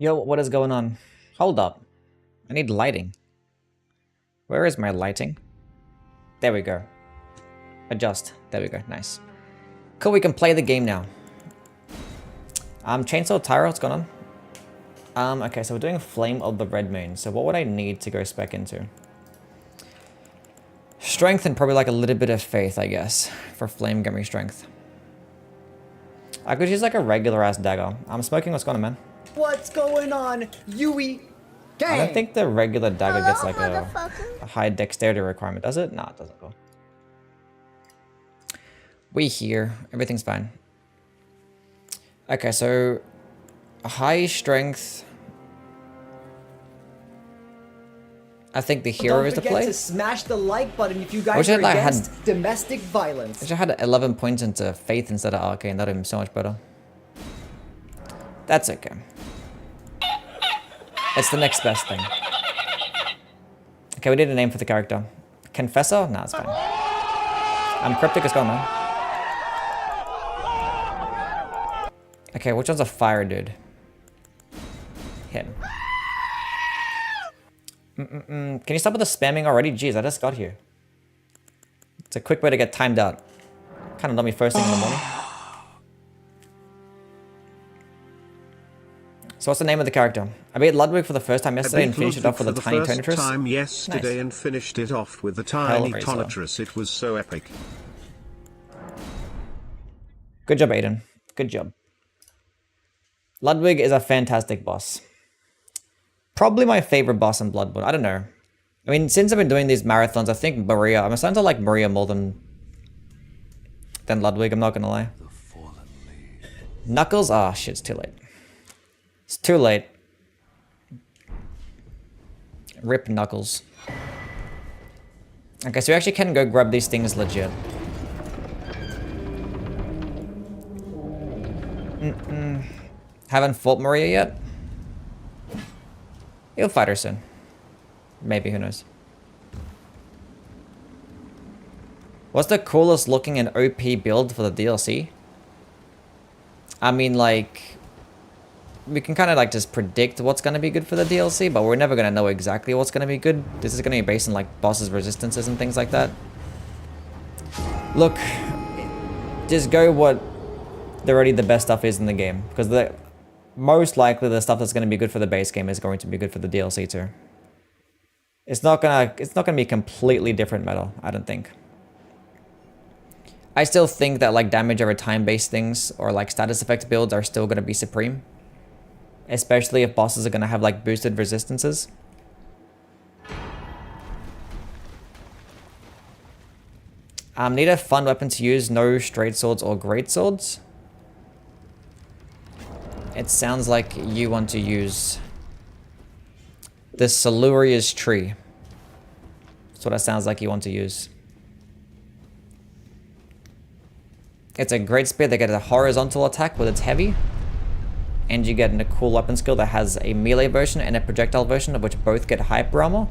Yo, what is going on? Hold up. I need lighting. Where is my lighting? There we go. Adjust. There we go. Nice. Cool, we can play the game now. Chainsaw Tyra, what's going on? Okay, so we're doing Flame of the Red Moon. So what would I need to go spec into? Strength and probably like a little bit of faith, I guess, for Flame Gummy Strength. I could use like a regular ass dagger. I'm smoking, what's going on, man? What's going on, Yui? Gang. I don't think the regular dagger gets like a high dexterity requirement, does it? No, it doesn't go. We here. Everything's fine. Okay, so high strength. I think the hero is the play. Don't forget to smash the like button if you guys are against domestic violence. I wish I had 11 points into faith instead of arcane. That would be so much better. That's okay. It's the next best thing. Okay, we need a name for the character. Confessor? Nah, it's fine. Cryptic is gone, man. Okay, which one's a fire dude? Him. Can you stop with the spamming already? Jeez, I just got here. It's a quick way to get timed out. Kind of dummy first thing in the morning. So what's the name of the character? I beat Ludwig for the first time yesterday and finished it off with a tiny Tonitrus. Time yesterday and finished it off with a tiny Tonitrus. It was so epic. Good job, Aiden. Good job. Ludwig is a fantastic boss. Probably my favorite boss in Bloodborne. I don't know. I mean, since I've been doing these marathons, I think Maria... I'm starting to like Maria more than Ludwig, I'm not gonna lie. Knuckles? Ah, shit, it's too late. It's too late. Rip Knuckles. Okay, so we actually can go grab these things legit. Haven't fought Maria yet? You'll fight her soon. Maybe, who knows. What's the coolest looking and OP build for the DLC? I mean, like... we can kind of like just predict what's going to be good for the DLC, but we're never going to know exactly what's going to be good. This is going to be based on like bosses' resistances and things like that. Look, just go what already the best stuff is in the game, because most likely the stuff that's going to be good for the base game is going to be good for the DLC too. It's not gonna be completely different meta, I don't think. I still think that like damage over time based things or like status effect builds are still going to be supreme. Especially if bosses are going to have like boosted resistances. Need a fun weapon to use, no straight swords or great swords. It sounds like you want to use the Siluria's tree. That's what it sounds like you want to use. It's a great spear that gets a horizontal attack with its heavy. And you get a cool weapon skill that has a melee version and a projectile version of which both get hyper armor.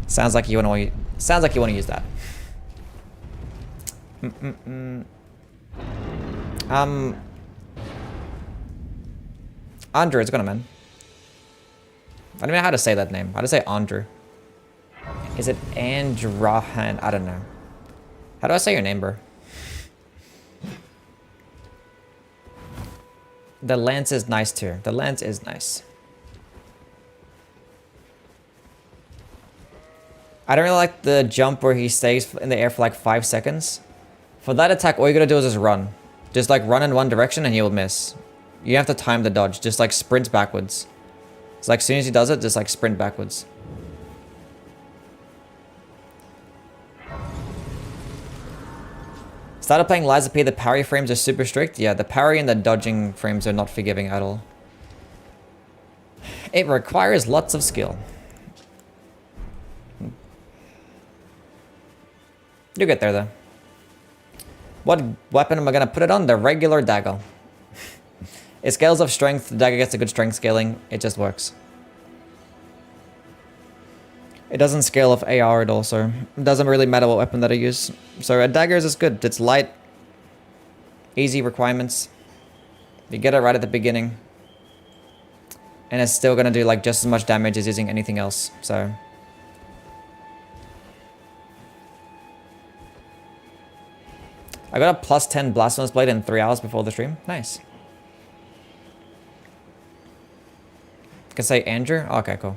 Sounds like you want to use that. Andrew, it's gonna man. I don't know how to say that name. How to say Andrew? Is it Andrahan? I don't know. How do I say your name, bro? The lance is nice too. The lance is nice. I don't really like the jump where he stays in the air for like 5 seconds. For that attack, all you gotta do is just run. Just like run in one direction and you'll miss. You have to time the dodge. Just like sprint backwards. It's like as soon as he does it, just like sprint backwards. Started playing Liza P. The parry frames are super strict. Yeah, the parry and the dodging frames are not forgiving at all. It requires lots of skill. You get there though. What weapon am I gonna put it on? The regular dagger. It scales of strength. The dagger gets a good strength scaling. It just works. It doesn't scale off AR at all, so it doesn't really matter what weapon that I use. So a dagger is just good. It's light, easy requirements. You get it right at the beginning. And it's still gonna do like just as much damage as using anything else, so. I got a plus 10 Blasphemous Blade in 3 hours before the stream. Nice. Can say Andrew? Okay, cool.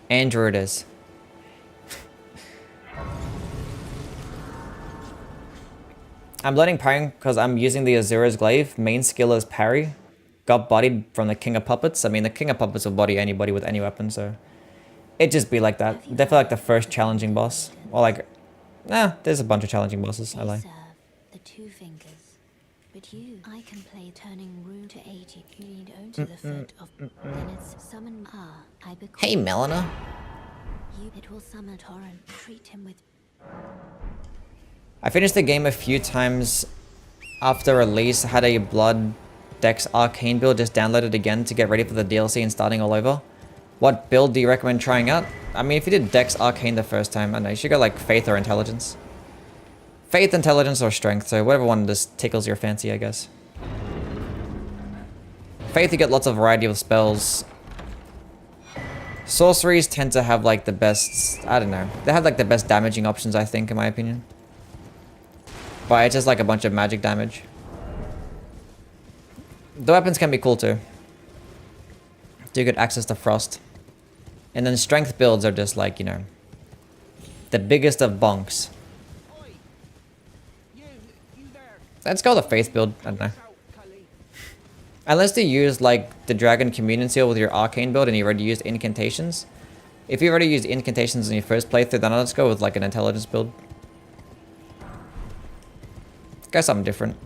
Andrew it is. I'm letting parrying because I'm using the Azura's Glaive. Main skill is parry. Got bodied from the King of Puppets. I mean, the King of Puppets will body anybody with any weapon, so... It just be like that. Definitely like the first challenging boss. Or like... Nah, there's a bunch of challenging bosses, I lie. The 2 fingers. But you, I can play turning rune to 80. You need only the foot of... Then it's summon... Hey, Melina. It will summon Torrent. Treat him with... I finished the game a few times after release. I had a Blood Dex Arcane build, just downloaded again to get ready for the DLC and starting all over. What build do you recommend trying out? I mean, if you did Dex Arcane the first time, I don't know, you should go like Faith or Intelligence. Faith, Intelligence, or Strength, so whatever one just tickles your fancy, I guess. Faith, you get lots of variety of spells. Sorceries tend to have like the best, I don't know, they have like the best damaging options, I think, in my opinion. But it's just like a bunch of magic damage. The weapons can be cool too. Do get access to Frost. And then strength builds are just like, you know, the biggest of bonks. Let's go the Faith build, I don't know. Unless you use like the Dragon Communion Seal with your Arcane build and you already used incantations. If you already used incantations in your first playthrough, then let's go with like an Intelligence build. Go something different.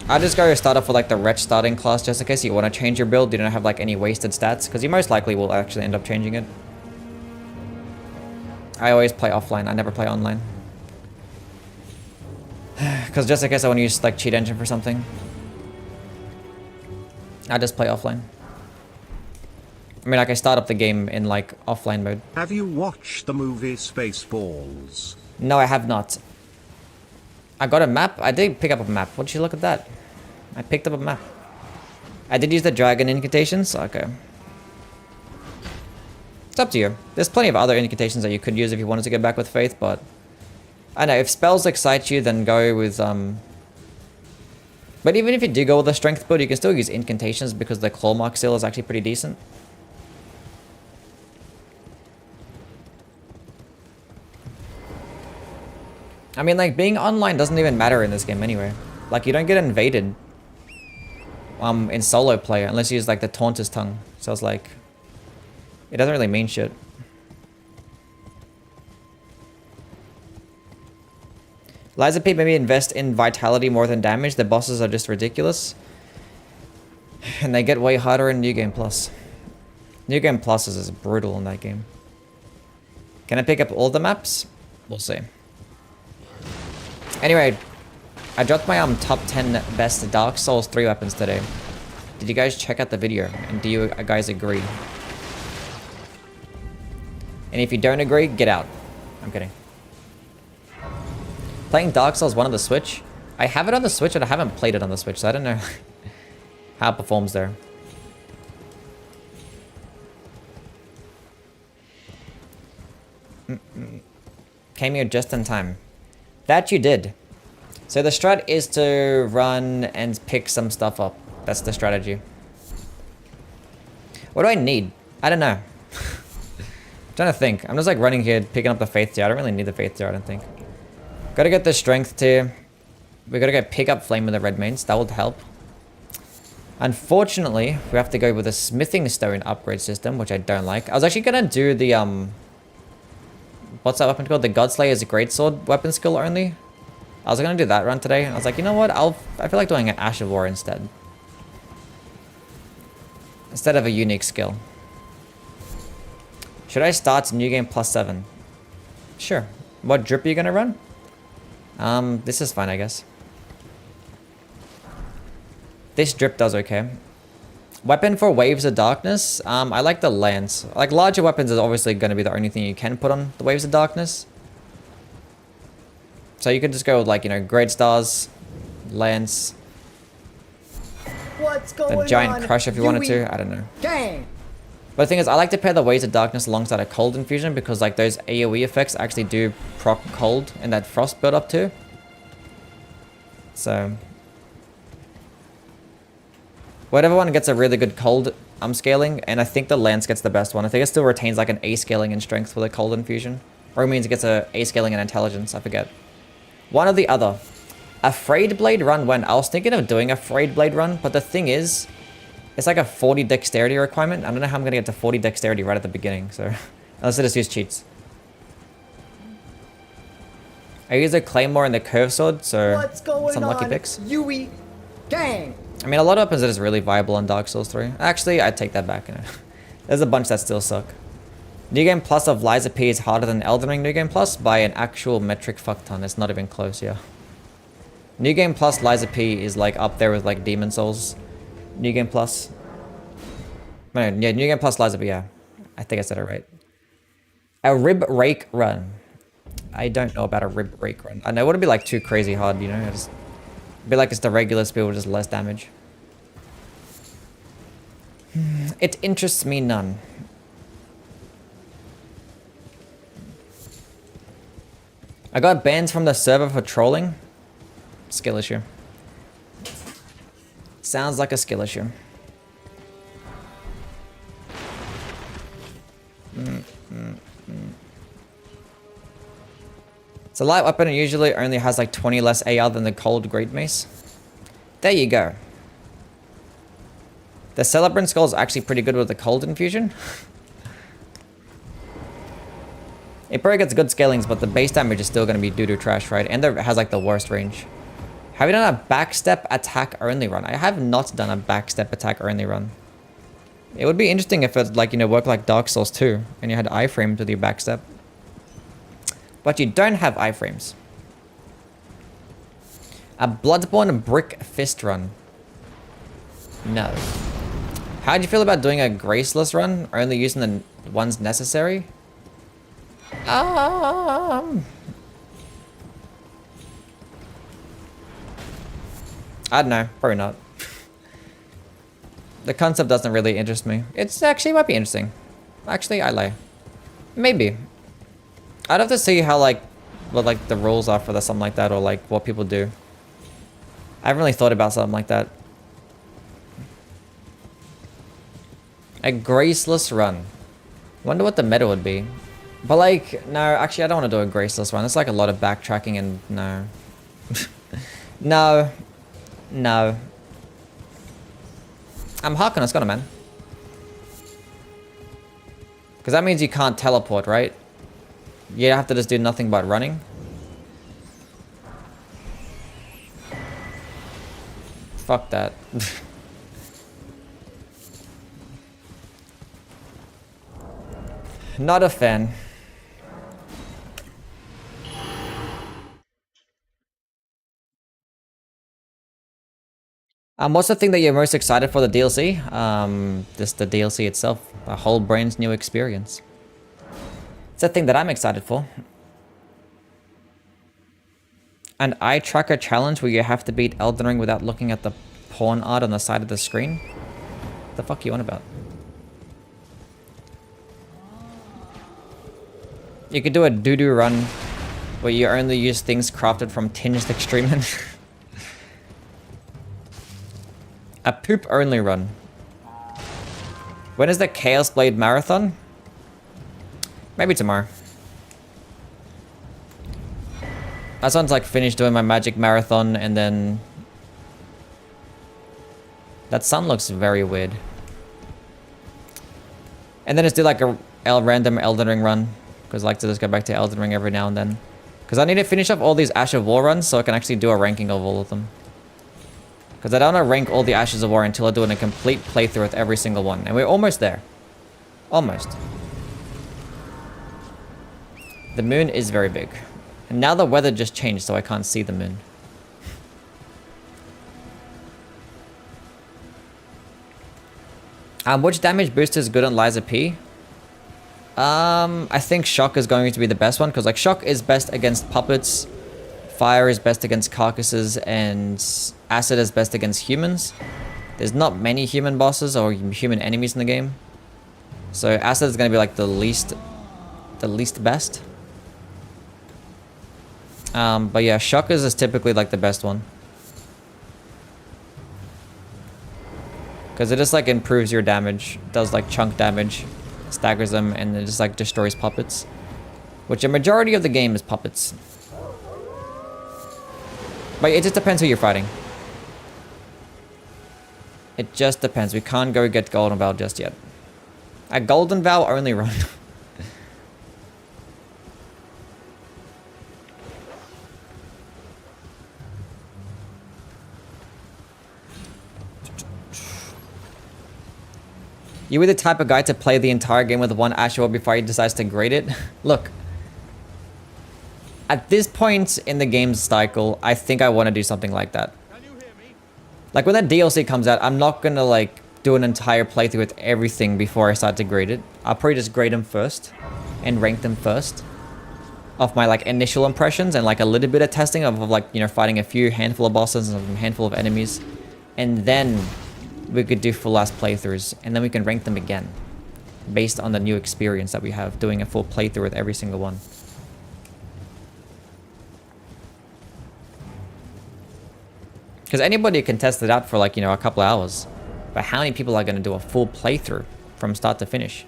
I just go start off with like the Wretch starting class just in case you want to change your build. You don't have like any wasted stats because you most likely will actually end up changing it. I always play offline. I never play online. Because just in case I want to use like cheat engine for something, I just play offline. I mean, like I start up the game in like offline mode. Have you watched the movie Spaceballs? No, I have not. I got a map. I did pick up a map. What'd you look at that? I picked up a map. I did use the dragon incantations. Okay. It's up to you. There's plenty of other incantations that you could use if you wanted to go back with Faith, but I know if spells excite you, then go with But even if you do go with a strength build, you can still use incantations because the claw mark seal is actually pretty decent. I mean, like, being online doesn't even matter in this game anyway. Like, you don't get invaded in solo play unless you use, like, the Taunter's Tongue. So it's like, it doesn't really mean shit. Liza P, maybe invest in vitality more than damage. The bosses are just ridiculous. And they get way harder in New Game Plus. New Game Plus is brutal in that game. Can I pick up all the maps? We'll see. Anyway, I dropped my top 10 best Dark Souls 3 weapons today. Did you guys check out the video? And do you guys agree? And if you don't agree, get out. I'm kidding. Playing Dark Souls 1 on the Switch. I have it on the Switch, but I haven't played it on the Switch, so I don't know how it performs there. Came here just in time. That you did. So the strat is to run and pick some stuff up. That's the strategy. What do I need? I don't know. I'm trying to think. I'm just like running here, picking up the Faith tier. I don't really need the Faith tier, I don't think. Gotta get the Strength tier. We gotta go pick up Flame with the Red Mains. That would help. Unfortunately, we have to go with a Smithing Stone upgrade system, which I don't like. I was actually gonna do the, what's that weapon called? The Godslayer's Greatsword weapon skill only. I was gonna do that run today. I was like, you know what? I feel like doing an Ash of War instead. Instead of a unique skill. Should I start New Game Plus 7? Sure. What drip are you gonna run? This is fine, I guess. This drip does okay. Weapon for Waves of Darkness. I like the Lance. Like, larger weapons is obviously going to be the only thing you can put on the Waves of Darkness. So you could just go with like, you know, Great Stars, Lance, What's going the Giant on? Crush if you wanted to. I don't know. Gang. But the thing is, I like to pair the Waves of Darkness alongside a Cold Infusion because like those AoE effects actually do proc Cold and that Frost build up too. So whatever one gets a really good Cold scaling, and I think the Lance gets the best one. I think it still retains like an A scaling in Strength for the Cold Infusion. Or it means it gets a A scaling in Intelligence, I forget. One or the other. A Frayed Blade run when I was thinking of doing a Frayed Blade run, but the thing is, it's like a 40 dexterity requirement. I don't know how I'm going to get to 40 dexterity right at the beginning, so unless I just use cheats. I use a Claymore and the Curve Sword, so some lucky picks. Yui gang. I mean, a lot of weapons are just really viable on Dark Souls 3. Actually, I take that back. You know. There's a bunch that still suck. New Game Plus of Liza P is harder than Elden Ring New Game Plus by an actual metric fuck ton. It's not even close, yeah. New Game Plus Liza P is like up there with like Demon Souls. New Game Plus. No, yeah, New Game Plus Liza P, yeah. I think I said it right. A Rib Rake run. I don't know about a Rib Rake run. I know it wouldn't be like too crazy hard, you know. It'd be like it's the regular speed with just less damage. It interests me none. I got banned from the server for trolling. Skill issue. Sounds like a skill issue. So light weapon usually only has like 20 less AR than the cold Great Mace. There you go. The Celebrant Skull is actually pretty good with the cold infusion. It probably gets good scalings, but the base damage is still going to be doo-doo trash, right? And it has like the worst range. Have you done a backstep attack only run? I have not done a backstep attack only run. It would be interesting if it like, you know, worked like Dark Souls 2 and you had iframes with your backstep. But you don't have iframes. A Bloodborne Brick Fist run. No. How do you feel about doing a Graceless run, only using the ones necessary? I don't know, probably not. The concept doesn't really interest me. It's actually might be interesting. Actually, I lie. Maybe. I'd have to see how like what like the rules are for something like that, or like what people do. I haven't really thought about something like that. A Graceless run. Wonder what the meta would be. But like, no, actually I don't want to do a Graceless run. It's like a lot of backtracking and no. No. No. I'm Harkon, it's got a man. Because that means you can't teleport, right? You have to just do nothing but running. Fuck that. Not a fan. What's the thing that you're most excited for the DLC? Just the DLC itself. A whole brand new experience. It's a thing that I'm excited for. An eye tracker challenge where you have to beat Elden Ring without looking at the porn art on the side of the screen? What the fuck are you on about? You could do a doo-doo run where you only use things crafted from tinged extremen. A poop only run. When is the Chaos Blade Marathon? Maybe tomorrow. I just want to like finish doing my magic marathon and then... That sun looks very weird. And then just do like a random Elden Ring run. Because I like to just go back to Elden Ring every now and then. Because I need to finish up all these Ash of War runs so I can actually do a ranking of all of them. Because I don't want to rank all the Ashes of War until I do a complete playthrough with every single one. And we're almost there. Almost. The moon is very big. And now the weather just changed so I can't see the moon. Which damage booster is good on Liza P? I think Shock is going to be the best one. Because like Shock is best against puppets, fire is best against carcasses and acid is best against humans. There's not many human bosses or human enemies in the game. So acid is going to be like the least best. But yeah, shockers is typically like the best one. Because it just like improves your damage, does like chunk damage, staggers them, and it just like destroys puppets. Which a majority of the game is puppets. But it just depends who you're fighting. It just depends. We can't go get Golden Vow just yet. A Golden Vow only run. You were the type of guy to play the entire game with one Asher War before he decides to grade it? Look. At this point in the game's cycle, I think I want to do something like that. Like when that DLC comes out, I'm not gonna like do an entire playthrough with everything before I start to grade it. I'll probably just grade them first and rank them first of my like initial impressions and like a little bit of testing of like, you know, fighting a few handful of bosses and a handful of enemies. And then we could do full ass playthroughs and then we can rank them again based on the new experience that we have doing a full playthrough with every single one. Because anybody can test it out for like, you know, a couple of hours. But how many people are going to do a full playthrough from start to finish?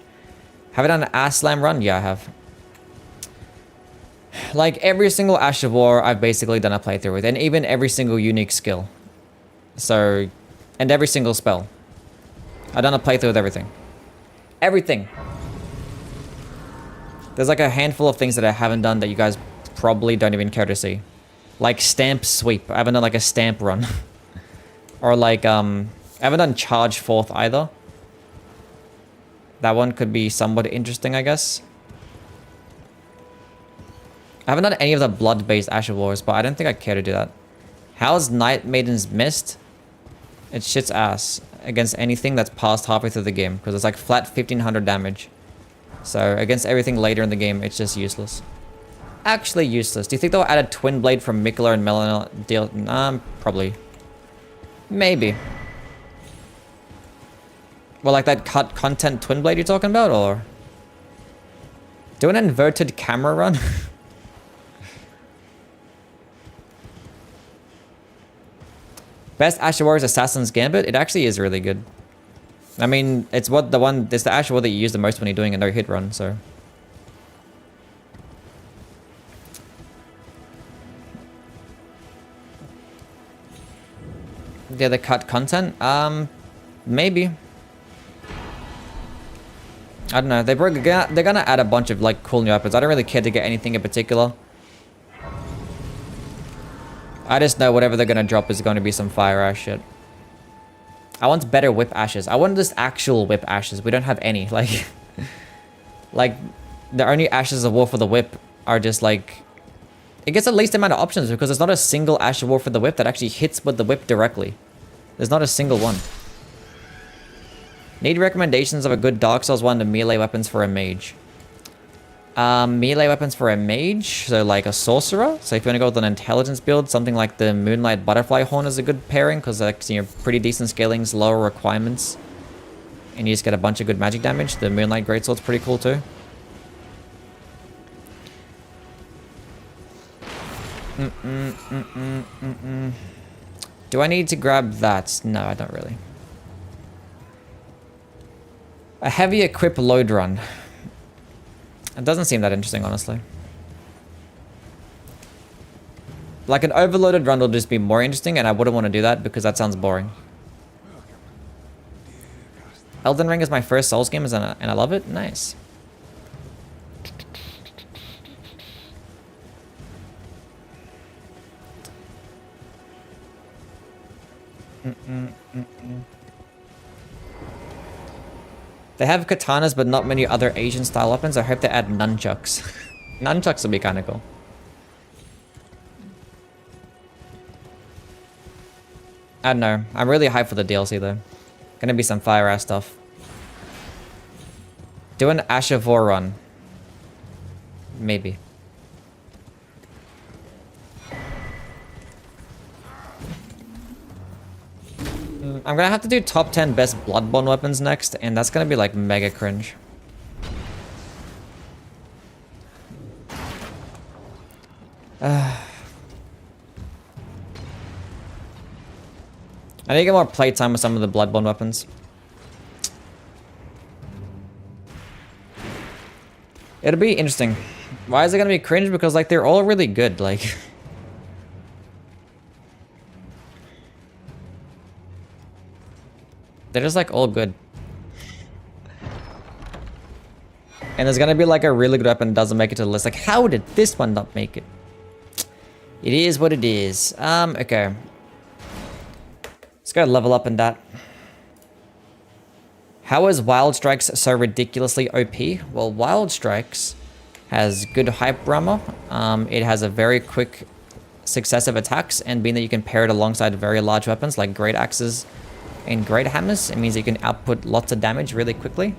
Have I done an Ash Slam run? Yeah, I have. Like every single Ash of War, I've basically done a playthrough with. And even every single unique skill. So, and every single spell. I've done a playthrough with everything. Everything. There's like a handful of things that I haven't done that you guys probably don't even care to see. Like stamp sweep. I haven't done like a stamp run. Or like, I haven't done charge forth either. That one could be somewhat interesting, I guess. I haven't done any of the blood-based Asher Wars, but I don't think I care to do that. How's Night Maiden's Mist? It shits ass against anything that's past halfway through the game, because it's like flat 1500 damage. So against everything later in the game, it's just useless. Actually useless. Do you think they'll add a Twin Blade from Mikula and Melina deal? Probably. Maybe. Well, like that cut content Twin Blade you're talking about, or? Do an inverted camera run? Best Asher War is Assassin's Gambit. It actually is really good. I mean, it's what the one, it's the Asher War that you use the most when you're doing a no-hit run, so. Yeah, the cut content? Maybe. I don't know. They're gonna add a bunch of like cool new weapons. I don't really care to get anything in particular. I just know whatever they're gonna drop is going to be some fire ass shit. I want better whip ashes. I want just actual whip ashes. We don't have any. Like, like the only ashes of war for the whip are just like, it gets the least amount of options because there's not a single Ash of War for the whip that actually hits with the whip directly. There's not a single one. Need recommendations of a good Dark Souls 1 to melee weapons for a mage. Melee weapons for a mage, so like a sorcerer. So if you want to go with an intelligence build, something like the Moonlight Butterfly Horn is a good pairing because like, you know, pretty decent scalings, lower requirements, and you just get a bunch of good magic damage. The Moonlight Greatsword's pretty cool too. Do I need to grab that? No, I don't really. A heavy equip load run. It doesn't seem that interesting, honestly. Like an overloaded run will just be more interesting, and I wouldn't want to do that because that sounds boring. Elden Ring is my first Souls game, and I love it. Nice. They have katanas, but not many other Asian style weapons. I hope they add nunchucks. Nunchucks would be kind of cool. I don't know. I'm really hyped for the DLC though. Gonna be some fire ass stuff. Do an Ash of War run. Maybe. I'm gonna have to do top 10 best Bloodborne weapons next, and that's gonna be like mega cringe. I need to get more playtime with some of the Bloodborne weapons. It'll be interesting. Why is it gonna be cringe? Because like they're all really good, like they're just like all good. And there's gonna be like a really good weapon that doesn't make it to the list. Like, how did this one not make it? It is what it is. Okay. Let's go level up in that. How is Wild Strikes so ridiculously OP? Well, Wild Strikes has good hype armor. It has a very quick successive attacks, and being that you can pair it alongside very large weapons like great axes and great hammers, it means you can output lots of damage really quickly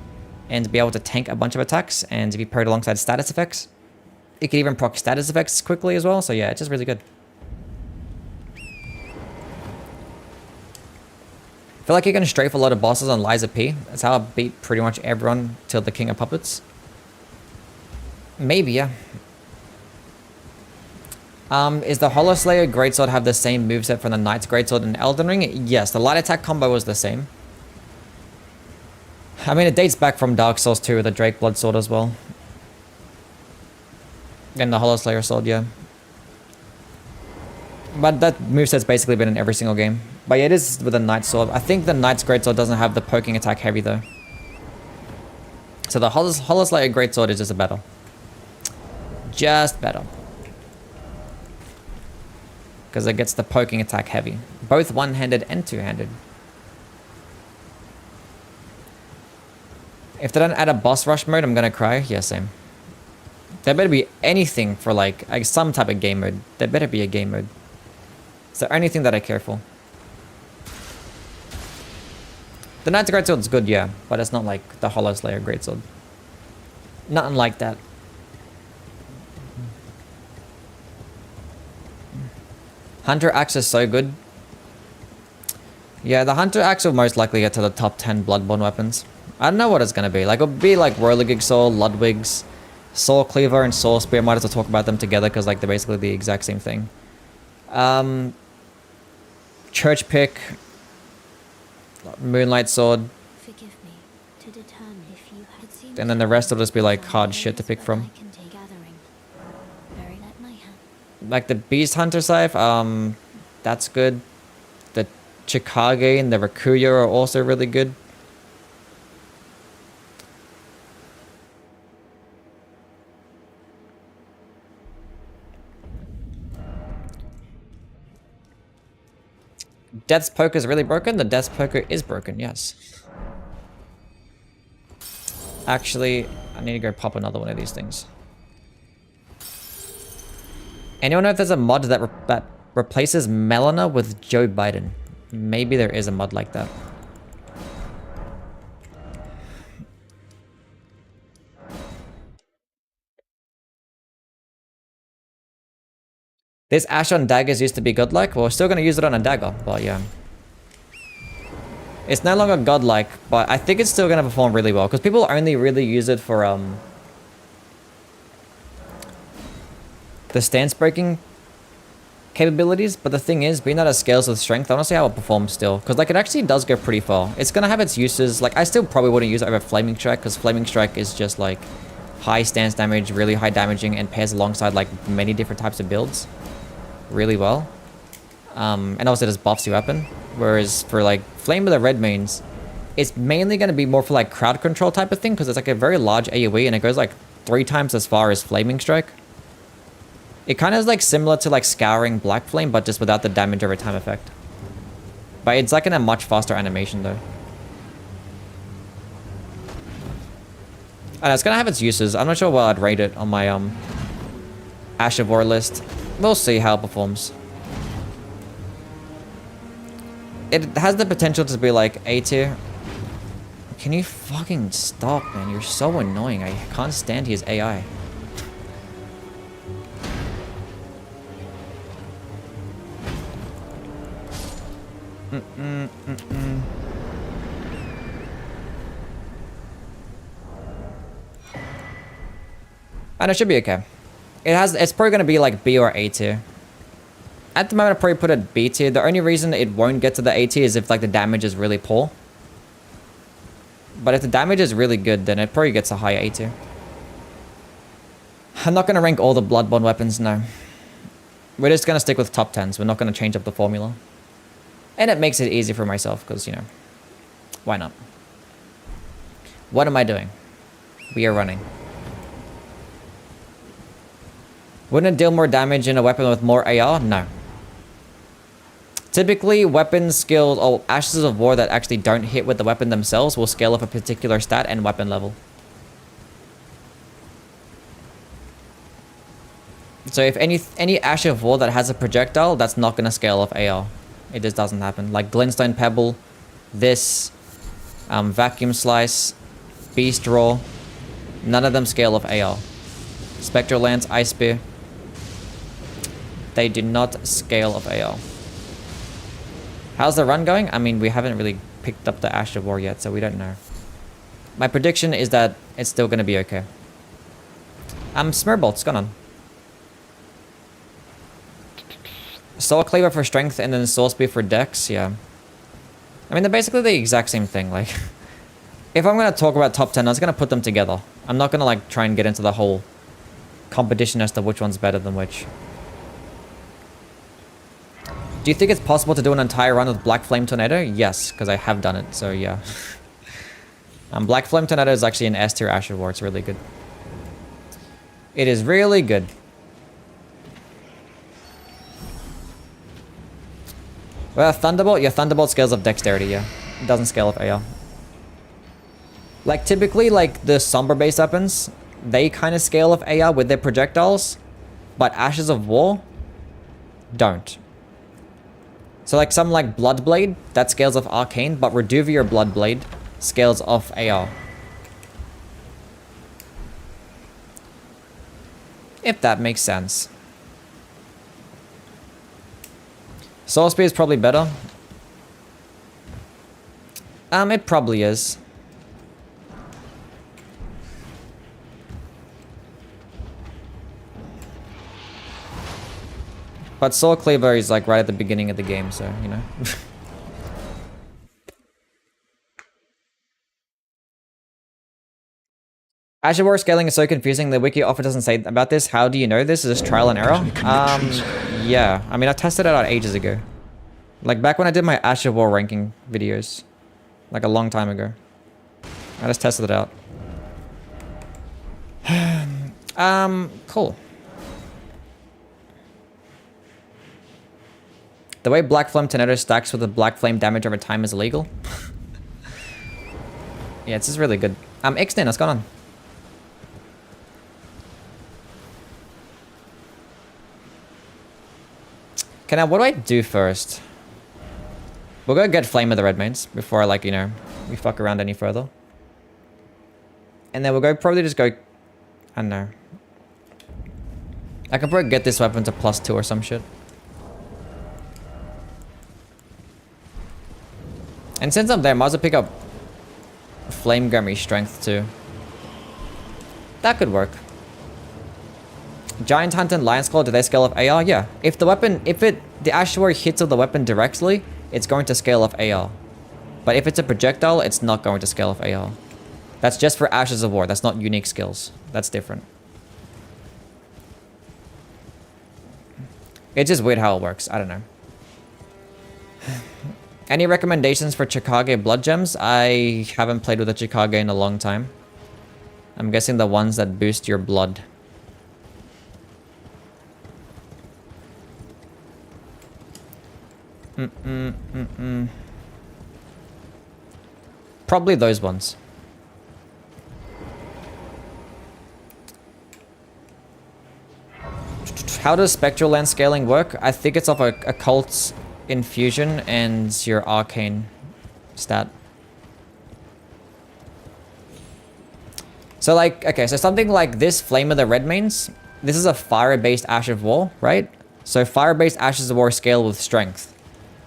and be able to tank a bunch of attacks, and be paired alongside status effects. It can even proc status effects quickly as well, so yeah, it's just really good. I feel like you can strafe a lot of bosses on Liza P. That's how I beat pretty much everyone till the King of Puppets. Maybe, yeah. Is the Hollow Slayer Greatsword have the same moveset from the Knight's Greatsword in Elden Ring? Yes, the light attack combo was the same. I mean, it dates back from Dark Souls 2 with the Drake Blood Sword as well. And the Hollow Slayer Sword, yeah. But that moveset's basically been in every single game. But yeah, it is with the Knight's Sword. I think the Knight's Greatsword doesn't have the poking attack heavy though. So the Hollow Slayer Greatsword is just a better. Just better. Because it gets the poking attack heavy. Both one-handed and two-handed. If they don't add a boss rush mode, I'm gonna cry. Yeah, same. There better be anything for like some type of game mode. There better be a game mode. Is there anything that I care for? The Knight's Greatsword is good, yeah, but it's not like the Hollow Slayer Greatsword. Nothing like that. Hunter Axe is so good. Yeah, the Hunter Axe will most likely get to the top 10 Bloodborne weapons. I don't know what it's gonna be. Like, it'll be like Whirligig Saw, Ludwig's, Saw Cleaver, and Saw Spear. Might as well talk about them together because like they're basically the exact same thing. Church Pick, Moonlight Sword, Forgive me to determine if you had seen, and then the rest will just be like hard shit to pick from. Like the Beast Hunter Scythe, that's good. The Chikage and the Rakuya are also really good. Death's Poker is really broken. The Death's Poker is broken, yes. Actually, I need to go pop another one of these things. Anyone know if there's a mod that replaces Melina with Joe Biden? Maybe there is a mod like that. This Ash on daggers used to be godlike. Well, we're still going to use it on a dagger, but yeah. It's no longer godlike, but I think it's still going to perform really well because people only really use it for the stance breaking capabilities. But the thing is, being that it scales with strength, I want to see how it performs still, because like it actually does go pretty far. It's going to have its uses. Like I still probably wouldn't use it over Flaming Strike because Flaming Strike is just like high stance damage, really high damaging, and pairs alongside like many different types of builds really well. And also it just buffs your weapon. Whereas for like Flame of the Red Mains, it's mainly going to be more for like crowd control type of thing because it's like a very large AoE and it goes like 3 times as far as Flaming Strike. It kind of is like similar to like Scouring Black Flame, but just without the damage over time effect. But it's like in a much faster animation though. And it's going to have its uses. I'm not sure where I'd rate it on my Ash of War list. We'll see how it performs. It has the potential to be like A tier. Can you fucking stop, man? You're so annoying. I can't stand his AI. And it should be okay. It's probably going to be like B or A tier. At the moment, I'll probably put it B tier. The only reason it won't get to the A tier is if like the damage is really poor. But if the damage is really good, then it probably gets a higher A tier. I'm not going to rank all the Bloodborne weapons, no. We're just going to stick with top 10s. We're not going to change up the formula. And it makes it easy for myself, because, you know, why not? What am I doing? We are running. Wouldn't it deal more damage in a weapon with more AR? No. Typically, weapon skills or Ashes of War that actually don't hit with the weapon themselves will scale up a particular stat and weapon level. So if any Ash of War that has a projectile, that's not going to scale off AR. It just doesn't happen. Like Glintstone Pebble, this, Vacuum Slice, Beast Roar, none of them scale off AR. Spectral Lance, Ice Spear, they do not scale off AR. How's the run going? I mean, we haven't really picked up the Ash of War yet, so we don't know. My prediction is that it's still going to be okay. Smearbolt's gone on. Soul Cleaver for strength and then Soul Spear for dex, yeah. I mean, they're basically the exact same thing. Like, if I'm going to talk about top 10, I was going to put them together. I'm not going to like try and get into the whole competition as to which one's better than which. Do you think it's possible to do an entire run with Black Flame Tornado? Yes, because I have done it, so yeah. Black Flame Tornado is actually an S tier Ash of War. It's really good. It is really good. Well, Thunderbolt? Yeah, Thunderbolt scales up dexterity, yeah. It doesn't scale up AR. Like, typically, like, the Sombra-based weapons, they kind of scale up AR with their projectiles, but Ashes of War don't. So, like, something like Bloodblade, that scales off Arcane, but Reduvier Bloodblade scales off AR. If that makes sense. Soul Spear is probably better. It probably is. But Soul Cleaver is like right at the beginning of the game, so, you know. Ash of War scaling is so confusing. The wiki often doesn't say about this. How do you know this? Is this trial and error? Yeah. I mean, I tested it out ages ago. Like back when I did my Ash of War ranking videos. Like a long time ago. I just tested it out. Cool. The way Black Flame Tornado stacks with the Black Flame damage over time is illegal. Yeah, it's just really good. Ixnay, what's going on? Okay, now what do I do first? We'll go get Flame of the Redmanes before, like, you know, we fuck around any further. And then we'll go probably just go... I don't know. I can probably get this weapon to +2 or some shit. And since I'm there, I might as well pick up Flame Gummy Strength too. That could work. Giant Hunt and Lion's Claw, do they scale up AR? Yeah. If the weapon, the Ash of War hits of the weapon directly, it's going to scale off AR. But if it's a projectile, it's not going to scale off AR. That's just for Ashes of War. That's not unique skills. That's different. It's just weird how it works. I don't know. Any recommendations for Chikage Blood Gems? I haven't played with a Chikage in a long time. I'm guessing the ones that boost your blood. Probably those ones. How does Spectral Lance scaling work? I think it's off a Occult Infusion and your Arcane stat. So like, okay, so something like this Flame of the Redmanes, this is a fire-based Ash of War, right? So fire-based Ashes of War scale with strength.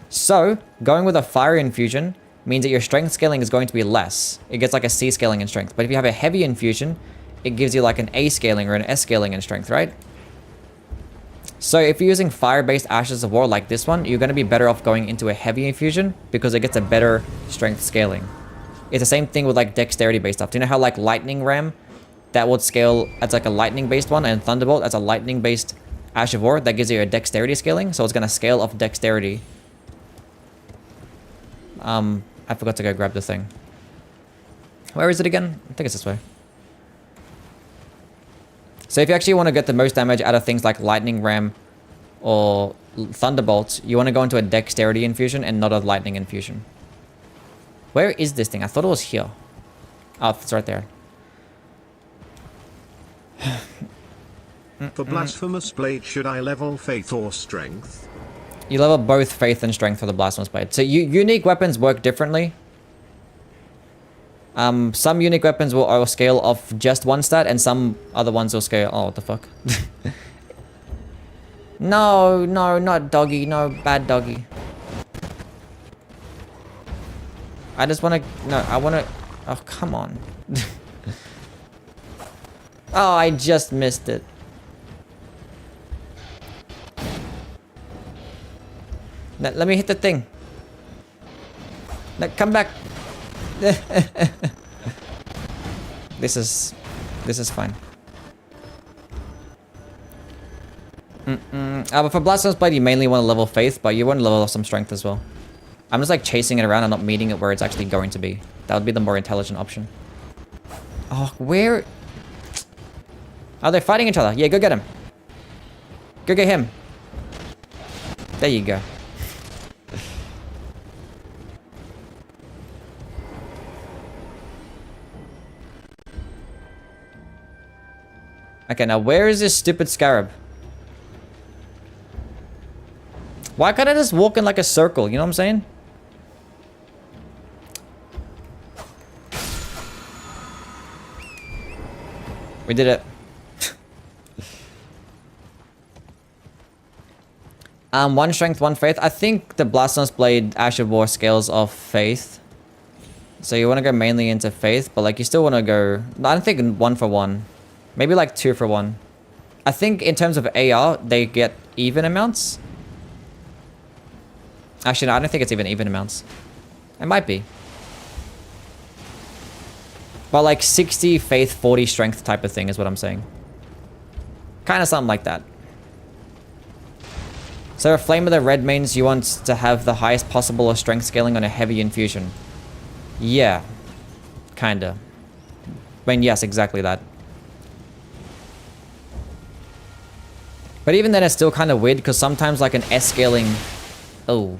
So, going with a fire infusion means that your strength scaling is going to be less. It gets like a C scaling in strength. But if you have a heavy infusion, it gives you like an A scaling or an S scaling in strength, right? So if you're using fire-based Ashes of War like this one, you're going to be better off going into a heavy infusion because it gets a better strength scaling. It's the same thing with like dexterity-based stuff. Do you know how like Lightning Ram, that would scale as like a lightning-based one, and Thunderbolt as a lightning-based Ash of War, that gives you a dexterity scaling, so it's going to scale off dexterity. I forgot to go grab the thing. Where is it again? I think it's this way. So if you actually want to get the most damage out of things like Lightning Ram or Thunderbolt, you want to go into a dexterity infusion and not a lightning infusion. Where is this thing? I thought it was here. Oh, it's right there. For Blasphemous Blade, should I level Faith or Strength? You level both Faith and Strength for the Blasphemous Blade. So unique weapons work differently. Some unique weapons will scale off just one stat, and some other ones will scale... Oh, what the fuck? No, not doggy. No, bad doggy. I just want to... No, I want to... Oh, come on. Oh, I just missed it. Let me hit the thing. Come back. This is fine. But for Blasphemous Blade, you mainly want to level Faith, but you want to level some Strength as well. I'm just like chasing it around and not meeting it where it's actually going to be. That would be the more intelligent option. Oh, where? Oh, they're fighting each other. Yeah, go get him. Go get him. There you go. Okay, now where is this stupid scarab? Why can't I just walk in like a circle? You know what I'm saying? We did it. One strength, one faith. I think the Blasphemous Blade Ash of War scales off faith. So you want to go mainly into faith, but like you still want to go... I don't think 1 for 1. Maybe like 2 for 1. I think in terms of AR, they get even amounts. Actually, no, I don't think it's even amounts. It might be. But like 60 faith, 40 strength type of thing is what I'm saying. Kind of something like that. So a Flame of the Red means you want to have the highest possible strength scaling on a heavy infusion. Yeah. Kinda. I mean, yes, exactly that. But even then, it's still kind of weird, because sometimes like an S scaling... Oh.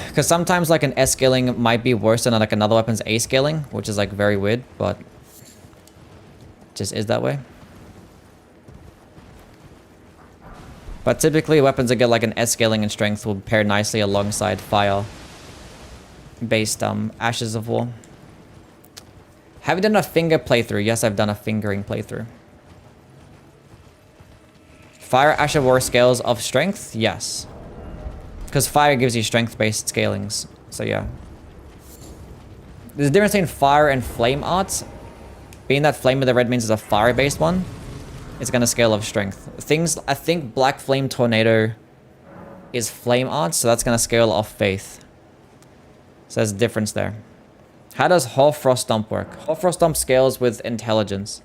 Because sometimes like an S scaling might be worse than like another weapon's A scaling, which is like very weird, but... just is that way. But typically, weapons that get like an S scaling in strength will pair nicely alongside fire-based Ashes of War. Have you done a finger playthrough? Yes, I've done a fingering playthrough. Fire Ash of War scales of strength? Yes. Because fire gives you strength-based scalings. So yeah. There's a difference between fire and flame arts. Being that Flame of the Red means it's a fire-based one, it's going to scale of strength. Things, I think Black Flame Tornado is flame arts, so that's going to scale off faith. So there's a difference there. How does Hoarfrost Stomp work? Hoarfrost Stomp scales with intelligence.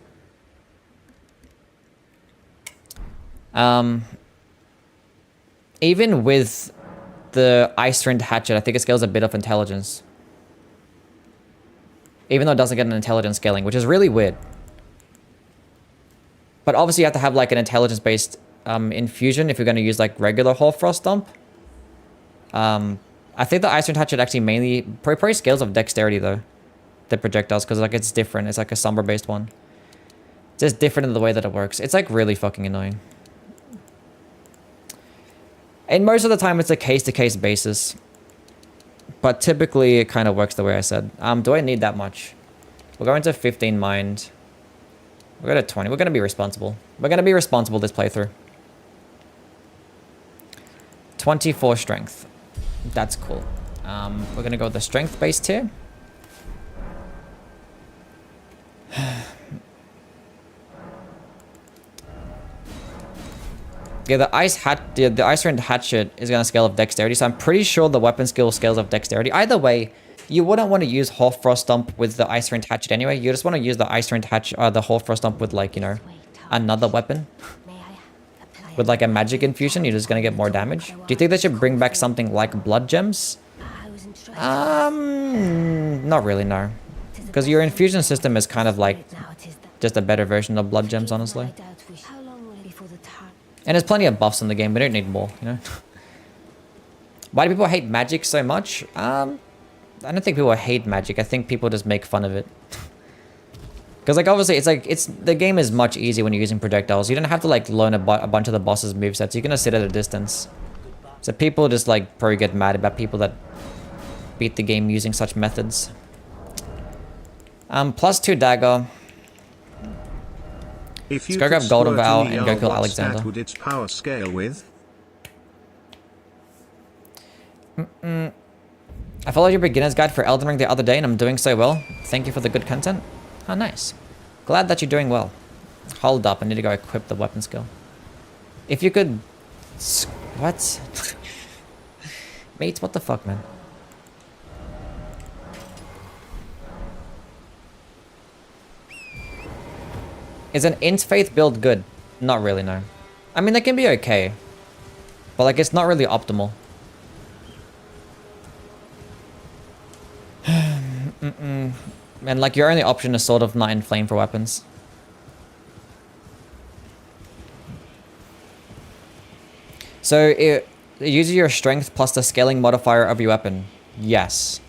Even with the Ice Rind Hatchet, I think it scales a bit of intelligence. Even though it doesn't get an intelligence scaling, which is really weird. But obviously you have to have like an intelligence-based infusion if you're going to use like regular Hoarfrost Stomp. I think the Ice Rind Hatchet actually mainly... probably scales of dexterity though. The projectiles, because like it's different. It's like a Sombra-based one. It's just different in the way that it works. It's like really fucking annoying. And most of the time, it's a case-to-case basis. But typically, it kind of works the way I said. Do I need that much? We're going to 15 mind. We're going to 20. We're going to be responsible. We're going to be responsible this playthrough. 24 strength. That's cool. We're going to go with the strength-based here. Yeah, the ice rend hatchet is gonna scale of dexterity, so I'm pretty sure the weapon skill scales of dexterity. Either way, you wouldn't want to use Hoarfrost Stomp with the ice rend hatchet anyway. You just want to use the ice rend hatchet, the Hoarfrost Stomp with, like, you know, another weapon. With like a magic infusion, you're just gonna get more damage. Do you think they should bring back something like blood gems? Not really, no. Because your infusion system is kind of like just a better version of blood gems, honestly. And there's plenty of buffs in the game. We don't need more, you know. Why do people hate magic so much? I don't think people hate magic. I think people just make fun of it. Because, like, obviously, the game is much easier when you're using projectiles. You don't have to, like, learn a bunch of the boss's movesets. You can just sit at a distance. So people just, like, probably get mad about people that beat the game using such methods. +2 dagger. If you Let's go grab Golden Vow and go kill Alexander. Would its power scale with? I followed your beginner's guide for Elden Ring the other day and I'm doing so well. Thank you for the good content. Oh, nice. Glad that you're doing well. Hold up, I need to go equip the weapon skill. If you could... What? Mate, what the fuck, man? Is an int faith build good? Not really, no. I mean, they can be okay. But, like, it's not really optimal. And, like, your only option is Sword of Night and Flame for weapons. So, it uses your strength plus the scaling modifier of your weapon. Yes.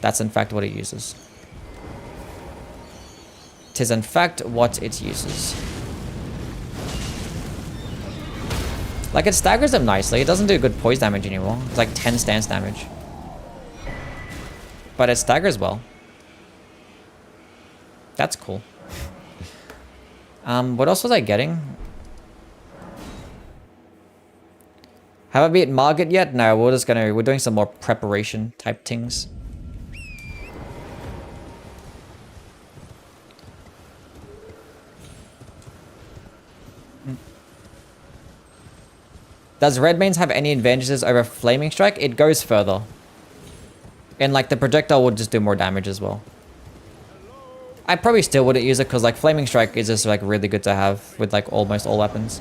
That's, in fact, what it uses. Tis, in fact, what it uses. Like, it staggers them nicely. It doesn't do good poise damage anymore. It's like 10 stance damage. But it staggers well. That's cool. What else was I getting? Have I beat Margit yet? No, we're doing some more preparation type things. Does Redmanes have any advantages over Flaming Strike? It goes further. And, like, the projectile would just do more damage as well. I probably still wouldn't use it because, like, Flaming Strike is just, like, really good to have with, like, almost all weapons.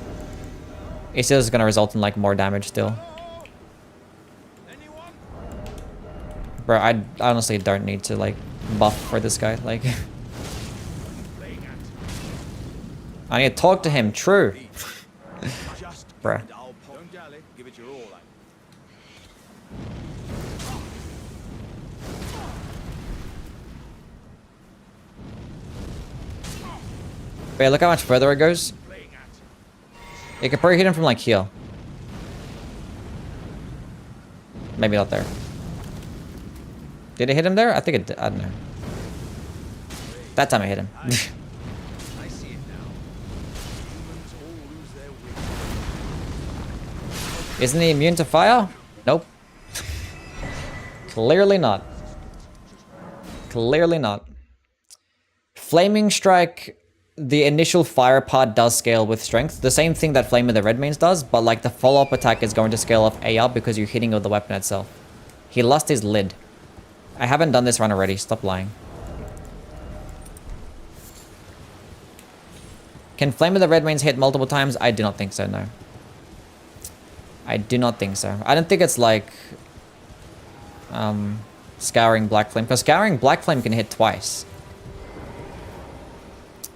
It's just going to result in, like, more damage still. Bro, I honestly don't need to, like, buff for this guy. Like, I need to talk to him. True. Bruh. Wait, look how much further it goes. You could probably hit him from, like, here. Maybe not there. Did it hit him there? I think it did. I don't know. That time I hit him. Isn't he immune to fire? Nope. Clearly not. Clearly not. Flaming Strike... The initial fire part does scale with strength. The same thing that Flame of the Redmanes does, but, like, the follow-up attack is going to scale off AR because you're hitting with the weapon itself. He lost his lid. I haven't done this run already. Stop lying. Can Flame of the Redmanes hit multiple times? I do not think so, no. I do not think so. I don't think it's like... Scouring Black Flame. Because Scouring Black Flame can hit twice.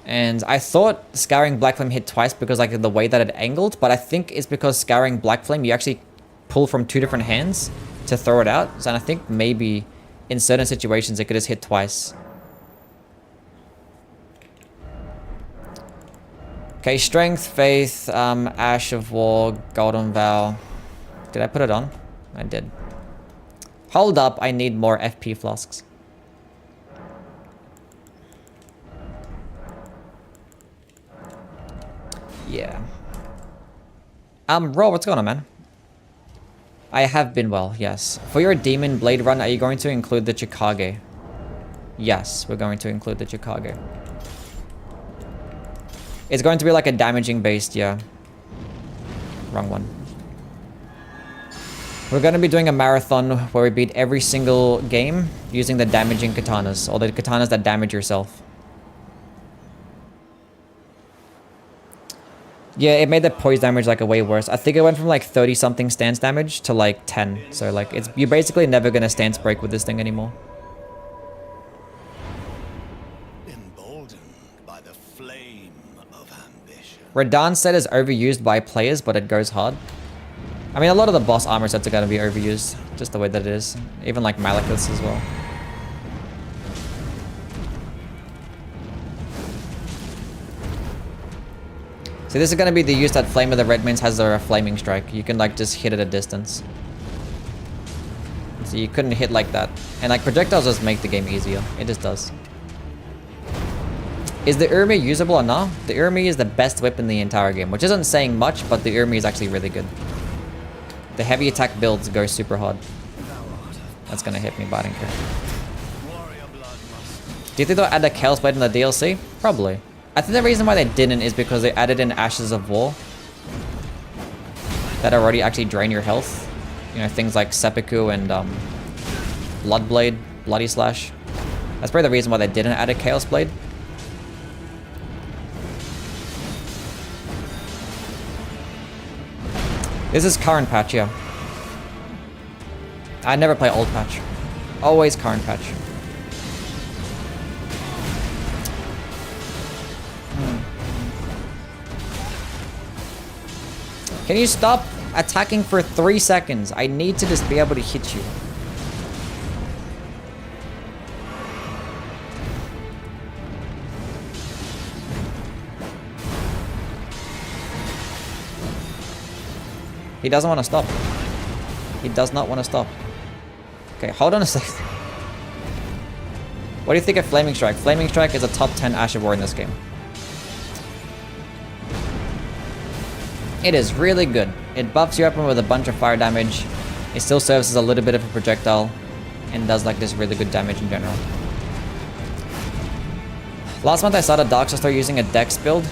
And I thought Scouring Black Flame hit twice because, like, the way that it angled, but I think it's because Scouring Black Flame, you actually pull from 2 different hands to throw it out. So, and I think maybe in certain situations it could just hit twice. Okay, Strength, Faith, Ash of War, Golden Vow. Did I put it on? I did. Hold up, I need more FP flasks. Yeah. Raw, what's going on, man? I have been well, yes. For your Demon Blade run, are you going to include the Chikage? Yes, we're going to include the Chikage. It's going to be like a damaging based, yeah. Wrong one. We're going to be doing a marathon where we beat every single game using the damaging katanas, or the katanas that damage yourself. Yeah, it made the poise damage like a way worse. I think it went from like 30 something stance damage to like 10. So like you're basically never going to stance break with this thing anymore. Emboldened by the flame of ambition. Radan set is overused by players, but it goes hard. I mean, a lot of the boss armor sets are going to be overused, just the way that it is. Even like Malekith's as well. See, this is going to be the use that Flame of the Red Mins has a flaming strike. You can like just hit at a distance. So you couldn't hit like that. And like projectiles just make the game easier. It just does. Is the Urmi usable or not? The Urmi is the best whip in the entire game, which isn't saying much, but the Urmi is actually really good. The heavy attack builds go super hard. That's gonna hit me, but I don't care. Do you think they'll add a Chaos Blade in the DLC? Probably. I think the reason why they didn't is because they added in Ashes of War that already actually drain your health. You know, things like Seppuku and Bloodblade, Bloody Slash. That's probably the reason why they didn't add a Chaos Blade. This is current patch, yeah. I never play old patch. Always current patch. Can you stop attacking for 3 seconds? I need to just be able to hit you. He doesn't want to stop. He does not want to stop. Okay, hold on a second. What do you think of Flaming Strike? Flaming Strike is a top 10 Ash of War in this game. It is really good. It buffs you up with a bunch of fire damage. It still serves as a little bit of a projectile. And does like this really good damage in general. Last month I started Dark Souls 3 using a Dex build.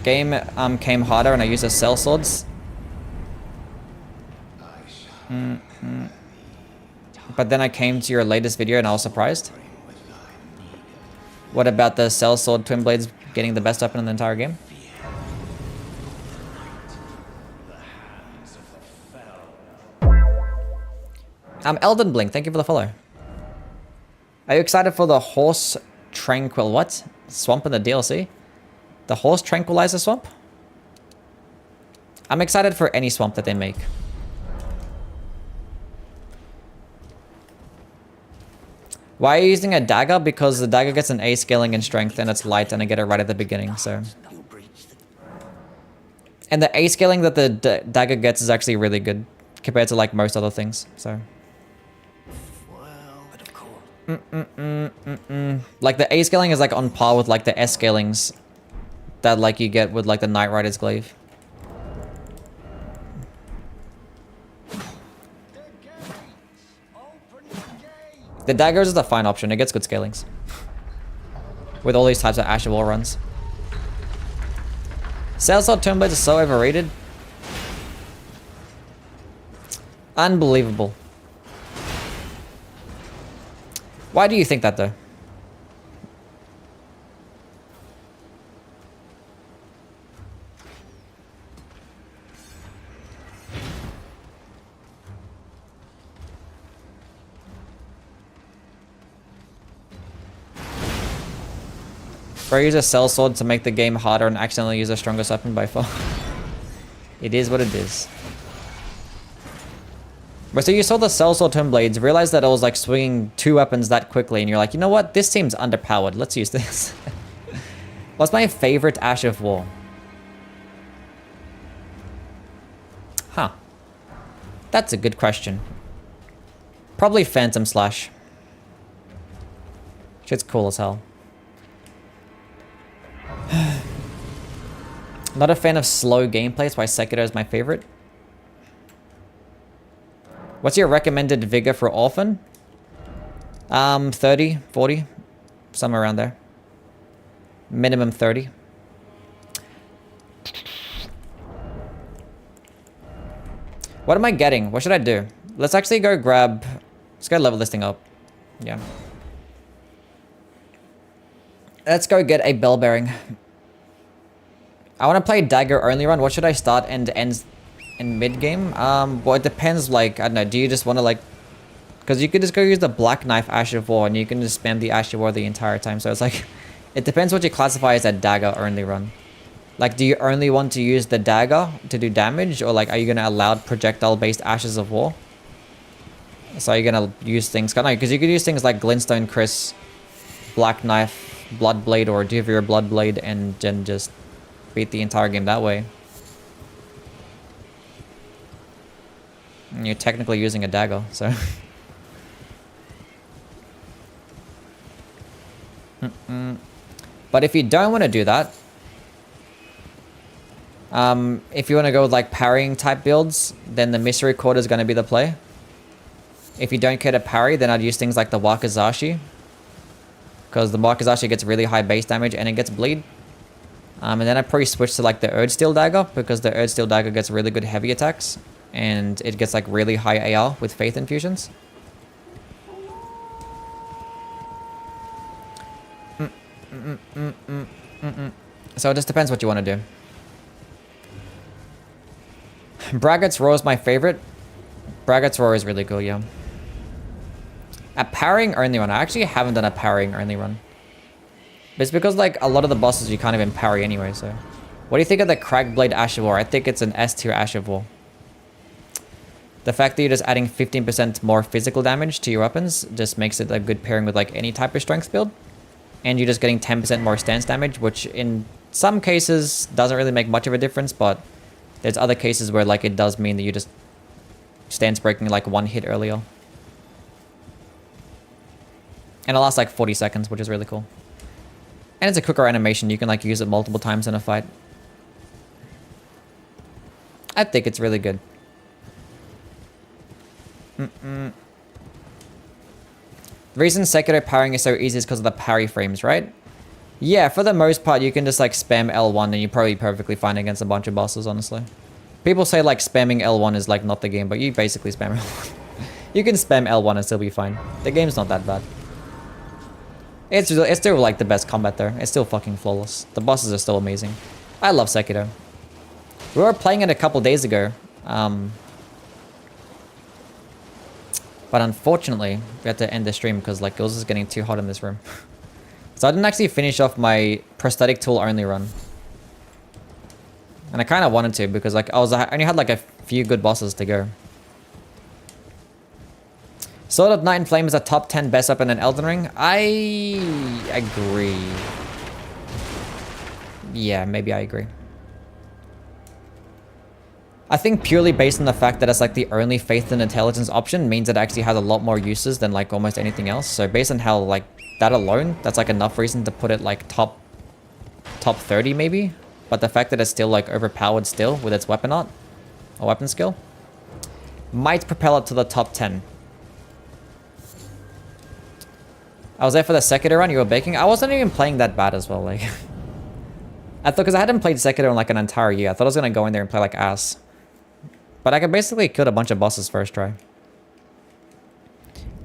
Game came harder and I used a Cell Swords. But then I came to your latest video and I was surprised. What about the Cell Sword Twin Blades getting the best weapon in the entire game? Elden Blink, thank you for the follow. Are you excited for the Horse Tranquil what? Swamp in the DLC? The Horse Tranquilizer Swamp? I'm excited for any swamp that they make. Why are you using a dagger? Because the dagger gets an A scaling in strength and it's light and I get it right at the beginning, so. And the A scaling that the dagger gets is actually really good compared to like most other things, so. Like the A scaling is like on par with like the S scalings that like you get with like the Knight Rider's Glaive. The daggers is a fine option. It gets good scalings. With all these types of Ash of War runs. Salesword Turn Blades are so overrated. Unbelievable. Why do you think that though? Bro, use a Cell Sword to make the game harder and accidentally use a stronger weapon by far. It is what it is. But so you saw the Cell Sword Twin Blades, realized that it was like swinging 2 weapons that quickly, and you're like, you know what? This seems underpowered. Let's use this. What's my favorite Ash of War? Huh. That's a good question. Probably Phantom Slash. Shit's cool as hell. Not a fan of slow gameplay, that's why Sekiro is my favorite. What's your recommended vigor for Orphan? 30, 40, somewhere around there. Minimum 30. What am I getting? What should I do? Let's actually go grab... Let's go level this thing up. Yeah. Let's go get a bell bearing. I want to play dagger only run. What should I start and end in mid game? Well, it depends. Like, I don't know. Do you just want to like... Because you could just go use the black knife Ash of War and you can just spam the Ash of War the entire time. So it's like... It depends what you classify as a dagger only run. Like, do you only want to use the dagger to do damage? Or like, are you going to allow projectile-based Ashes of War? So are you going to use things... Because you could use things like Glintstone Chris, Black Knife, Bloodblade, or Duvir Bloodblade, and then just beat the entire game that way. And you're technically using a dagger, so... But if you don't want to do that... if you want to go with like parrying type builds, then the Mystery Court is going to be the play. If you don't care to parry, then I'd use things like the Wakizashi. Because the Wakizashi gets really high base damage and it gets bleed. And then I'd probably switch to like the Erdsteel Dagger, because the Erdsteel Dagger gets really good heavy attacks. And it gets like really high AR with Faith Infusions. So it just depends what you want to do. Braggart's Roar is my favorite. Braggart's Roar is really cool, yeah. A parrying only run. I actually haven't done a parrying only run. But it's because like a lot of the bosses you can't even parry anyway, so. What do you think of the Cragblade Ash of War? I think it's an S tier Ash of War. The fact that you're just adding 15% more physical damage to your weapons just makes it a good pairing with like any type of strength build. And you're just getting 10% more stance damage, which in some cases doesn't really make much of a difference, but there's other cases where like it does mean that you just stance breaking like one hit earlier. And it lasts like 40 seconds, which is really cool. And it's a quicker animation. You can like use it multiple times in a fight. I think it's really good. The reason Sekiro parrying is so easy is because of the parry frames, right? Yeah, for the most part, you can just like spam L1 and you're probably perfectly fine against a bunch of bosses, honestly. People say like spamming L1 is like not the game, but you basically spam L1. You can spam L1 and still be fine. The game's not that bad. It's still like the best combat there. It's still fucking flawless. The bosses are still amazing. I love Sekiro. We were playing it a couple days ago. But unfortunately, we had to end the stream because like it was just getting too hot in this room. So I didn't actually finish off my prosthetic tool only run. And I kind of wanted to because like I only had like a few good bosses to go. Sword of Night and Flame is a top 10 best weapon in Elden Ring. I agree. Yeah, maybe I agree. I think purely based on the fact that it's like the only Faith and Intelligence option means it actually has a lot more uses than like almost anything else. So based on how like that alone, that's like enough reason to put it like top 30 maybe. But the fact that it's still like overpowered still with its weapon art or weapon skill might propel it to the top 10. I was there for the Sekiro run, you were baking. I wasn't even playing that bad as well, like. I thought, because I hadn't played Sekiro in like an entire year. I thought I was going to go in there and play like ass. But I could basically kill a bunch of bosses first try.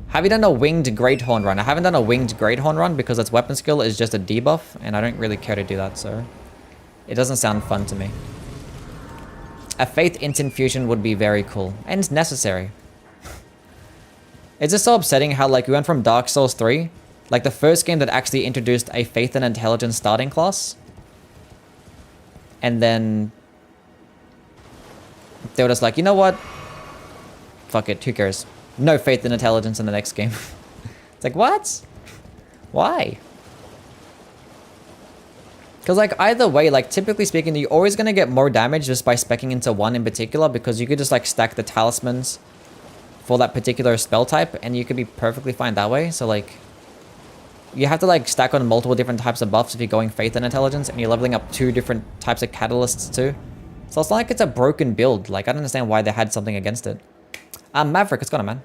Have you done a winged Greathorn run? I haven't done a winged Greathorn run because its weapon skill is just a debuff. And I don't really care to do that, so. It doesn't sound fun to me. A Faith Int Infusion would be very cool. And necessary. It's just so upsetting how like we went from Dark Souls 3. Like the first game that actually introduced a Faith and Intelligence starting class. And then they were just like, you know what? Fuck it, who cares? No Faith and Intelligence in the next game. It's like, what? Why? Because like either way, like typically speaking, you're always going to get more damage just by speccing into one in particular, because you could just like stack the talismans for that particular spell type and you could be perfectly fine that way. So like you have to like stack on multiple different types of buffs if you're going Faith and Intelligence, and you're leveling up 2 different types of catalysts too. So it's not like it's a broken build. Like I don't understand why they had something against it. Maverick, what's going on, man?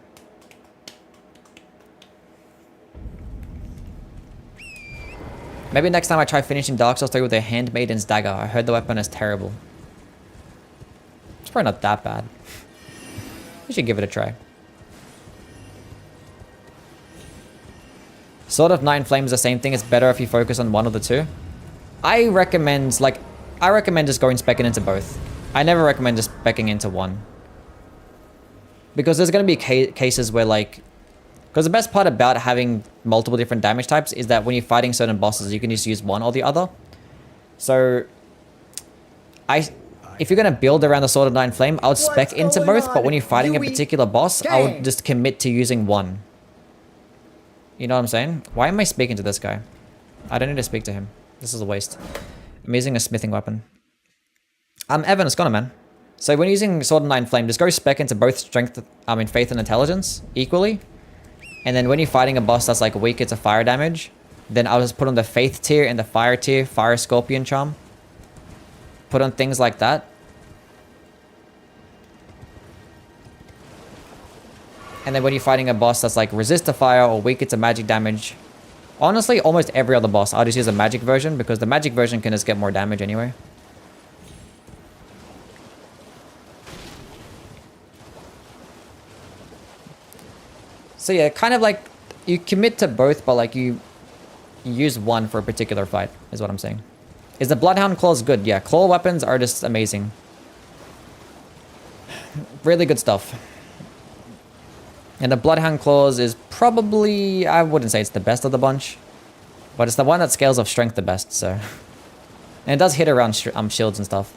Maybe next time I try finishing Dark Souls 3 with a Handmaiden's Dagger. I heard the weapon is terrible. It's probably not that bad. You should give it a try. Sword of Nine Flames, the same thing. It's better if you focus on one of the two. I recommend just going specking into both. I never recommend just specking into one. Because there's going to be cases where like... Because the best part about having multiple different damage types is that when you're fighting certain bosses, you can just use one or the other. So... If you're going to build around the Sword of Nine Flame, I would spec into both. But when you're fighting a particular boss, I would just commit to using one. You know what I'm saying? Why am I speaking to this guy? I don't need to speak to him. This is a waste. I'm using a smithing weapon. Evan, it's gone, man. So when using Sword of Nine Flame, just go spec into both strength, faith and intelligence equally. And then when you're fighting a boss that's like weaker to fire damage, then I'll just put on the faith tier and the fire tier, fire scorpion charm. Put on things like that. And then when you're fighting a boss that's like resist to fire or weaker to magic damage, honestly, almost every other boss, I'll just use a magic version because the magic version can just get more damage anyway. So yeah, kind of like you commit to both, but like you use one for a particular fight, is what I'm saying. Is the Bloodhound Claws good? Yeah, claw weapons are just amazing. Really good stuff. And the Bloodhound Claws is probably, I wouldn't say it's the best of the bunch, but it's the one that scales of strength the best, so. And it does hit around shields and stuff.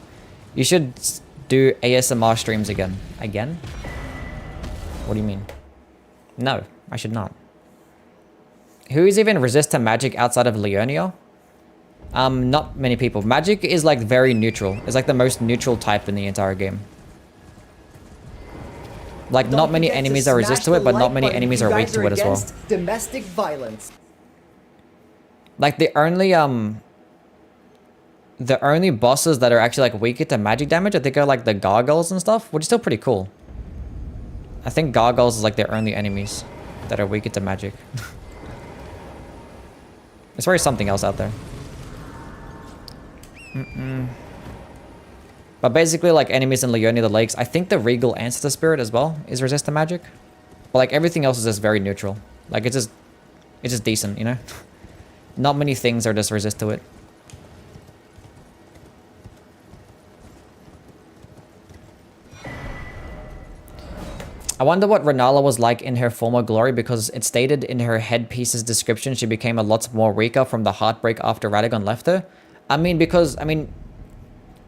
You should do ASMR streams again. Again? What do you mean? No, I should not. Who is even resist to magic outside of Leonia? Not many people. Magic is like very neutral. It's like the most neutral type in the entire game. Like, not many enemies are resist to it, but not many enemies are weak to it as well. Domestic violence. Like, the only bosses that are actually, like, weaker to magic damage, I think are, like, the gargoyles and stuff, which is still pretty cool. I think gargoyles is, like, their only enemies that are weaker to magic. There's probably something else out there. But basically, like, enemies in Leonia the Lakes, I think the Regal Ancestor Spirit as well is resist to magic. But, like, everything else is just very neutral. Like, it's just decent, you know? Not many things are just resist to it. I wonder what Renala was like in her former glory, because it stated in her headpiece's description she became a lot more weaker from the heartbreak after Radagon left her.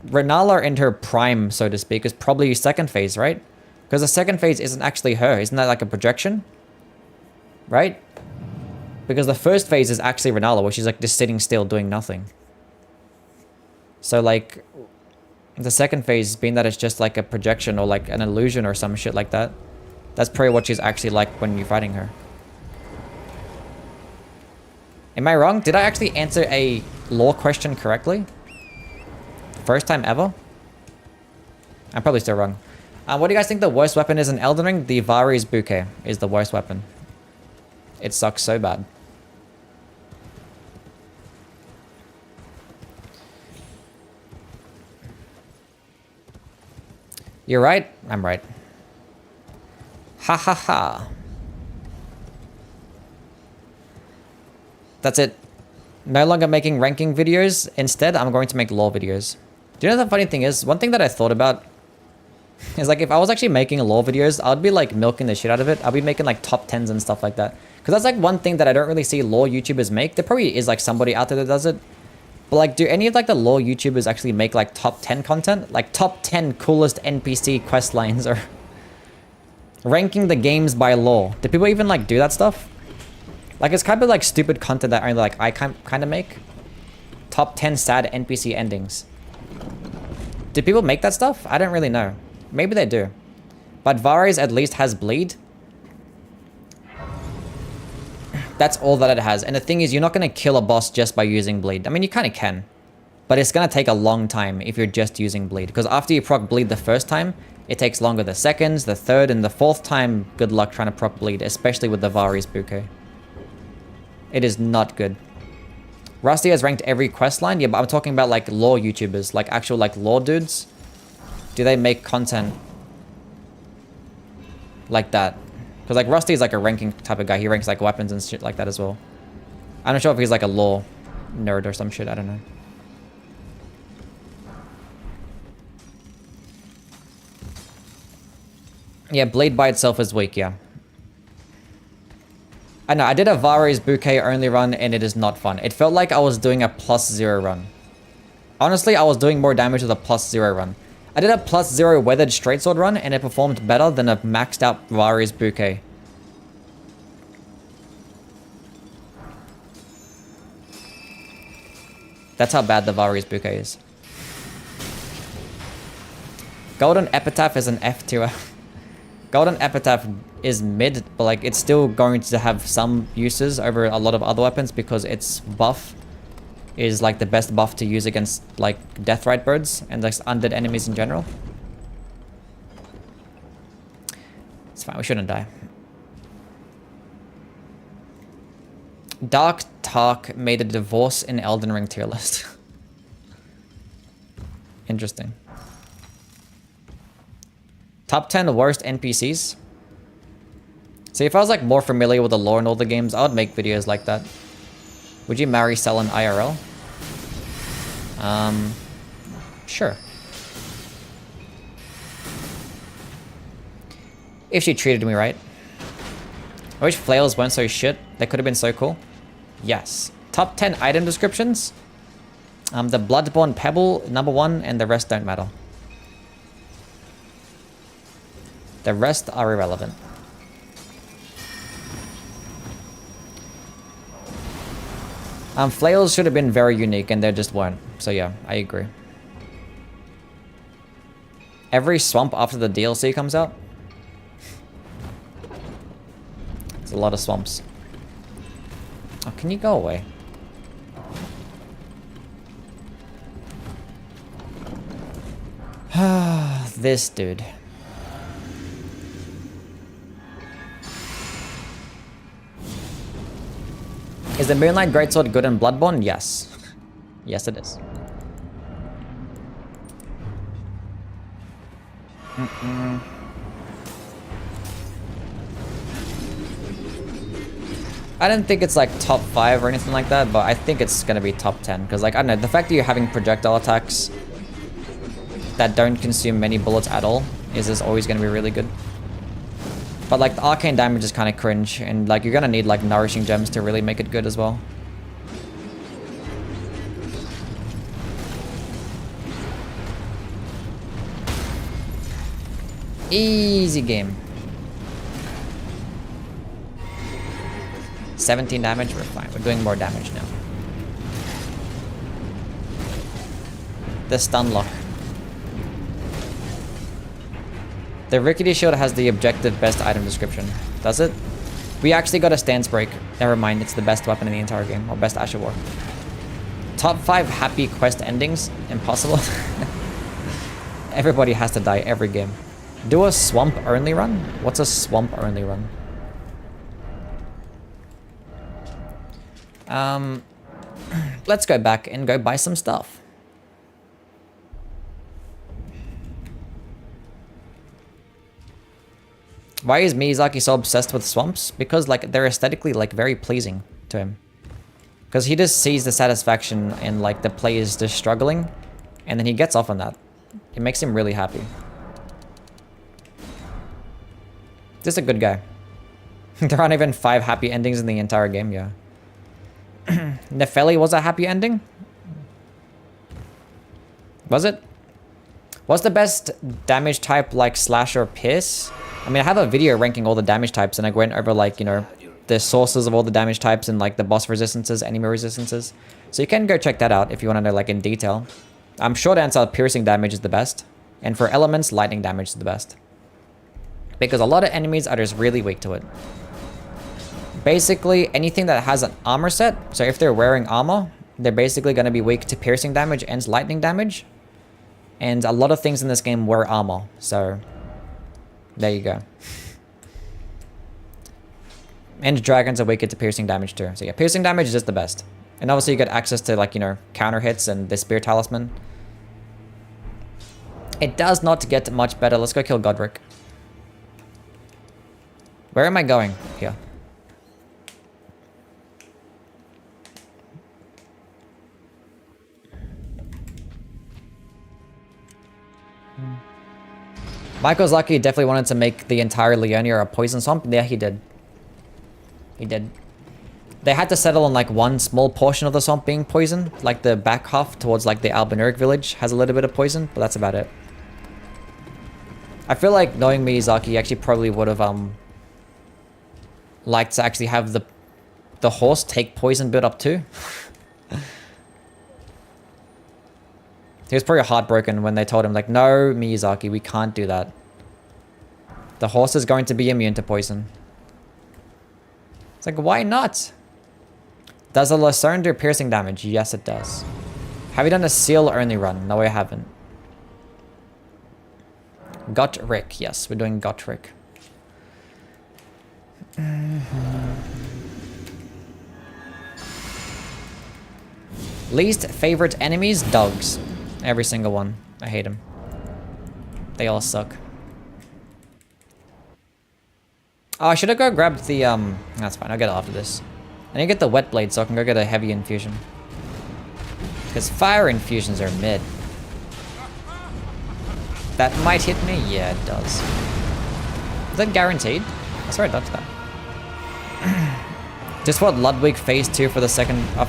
Renala in her prime, so to speak, is probably second phase, right? Because the second phase isn't actually her. Isn't that like a projection? Right? Because the first phase is actually Renala, where she's like just sitting still doing nothing. So like, the second phase, being that it's just like a projection or like an illusion or some shit like that, that's probably what she's actually like when you're fighting her. Am I wrong? Did I actually answer a lore question correctly? First time ever? I'm probably still wrong. What do you guys think the worst weapon is in Elden Ring? The Vari's Bouquet is the worst weapon. It sucks so bad. You're right. I'm right. Ha ha ha. That's it. No longer making ranking videos. Instead, I'm going to make lore videos. Do you know the funny thing is? One thing that I thought about is like if I was actually making lore videos, I'd be like milking the shit out of it. I'll be making like top 10s and stuff like that. Because that's like one thing that I don't really see lore YouTubers make. There probably is like somebody out there that does it. But like, do any of like the lore YouTubers actually make like top 10 content? Like top 10 coolest NPC quest lines or ranking the games by lore. Do people even like do that stuff? Like it's kind of like stupid content that only like I kind of make. Top 10 sad NPC endings. Do people make that stuff? I don't really know. Maybe they do. But Varys at least has bleed. That's all that it has. And the thing is, you're not going to kill a boss just by using bleed. I mean, you kind of can. But it's going to take a long time if you're just using bleed. Because after you proc bleed the first time, it takes longer the second, the third, and the fourth time. Good luck trying to proc bleed, especially with the Vari's Bouquet. It is not good. Rusty has ranked every quest line. Yeah, but I'm talking about like lore YouTubers, like actual like lore dudes. Do they make content? like that. Because like Rusty is like a ranking type of guy. He ranks like weapons and shit like that as well. I'm not sure if he's like a lore nerd or some shit. I don't know. Yeah, Blade by itself is weak, yeah. I know, I did a Vari's Bouquet only run and it is not fun. It felt like I was doing a +0 run. Honestly, I was doing more damage with a +0 run. I did a +0 Weathered Straight Sword run and it performed better than a maxed out Vari's Bouquet. That's how bad the Vari's Bouquet is. Golden Epitaph is an F tier. Golden Epitaph is mid, but like it's still going to have some uses over a lot of other weapons because its buff is like the best buff to use against like Deathrite birds and like undead enemies in general. It's fine, we shouldn't die. Dark Tark made a divorce in Elden Ring tier list. Interesting. Top 10 worst NPCs. See, if I was like more familiar with the lore in all the games, I would make videos like that. Would you marry Selen IRL? Sure. If she treated me right. I wish flails weren't so shit. They could have been so cool. Yes. Top 10 item descriptions. The Bloodborne Pebble, #1, and the rest don't matter. The rest are irrelevant. Flails should have been very unique and they just weren't. So yeah, I agree. Every swamp after the DLC comes out. It's a lot of swamps. Oh, can you go away? This dude. Is the Moonlight Greatsword good in Bloodborne? Yes. Yes, it is. I don't think it's like top 5 or anything like that, but I think it's gonna be top 10. Because like, I don't know, the fact that you're having projectile attacks that don't consume many bullets at all is just always gonna be really good. But like the arcane damage is kind of cringe, and like you're gonna need like nourishing gems to really make it good as well. Easy game. 17 damage, we're fine. We're doing more damage now. The stun lock. The Rickety Shield has the objective best item description. Does it? We actually got a stance break. Never mind, it's the best weapon in the entire game. Or best Asher War. Top 5 happy quest endings? Impossible. Everybody has to die every game. Do a swamp only run? What's a swamp only run? Let's go back and go buy some stuff. Why is Miyazaki so obsessed with swamps? Because like they're aesthetically like very pleasing to him. Because he just sees the satisfaction in like the players just struggling, and then he gets off on that. It makes him really happy. Just a good guy. There aren't even 5 happy endings in the entire game, yeah. Nefeli was a happy ending? Was it? What's the best damage type like slash or pierce? I mean, I have a video ranking all the damage types, and I went over like, you know, the sources of all the damage types and like the boss resistances, enemy resistances. So you can go check that out if you want to know like in detail. Short answer, piercing damage is the best. And for elements, lightning damage is the best. Because a lot of enemies are just really weak to it. Basically, anything that has an armor set, so if they're wearing armor, they're basically going to be weak to piercing damage and lightning damage. And a lot of things in this game wear armor, so there you go. And dragons are weaker to piercing damage too. So yeah, piercing damage is just the best. And obviously you get access to like, you know, counter hits and the spear talisman. It does not get much better. Let's go kill Godric. Where am I going? Here. Michael's lucky. He definitely wanted to make the entire Leonia a poison swamp. Yeah, he did. He did. They had to settle on like one small portion of the swamp being poison. Like the back half towards like the Albinauric village has a little bit of poison, but that's about it. I feel like knowing Miyazaki actually probably would have liked to actually have the horse take poison build up too. He was probably heartbroken when they told him like, no, Miyazaki, we can't do that. The horse is going to be immune to poison. It's like, why not? Does the Lucerne do piercing damage? Yes, it does. Have you done a seal only run? No, I haven't. Gotrick. Yes, we're doing Gotrick. Least favorite enemies? Dogs. Every single one. I hate them. They all suck. Oh, I should have go grabbed the, that's fine. I'll get it after this. I need to get the wet blade so I can go get a heavy infusion. Because fire infusions are mid. That might hit me? Yeah, it does. Is that guaranteed? I swear I dodged that. Just what Ludwig phase 2 for the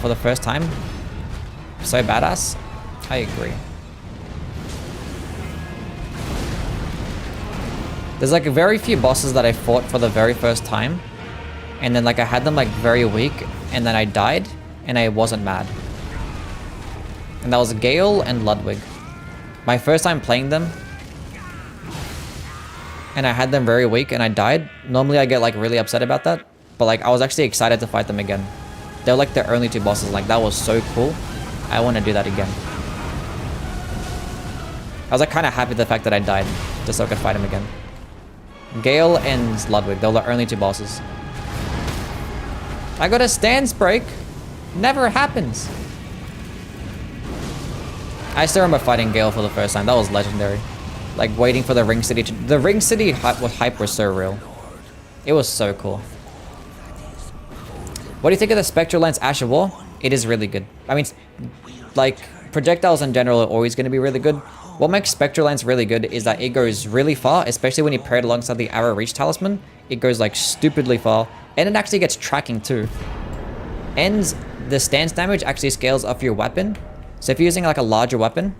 for the first time? So badass? I agree. There's like very few bosses that I fought for the very first time. And then like I had them like very weak and then I died and I wasn't mad. And that was Gale and Ludwig. My first time playing them. And I had them very weak and I died. Normally I get like really upset about that. But like I was actually excited to fight them again. They're like the only two bosses. Like that was so cool. I want to do that again. I was like kind of happy the fact that I died. Just so I could fight him again. Gale and Ludwig. They're the only two bosses. I got a stance break. Never happens. I still remember fighting Gale for the first time. That was legendary. Like waiting for the Ring City to... The Ring City hype was so real. It was so cool. What do you think of the Spectral Lance Ash of War? It is really good. I mean, like, projectiles in general are always going to be really good. What makes Spectral Lance really good is that it goes really far, especially when you pair it alongside the Arrow Reach Talisman. It goes like stupidly far, and it actually gets tracking too. And the stance damage actually scales off your weapon. So if you're using like a larger weapon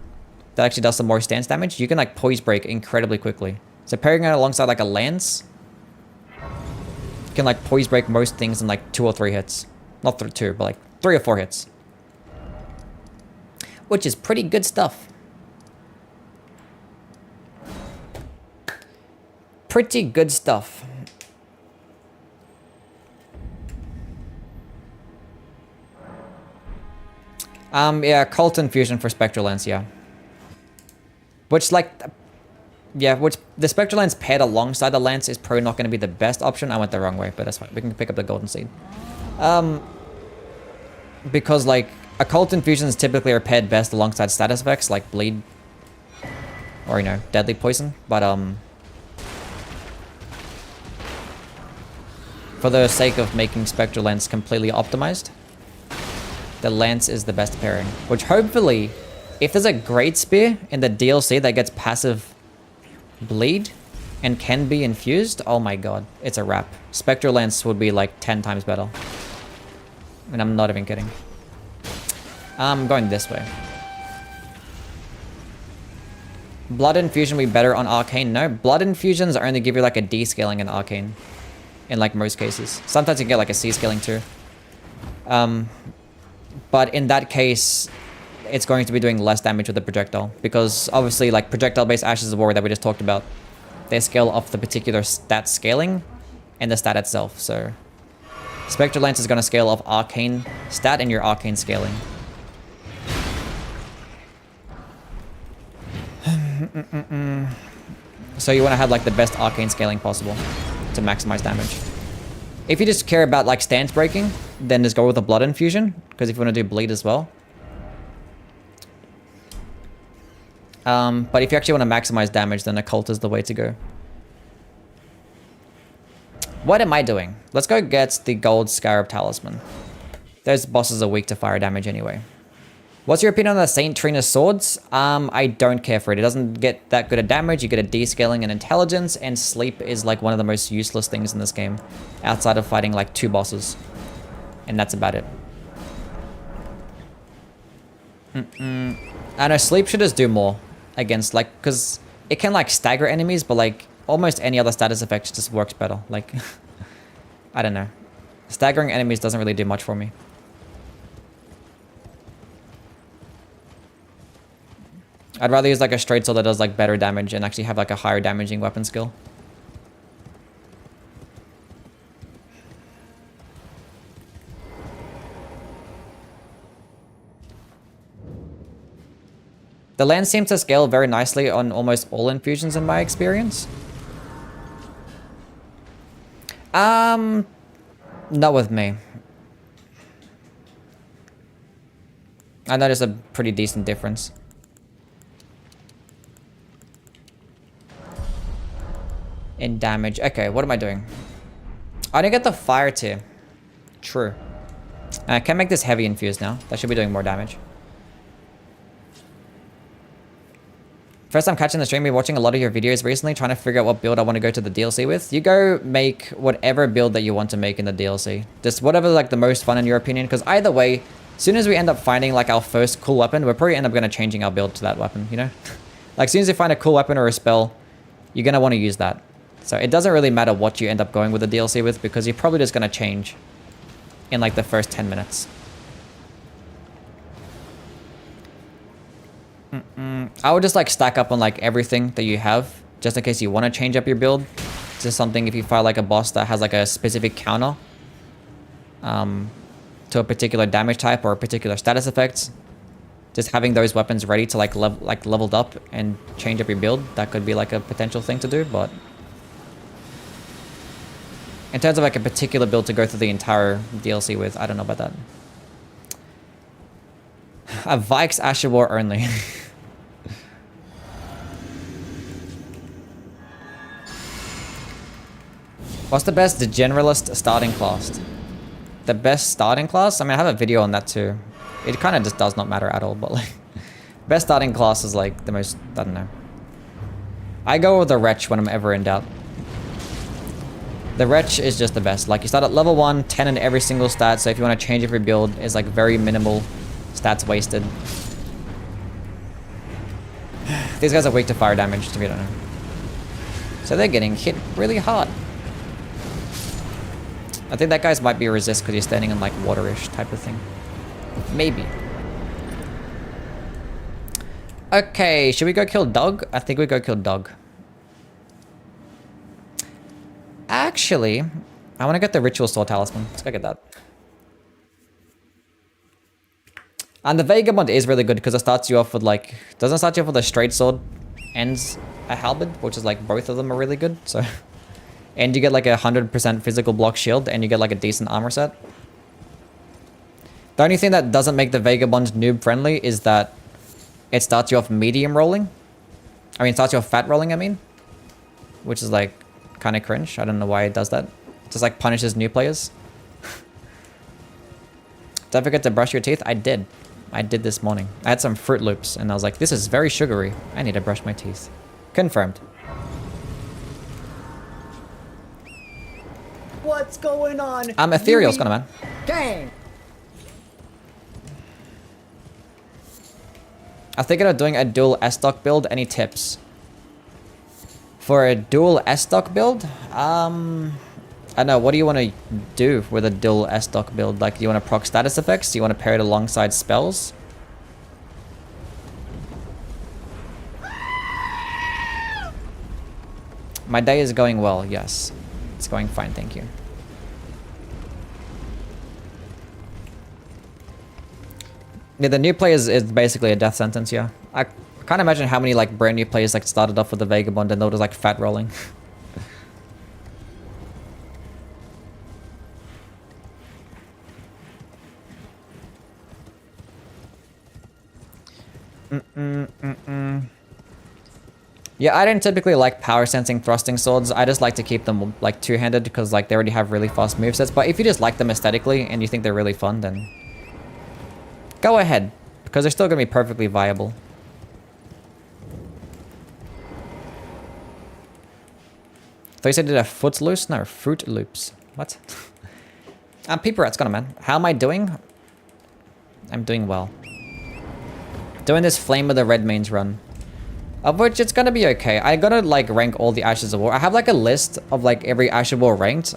that actually does some more stance damage, you can like poise break incredibly quickly. So pairing it alongside like a lance, you can like poise break most things in like 2 or 3 hits. Not 2, but like 3 or 4 hits. Which is pretty good stuff. Pretty good stuff. Yeah, Cult Infusion for Spectral Lance, yeah. Which, like, yeah, which the Spectral Lance paired alongside the Lance is probably not going to be the best option. I went the wrong way, but that's fine. We can pick up the Golden Seed. Because, like, Occult Infusions typically are paired best alongside status effects, like Bleed. Or, you know, Deadly Poison. But, for the sake of making Spectral Lance completely optimized, the Lance is the best pairing. Which hopefully, if there's a Great Spear in the DLC that gets passive bleed and can be infused, oh my god, it's a wrap. Spectral Lance would be like 10 times better. And I'm not even kidding. I'm going this way. Blood Infusion would be better on Arcane? No, Blood Infusions only give you like a D scaling in Arcane. In like most cases. Sometimes you get like a C scaling too. But in that case, it's going to be doing less damage with the projectile. Because obviously like projectile-based Ashes of War that we just talked about, they scale off the particular stat scaling and the stat itself. So Spectral Lance is going to scale off Arcane stat and your Arcane scaling. So you want to have like the best Arcane scaling possible to maximize damage. If you just care about like stance breaking, then just go with the Blood Infusion, because if you want to do bleed as well. But if you actually want to maximize damage, then Occult is the way to go. What am I doing? Let's go get the gold scarab talisman. Those bosses are weak to fire damage anyway. What's your opinion on the Saint Trina's swords? I don't care for it. It doesn't get that good at damage. You get a descaling and intelligence, and sleep is like one of the most useless things in this game, outside of fighting like 2 bosses. And that's about it. I know sleep should just do more against like, because it can like stagger enemies, but like almost any other status effect just works better. Like, I don't know. Staggering enemies doesn't really do much for me. I'd rather use like a straight sword that does like better damage and actually have like a higher damaging weapon skill. The land seems to scale very nicely on almost all infusions in my experience. Not with me. I noticed a pretty decent difference. In damage. Okay, what am I doing? I didn't get the fire tier. True. I can make this heavy infused now. That should be doing more damage. First time catching the stream, been watching a lot of your videos recently, trying to figure out what build I want to go to the DLC with. You go make whatever build that you want to make in the DLC. Just whatever like the most fun in your opinion, because either way, as soon as we end up finding like our first cool weapon, we're probably end up going to changing our build to that weapon, you know? Like as soon as you find a cool weapon or a spell, you're going to want to use that. So it doesn't really matter what you end up going with the DLC with, because you're probably just going to change in like the first 10 minutes. I would just like stack up on like everything that you have, just in case you want to change up your build. Just something if you fight like a boss that has like a specific counter to a particular damage type or a particular status effect. Just having those weapons ready to like leveled up and change up your build, that could be like a potential thing to do. But in terms of like a particular build to go through the entire DLC with, I don't know about that. A Vikes Asher War only. What's the best generalist starting class? The best starting class? I mean, I have a video on that too. It kind of just does not matter at all, but like... Best starting class is like the most... I don't know. I go with the Wretch when I'm ever in doubt. The Wretch is just the best. Like, you start at level 1, 10 in every single stat, so if you want to change every build, it's like very minimal stats wasted. These guys are weak to fire damage, if you don't know. So they're getting hit really hard. I think that guy's might be a resist because he's standing in like waterish type of thing. Maybe. Okay, should we go kill Doug? I think we go kill Doug. Actually, I want to get the Ritual Sword Talisman. Let's go get that. And the Vagabond is really good because it starts you off with like... Doesn't start you off with a straight sword. Ends a halberd, which is like both of them are really good. So... And you get like a 100% physical block shield, and you get like a decent armor set. The only thing that doesn't make the Vagabond noob friendly is that it starts you off medium rolling. I mean, it starts you off fat rolling, I mean. Which is like kind of cringe. I don't know why it does that. It just like punishes new players. Don't forget to brush your teeth. I did. I did this morning. I had some Fruit Loops, and I was like, this is very sugary. I need to brush my teeth. Confirmed. What's going on? Ethereal's gonna, man. Dang. I'm thinking of doing a dual S-Stock build. Any tips? For a dual S-Stock build? I don't know. What do you want to do with a dual S-Stock build? Like, do you want to proc status effects? Do you want to pair it alongside spells? My day is going well, yes. It's going fine, thank you. Yeah, the new players is basically a death sentence, yeah. I can't imagine how many like brand new players like started off with the Vagabond and they're just like fat rolling. Yeah, I don't typically like power sensing thrusting swords. I just like to keep them like two-handed because like they already have really fast movesets. But if you just like them aesthetically and you think they're really fun, then go ahead, because they're still gonna be perfectly viable. Thought you said did a foot loose? No, fruit loops. What? Peeper Rat's gone, man. How am I doing? I'm doing well. Doing this Flame of the Red Mains run. Of which it's gonna be okay. I gotta like rank all the Ashes of War. I have like a list of like every Ash of War ranked.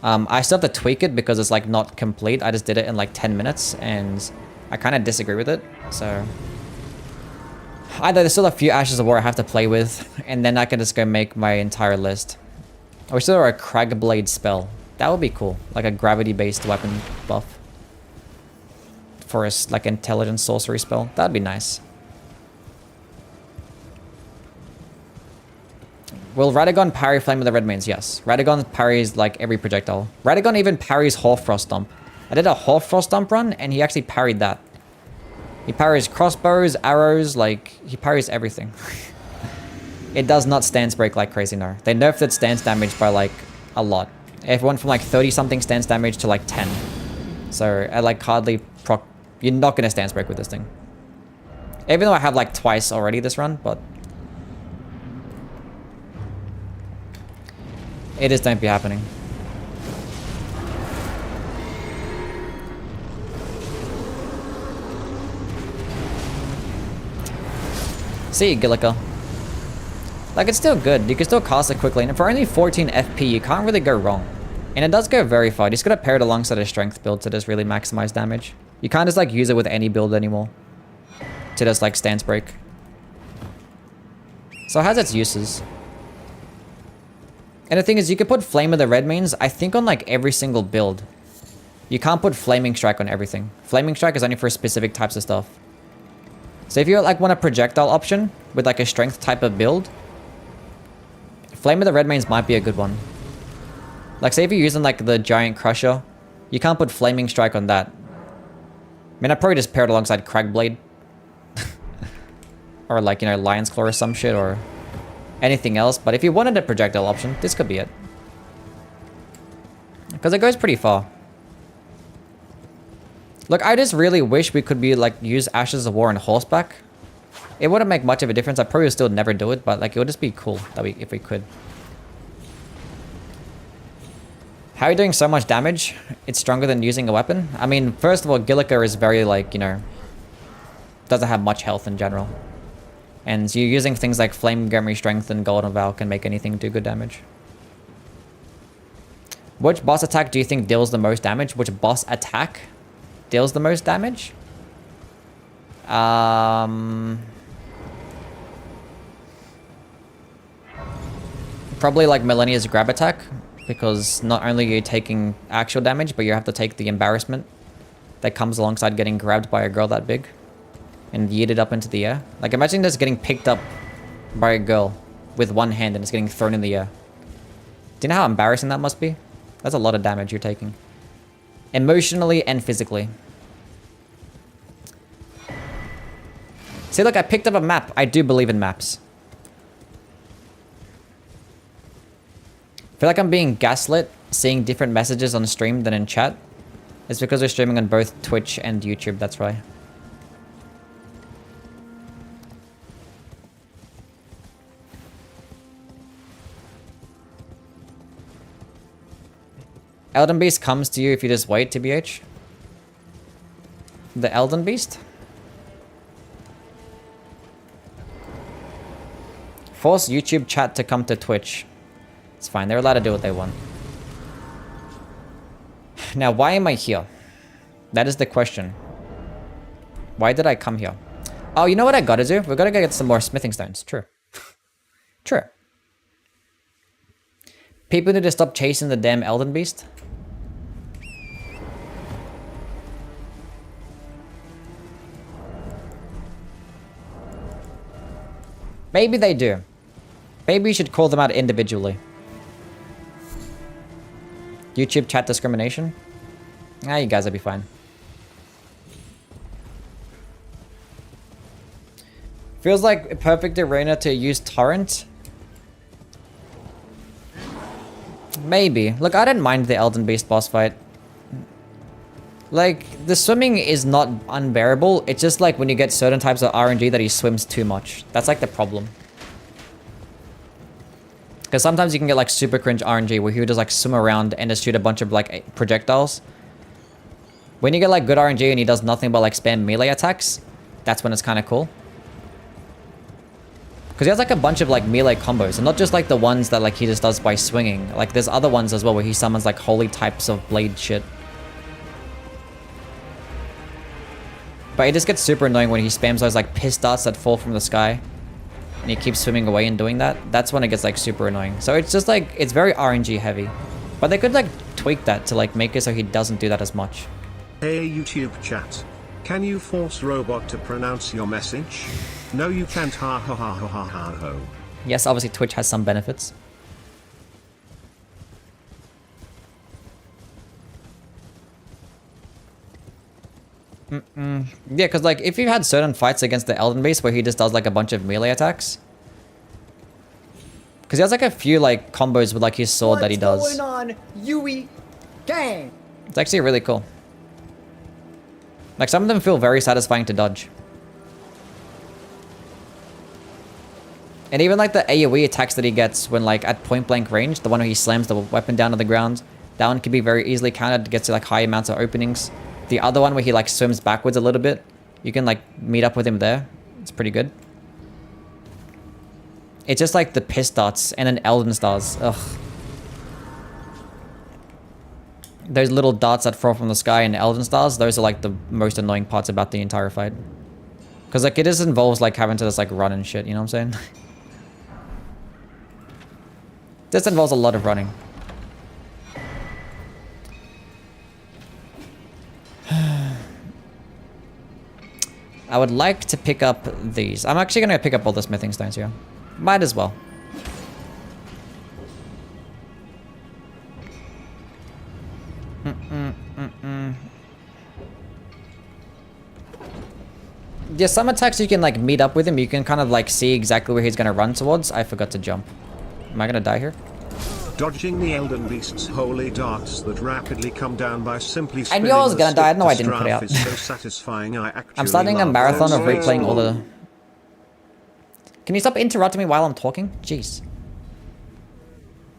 I still have to tweak it because it's like not complete. I just did it in like 10 minutes and I kind of disagree with it. So there's still a few Ashes of War I have to play with, and then I can just go make my entire list. I wish there were a Cragblade spell. That would be cool. Like a gravity-based weapon buff. For a like intelligence sorcery spell. That'd be nice. Will Radagon parry Flame of the Red Mains? Yes. Radagon parries like every projectile. Radagon even parries Hoarfrost Dump. I did a Hoarfrost Dump run and he actually parried that. He parries crossbows, arrows, like he parries everything. It does not stance break like crazy, no. They nerfed its stance damage by like a lot. It went from like 30 something stance damage to like 10. So I like hardly proc. You're not gonna stance break with this thing. Even though I have like twice already this run, but it just don't be happening. See, Gillica. Like, it's still good. You can still cast it quickly, and for only 14 FP, you can't really go wrong. And it does go very far. You just gotta pair it alongside a strength build to just really maximize damage. You can't just like use it with any build anymore to just like stance break. So it has its uses. And the thing is, you could put Flame of the Red Mains, I think, on like every single build. You can't put Flaming Strike on everything. Flaming Strike is only for specific types of stuff. So if you like want a projectile option with like a strength type of build, Flame of the Red Mains might be a good one. Like say if you're using like the Giant Crusher, you can't put Flaming Strike on that. I mean, I'd probably just pair it alongside Cragblade. Or like, you know, Lion's Claw or some shit, or anything else. But if you wanted a projectile option, this could be it. Because it goes pretty far. Look, I just really wish we could be like, use Ashes of War on horseback. It wouldn't make much of a difference. I probably would still never do it, but like, it would just be cool that if we could. How are you doing so much damage? It's stronger than using a weapon? I mean, first of all, Gillica is very like, you know, doesn't have much health in general. And you using things like Flame, Memory Strength, and Golden Vow can make anything do good damage. Which boss attack do you think deals the most damage? Which boss attack deals the most damage? Probably like Millennia's grab attack, because not only are you taking actual damage, but you have to take the embarrassment that comes alongside getting grabbed by a girl that big and yeeted up into the air. Like, imagine just getting picked up by a girl with one hand and it's getting thrown in the air. Do you know how embarrassing that must be? That's a lot of damage you're taking. Emotionally and physically. See, look, I picked up a map. I do believe in maps. I feel like I'm being gaslit seeing different messages on stream than in chat. It's because we're streaming on both Twitch and YouTube, that's why. Elden Beast comes to you if you just wait, TBH. The Elden Beast? Force YouTube chat to come to Twitch. It's fine, they're allowed to do what they want. Now, why am I here? That is the question. Why did I come here? Oh, you know what I gotta do? We gotta go get some more smithing stones. True. True. People need to stop chasing the damn Elden Beast. Maybe they do. Maybe you should call them out individually. YouTube chat discrimination? Ah, you guys will be fine. Feels like a perfect arena to use Torrent. Maybe. Look, I didn't mind the Elden Beast boss fight. Like, the swimming is not unbearable. It's just like when you get certain types of RNG that he swims too much. That's like the problem. Because sometimes you can get like super cringe RNG where he would just like swim around and just shoot a bunch of like projectiles. When you get like good RNG and he does nothing but like spam melee attacks, that's when it's kind of cool. Because he has like a bunch of like melee combos, and not just like the ones that like he just does by swinging. Like there's other ones as well where he summons like holy types of blade shit. But it just gets super annoying when he spams those like piss darts that fall from the sky. And he keeps swimming away and doing that. That's when it gets like super annoying. So it's just like, it's very RNG heavy. But they could like tweak that to like make it so he doesn't do that as much. Hey YouTube chat. Can you force robot to pronounce your message? No you can't, ha ha ha ha ha ha ho. Yes, obviously Twitch has some benefits. Yeah, because like if you had certain fights against the Elden Beast where he just does like a bunch of melee attacks. Because he has like a few like combos with like his sword that he does. What's going on, Yui gang? It's actually really cool. Like some of them feel very satisfying to dodge. And even like the AoE attacks that he gets when like at point blank range, the one where he slams the weapon down to the ground, that one can be very easily countered, gets to like high amounts of openings. The other one where he like swims backwards a little bit, you can like meet up with him there. It's pretty good. It's just like the piss darts and then Elden stars. Ugh. Those little darts that fall from the sky and Elden stars, those are like the most annoying parts about the entire fight. Because like it just involves like having to just like run and shit, you know what I'm saying? This involves a lot of running. I would like to pick up these. I'm actually going to pick up all the smithing stones here. Might as well. Yeah, some attacks you can like meet up with him. You can kind of like see exactly where he's going to run towards. I forgot to jump. Am I going to die here? Dodging the Elden Beast's holy darts that rapidly come down by simply I knew I was gonna die. No, I didn't put it out. is so satisfying, I'm starting a marathon of replaying all the... Can you stop interrupting me while I'm talking? Jeez.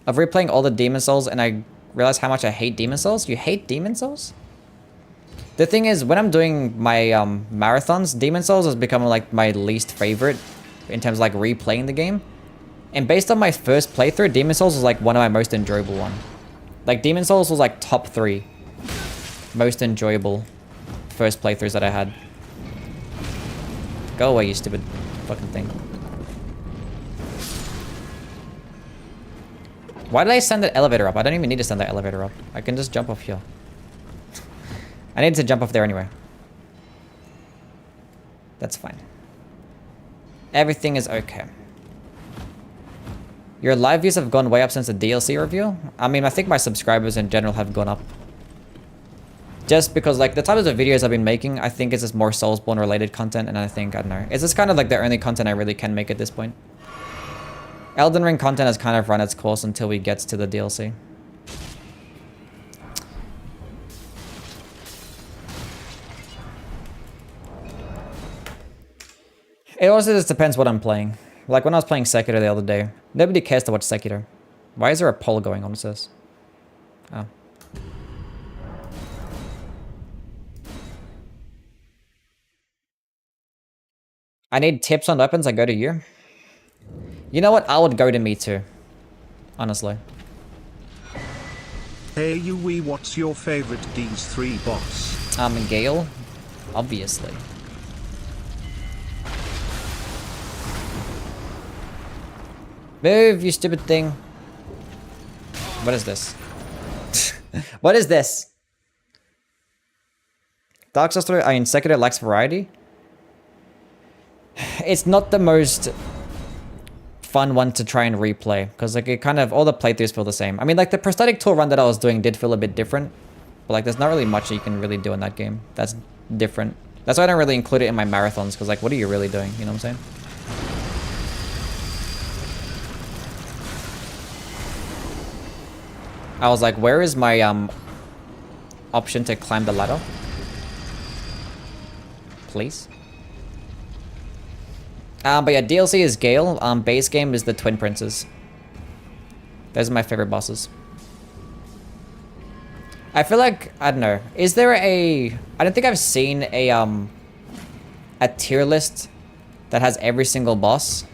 Of replaying all the Demon Souls, and I realized how much I hate Demon Souls. You hate Demon Souls? The thing is, when I'm doing my marathons, Demon Souls is becoming like my least favorite in terms of like replaying the game. And based on my first playthrough, Demon Souls was like one of my most enjoyable one. Like Demon Souls was like top 3 most enjoyable first playthroughs that I had. Go away, you stupid fucking thing. Why did I send that elevator up? I don't even need to send that elevator up. I can just jump off here. I need to jump off there anyway. That's fine. Everything is okay. Your live views have gone way up since the DLC review. I mean, I think my subscribers in general have gone up. Just because, like, the types of videos I've been making, I think it's just more Soulsborne related content, and I think, I don't know. It's just kind of like the only content I really can make at this point. Elden Ring content has kind of run its course until we get to the DLC. It also just depends what I'm playing. Like when I was playing Sekiro the other day, nobody cares to watch Sekiro. Why is there a poll going on, it says? Oh. I need tips on weapons, I go to you. You know what? I would go to me too. Honestly. Hey Yui, what's your favorite D3 boss? Gale. Obviously. Move, you stupid thing. What is this? What is this? Dark Souls 3, I mean, Sekiro lacks variety. It's not the most fun one to try and replay. Because, like, it kind of, all the playthroughs feel the same. I mean, like, the prosthetic tool run that I was doing did feel a bit different. But, like, there's not really much you can really do in that game. That's different. That's why I don't really include it in my marathons. Because, like, what are you really doing? You know what I'm saying? I was like, where is my option to climb the ladder? Please. But yeah, DLC is Gale. Base game is the Twin Princes. Those are my favorite bosses. I feel like, I don't know. Is there a... I don't think I've seen a tier list that has every single boss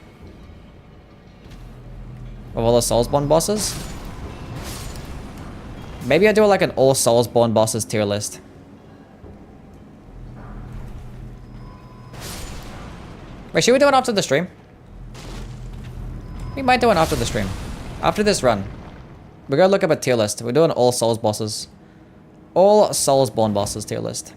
of all the Soulsborne bosses. Maybe I do like an all Soulsborne bosses tier list. Wait, should we do it after the stream? We might do it after the stream. After this run. We're gonna look up a tier list. We're doing all Souls bosses. All Soulsborne bosses tier list.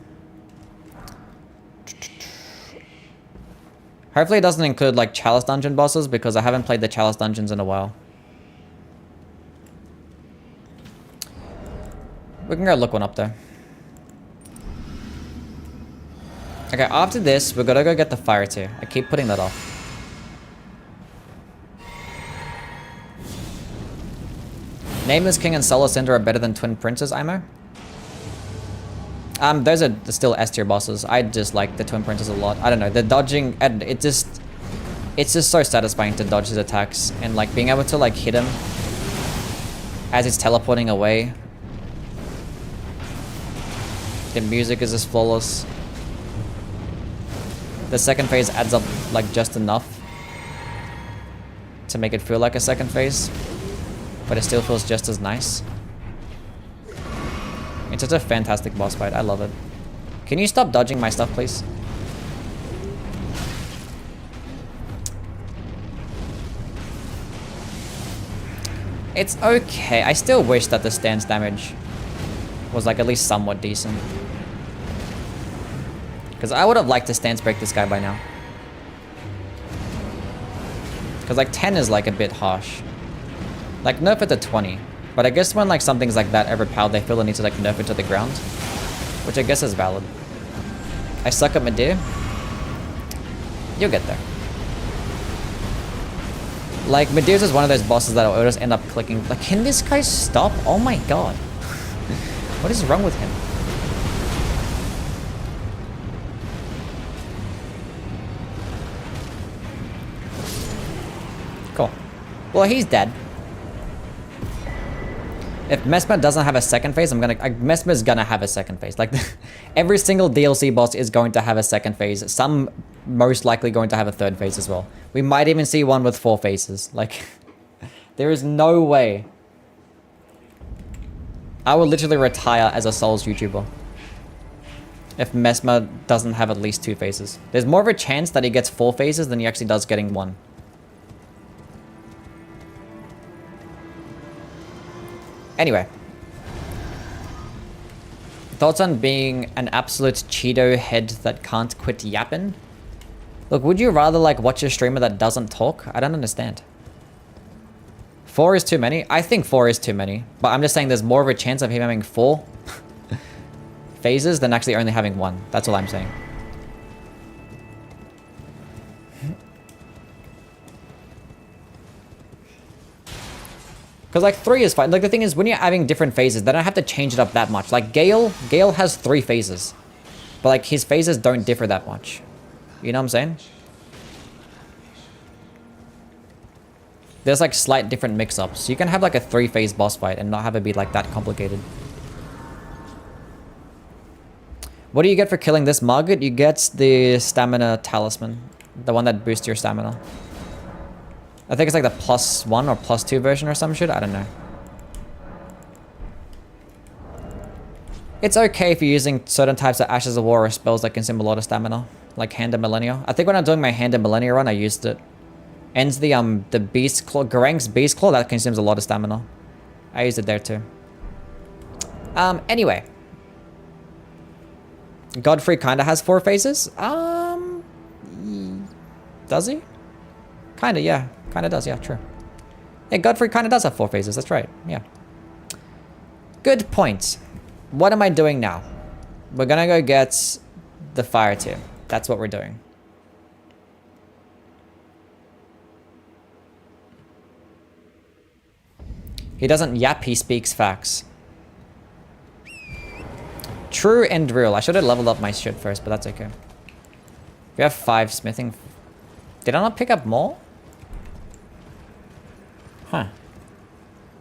Hopefully it doesn't include like Chalice Dungeon bosses because I haven't played the Chalice Dungeons in a while. We can go look one up there. Okay, after this, we're gonna go get the fire tier. I keep putting that off. Nameless King and Solar Cinder are better than Twin Princes, Imo? Those are still S tier bosses. I just like the Twin Princes a lot. I don't know, the dodging, and it's just so satisfying to dodge his attacks and like being able to like hit him as it's teleporting away. The music is just flawless. The second phase adds up like just enough to make it feel like a second phase, but it still feels just as nice. It's such a fantastic boss fight. I love it. Can you stop dodging my stuff, please? It's okay. I still wish that the stance damage was like at least somewhat decent. Because I would have liked to stance break this guy by now. Because like 10 is like a bit harsh. Like nerf it to 20. But I guess when like something's like that overpowered, they feel the need to like nerf it to the ground. Which I guess is valid. I suck at Medea. You'll get there. Like Medea's is one of those bosses that will just end up clicking. Like, can this guy stop? Oh my god. What is wrong with him? Cool. Well, he's dead. If Mesmer doesn't have a second phase, Mesmer's gonna have a second phase. Like, every single DLC boss is going to have a second phase. Some most likely going to have a third phase as well. We might even see one with 4 phases. Like, there is no way. I will literally retire as a Souls YouTuber if Mesmer doesn't have at least 2 phases. There's more of a chance that he gets 4 phases than he actually does getting 1. Anyway. Thoughts on being an absolute Cheeto head that can't quit yapping? Look, would you rather like watch a streamer that doesn't talk? I don't understand. 4 is too many? I think 4 is too many. But I'm just saying there's more of a chance of him having 4 phases than actually only having 1. That's all I'm saying. Because like 3 is fine. Like the thing is, when you're having different phases, they don't have to change it up that much. Like Gale has 3 phases. But like his phases don't differ that much. You know what I'm saying? There's like slight different mix-ups. You can have like a 3-phase boss fight and not have it be like that complicated. What do you get for killing this Margaret? You get the stamina talisman. The one that boosts your stamina. I think it's like the +1 or +2 version or some shit. I don't know. It's okay if you're using certain types of Ashes of War or spells that consume a lot of stamina. Like Hand of Millennia. I think when I'm doing my Hand of Millennia run, I used it. Ends the Beast Claw, Garang's Beast Claw, that consumes a lot of stamina. I used it there too. Anyway. Godfrey kinda has 4 phases. Does he? Kinda, yeah. Kinda does, yeah, true. Yeah, Godfrey kinda does have 4 phases, that's right, yeah. Good point. What am I doing now? We're gonna go get the fire tier. That's what we're doing. He doesn't yap, he speaks facts. True and real. I should have leveled up my shit first, but that's okay. We have 5 smithing. Did I not pick up more? Huh.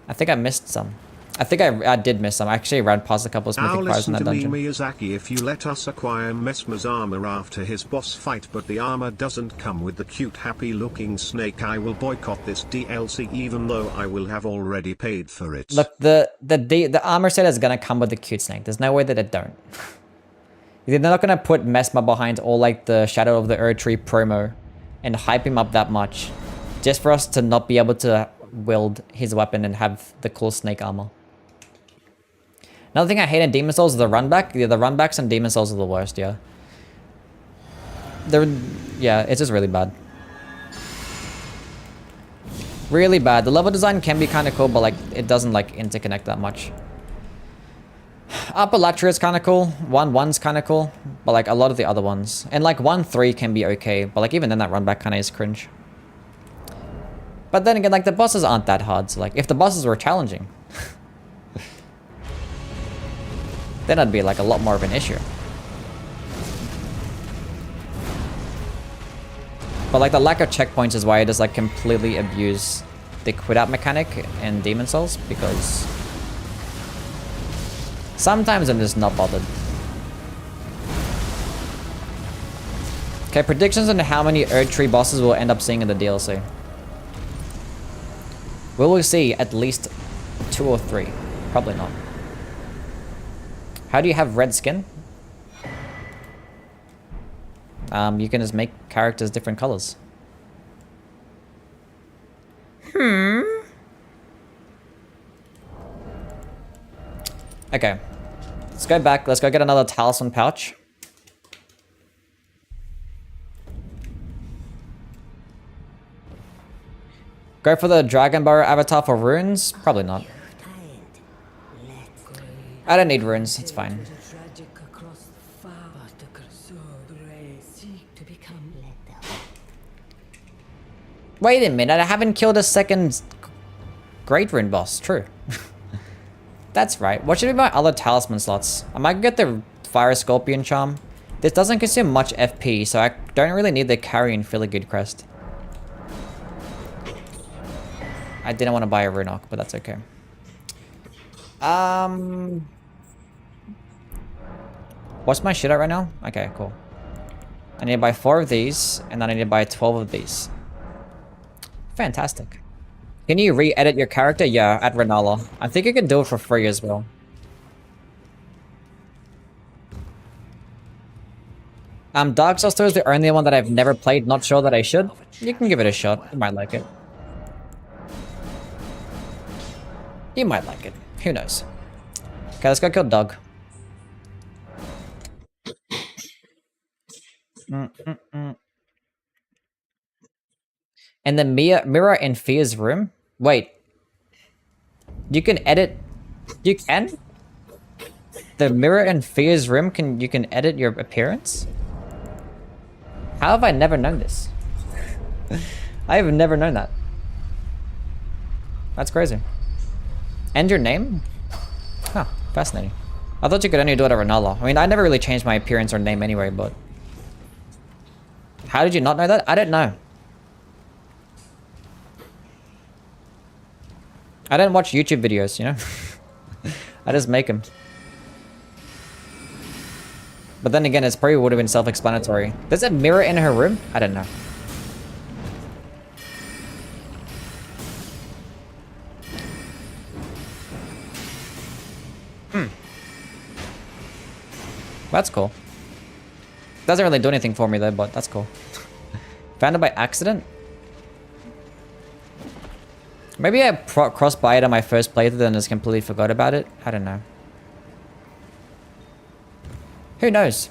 I think I missed some. I think I did miss some. I actually ran past a couple of smithing priors in that dungeon. Now listen to me, Miyazaki. If you let us acquire Mesmer's armor after his boss fight, but the armor doesn't come with the cute happy-looking snake, I will boycott this DLC even though I will have already paid for it. Look, the armor set is gonna come with the cute snake. There's no way that it don't. They're not gonna put Mesmer behind all like the Shadow of the Erdtree promo and hype him up that much just for us to not be able to wield his weapon and have the cool snake armor. Another thing I hate in Demon Souls is the runback. Yeah, the runbacks in Demon Souls are the worst, yeah. Yeah, it's just really bad. Really bad. The level design can be kind of cool, but like it doesn't like interconnect that much. Upper Latria is kind of cool. 1-1's kind of cool, but like a lot of the other ones. And like 1-3 can be okay, but like even then that runback kind of is cringe. But then again, like the bosses aren't that hard, so like if the bosses were challenging, then that'd be like a lot more of an issue. But like the lack of checkpoints is why I just like completely abuse the quit out mechanic in Demon Souls, because sometimes I'm just not bothered. Okay, predictions on how many Erdtree bosses we'll end up seeing in the DLC. We will see at least 2 or 3. Probably not. How do you have red skin? You can just make characters different colors. Okay. Let's go back. Let's go get another talisman pouch. Go for the Dragon Burrow avatar for runes? Probably not. I don't need runes, it's fine. Wait a minute, I haven't killed a second Great Rune boss, true. That's right. What should be my other talisman slots? I might get the Fire Scorpion Charm. This doesn't consume much FP, so I don't really need the Carrion Filigood Crest. I didn't want to buy a Runok, but that's okay. What's my shit at right now? Okay, cool. I need to buy 4 of these, and then I need to buy 12 of these. Fantastic. Can you re-edit your character? Yeah, at Renala. I think you can do it for free as well. Dark Souls 2 is the only one that I've never played. Not sure that I should. You can give it a shot. You might like it. You might like it. Who knows? Okay, let's go kill Doug. And the mirror in Fear's room? Wait. You can edit... You can? The mirror in Fear's room, you can edit your appearance? How have I never known this? I have never known that. That's crazy. And your name? Huh, fascinating. I thought you could only do it at Renala. I mean, I never really changed my appearance or name anyway, but... How did you not know that? I don't know. I don't watch YouTube videos, you know? I just make them. But then again, it probably would have been self-explanatory. There's a mirror in her room? I don't know. That's cool. Doesn't really do anything for me though, but that's cool. Found it by accident? Maybe I crossed by it on my first playthrough and just completely forgot about it. I don't know. Who knows?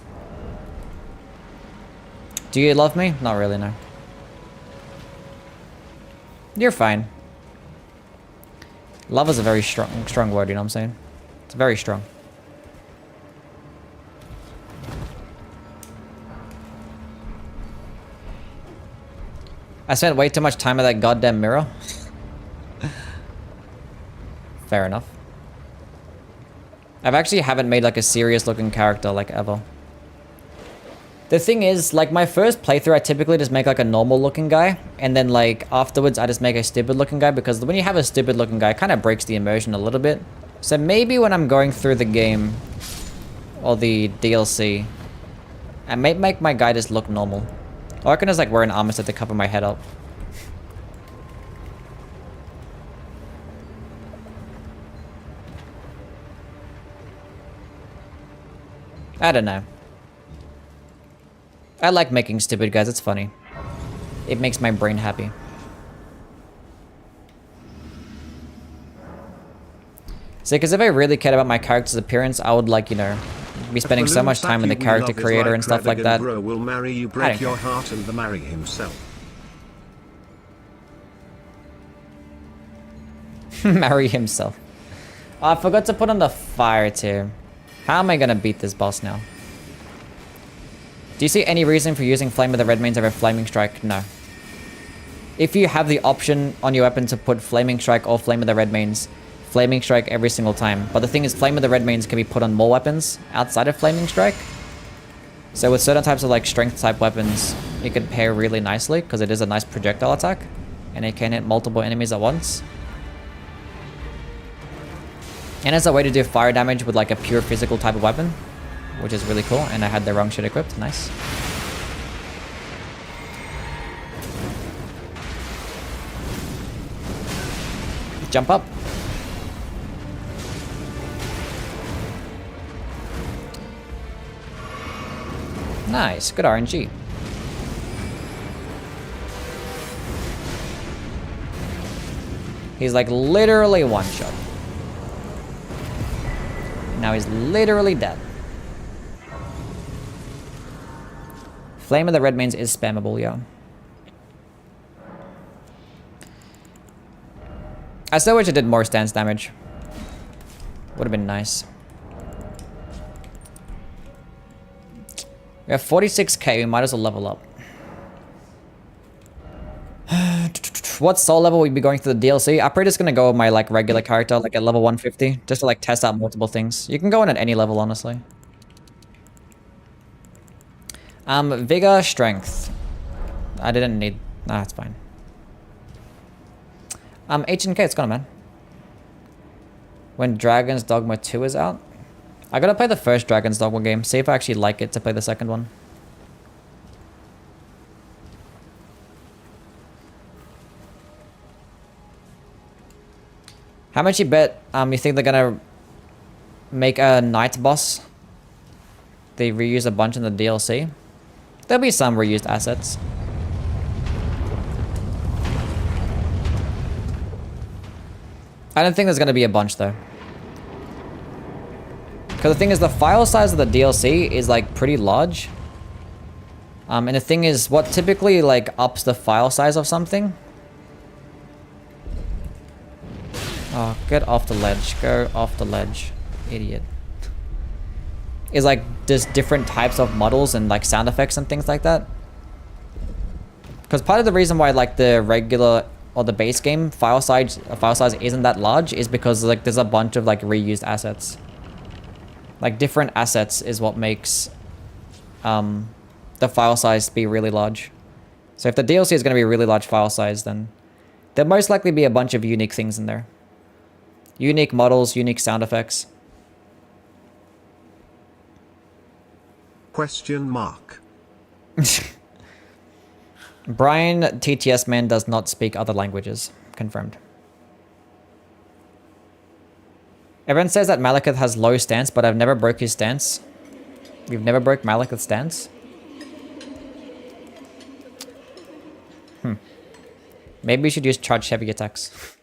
Do you love me? Not really, no. You're fine. Love is a very strong word, you know what I'm saying? It's very strong. I spent way too much time at that goddamn mirror. Fair enough. I've actually haven't made like a serious looking character like ever. The thing is, like my first playthrough, I typically just make like a normal looking guy. And then like afterwards, I just make a stupid looking guy because when you have a stupid looking guy, it kind of breaks the immersion a little bit. So maybe when I'm going through the game or the DLC, I may make my guy just look normal. Or I can just like wear an armor set to cover my head up. I don't know. I like making stupid guys, it's funny. It makes my brain happy. See, because if I really cared about my character's appearance, I would like, you know, be spending so much time in the character creator and stuff like that. Bro will marry you, break your heart, and marry himself. Marry himself. Oh, I forgot to put on the fire too. How am I gonna beat this boss now? Do you see any reason for using Flame of the Red Mains over Flaming Strike? No. If you have the option on your weapon to put Flaming Strike or Flame of the Red Mains, Flaming Strike every single time. But the thing is, Flame of the Red Mains can be put on more weapons outside of Flaming Strike. So with certain types of like strength type weapons, it could pair really nicely because it is a nice projectile attack and it can hit multiple enemies at once. And it's a way to do fire damage with like a pure physical type of weapon, which is really cool. And I had the wrong shit equipped. Nice. Jump up. Nice. Good RNG. He's like literally one shot. Now he's literally dead. Flame of the Red Mains is spammable, yeah. I still wish it did more stance damage. Would have been nice. We have 46k, we might as well level up. What soul level we'd be going through the DLC? I'm probably just gonna go with my like regular character, like at level 150, just to like test out multiple things. You can go in at any level, honestly. Vigor, strength. I didn't need. Nah, it's fine. H&K, it's gone, man. When Dragon's Dogma 2 is out, I gotta play the first Dragon's Dogma game. See if I actually like it to play the second one. How much you bet you think they're gonna make a night boss? They reuse a bunch in the DLC. There'll be some reused assets. I don't think there's gonna be a bunch though. Because the thing is, the file size of the DLC is like pretty large. And the thing is, what typically like ups the file size of something. Oh, get off the ledge. Go off the ledge. Idiot. Is like just different types of models and like sound effects and things like that. Because part of the reason why like the regular or the base game file size isn't that large is because like there's a bunch of like reused assets. Like different assets is what makes the file size be really large. So if the DLC is going to be a really large file size, then there'll most likely be a bunch of unique things in there. Unique models, unique sound effects. Question mark. Brian, TTS man, does not speak other languages. Confirmed. Everyone says that Malekith has low stance, but I've never broke his stance. You've never broke Malekith's stance? Maybe we should use charge heavy attacks.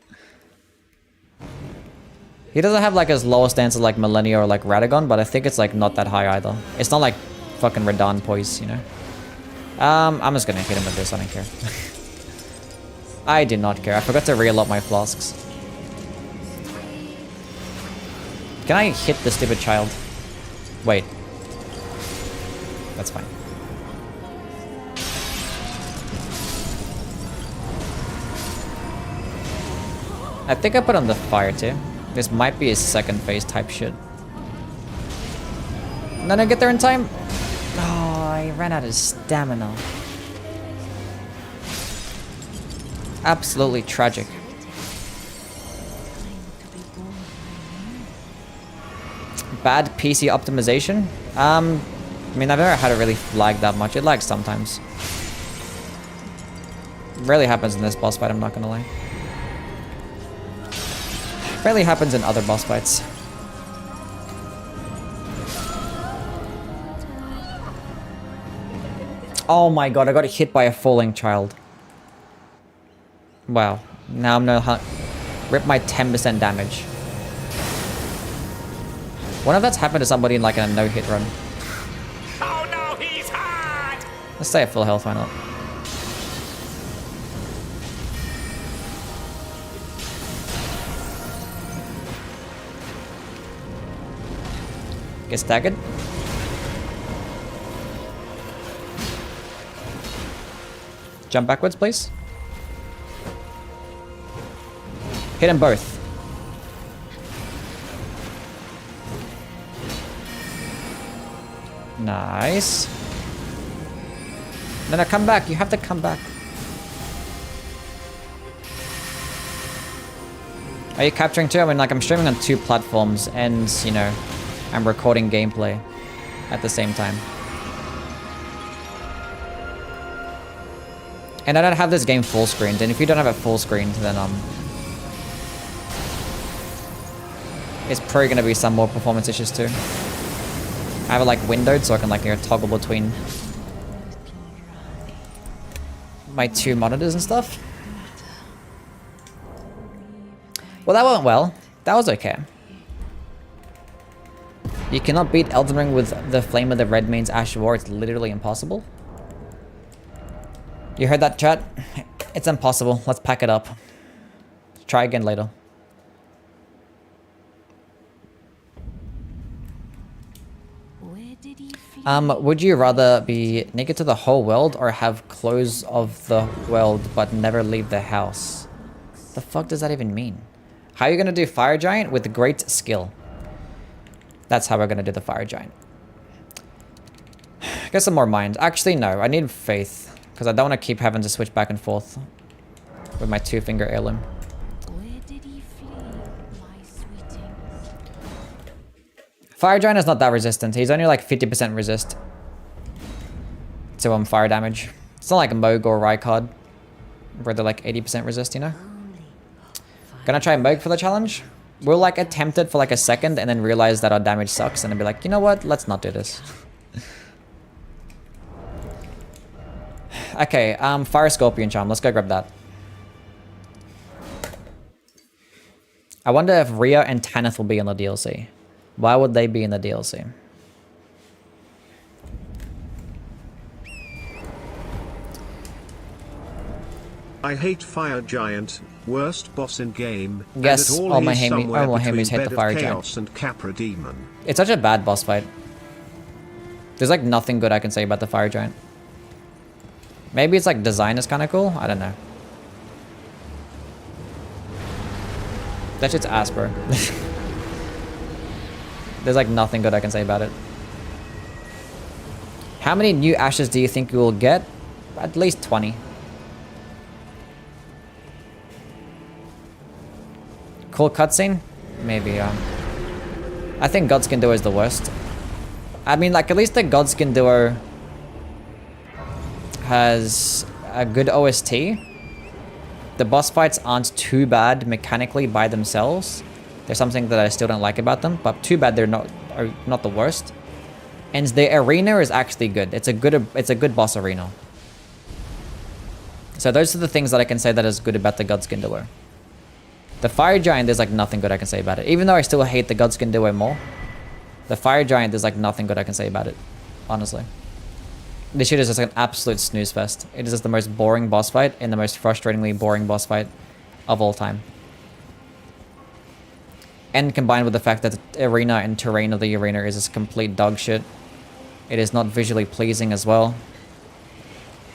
He doesn't have like as low a stance as like Millennia or like Radagon, but I think it's like not that high either. It's not like fucking Radahn poise, you know? I'm just gonna hit him with this, I don't care. I did not care. I forgot to reload my flasks. Can I hit the stupid child? Wait. That's fine. I think I put on the fire too. This might be a second phase type shit. And then I get there in time. Oh, I ran out of stamina. Absolutely tragic. Bad PC optimization? I mean, I've never had it really lag that much. It lags sometimes. Rarely happens in this boss fight, I'm not gonna lie. Rarely happens in other boss fights. Oh my god, I got hit by a falling child. Wow. Now I'm gonna rip my 10% damage. What if that's happened to somebody in like a no-hit run? Oh no, he's hot! Let's stay at full health, why not? Get staggered. Jump backwards, please. Hit them both. Nice. No, come back. You have to come back. Are you capturing too? I mean, like, I'm streaming on 2 platforms and, you know, I'm recording gameplay at the same time. And I don't have this game full screened, and if you don't have it full screened, then it's probably gonna be some more performance issues too. I have it like windowed so I can like, you know, toggle between my 2 monitors and stuff. Well, that went well. That was okay. You cannot beat Elden Ring with the Flame of the Red Means Ash War. It's literally impossible. You heard that, chat? It's impossible. Let's pack it up. Try again later. Would you rather be naked to the whole world or have clothes of the world but never leave the house? The fuck does that even mean? How are you gonna do Fire Giant? With great skill. That's how we're gonna do the Fire Giant. Get some more mind. Actually, no. I need faith. Because I don't want to keep having to switch back and forth with my 2-finger heirloom. Where did he flee, my sweetings? Fire Giant is not that resistant. He's only like 50% resist to fire damage. It's not like Moog or Rykard, where they're like 80% resist, you know? Gonna try Moog for the challenge. We'll like attempt it for like a second and then realize that our damage sucks and then be like, you know what? Let's not do this. Okay, Fire Scorpion Charm. Let's go grab that. I wonder if Rhea and Tanith will be in the DLC. Why would they be in the DLC? I hate Fire Giant, worst boss in game. Yes, all my homies hate the Fire Giant. And Capra Demon. It's such a bad boss fight. There's like nothing good I can say about the Fire Giant. Maybe it's like design is kind of cool. I don't know. That shit's ass, bro. There's like nothing good I can say about it. How many new ashes do you think you will get? At least 20. Cool cutscene? Maybe, I think Godskin Duo is the worst. I mean, like, at least the Godskin Duo has a good OST. The boss fights aren't too bad mechanically by themselves. There's something that I still don't like about them, but too bad they're not the worst. And the arena is actually good. It's a good boss arena. So those are the things that I can say that is good about the Godskin Duo. The Fire Giant, there's like nothing good I can say about it. Even though I still hate the Godskin Duo more, the Fire Giant, there's like nothing good I can say about it, honestly. This shit is just like an absolute snooze fest. It is just the most boring boss fight and the most frustratingly boring boss fight of all time. And combined with the fact that the arena and terrain of the arena is just complete dog shit. It is not visually pleasing as well.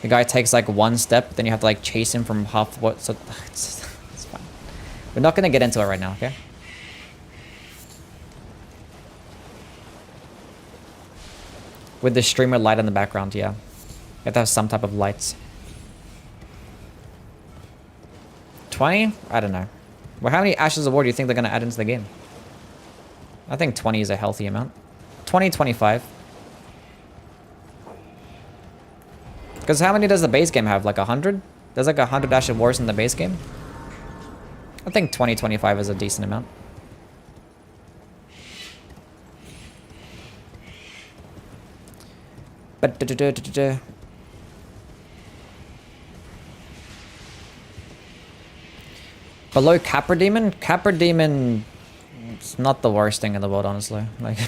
The guy takes like one step, then you have to like chase him from half what, so it's fine. We're not gonna get into it right now, okay? With the streamer light in the background, yeah. You have to have some type of lights. 20? I don't know. Well, how many Ashes of War do you think they're going to add into the game? I think 20 is a healthy amount. 20, 25. Because how many does the base game have? Like 100? There's like 100 Ashes of Wars in the base game? I think 20, 25 is a decent amount. But below Capra Demon? Capra Demon, it's not the worst thing in the world, honestly. Like,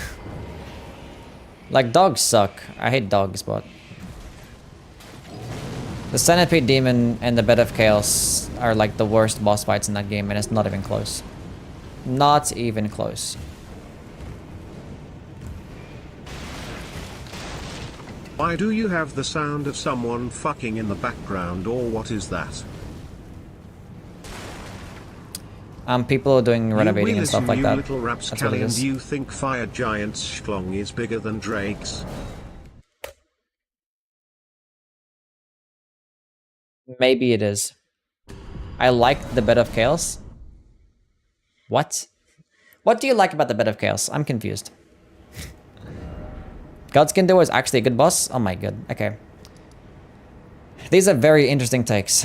like dogs suck. I hate dogs, but the Centipede Demon and the Bed of Chaos are like the worst boss fights in that game, and it's not even close. Not even close. Why do you have the sound of someone fucking in the background, or what is that? People are doing renovating and stuff like that. Little That's what it is. Do you think Fire Giant's schlong is bigger than Drake's? Maybe it is. I like the Bed of Chaos. What? What do you like about the Bed of Chaos? I'm confused. Godskin Duo is actually a good boss? Oh my god. Okay. These are very interesting takes.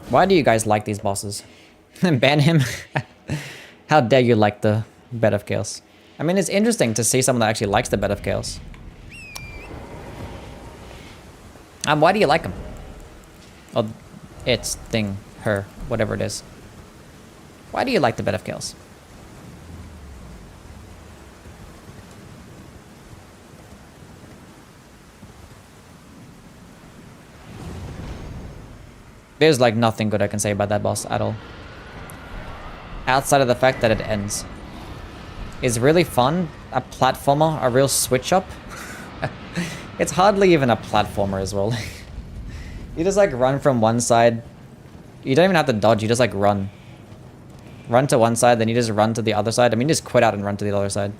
Why do you guys like these bosses? Ban him? How dare you like the Bed of Chaos? I mean, it's interesting to see someone that actually likes the Bed of Chaos. Why do you like him? Oh, it's, thing, her, whatever it is. Why do you like the Bed of Chaos? There's like nothing good I can say about that boss at all. Outside of the fact that it ends. It's really fun. A platformer, a real switch up. It's hardly even a platformer as well. You just like run from one side. You don't even have to dodge, you just like run. Run to one side, then you just run to the other side. I mean, just quit out and run to the other side.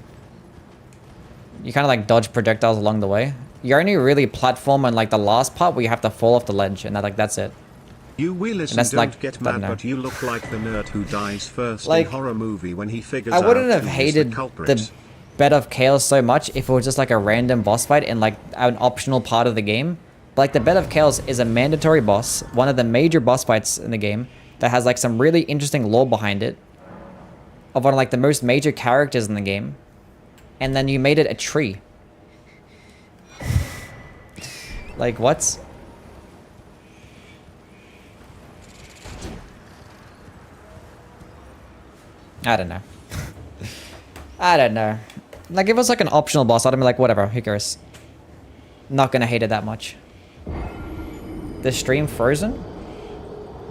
You kind of like dodge projectiles along the way. You only really platform on like the last part where you have to fall off the ledge, and that's it. You Willis don't like, get mad, but you look like the nerd who dies first like, in horror movie when he figures out. I wouldn't have hated the Bed of Chaos so much if it was just like a random boss fight and like an optional part of the game. But like the Bed of Chaos is a mandatory boss, one of the major boss fights in the game that has like some really interesting lore behind it, of one of like the most major characters in the game, and then you made it a tree. Like what? I don't know. I don't know. Like, if it was like an optional boss, I'd be like, whatever, who cares? Not gonna hate it that much. The stream frozen?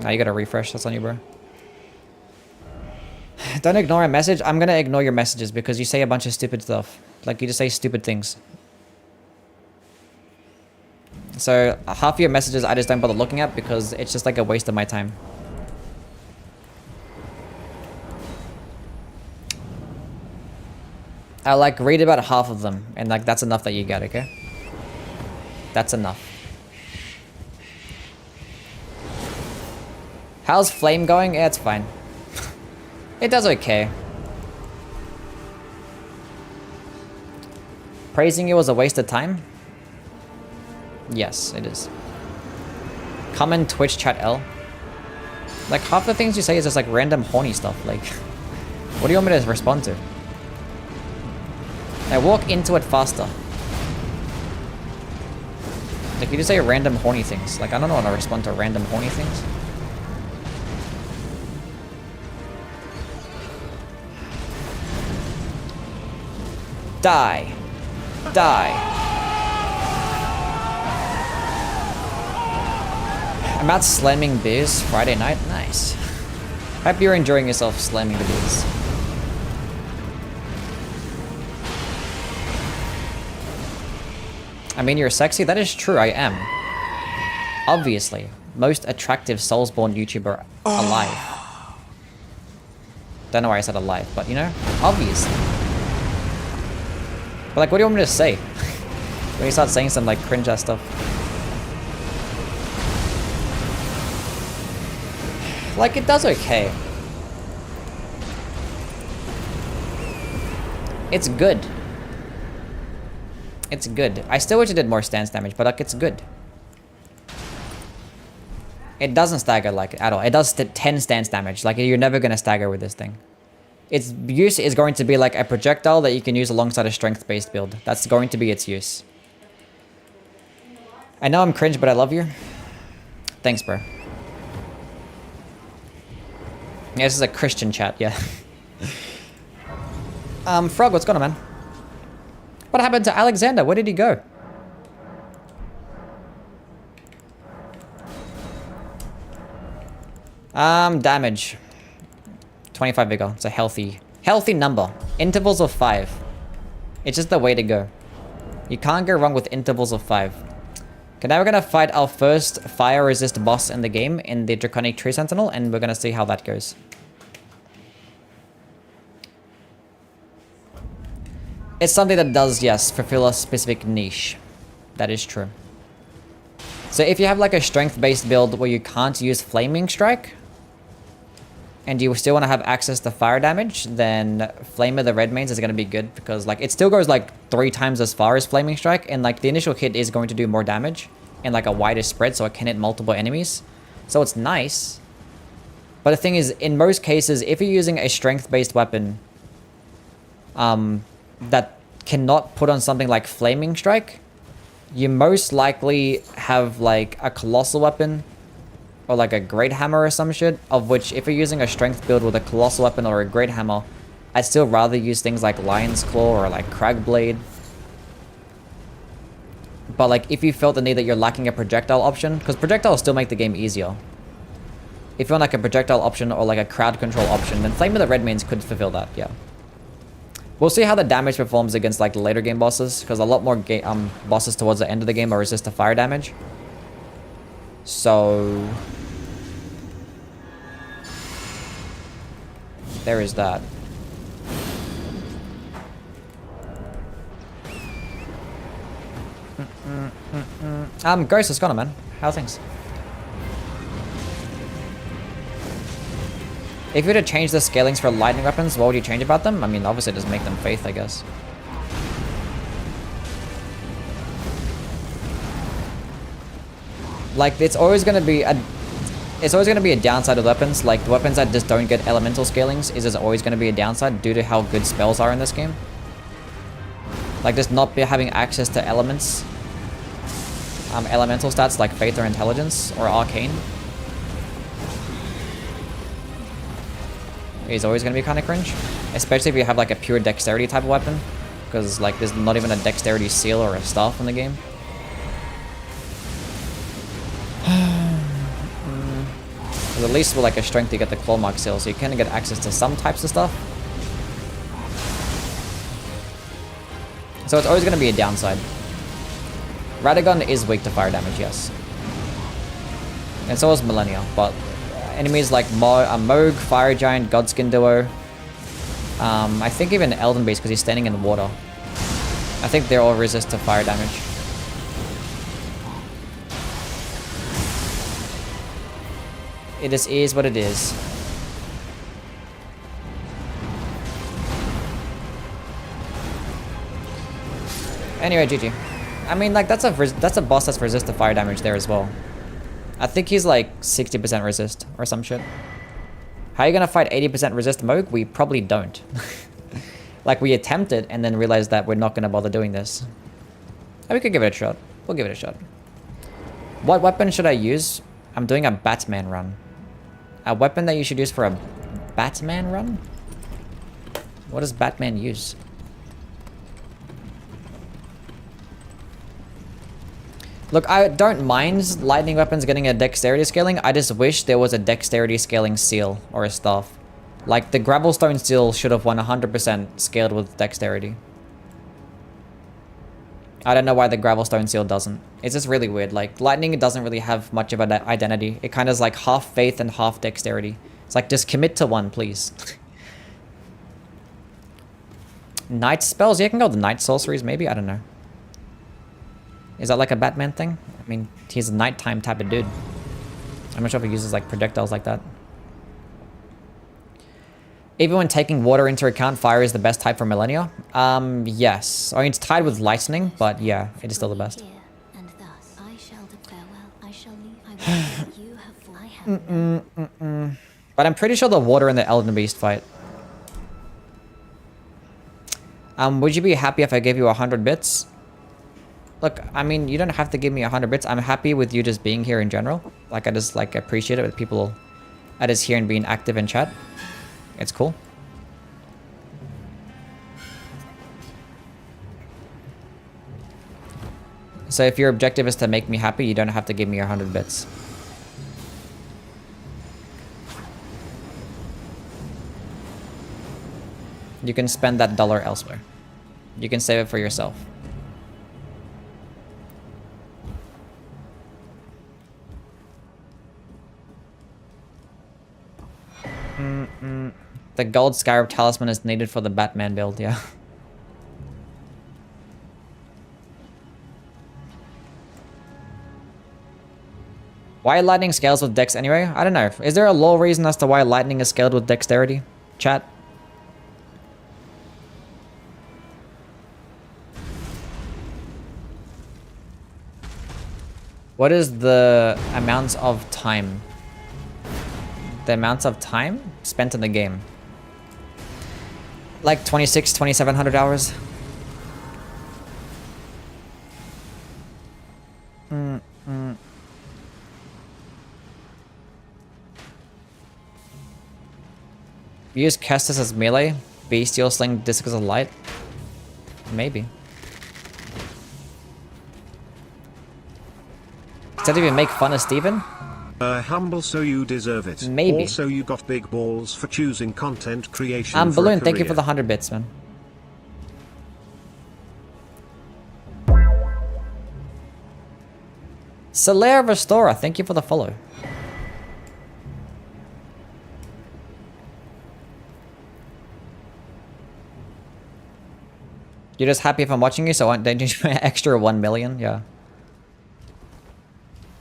Now you gotta refresh, that's on you, bro. Don't ignore a message. I'm gonna ignore your messages because you say a bunch of stupid stuff. Like, you just say stupid things. So, half of your messages I just don't bother looking at because it's just like a waste of my time. I like read about half of them, and like that's enough that you get, okay? That's enough. How's Flame going? Yeah, it's fine. It does okay. Praising you was a waste of time? Yes, it is. Comment Twitch chat L. Like half the things you say is just like random horny stuff. Like, what do you want me to respond to? Now walk into it faster. Like, you just say random horny things. Like, I don't know how to respond to random horny things. Die. Die. I'm out slamming beers Friday night. Nice. Hope you're enjoying yourself slamming the beers. I mean, you're sexy. That is true, I am. Obviously. Most attractive Soulsborne YouTuber alive. Don't know why I said alive, but you know, obviously. But like, what do you want me to say? When you start saying some like cringe ass stuff. Like, it does okay. It's good. It's good. I still wish it did more stance damage, but like, it's good. It doesn't stagger like at all. It does 10 stance damage. Like, you're never going to stagger with this thing. Its use is going to be like a projectile that you can use alongside a strength-based build. That's going to be its use. I know I'm cringe, but I love you. Thanks, bro. Yeah, this is a Christian chat, yeah. Frog, what's going on, man? What happened to Alexander? Where did he go? Damage. 25 vigor. It's a healthy number. Intervals of 5. It's just the way to go. You can't go wrong with intervals of 5. Okay, now we're gonna fight our first fire resist boss in the game in the Draconic Tree Sentinel, and we're gonna see how that goes. It's something that does, yes, fulfill a specific niche. That is true. So if you have like a strength-based build where you can't use Flaming Strike, and you still want to have access to fire damage, then Flame of the Red Mains is going to be good, because like it still goes like 3 times as far as Flaming Strike, and like the initial hit is going to do more damage and like a wider spread, so it can hit multiple enemies. So it's nice. But the thing is, in most cases, if you're using a strength-based weapon that cannot put on something like Flaming Strike, you most likely have like a Colossal weapon or like a Great Hammer or some shit, of which if you're using a strength build with a Colossal weapon or a Great Hammer, I'd still rather use things like Lion's Claw or like Crag Blade. But like, if you felt the need that you're lacking a projectile option, because projectiles still make the game easier. If you want like a projectile option or like a crowd control option, then Flame of the Red Mains could fulfill that, yeah. We'll see how the damage performs against like later game bosses, because a lot more bosses towards the end of the game are resist to fire damage. So there is that. Ghost, what's going on, man? How are things? If you were to change the scalings for lightning weapons, what would you change about them? I mean, obviously just make them faith, I guess. Like, it's always gonna be a downside of weapons. Like, the weapons that just don't get elemental scalings is always gonna be a downside due to how good spells are in this game. Like, just not having access to elements. Elemental stats like Faith or Intelligence or Arcane is always going to be kind of cringe. Especially if you have like a pure dexterity type of weapon. Because like there's not even a dexterity seal or a staff in the game. At least with like a strength you get the claw mark seal, so you kind of get access to some types of stuff. So it's always going to be a downside. Radagon is weak to fire damage, yes. And so is Millennia, but enemies like Moog, Fire Giant, Godskin Duo, I think even Elden Beast, because he's standing in the water. I think they're all resist to fire damage. It just is what it is. Anyway, GG. I mean, like, that's a boss that's resist to fire damage there as well. I think he's like 60% resist or some shit. How are you gonna fight 80% resist Moog? We probably don't. Like, we attempt it and then realize that we're not gonna bother doing this. Oh, we could give it a shot. We'll give it a shot. What weapon should I use? I'm doing a Batman run. A weapon that you should use for a Batman run? What does Batman use? Look, I don't mind lightning weapons getting a dexterity scaling. I just wish there was a dexterity scaling seal or a staff. Like, the Gravelstone seal should have 100% scaled with dexterity. I don't know why the Gravelstone seal doesn't. It's just really weird. Like, lightning doesn't really have much of an identity. It kind of is like half faith and half dexterity. It's like, just commit to one, please. Night spells? Yeah, you can go with the night sorceries, maybe? I don't know. Is that like a Batman thing? I mean, he's a nighttime type of dude. I'm not sure if he uses like projectiles like that. Even when taking water into account, fire is the best type for Millennia? Yes. I mean, it's tied with lightning, but yeah, it is still the best. And thus I shall farewell. I shall leave. You have But I'm pretty sure the water in the Elden Beast fight. Would you be happy if I gave you 100 bits? Look, I mean, you don't have to give me 100 bits. I'm happy with you just being here in general. Like, I just, like, appreciate it with people that is here and being active in chat. It's cool. So if your objective is to make me happy, you don't have to give me 100 bits. You can spend that dollar elsewhere. You can save it for yourself. The gold scarab talisman is needed for the Batman build, yeah. Why lightning scales with dex anyway? I don't know. Is there a lore reason as to why lightning is scaled with dexterity? Chat? What is the amounts of time? The amounts of time spent in the game? Like 2,700 hours? Use Kestis as melee? Bestial sling Discus of light? Maybe. Does that even make fun of Steven? Humble, so you deserve it. Maybe. Also, you got big balls for choosing content creation. Balloon, thank you for the 100 bits, man. Solaire Restorer, thank you for the follow. You're just happy if I'm watching you, so don't you pay extra 1 million? Yeah.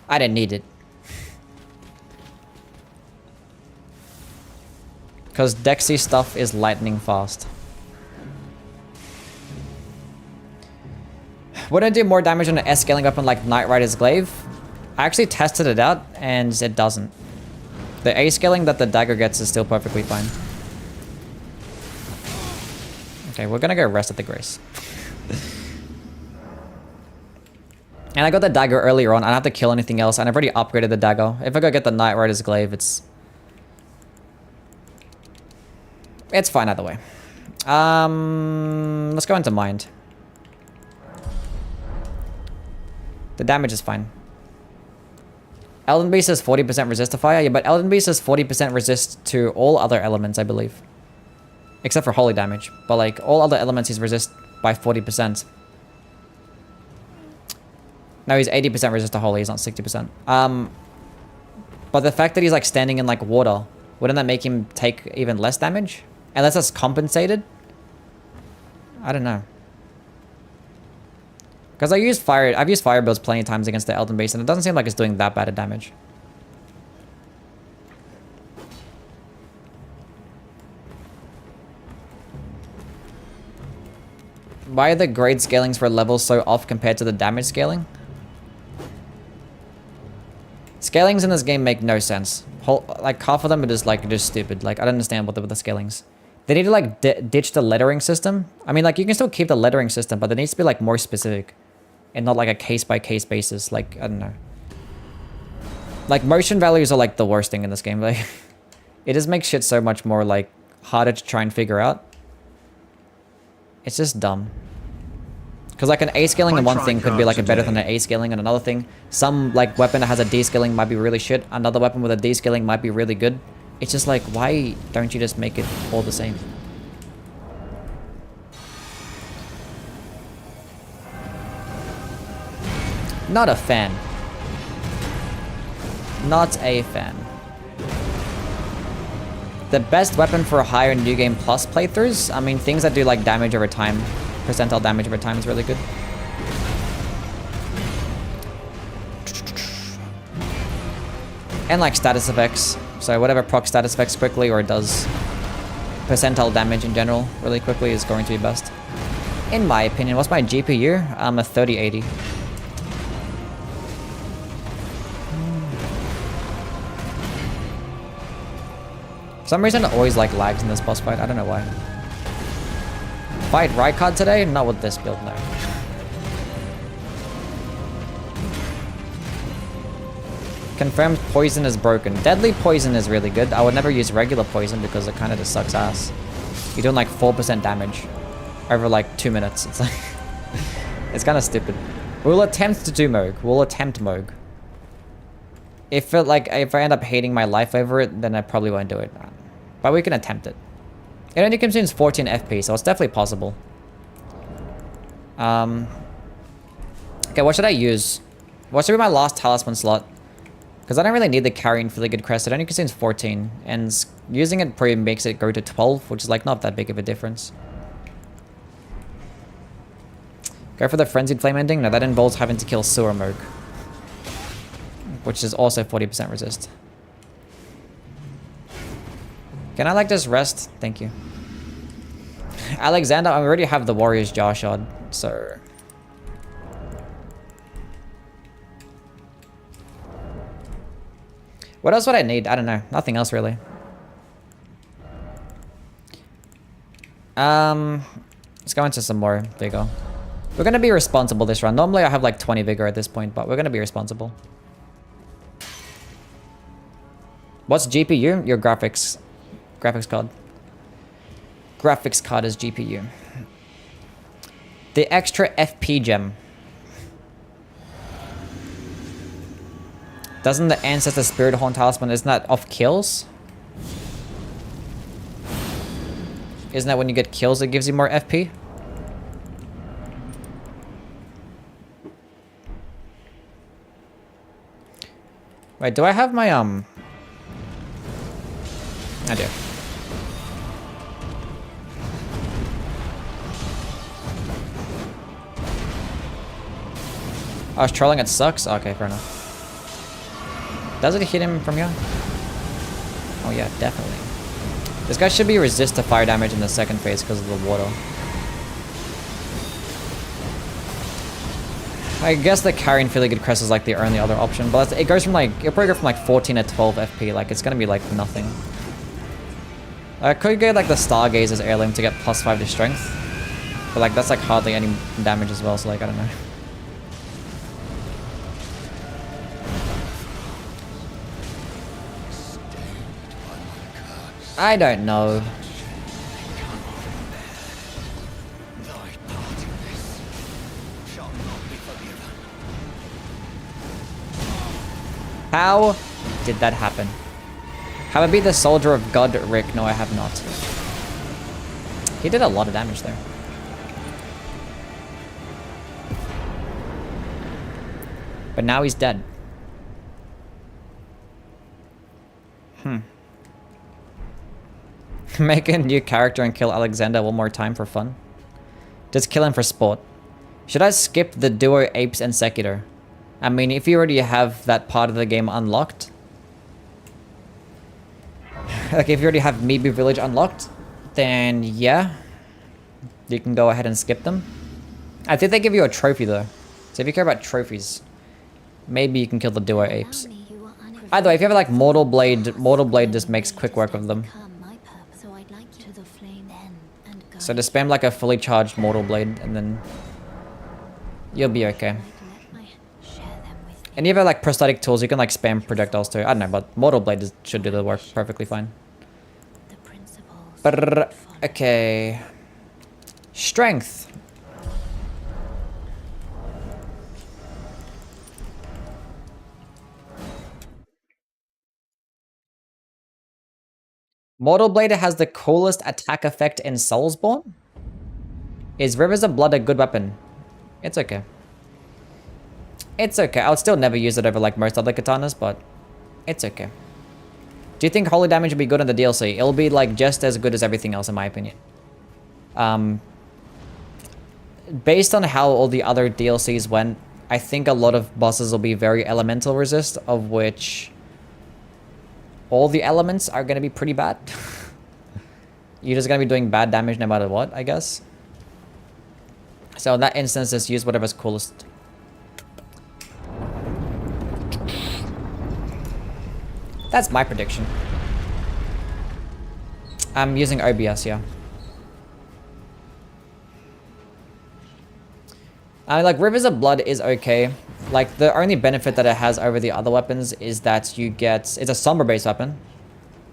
I didn't need it. Because Dexy stuff is lightning fast. Wouldn't it do more damage on an S scaling weapon like Knight Rider's Glaive? I actually tested it out and it doesn't. The A scaling that the dagger gets is still perfectly fine. Okay, we're gonna go rest at the Grace. And I got the dagger earlier on. I don't have to kill anything else, and I've already upgraded the dagger. If I go get the Knight Rider's Glaive, it's fine either way. Let's go into Mind. The damage is fine. Elden Beast has 40% resist to fire. Yeah, but Elden Beast has 40% resist to all other elements, I believe. Except for holy damage. But like, all other elements he's resist by 40%. No, he's 80% resist to holy, he's not 60%. But the fact that he's like standing in like water, wouldn't that make him take even less damage? Unless that's compensated? I don't know. Because I've used fire builds plenty of times against the Elden Beast, and it doesn't seem like it's doing that bad of damage. Why are the grade scalings for levels so off compared to the damage scaling? Scalings in this game make no sense. Like, half of them are just stupid. Like, I don't understand what the scalings. They need to, like, ditch the lettering system. I mean, like, you can still keep the lettering system, but it needs to be, like, more specific. And not, like, a case-by-case basis. Like, I don't know. Like, motion values are, like, the worst thing in this game. Like, it just makes shit so much more, like, harder to try and figure out. It's just dumb. Because, like, an A scaling in one thing could be, like, better than an A scaling in another thing. Some, like, weapon that has a D scaling might be really shit. Another weapon with a D scaling might be really good. It's just like, why don't you just make it all the same? Not a fan. Not a fan. The best weapon for higher New Game Plus playthroughs? I mean, things that do like damage over time. Percentile damage over time is really good. And like status effects. So whatever procs status effects quickly or does percentile damage in general really quickly is going to be best. In my opinion. What's my GPU? I'm a 3080. For some reason it always like lags in this boss fight. I don't know why. Fight Rykard today? Not with this build, no. Confirmed poison is broken. Deadly poison is really good. I would never use regular poison because it kind of just sucks ass. You're doing like 4% damage over like 2 minutes. It's like it's kind of stupid. We'll attempt to do Moog. We'll attempt Moog. If I end up hating my life over it, then I probably won't do it. But we can attempt it. It only consumes 14 FP, so it's definitely possible. Okay, what should I use? What should be my last talisman slot? Because I don't really need the carrying for the good crest. It only consumes 14. And using it probably makes it go to 12, which is like not that big of a difference. Go for the Frenzied Flame ending? No, that involves having to kill Sewer Moog. Which is also 40% resist. Can I like just rest? Thank you. Alexander, I already have the Warrior's Jar Shard, so... What else would I need? I don't know. Nothing else really. Let's go into some more vigor. We're gonna be responsible this run. Normally I have like 20 vigor at this point, but we're gonna be responsible. What's GPU? Your graphics card. Graphics card is GPU. The extra FP gem. Doesn't the Ancestor Spirit Horn Talisman, isn't that off kills? Isn't that when you get kills it gives you more FP? Wait, do I have my, I do. I was trolling, it sucks? Okay, fair enough. Does it hit him from here? Oh yeah, definitely. This guy should be resist to fire damage in the second phase because of the water. I guess the carrying fairly good crest is like the only other option, but it goes from like, it'll probably go from like 14 to 12 FP, like it's gonna be like nothing. I could get like the Stargazer's heirloom to get +5 to strength, but like that's like hardly any damage as well, so like I don't know. I don't know. How did that happen? Have I beat the Soldier of God, Rick? No, I have not. He did a lot of damage there. But now he's dead. Make a new character and kill Alexander one more time for fun. Just kill him for sport. Should I skip the duo Apes and Sekiro? I mean, if you already have that part of the game unlocked. Like, if you already have Mibu Village unlocked, then yeah. You can go ahead and skip them. I think they give you a trophy though. So if you care about trophies, maybe you can kill the duo Apes. Either way, if you have like Mortal Blade just makes quick work of them. So just spam like a fully charged Mortal Blade and then you'll be okay. And you have like prosthetic tools, you can like spam projectiles too. I don't know, but Mortal Blade should do the work perfectly fine. But okay. Strength. Mortal Blade has the coolest attack effect in Soulsborne? Is Rivers of Blood a good weapon? It's okay. It's okay. I would still never use it over like most other katanas, but it's okay. Do you think holy damage will be good in the DLC? It'll be like just as good as everything else in my opinion. Based on how all the other DLCs went, I think a lot of bosses will be very elemental resist, of which all the elements are going to be pretty bad. You're just going to be doing bad damage no matter what, I guess. So in that instance, just use whatever's coolest. That's my prediction. I'm using OBS, yeah. Like, Rivers of Blood is okay. Like, the only benefit that it has over the other weapons is that you get... It's a Somber-based weapon,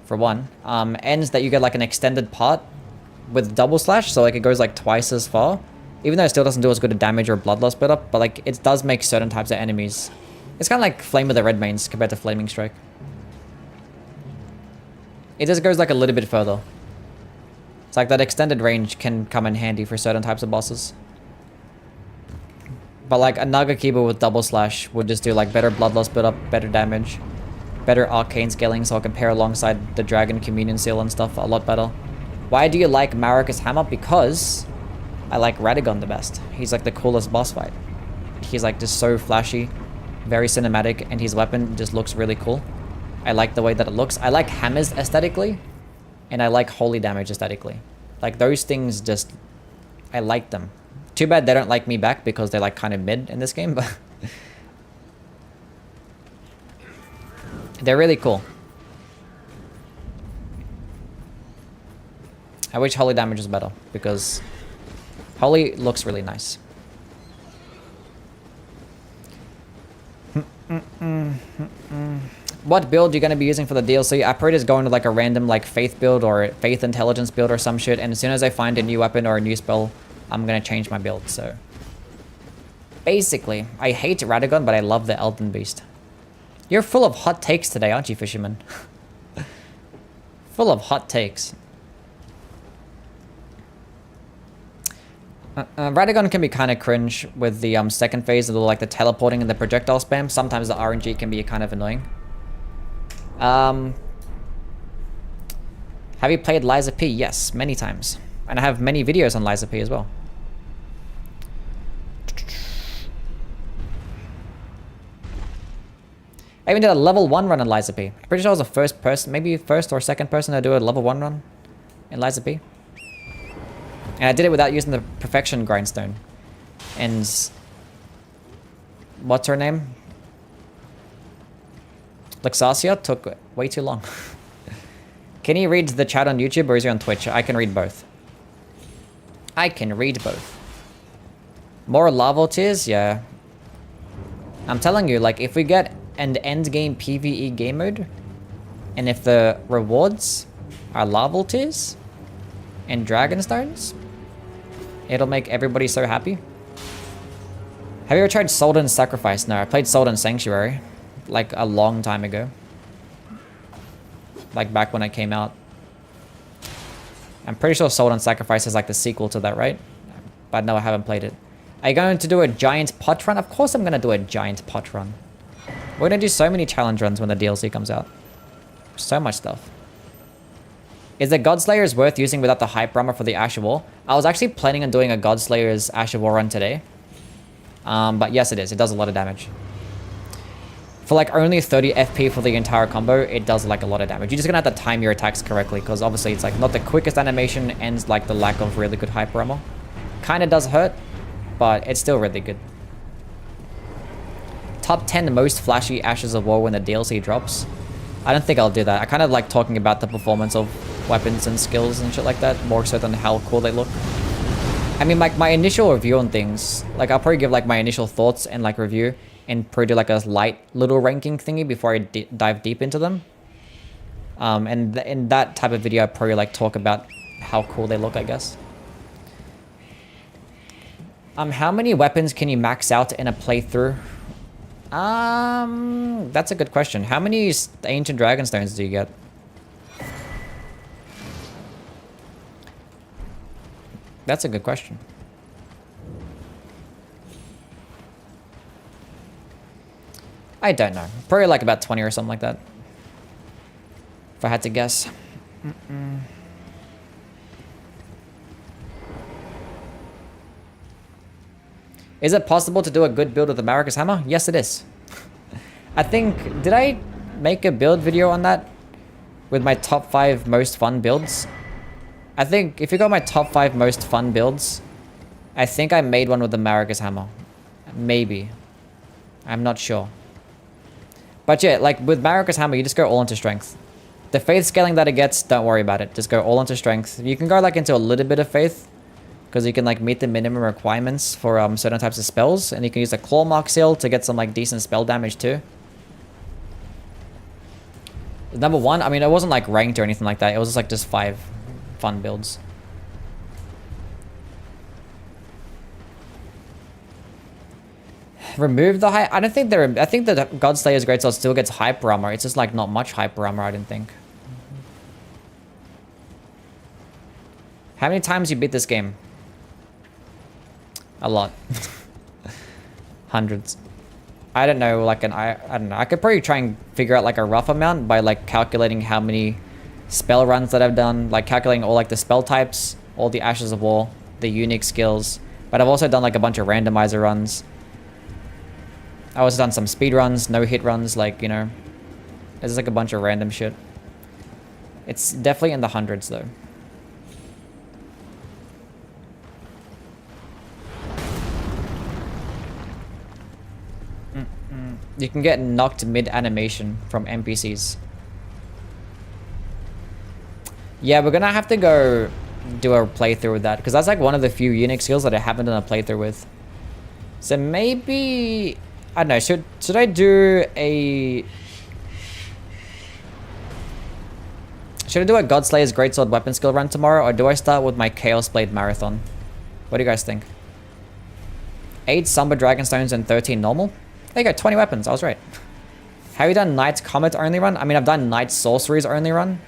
for one. And that you get, like, an extended part with double slash, so, like, it goes, like, twice as far. Even though it still doesn't do as good a damage or blood loss build-up, but, like, it does make certain types of enemies. It's kind of like Flame of the Red Mains compared to Flaming Strike. It just goes, like, a little bit further. It's like that extended range can come in handy for certain types of bosses. But like a Naga Kiba with double slash would just do like better blood loss build up, better damage, better arcane scaling, so I can pair alongside the Dragon Communion Seal and stuff a lot better. Why do you like Marika's hammer? Because I like Radagon the best. He's like the coolest boss fight. He's like just so flashy, very cinematic, and his weapon just looks really cool. I like the way that it looks. I like hammers aesthetically, and I like holy damage aesthetically. Like those things just, I like them. Too bad they don't like me back because they're like kind of mid in this game, but they're really cool. I wish holy damage was better because holy looks really nice. What build are you going to be using for the DLC? I probably just go into like a random like faith build or faith intelligence build or some shit, and as soon as I find a new weapon or a new spell, I'm going to change my build. So basically, I hate Radagon, but I love the Elden Beast. You're full of hot takes today, aren't you, Fisherman? Full of hot takes. Radagon can be kind of cringe with the second phase of like the teleporting and the projectile spam. Sometimes the RNG can be kind of annoying. Have you played Liza P? Yes, many times. And I have many videos on Liza P as well. I even did a level 1 run on Liza P. I'm pretty sure I was the first person, maybe first or second person to do a level 1 run in Liza P. And I did it without using the perfection grindstone. And what's her name? Luxasia took way too long. Can you read the chat on YouTube or is he on Twitch? I can read both. I can read both. More lava tiers? Yeah. I'm telling you, like, if we get an endgame PvE game mode, and if the rewards are lava tiers and dragon stones, it'll make everybody so happy. Have you ever tried Soulsborne Sacrifice? No, I played Soulsborne Sanctuary like a long time ago. Like back when it came out. I'm pretty sure Soulsborne Sacrifice is like the sequel to that, right? But no, I haven't played it. Are you going to do a giant pot run? Of course I'm going to do a giant pot run. We're going to do so many challenge runs when the DLC comes out. So much stuff. Is the Godslayers worth using without the hype armor for the Ash of War? I was actually planning on doing a Godslayers Ash of War run today. But yes, it is. It does a lot of damage. For like only 30 FP for the entire combo, it does like a lot of damage. You're just gonna have to time your attacks correctly, because obviously it's like not the quickest animation and like the lack of really good hyper armor. Kinda does hurt, but it's still really good. Top 10 most flashy Ashes of War when the DLC drops. I don't think I'll do that. I kind of like talking about the performance of weapons and skills and shit like that, more so than how cool they look. I mean, like my initial review on things, like I'll probably give like my initial thoughts and like review, and probably do like a light little ranking thingy before I dive deep into them. And in that type of video, I probably like talk about how cool they look, I guess. How many weapons can you max out in a playthrough? That's a good question. How many ancient dragon stones do you get? That's a good question. I don't know. Probably like about 20 or something like that. If I had to guess. Is it possible to do a good build with America's Hammer? Yes, it is. I think... Did I make a build video on that? With my top 5 most fun builds? I think if you got my top 5 most fun builds, I think I made one with America's Hammer. Maybe. I'm not sure. But yeah, like with America's Hammer, you just go all into strength. The faith scaling that it gets, don't worry about it. Just go all into strength. You can go like into a little bit of faith, because you can like meet the minimum requirements for certain types of spells, and you can use the claw mark seal to get some like decent spell damage too. Number 1, I mean, it wasn't like ranked or anything like that. It was just like just 5 fun builds. Remove the hype. I don't think there. I think the Godslayer's Greatsword still gets hyper armor. It's just like not much hyper armor, I didn't think. How many times you beat this game? A lot. Hundreds. I don't know, like I don't know. I could probably try and figure out like a rough amount by like calculating how many spell runs that I've done, like calculating all like the spell types, all the Ashes of War, the unique skills. But I've also done like a bunch of randomizer runs. I also done some speed runs, no hit runs, like, you know. There's like a bunch of random shit. It's definitely in the hundreds though. You can get knocked mid-animation from NPCs. Yeah, we're gonna have to go do a playthrough with that, because that's like one of the few unique skills that I haven't done a playthrough with. So maybe... I don't know, should I do a... Should I do a Godslayer's Greatsword weapon skill run tomorrow, or do I start with my Chaos Blade Marathon? What do you guys think? 8 Somber Dragonstones and 13 normal? There you go, 20 weapons, I was right. Have you done Knight's Comet only run? I mean, I've done Knight Sorceries only run.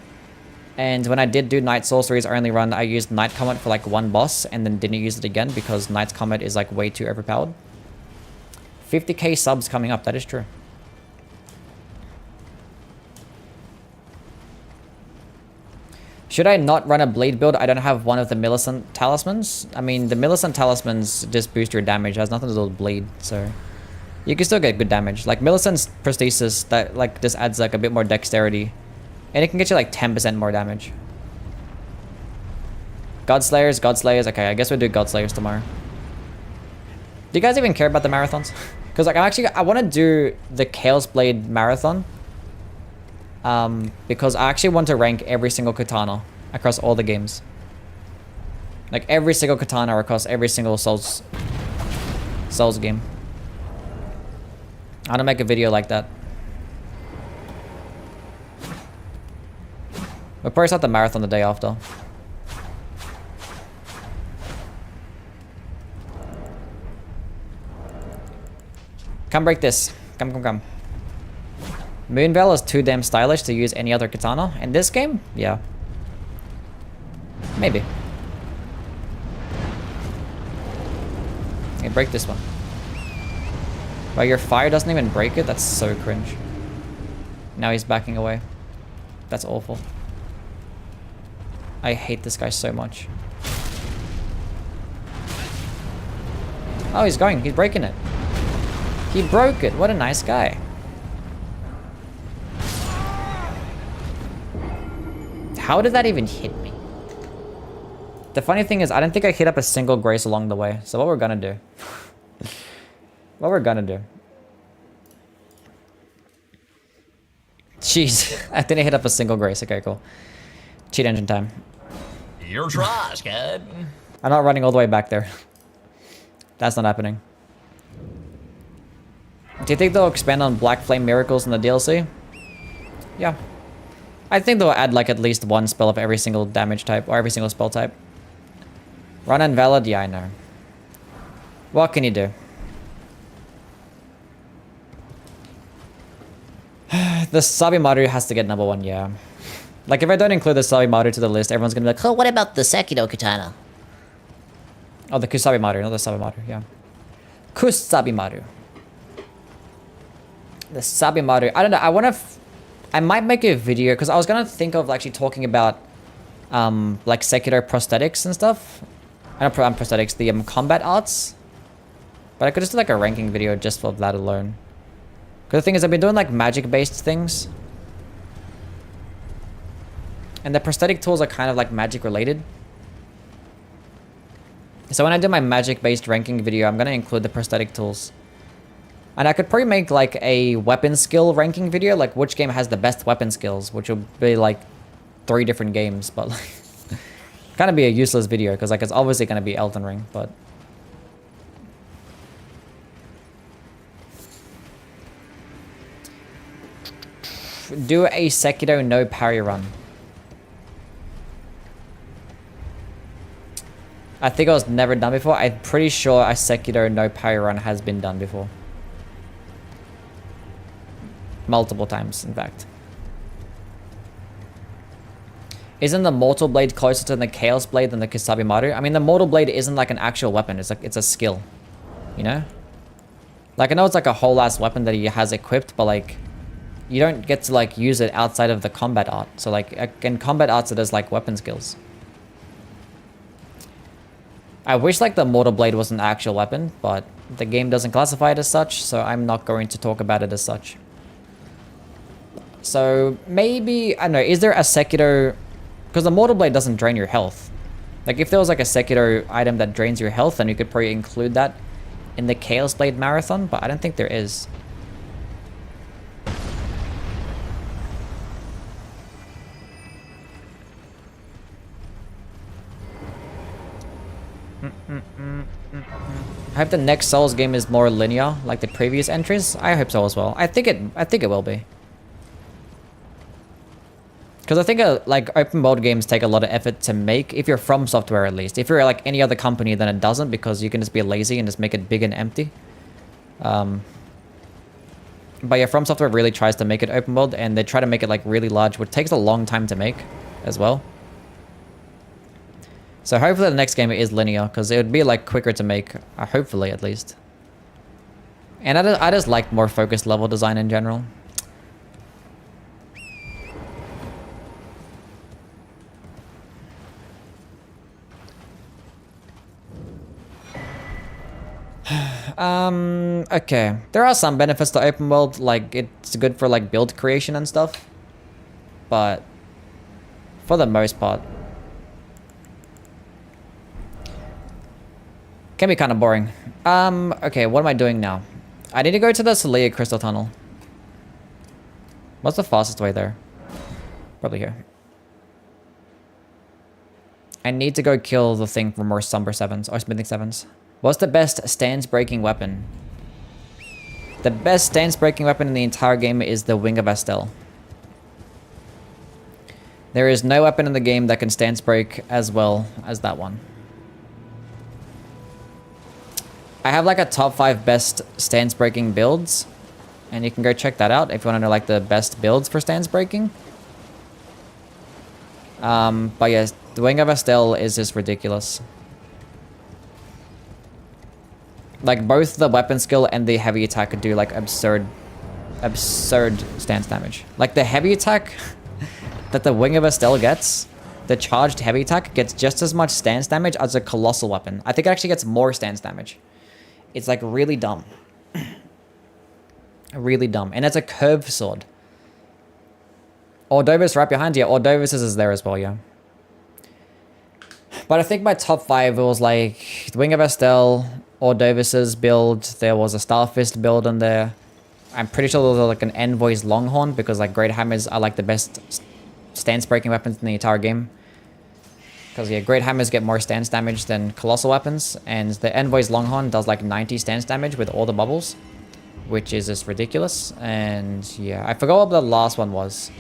And when I did do Knight Sorceries only run, I used Knight Comet for like 1 boss and then didn't use it again because Knight's Comet is like way too overpowered. 50k subs coming up, that is true. Should I not run a bleed build? I don't have one of the Millicent Talismans. I mean, the Millicent Talismans just boost your damage. It has nothing to do with bleed, so... You can still get good damage. Like, Millicent's Prosthesis, that, like, just adds, like, a bit more dexterity. And it can get you, like, 10% more damage. Godslayers. Okay, I guess we'll do Godslayers tomorrow. Do you guys even care about the marathons? Because, like, I want to do the Chaos Blade Marathon. Because I actually want to rank every single katana across all the games. Like, every single katana across every single Souls game. I want to make a video like that. We'll probably start the marathon the day after. Come break this. Come. Moonveil is too damn stylish to use any other katana. In this game? Yeah. Maybe. Okay, break this one. Well, your fire doesn't even break it? That's so cringe. Now he's backing away. That's awful. I hate this guy so much. Oh, he's going. He's breaking it. He broke it. What a nice guy. How did that even hit me? The funny thing is, I don't think I hit up a single grace along the way. So what we're gonna do... Jeez, I didn't hit up a single grace. Okay, cool. Cheat engine time. Your trash, kid. I'm not running all the way back there. That's not happening. Do you think they'll expand on Black Flame Miracles in the DLC? Yeah. I think they'll add like at least 1 spell of every single damage type or every single spell type. Run Invalid? Yeah, I know. What can you do? The Sabimaru has to get number 1, yeah. Like, if I don't include the Sabimaru to the list, everyone's gonna be like, oh, what about the Sekido Katana? Oh, the Kusabimaru, not the Sabimaru, yeah. Kusabimaru. The Sabimaru. I don't know, I wanna... I might make a video, because I was going to think of actually talking about like Sekiro prosthetics and stuff. I don't prosthetics, the combat arts. But I could just do like a ranking video just for that alone. Because the thing is, I've been doing like magic-based things. And the prosthetic tools are kind of like magic-related. So when I do my magic-based ranking video, I'm going to include the prosthetic tools. And I could probably make like a weapon skill ranking video, like which game has the best weapon skills, which will be like 3 different games, but like kind of be a useless video because like it's obviously going to be Elden Ring, but do a Sekiro no parry run. I think it was never done before. I'm pretty sure a Sekiro no parry run has been done before. Multiple times, in fact. Isn't the Mortal Blade closer to the Chaos Blade than the Kisabimaru? I mean, the Mortal Blade isn't like an actual weapon. It's like it's a skill, you know? Like, I know it's like a whole ass weapon that he has equipped, but like, you don't get to like use it outside of the combat art. So like, in combat arts, it is like weapon skills. I wish like the Mortal Blade was an actual weapon, but the game doesn't classify it as such, so I'm not going to talk about it as such. So maybe, I don't know, is there a Sekiro, because the Mortal Blade doesn't drain your health. Like if there was like a Sekiro item that drains your health, then you could probably include that in the Chaos Blade Marathon, but I don't think there is. I hope the next Souls game is more linear, like the previous entries. I hope so as well. I think it will be. Because I think like open world games take a lot of effort to make, if you're from software at least. If you're like any other company, then it doesn't, because you can just be lazy and just make it big and empty. But yeah, From Software really tries to make it open world, and they try to make it like really large, which takes a long time to make as well. So hopefully the next game is linear, because it would be like quicker to make, hopefully at least. And I just like more focused level design in general. Okay. There are some benefits to open world, like it's good for like build creation and stuff. But for the most part, can be kind of boring. Okay, what am I doing now? I need to go to the Celia Crystal Tunnel. What's the fastest way there? Probably here. I need to go kill the thing for more Somber 7s, or Smithing 7s. What's the best stance-breaking weapon? The best stance-breaking weapon in the entire game is the Wing of Estelle. There is no weapon in the game that can stance break as well as that one. I have like a top 5 best stance breaking builds, and you can go check that out if you want to know like the best builds for stance breaking. But yes, the Wing of Estelle is just ridiculous. Like both the weapon skill and the heavy attack could do like absurd stance damage. Like the heavy attack that the Wing of Estelle gets, the charged heavy attack gets just as much stance damage as a colossal weapon. I think it actually gets more stance damage. It's like really dumb. Really dumb. And it's a curved sword. Ordovis right behind you. Ordovis is there as well, yeah. But I think my top 5, it was like the Wing of Estelle, Ordovis's build, there was a Starfist build in there. I'm pretty sure there was like an Envoy's Longhorn, because like Great Hammers are like the best stance breaking weapons in the entire game. Because yeah, Great Hammers get more stance damage than Colossal weapons, and the Envoy's Longhorn does like 90 stance damage with all the bubbles, which is just ridiculous. And yeah, I forgot what the last one was.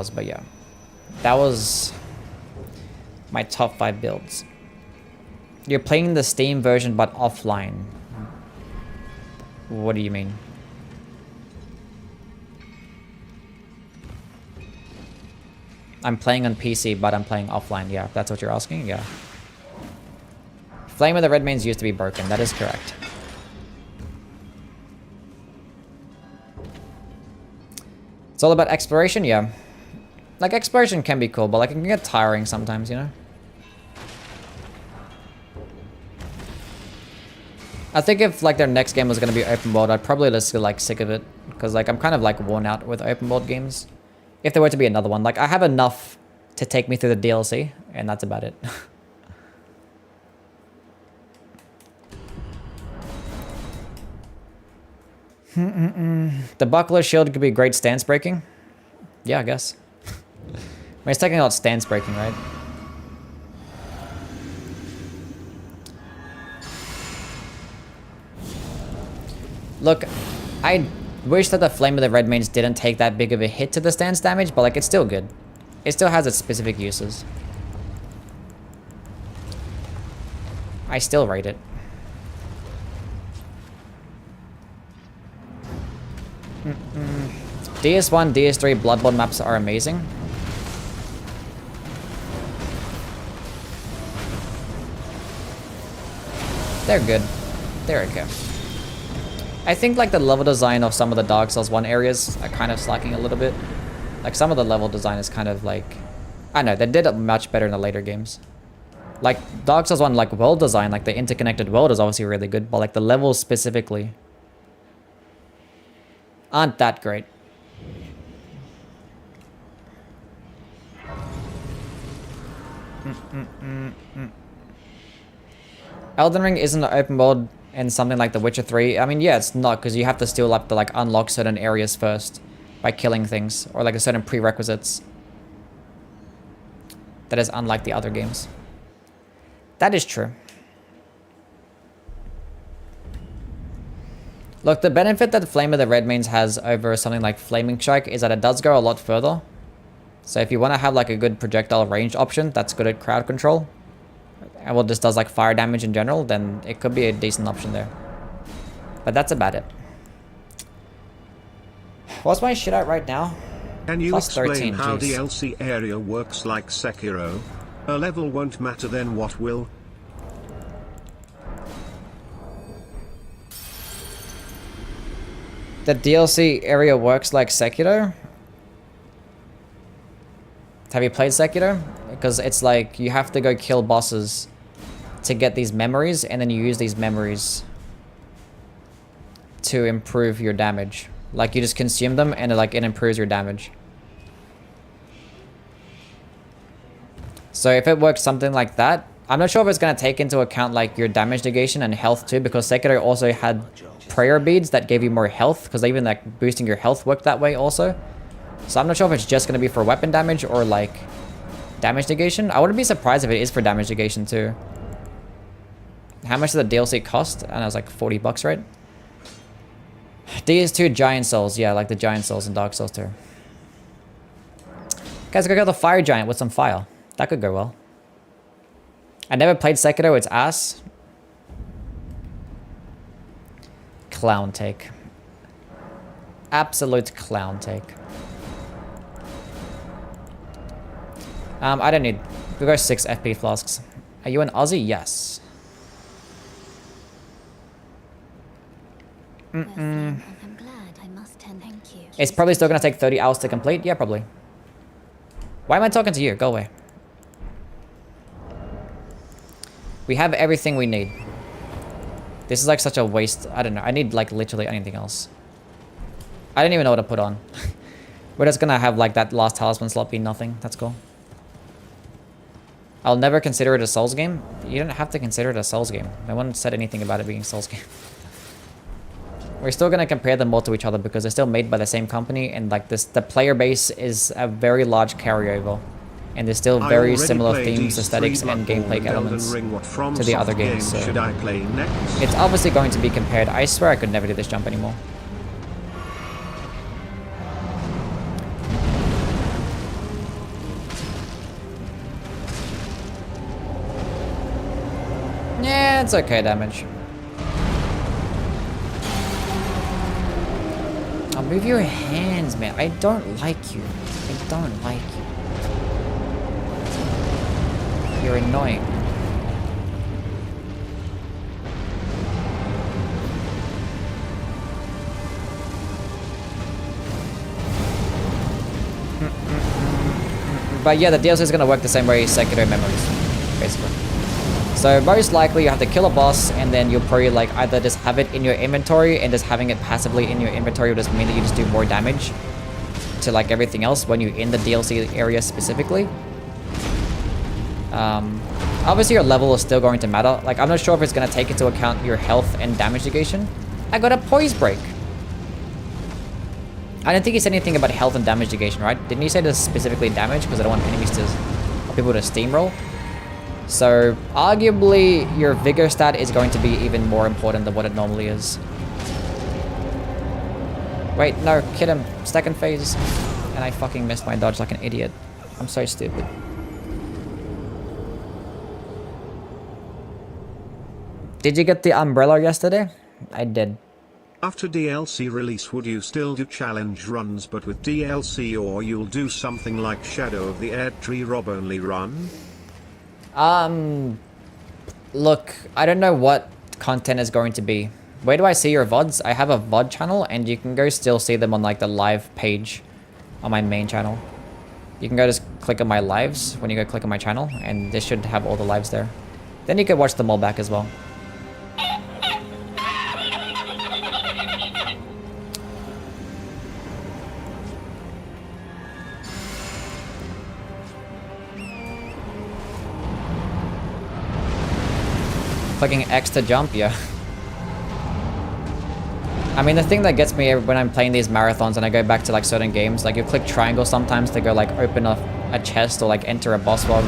But yeah. That was my top 5 builds. You're playing the Steam version but offline. What do you mean? I'm playing on PC, but I'm playing offline. Yeah, if that's what you're asking. Yeah. Flame of the Red Mains used to be broken. That is correct. It's all about exploration, yeah. Like, exploration can be cool, but like, it can get tiring sometimes, you know? I think if like their next game was gonna be open world, I'd probably just get like sick of it. Because like, I'm kind of like worn out with open world games. If there were to be another one. Like, I have enough to take me through the DLC, and that's about it. The buckler shield could be great stance breaking. Yeah, I guess. I mean, it's technically not stance breaking, right? Look, I wish that the Flame of the Red Mains didn't take that big of a hit to the stance damage, but like, it's still good. It still has its specific uses. I still rate it. DS1, DS3 Bloodborne maps are amazing. They're good. They're okay. I think like the level design of some of the Dark Souls 1 areas are kind of slacking a little bit. Like some of the level design is kind of like, I don't know, they did it much better in the later games. Like Dark Souls 1, like world design, like the interconnected world is obviously really good, but like the levels specifically aren't that great. Elden Ring isn't an open world in something like The Witcher 3. I mean, yeah, it's not, because you have to still have to like unlock certain areas first by killing things, or like a certain prerequisites. That is unlike the other games. That is true. Look, the benefit that Flame of the Red Mains has over something like Flaming Strike is that it does go a lot further. So if you want to have like a good projectile range option that's good at crowd control, and well, just does like fire damage in general, then it could be a decent option there. But that's about it. What's my shit at right now? Can you Plus explain 13, how geez. DLC area works like Sekiro? A level won't matter, then what will? The DLC area works like Sekiro? Have you played Sekiro? Because it's like you have to go kill bosses to get these memories, and then you use these memories to improve your damage. Like you just consume them and it improves your damage. So if it works something like that, I'm not sure if it's going to take into account like your damage negation and health too, because Sekiro also had prayer beads that gave you more health, because even like boosting your health worked that way also. So I'm not sure if it's just going to be for weapon damage or like damage negation. I wouldn't be surprised if it is for damage negation too. How much did the DLC cost? And I was like 40 bucks, right? DS2 Giant Souls. Yeah, like the Giant Souls in Dark Souls 2. Guys, go get the Fire Giant with some fire. That could go well. I never played Sekiro. It's ass. Clown take. Absolute clown take. I don't need... We go 6 FP flasks. Are you an Aussie? Yes. I'm glad. I must tend. Thank you. It's probably still going to take 30 hours to complete. Yeah, probably. Why am I talking to you? Go away. We have everything we need. This is like such a waste. I don't know. I need like literally anything else. I don't even know what to put on. We're just going to have like that last talisman slot be nothing. That's cool. I'll never consider it a Souls game. You don't have to consider it a Souls game. No one said anything about it being a Souls game. We're still going to compare them all to each other because they're still made by the same company, and like this, the player base is a very large carryover, and there's still very similar themes, aesthetics, and gameplay elements to the other games. So should I play next? it's obviously going to be compared. I swear I could never do this jump anymore. Yeah, it's okay damage. I'll move your hands, man. I don't like you. I don't like you. You're annoying. But yeah, the DLC is going to work the same way Sekiro Memories, basically. So most likely you have to kill a boss, and then you'll probably like either just have it in your inventory, and just having it passively in your inventory will just mean that you just do more damage to like everything else when you're in the DLC area specifically. Obviously your level is still going to matter. Like, I'm not sure if it's going to take into account your health and damage negation. I got a poise break. I don't think he said anything about health and damage negation, right? Didn't he say this specifically damage? Because I don't want enemies to, or people to steamroll. So arguably your vigor stat is going to be even more important than what it normally is. Wait, no, hit him. Second phase. And I fucking missed my dodge like an idiot. I'm so stupid. Did you get the umbrella yesterday? I did. After DLC release, would you still do challenge runs but with DLC, or you'll do something like Shadow of the Erdtree Rob only run? Look, I don't know what content is going to be. Where do I see your VODs? I have a VOD channel, and you can go still see them on like the live page on my main channel. You can go just click on my lives when you go click on my channel, and this should have all the lives there. Then you can watch them all back as well. Clicking X to jump, yeah. I mean, the thing that gets me when I'm playing these marathons and I go back to like certain games, like you click triangle sometimes to go like open a chest or like enter a boss log,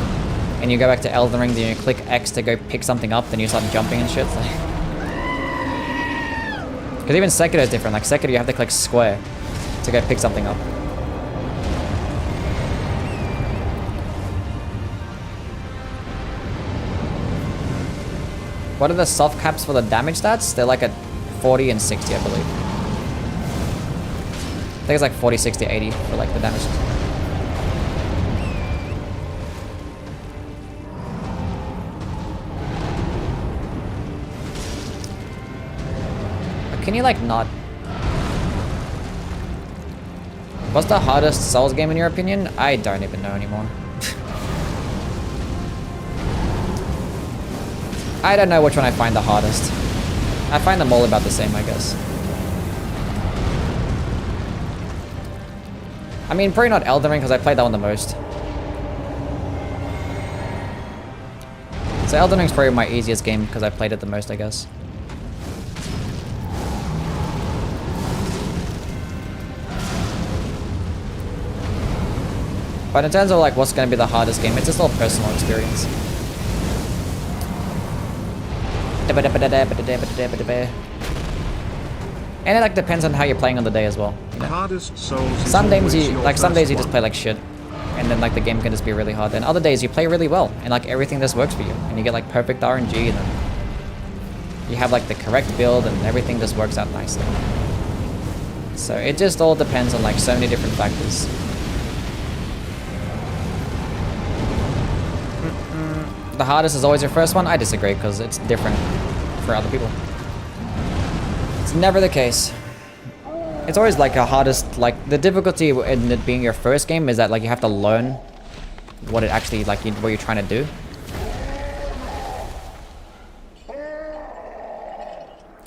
and you go back to Elden Ring, then you click X to go pick something up, then you start jumping and shit. Because even Sekiro is different. Like Sekiro, you have to click square to go pick something up. What are the soft caps for the damage stats? They're like at 40 and 60, I believe. I think it's like 40, 60, 80 for like the damage. But can you like not... What's the hardest Souls game in your opinion? I don't even know anymore. I don't know which one I find the hardest. I find them all about the same, I guess. I mean, probably not Elden Ring, because I played that one the most. So Elden Ring's probably my easiest game, because I played it the most, I guess. But in terms of like what's going to be the hardest game, it's just all personal experience. And it like depends on how you're playing on the day as well. You know? Hardest Souls. Some days you just play like shit, and then like the game can just be really hard. Then other days you play really well, and like everything just works for you, and you get like perfect RNG, and then you have like the correct build, and everything just works out nicely. So it just all depends on like so many different factors. The hardest is always your first one? I disagree, because it's different for other people. It's never the case. It's always like a hardest, like the difficulty in it being your first game is that like you have to learn what it actually like what you're trying to do.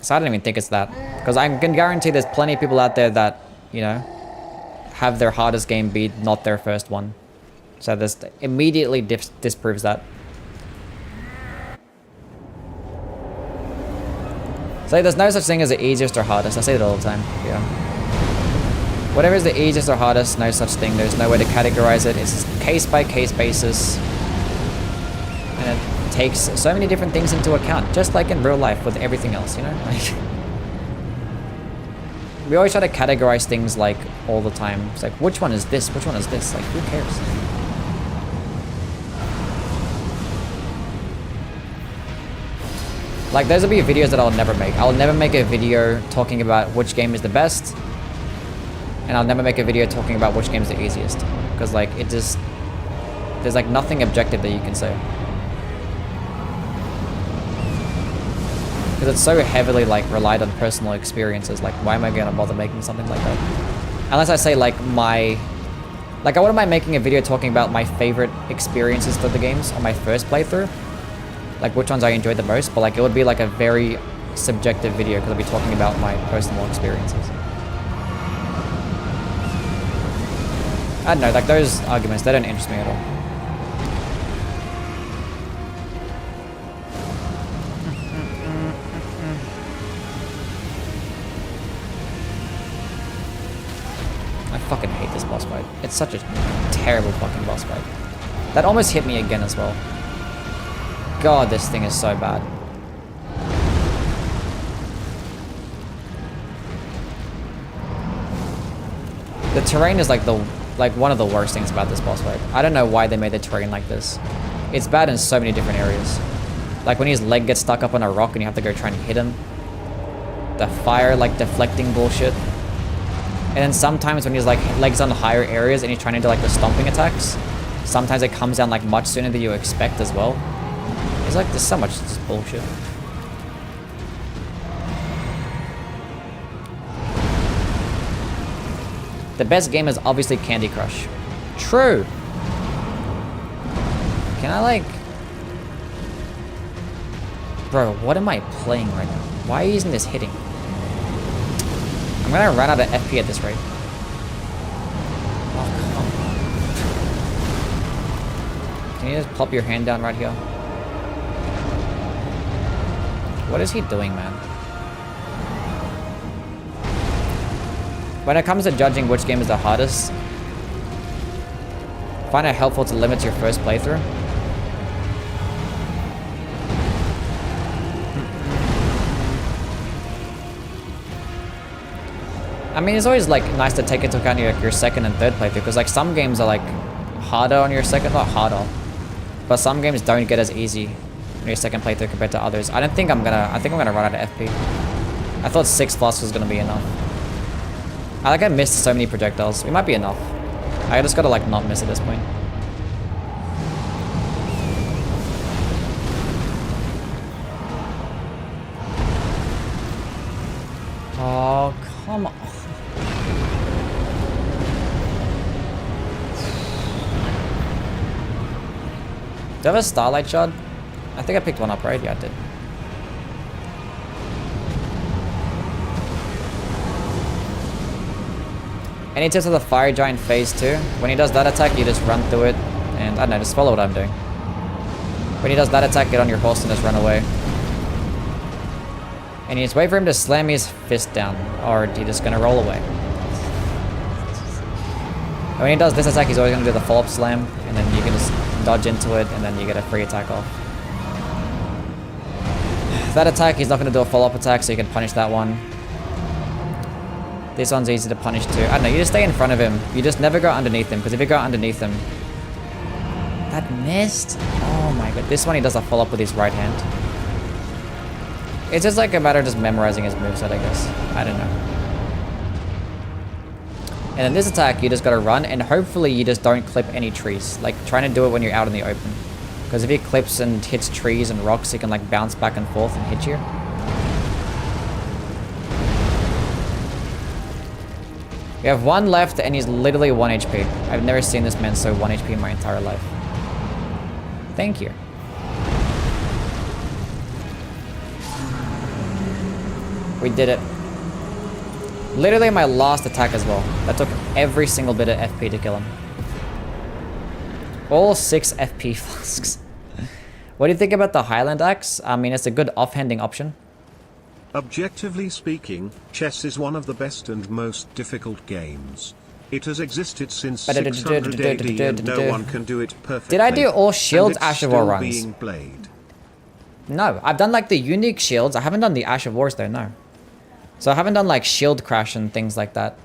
So I don't even think it's that, because I can guarantee there's plenty of people out there that, you know, have their hardest game be not their first one. So this immediately disproves that. So there's no such thing as the easiest or hardest. I say it all the time. Yeah. Whatever is the easiest or hardest, no such thing. There's no way to categorize it. It's case by case basis. And it takes so many different things into account, just like in real life with everything else, you know? Like, we always try to categorize things like all the time. It's like, which one is this? Which one is this? Like, who cares? Like, those will be videos that I'll never make. I'll never make a video talking about which game is the best. And I'll never make a video talking about which game is the easiest. Because, like, it just... There's, like, nothing objective that you can say. Because it's so heavily, like, relied on personal experiences. Like, why am I going to bother making something like that? Unless I say, like, my Like, I wouldn't mind making a video talking about my favorite experiences for the games on my first playthrough. Like, which ones I enjoyed the most, but like, it would be like a very subjective video because I'll be talking about my personal experiences. I don't know, like those arguments, they don't interest me at all. I fucking hate this boss fight. It's such a terrible fucking boss fight. That almost hit me again as well. God, this thing is so bad. The terrain is like one of the worst things about this boss fight. I don't know why they made the terrain like this. It's bad in so many different areas. Like when his leg gets stuck up on a rock and you have to go try and hit him. The fire like deflecting bullshit. And then sometimes when he's like legs on higher areas and he's trying to do like the stomping attacks, sometimes it comes down like much sooner than you expect as well. It's like there's so much just bullshit. The best game is obviously Candy Crush. True. Can I like... Bro, what am I playing right now? Why isn't this hitting? I'm gonna run out of FP at this rate. Oh, come on. Can you just plop your hand down right here? What is he doing, man? When it comes to judging which game is the hardest, find it helpful to limit your first playthrough. I mean, it's always like nice to take into account your second and third playthrough, because like some games are like harder on your second, not harder, but some games don't get as easy on your second playthrough compared to others. I think I'm gonna run out of FP. I thought 6 plus was gonna be enough. I missed so many projectiles. We might be enough. I just gotta like not miss at this point. Oh, come on. Do I have a starlight shard? I think I picked one up, right? Yeah, I did. Any tips of the fire giant phase 2? When he does that attack, you just run through it, and I don't know, just follow what I'm doing. When he does that attack, get on your horse and just run away. And you just wait for him to slam his fist down, or you're just gonna roll away. And when he does this attack, he's always gonna do the follow-up slam, and then you can just dodge into it, and then you get a free attack off. That attack, he's not gonna do a follow-up attack, so you can punish that one. This one's easy to punish too. I don't know, you just stay in front of him. You just never go underneath him, because if you go underneath him... That missed? Oh my god. This one he does a follow-up with his right hand. It's just like a matter of just memorizing his moveset, I guess. I don't know. And then this attack, you just gotta run, and hopefully you just don't clip any trees. Like, trying to do it when you're out in the open. Because if he clips and hits trees and rocks, he can like bounce back and forth and hit you. We have one left, and he's literally 1 HP. I've never seen this man so 1 HP in my entire life. Thank you. We did it. Literally my last attack as well. That took every single bit of FP to kill him. All 6 FP flasks. What do you think about the Highland Axe? I mean, it's a good offhanding option. Objectively speaking, chess is one of the best and most difficult games. It has existed since 600 AD and no one can do it perfectly. Did I do all shields Ash of War runs? Being played. No, I've done like the unique shields. I haven't done the Ash of Wars though, no. So I haven't done like shield crash and things like that.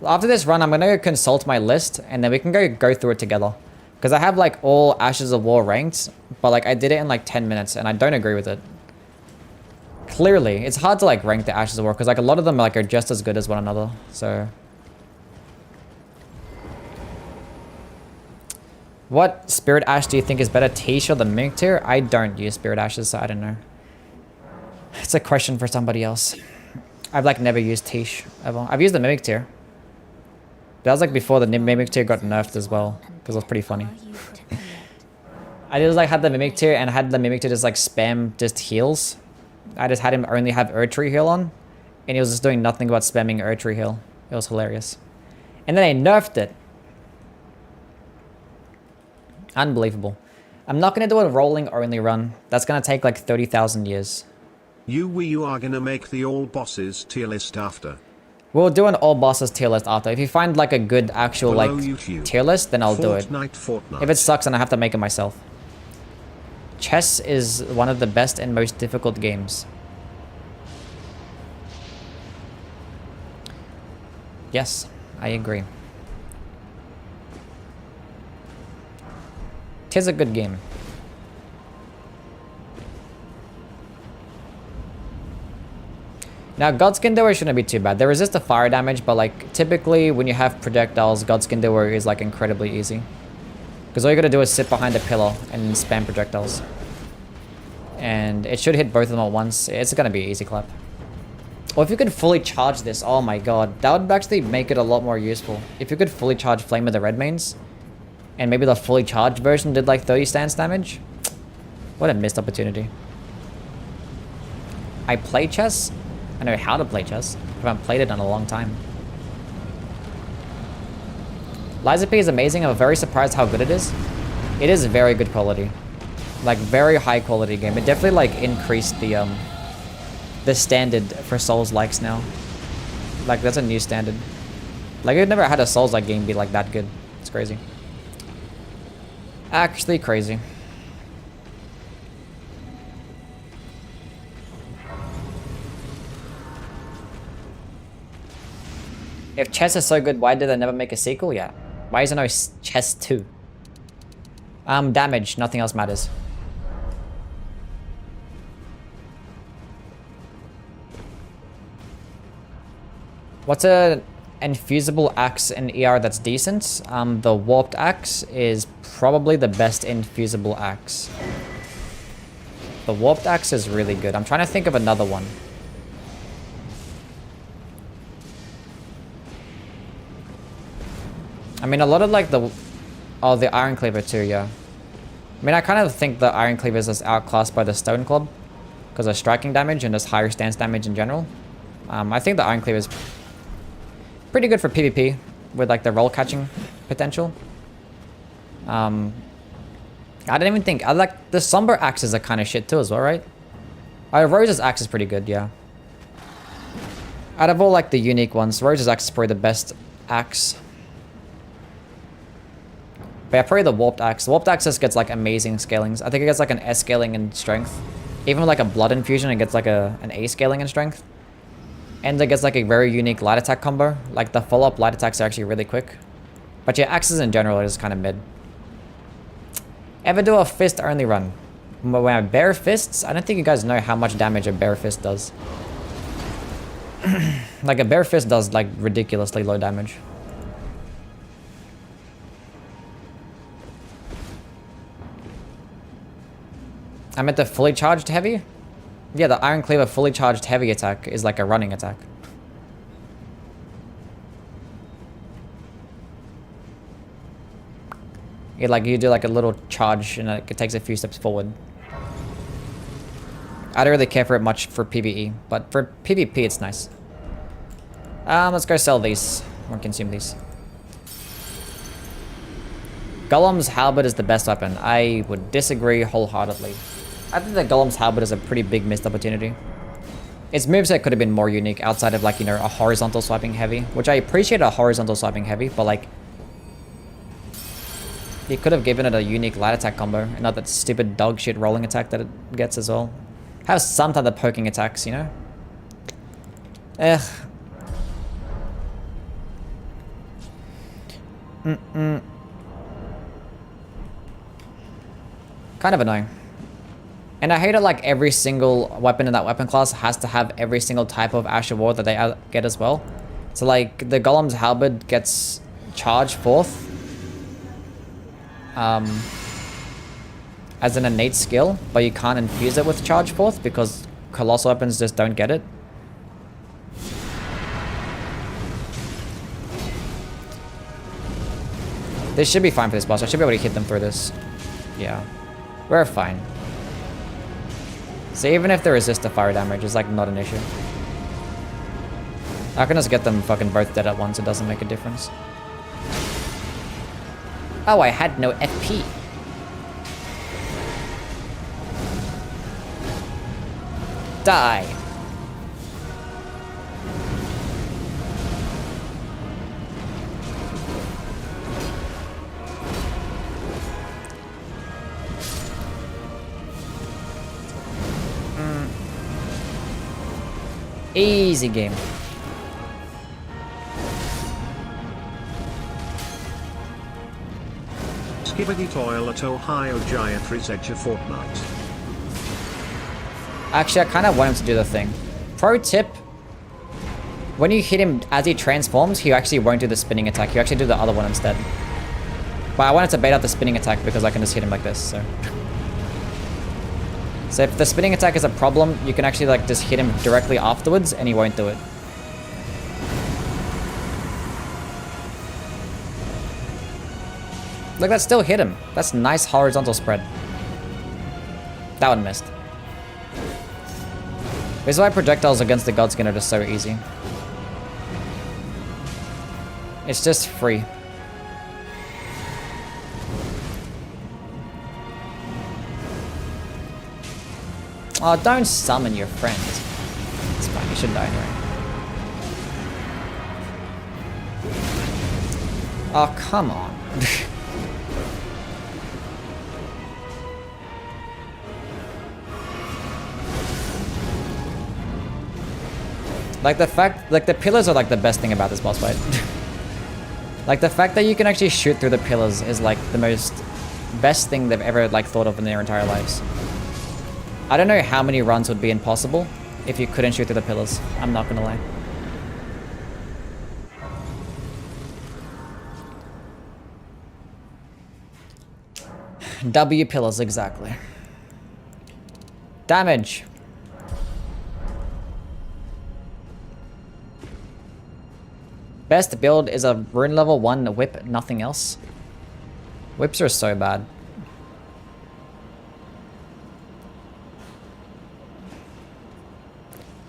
After this run, I'm gonna consult my list and then we can go through it together. Because I have like all Ashes of War ranked, but like I did it in like 10 minutes and I don't agree with it. Clearly, it's hard to like rank the Ashes of War because like a lot of them like are just as good as one another. So what Spirit Ash do you think is better, Tish or the Mink tier? I don't use Spirit Ashes, so I don't know. It's a question for somebody else. I've like never used Tish ever. I've used the Mimic Tier. That was like before the Mimic Tier got nerfed as well, because it was pretty funny. I just like had the Mimic Tier and had the Mimic Tier just like spam just heals. I just had him only have Erdtree heal on, and he was just doing nothing but spamming Erdtree heal. It was hilarious. And then they nerfed it. Unbelievable. I'm not going to do a rolling only run. That's going to take like 30,000 years. You are gonna make the all bosses tier list after. We'll do an all bosses tier list after. If you find like a good actual Below like YouTube. tier list, then I'll do it. Fortnite. If it sucks, then I have to make it myself. Chess is one of the best and most difficult games. Yes, I agree. Tis a good game. Now, Godskin Doer shouldn't be too bad. They resist the fire damage, but like typically when you have projectiles, Godskin Doer is like incredibly easy. Because all you gotta do is sit behind a pillar and spam projectiles. And it should hit both of them at once. It's gonna be easy clap. Or if you could fully charge this, oh my god. That would actually make it a lot more useful. If you could fully charge Flame of the Red Mains, and maybe the fully charged version did like 30 stance damage. What a missed opportunity. I play chess. I know how to play chess. I haven't played it in a long time. Liza P is amazing. I'm very surprised how good it is. It is very good quality. Like very high quality game. It definitely like increased the standard for Souls likes now. Like that's a new standard. Like I've never had a Souls like game be like that good. It's crazy. Actually crazy. If chess is so good, why did they never make a sequel yet? Why is there no chess 2? Damage, nothing else matters. What's an infusible axe in ER that's decent? The warped axe is probably the best infusible axe. The warped axe is really good. I'm trying to think of another one. I mean, a lot of like the Iron Cleaver too, yeah. I mean, I kind of think the Iron Cleaver is just outclassed by the Stone Club because of striking damage and just higher stance damage in general. I think the Iron Cleaver is pretty good for PvP with like the roll catching potential. I didn't even think. I like the Somber axes are kind of shit too as well, right? Rose's axe is pretty good, yeah. Out of all like the unique ones, Rose's axe is probably the best axe. But yeah, probably the Warped Axe. The Warped Axe just gets like amazing scalings. I think it gets like an S scaling in strength. Even with like a Blood Infusion, it gets like an A scaling in strength. And it gets like a very unique light attack combo. Like the follow-up light attacks are actually really quick. But yeah, axes in general are just kind of mid. Ever do a fist only run? When I bare fists, I don't think you guys know how much damage a bare fist does. Like a bare fist does like ridiculously low damage. I meant the fully charged heavy? Yeah, the Iron Cleaver fully charged heavy attack is like a running attack. It like you do like a little charge and it takes a few steps forward. I don't really care for it much for PvE, but for PvP it's nice. Let's go sell these or consume these. Golem's Halberd is the best weapon. I would disagree wholeheartedly. I think that Golem's Halberd is a pretty big missed opportunity. Its moveset could have been more unique outside of like, you know, a horizontal swiping heavy, which I appreciate a horizontal swiping heavy, but like, he could have given it a unique light attack combo and not that stupid dog shit rolling attack that it gets as well. Have some type of poking attacks, you know? Kind of annoying. And I hate it like every single weapon in that weapon class has to have every single type of Ash of War that they get as well. So like the Golem's Halberd gets charged forth as an innate skill, but you can't infuse it with charge forth because colossal weapons just don't get it. This should be fine for this boss. I should be able to hit them through this. Yeah. We're fine. So even if they resist the fire damage, it's like not an issue. I can just get them fucking both dead at once. It doesn't make a difference. Oh, I had no FP. Die. Easy game. Skibbity toil at Ohio Giant reset your Fortnite. Actually, I kind of want him to do the thing. Pro tip. When you hit him as he transforms, he actually won't do the spinning attack. He actually do the other one instead. But I wanted to bait out the spinning attack because I can just hit him like this, so. So if the spinning attack is a problem, you can actually like just hit him directly afterwards and he won't do it. Look, that still hit him. That's nice horizontal spread. That one missed. This is why projectiles against the Godskin are just so easy. It's just free. Oh, don't summon your friends. It's fine, you should die anyway. Oh, come on. Like the fact, like the pillars are like the best thing about this boss fight. Like the fact that you can actually shoot through the pillars is like the most best thing they've ever like thought of in their entire lives. I don't know how many runs would be impossible if you couldn't shoot through the pillars. I'm not gonna lie. W pillars, exactly. Damage. Best build is a rune level 1 whip, nothing else. Whips are so bad.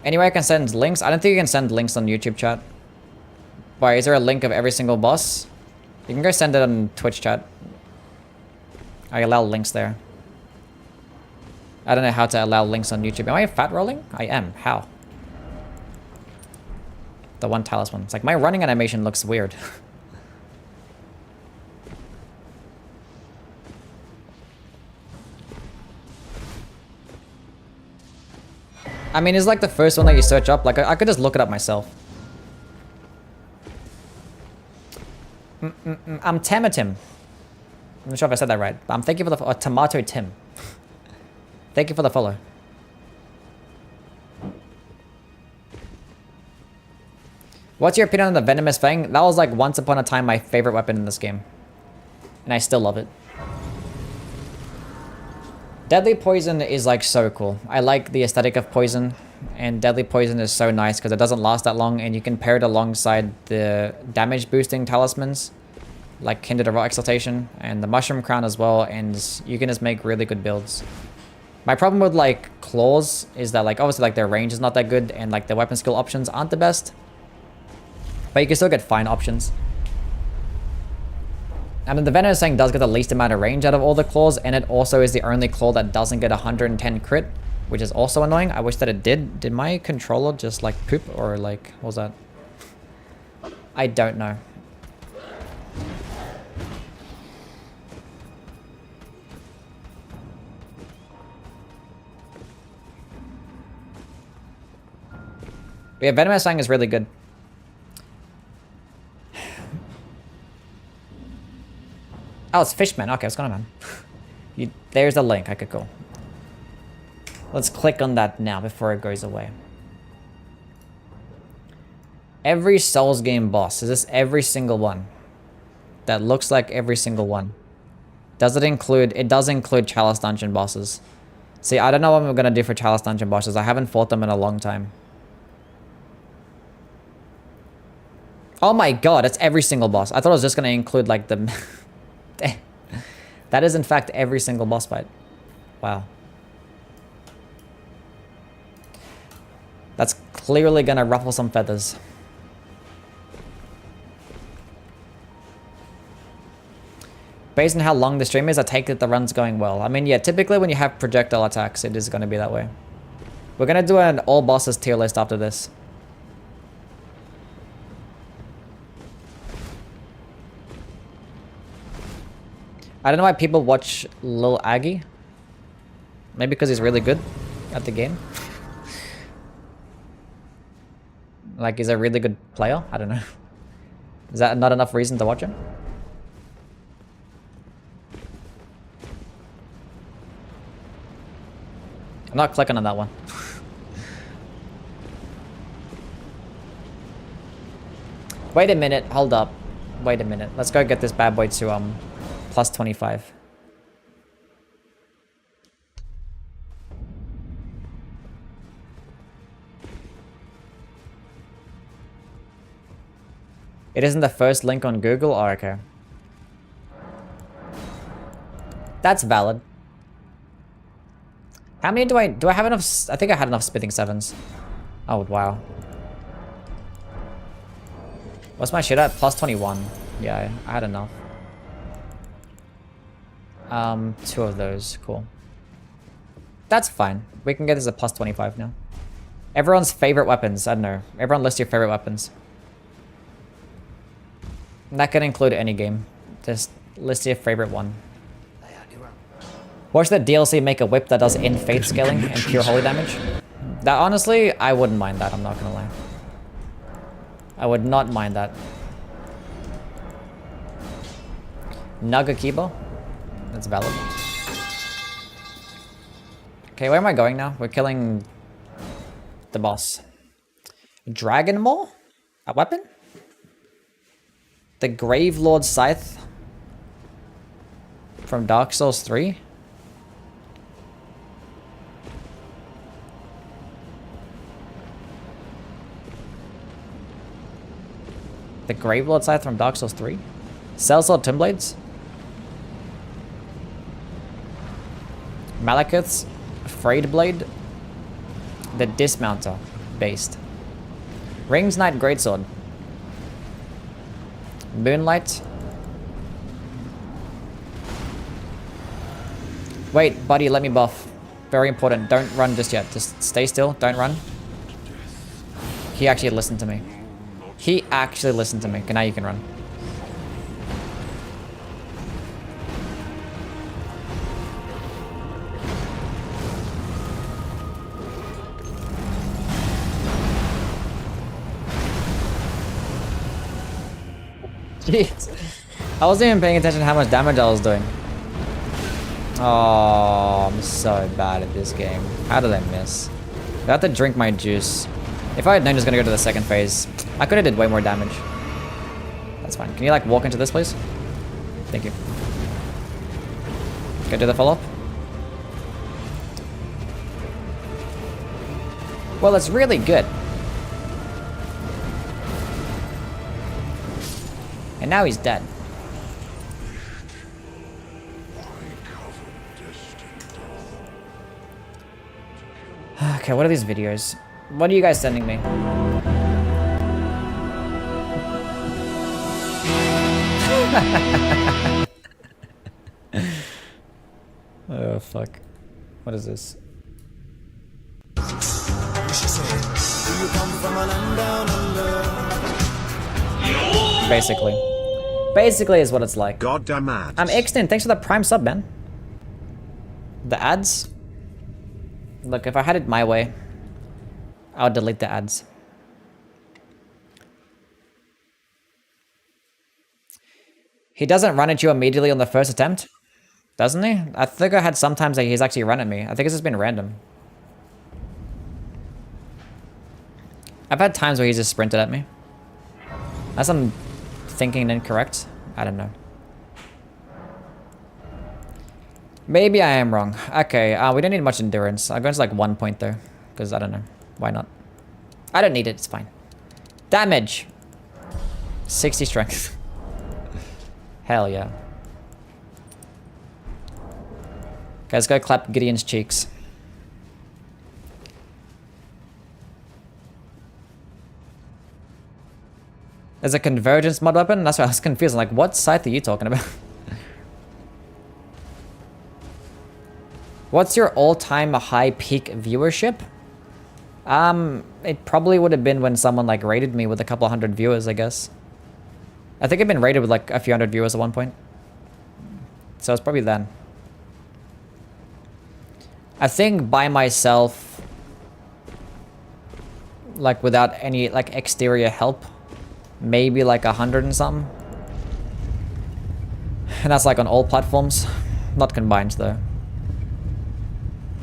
Anyway, I can send links. I don't think you can send links on YouTube chat. Why, is there a link of every single boss? You can go send it on Twitch chat. I allow links there. I don't know how to allow links on YouTube. Am I fat rolling? I am. How? The one talisman. It's like my running animation looks weird. I mean, it's like the first one that you search up. Like, I could just look it up myself. I'm Tamatim. I'm not sure if I said that right. But thank you for the Tomato Tim. Thank you for the follow. What's your opinion on the Venomous Fang? That was like once upon a time my favorite weapon in this game. And I still love it. Deadly Poison is like so cool. I like the aesthetic of Poison. And Deadly Poison is so nice because it doesn't last that long. And you can pair it alongside the damage boosting talismans. Like Kindred of Exaltation and the Mushroom Crown as well. And you can just make really good builds. My problem with like Claws is that like obviously like their range is not that good. And like the weapon skill options aren't the best. But you can still get fine options. I mean, the Venomous Fang does get the least amount of range out of all the claws, and it also is the only claw that doesn't get 110 crit, which is also annoying. I wish that it did. Did my controller just like poop, or like, what was that? I don't know. But yeah, Venomous Fang is really good. Oh, it's Fishman. Okay, what's going on, man? There's the link. Okay, cool. Let's click on that now before it goes away. Every Souls game boss. Is this every single one? That looks like every single one. Does it include... It does include Chalice Dungeon bosses. See, I don't know what I'm going to do for Chalice Dungeon bosses. I haven't fought them in a long time. Oh my god, it's every single boss. I thought it was just going to include, like, the... That is in fact every single boss fight. Wow. That's clearly gonna ruffle some feathers. Based on how long the stream is, I take it the run's going well. I mean, yeah, typically when you have projectile attacks, it is gonna be that way. We're gonna do an all bosses tier list after this. I don't know why people watch Lil Aggie. Maybe because he's really good at the game. Like, he's a really good player? I don't know. Is that not enough reason to watch him? I'm not clicking on that one. Wait a minute, hold up. Wait a minute. Let's go get this bad boy to plus 25. It isn't the first link on Google? Oh, okay. That's valid. How many do I have enough? I think I had enough spitting sevens. Oh, wow. What's my shit at? Plus 21. Yeah, I had enough. 2 of those. Cool. That's fine. We can get this at plus 25 now. Everyone's favorite weapons. I don't know. Everyone list your favorite weapons. That can include any game. Just list your favorite one. Watch the DLC make a whip that does in-fate scaling and pure holy damage. That honestly, I wouldn't mind that, I'm not gonna lie. I would not mind that. Nagakibo? That's valid. Okay, where am I going now? We're killing the boss. Dragon Maw? A weapon? The Grave Lord Scythe from Dark Souls 3? The Grave Lord Scythe from Dark Souls 3? Sellsword Twin Blades? Malekith's Frayed Blade? The Dismounter based. Rings Knight Greatsword. Moonlight. Wait, buddy, let me buff. Very important. Don't run just yet. Just stay still. Don't run. He actually listened to me. He actually listened to me. Okay, now you can run. Jeez. I wasn't even paying attention to how much damage I was doing. Oh, I'm so bad at this game. How did I miss? I have to drink my juice. If I had known he was going to go to the second phase, I could have did way more damage. That's fine. Can you, like, walk into this, please? Thank you. Okay, do the follow-up. Well, it's really good. And now he's dead. Okay, what are these videos? What are you guys sending me? Oh, fuck. What is this? Basically. Basically is what it's like. Goddamn ads. I'm Exton. Thanks for the prime sub, man. The ads? Look, if I had it my way, I would delete the ads. He doesn't run at you immediately on the first attempt, doesn't he? I think I had sometimes that he's actually run at me. I think it's just been random. I've had times where he's just sprinted at me. Unless I'm thinking incorrect. I don't know. Maybe I am wrong. Okay, we don't need much endurance. I'm going to like 1 point though. Because I don't know. Why not? I don't need it. It's fine. Damage. 60 strength. Hell yeah. Okay, let's go clap Gideon's cheeks. There's a convergence mod weapon? That's why I was confused. I'm like, what site are you talking about? What's your all-time high peak viewership? It probably would have been when someone like rated me with a couple hundred viewers, I guess. I think I've been rated with like a few hundred viewers at one point. So it's probably then. I think by myself, like without any like exterior help, maybe like 100 and something. And that's like on all platforms, not combined though.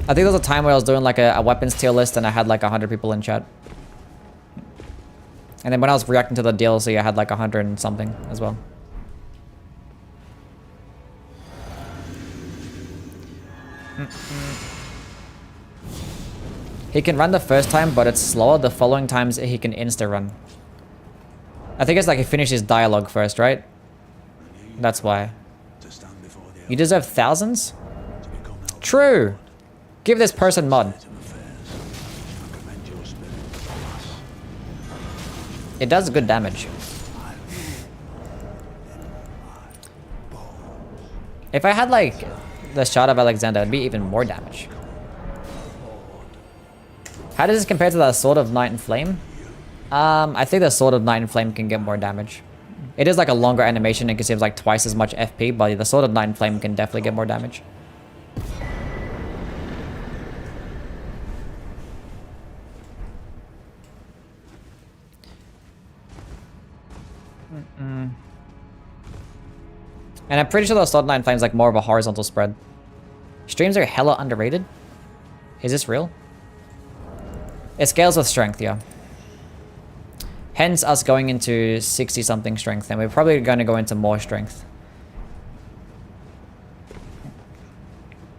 I think there was a time where I was doing like a weapons tier list and I had like 100 people in chat. And then when I was reacting to the DLC, I had like 100 and something as well. He can run the first time, but it's slower. The following times he can insta-run. I think it's like he finishes dialogue first, right? That's why. You deserve thousands? True! Give this person mod. It does good damage. If I had like the Shard of Alexander, it'd be even more damage. How does this compare to the Sword of Night and Flame? I think the Sword of Night and Flame can get more damage. It is like a longer animation and consumes like twice as much FP, but the Sword of Night and Flame can definitely get more damage. And I'm pretty sure the Sword of Night and Flame is like more of a horizontal spread. Streams are hella underrated. Is this real? It scales with strength, yeah. Hence us going into 60 something strength, and we're probably going to go into more strength.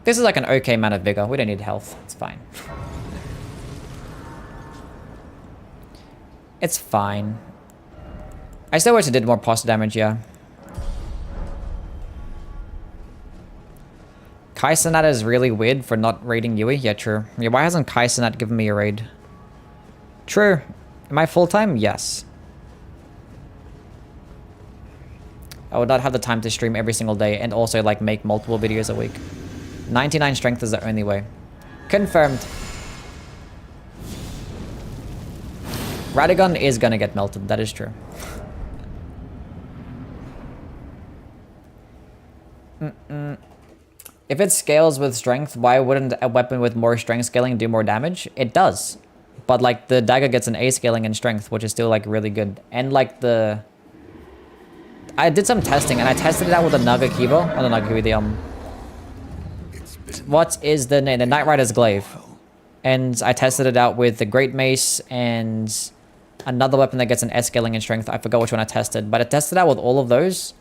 This is like an okay amount of vigor. We don't need health. It's fine. It's fine. I still wish it did more posture damage, yeah. Kai Cenat is really weird for not raiding Yui. Yeah, true. Yeah, why hasn't Kai Cenat given me a raid? True. Am I full-time? Yes. I would not have the time to stream every single day and also like make multiple videos a week. 99 strength is the only way. Confirmed. Radagon is gonna get melted. That is true. If it scales with strength, why wouldn't a weapon with more strength scaling do more damage? It does. But like the dagger gets an A scaling in strength, which is still like really good. And like I did some testing and I tested it out with a Naga Kibo. Oh, the Naga Kibo, the what is the name? The Knight Rider's Glaive. And I tested it out with the Great Mace and another weapon that gets an S scaling in strength. I forgot which one I tested, but I tested out with all of those.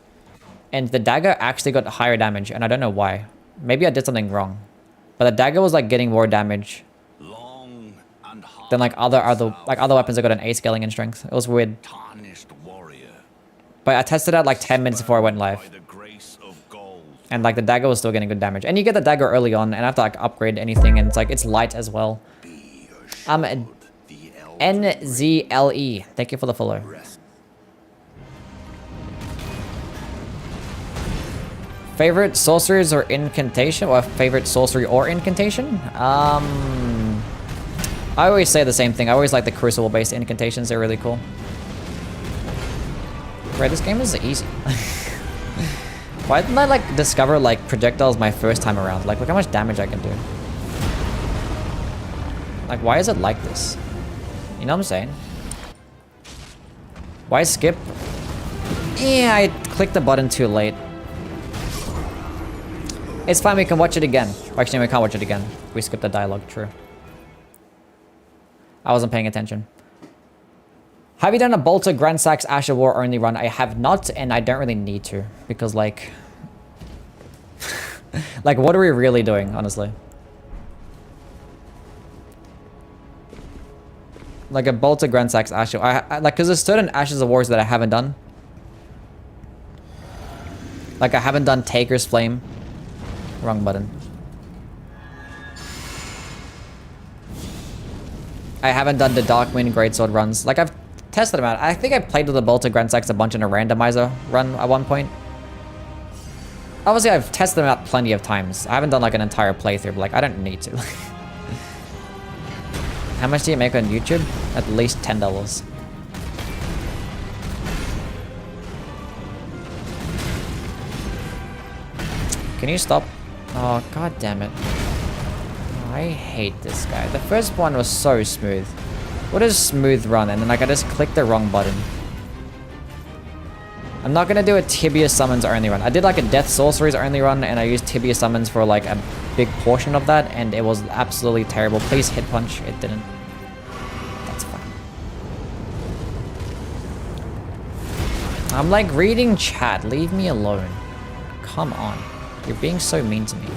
And the dagger actually got higher damage, and I don't know why. Maybe I did something wrong. But the dagger was like getting more damage than like other weapons that got an A scaling in strength. It was weird. But I tested out like 10 minutes before I went live. And like the dagger was still getting good damage. And you get the dagger early on, and I have to like upgrade anything, and it's like it's light as well. NZLE. Thank you for the follow. Favorite sorceries or incantation? Or favorite sorcery or incantation? I always say the same thing. I always like the crucible based incantations. They're really cool. Right, this game is easy. Why didn't I like discover like projectiles my first time around? Like look how much damage I can do. Like why is it like this? You know what I'm saying? Why skip? Yeah, I clicked the button too late. It's fine, we can watch it again. Actually, we can't watch it again. We skipped the dialogue, true. I wasn't paying attention. Have you done a Bolter, Grand Sax, Asher War only run? I have not, and I don't really need to. Because, like... like, what are we really doing, honestly? Like a Bolter, Grand Sax, Asher... like, because there's certain Ashes of Wars that I haven't done. Like, I haven't done Taker's Flame. Wrong button. I haven't done the Darkwind Greatsword runs. Like, I've tested them out. I think I played with the Bolter Grand Sex a bunch in a randomizer run at one point. Obviously, I've tested them out plenty of times. I haven't done like an entire playthrough, but like, I don't need to. How much do you make on YouTube? At least $10. Can you stop? Oh, god damn it. I hate this guy. The first one was so smooth. What is smooth run? And then like I just clicked the wrong button. I'm not gonna do a Tibia summons only run. I did like a Death Sorceries only run and I used Tibia summons for like a big portion of that and it was absolutely terrible. Please hit punch. It didn't. That's fine. I'm like reading chat. Leave me alone. Come on. You're being so mean to me.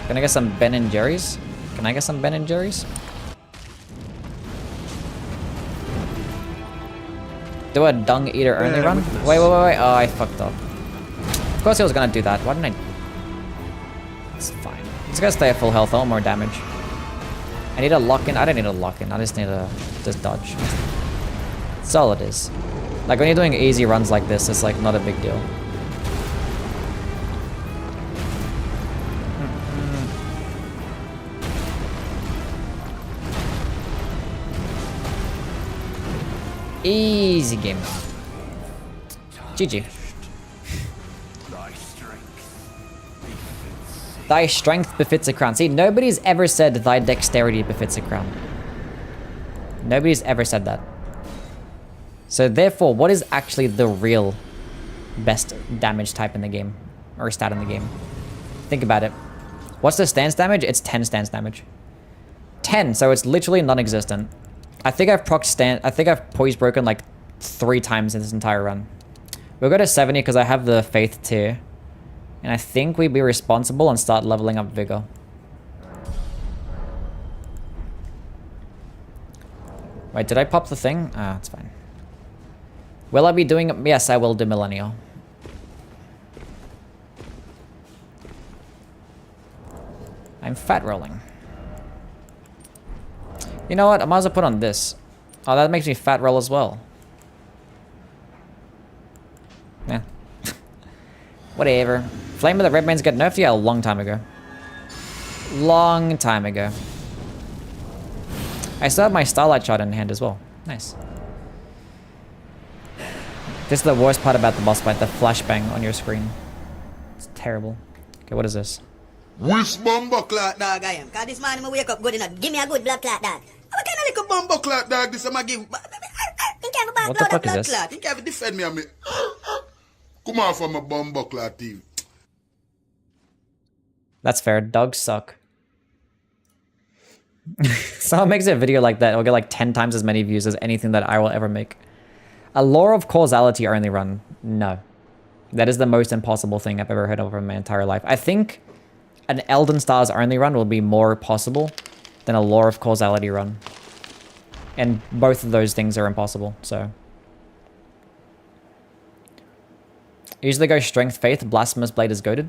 Can I get some Ben & Jerry's? Can I get some Ben & Jerry's? Do a Dung Eater only run? Wait. Oh, I fucked up. Of course he was gonna do that. Why didn't I? It's fine. He's gonna stay at full health, all more damage. I need a lock-in. I don't need a lock-in. I just need a just dodge. That's all it is. Like when you're doing easy runs like this, it's like not a big deal. Easy game. GG. Thy strength befits a crown. See, nobody's ever said thy dexterity befits a crown. Nobody's ever said that. So therefore, what is actually the real best damage type in the game? Or stat in the game? Think about it. What's the stance damage? It's 10 stance damage. 10, so it's literally non-existent. I think I've poise broken like 3 times in this entire run. We'll go to 70 because I have the faith tier. And I think we'd be responsible and start leveling up vigor. Wait, did I pop the thing? Ah, it's fine. Will I be doing it? Yes, I will do Millennial. I'm fat rolling. You know what? I might as well put on this. Oh, that makes me fat roll as well. Yeah. Whatever. Flame of the Red Man's got nerfed? Yeah, a long time ago. Long time ago. I still have my Starlight Shot in hand as well. Nice. This is the worst part about the boss fight, the flashbang on your screen. It's terrible. Okay, what is this? Which bumbo clot dog I am? Cause this morning I wake up good enough. Give me a good blood clot dog. What kind of like a bumbo clot dog this I'm give? What the fuck is this? Think you have to defend me on me. Come on from a bumbo clot TV. That's fair. Dogs suck. Someone makes a video like that, it'll get like 10 times as many views as anything that I will ever make. A Law of Causality only run. No. That is the most impossible thing I've ever heard of in my entire life. I think an Elden Stars only run will be more possible than a Law of Causality run. And both of those things are impossible, so. Usually go Strength Faith, Blasphemous Blade is goated.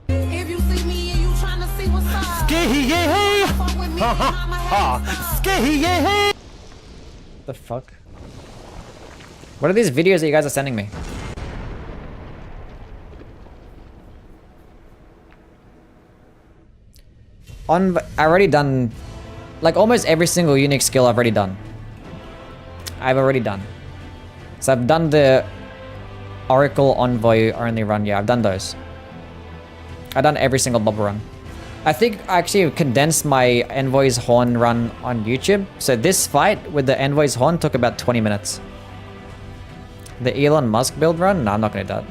If you see me and you trying to see what's up, The fuck? What are these videos that you guys are sending me? I already done, like almost every single unique skill I've already done. So I've done the Oracle Envoy only run, yeah, I've done those. I've done every single bubble run. I think I actually condensed my Envoy's Horn run on YouTube. So this fight with the Envoy's Horn took about 20 minutes. The Elon Musk build run? No, I'm not gonna do that.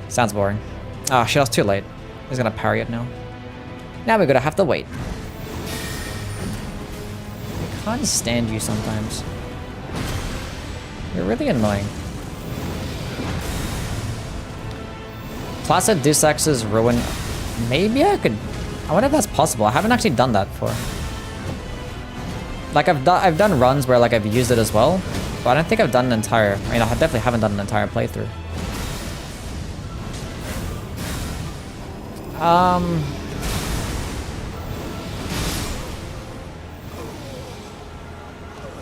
Sounds boring. Ah, shit, I was too late. He's gonna parry it now. Now we're gonna have to wait. I can't stand you sometimes. You're really annoying. Placid Deus Ex's Ruin. Maybe I could... I wonder if that's possible. I haven't actually done that before. Like, I've done runs where, like, I've used it as well. But I don't think I've done an entire... I mean, I definitely haven't done an entire playthrough.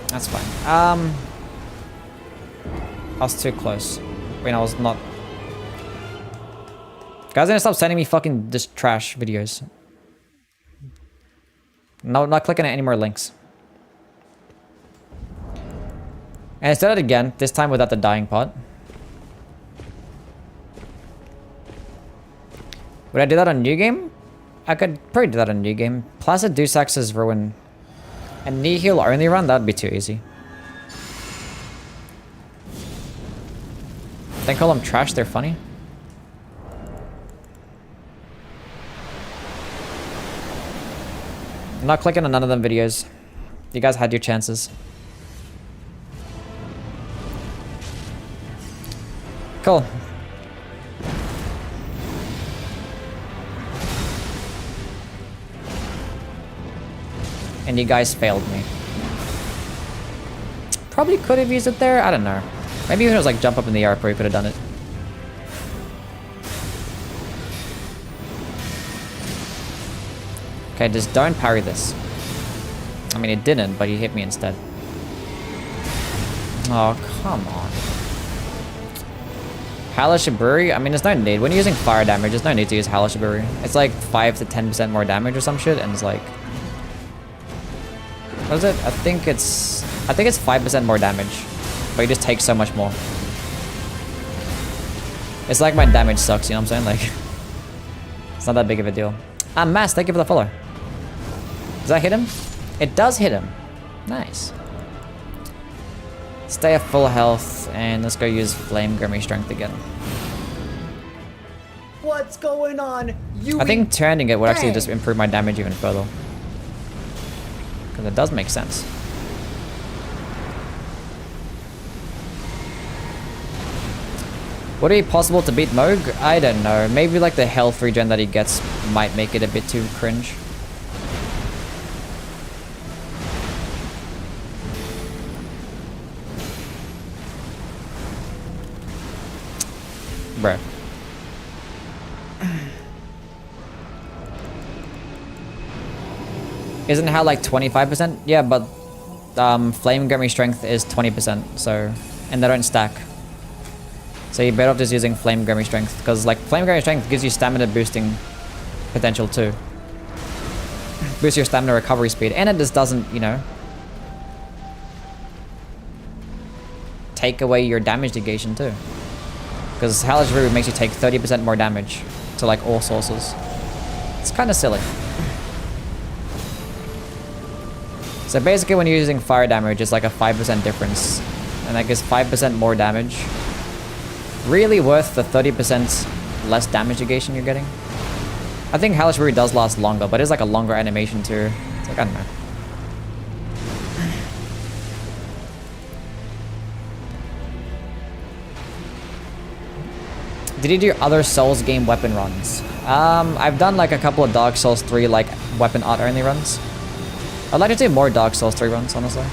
That's fine. I was too close. I mean, I was not... Guys, gonna stop sending me fucking just trash videos. No, not clicking any more links. And I did it again, this time without the dying pot. Would I do that on New Game? I could probably do that on New Game. Placid Deus Ex's Ruin. And Nihil only run? That would be too easy. Don't call them trash, they're funny. I'm not clicking on none of them videos. You guys had your chances. Cool. And you guys failed me. Probably could have used it there. I don't know. Maybe if it was like jump up in the air, I probably could have done it. Okay, just don't parry this. I mean, it didn't, but he hit me instead. Oh, come on. Halashiburi? I mean, there's no need. When you're using fire damage, there's no need to use Halashiburi. It's like 5 to 10% more damage or some shit, and it's like... What is it? I think it's 5% more damage. But you just take so much more. It's like my damage sucks, you know what I'm saying? Like... It's not that big of a deal. Ah, Mass, thank you for the follow. Does that hit him? It does hit him. Nice. Stay at full health, and let's go use Flame Grimy Strength again. What's going on? I think turning it would actually just improve my damage even further. Because it does make sense. Would it be possible to beat Moog? I don't know. Maybe like the health regen that he gets might make it a bit too cringe. Bruh. Isn't Hal like 25%? Yeah, but Flame Grimy Strength is 20%, so... And they don't stack. So you're better off just using Flame Grimy Strength, because like Flame Grimy Strength gives you stamina boosting potential too. Boosts your stamina recovery speed, and it just doesn't, you know... take away your damage negation too. Because Halashiburi makes you take 30% more damage to like all sources. It's kind of silly. So basically when you're using fire damage, it's like a 5% difference. And that gives 5% more damage. Really worth the 30% less damage negation you're getting. I think Halashiburi does last longer, but it's like a longer animation too. It's like, I don't know. Did you do other Souls game weapon runs? I've done like a couple of Dark Souls 3 like weapon art only runs. I'd like to do more Dark Souls 3 runs, honestly.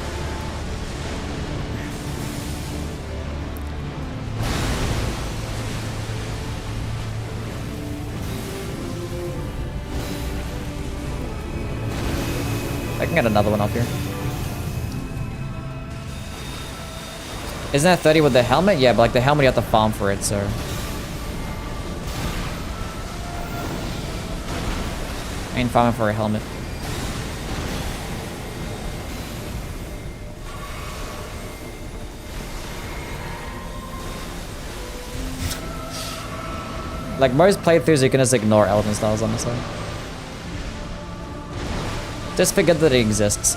I can get another one up here. Isn't that 30 with the helmet? Yeah, but like the helmet you have to farm for it, so... I ain't farming for a helmet. Like most playthroughs, you can just ignore Elden styles, honestly. Just forget that it exists.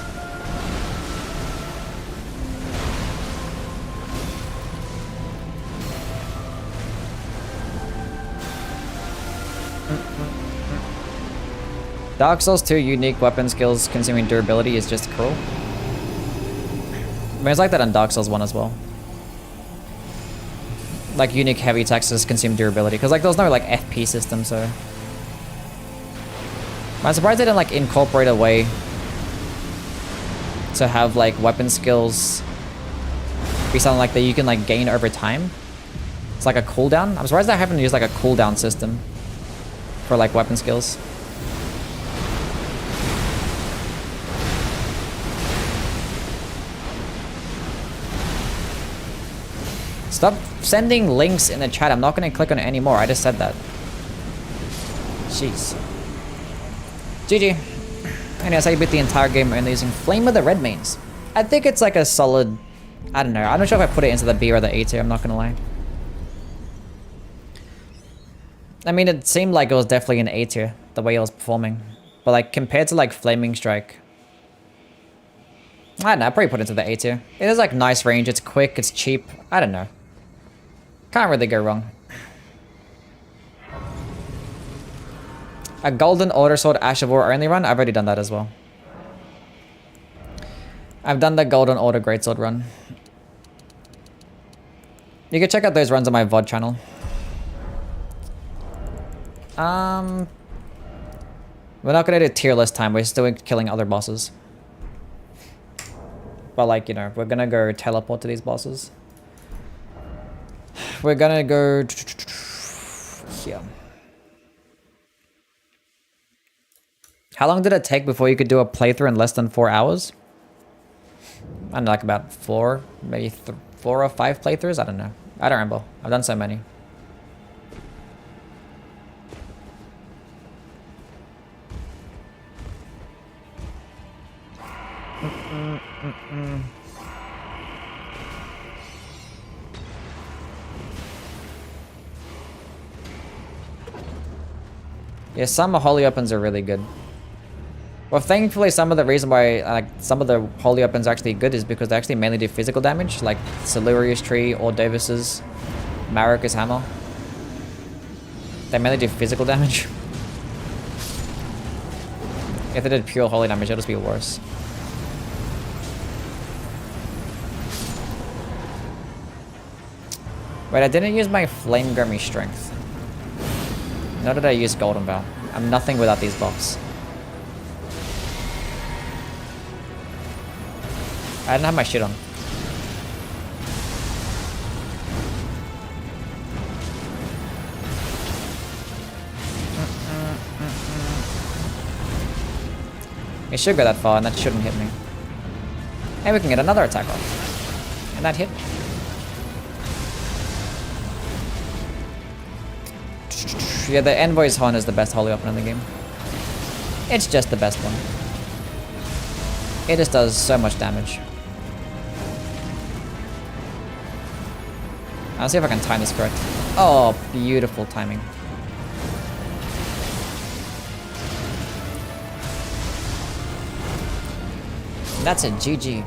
Dark Souls 2 unique weapon skills consuming durability is just cruel. I mean, it's like that on Dark Souls 1 as well. like unique heavy textures consume durability, because like there's no like FP system, so I'm surprised they didn't like incorporate a way to have like weapon skills be something like that you can like gain over time. It's like a cooldown. I'm surprised they haven't used like a cooldown system for like weapon skills. Stop sending links in the chat. I'm not going to click on it anymore. I just said that. Jeez. GG. Anyways, I beat the entire game only using Flame of the Red Mains. I think it's like a solid... I don't know. I'm not sure if I put it into the B or the A tier. I'm not going to lie. I mean, it seemed like it was definitely an A tier, the way it was performing. But like, compared to like Flaming Strike... I don't know. I'd probably put it into the A tier. It is like nice range. It's quick. It's cheap. I don't know. Can't really go wrong. A golden order sword Ash of War only run? I've already done that as well. I've done the golden order greatsword run. You can check out those runs on my VOD channel. We're not gonna do tier list time. We're still killing other bosses. But like, you know, we're gonna go teleport to these bosses. We're gonna go here. How long did it take before you could do a playthrough in less than 4 hours? I don't know, like about 4, maybe 4 or 5 playthroughs? I don't know. I don't remember. I've done so many. Yeah, some holy weapons are really good. Well, thankfully, some of the reason why like some of the holy weapons are actually good is because they actually mainly do physical damage, like Silurius Tree or Davis's Marika's Hammer. They mainly do physical damage. If they did pure holy damage, it'll just be worse. Wait, I didn't use my Flame Gummy Strength. Nor did I use Golden Bow. I'm nothing without these buffs. I didn't have my shit on. It should go that far and that shouldn't hit me. And we can get another attack off. And that hit me. Yeah, the Envoy's Horn is the best holy weapon in the game. It's just the best one. It just does so much damage. I'll see if I can time this correct. Oh, beautiful timing. That's a GG.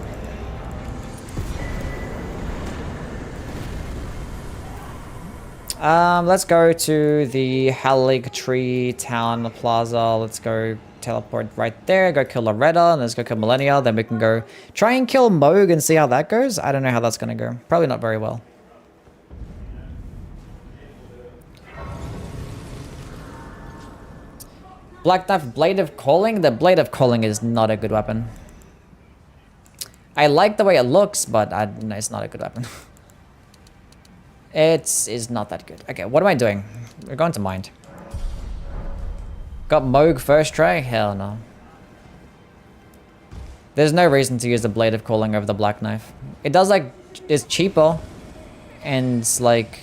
Let's go to the Hallig Tree Town Plaza. Let's go teleport right there. Go kill Loretta, and let's go kill Millennia. Then we can go try and kill Moog and see how that goes. I don't know how that's gonna go. Probably not very well. Black Knife Blade of Calling. The Blade of Calling is not a good weapon. I like the way it looks, but no, it's not a good weapon. It is not that good. Okay, what am I doing? We're going to Mind. Got Moog first try? Hell no. There's no reason to use the Blade of Calling over the Black Knife. It does like, it's cheaper. And like,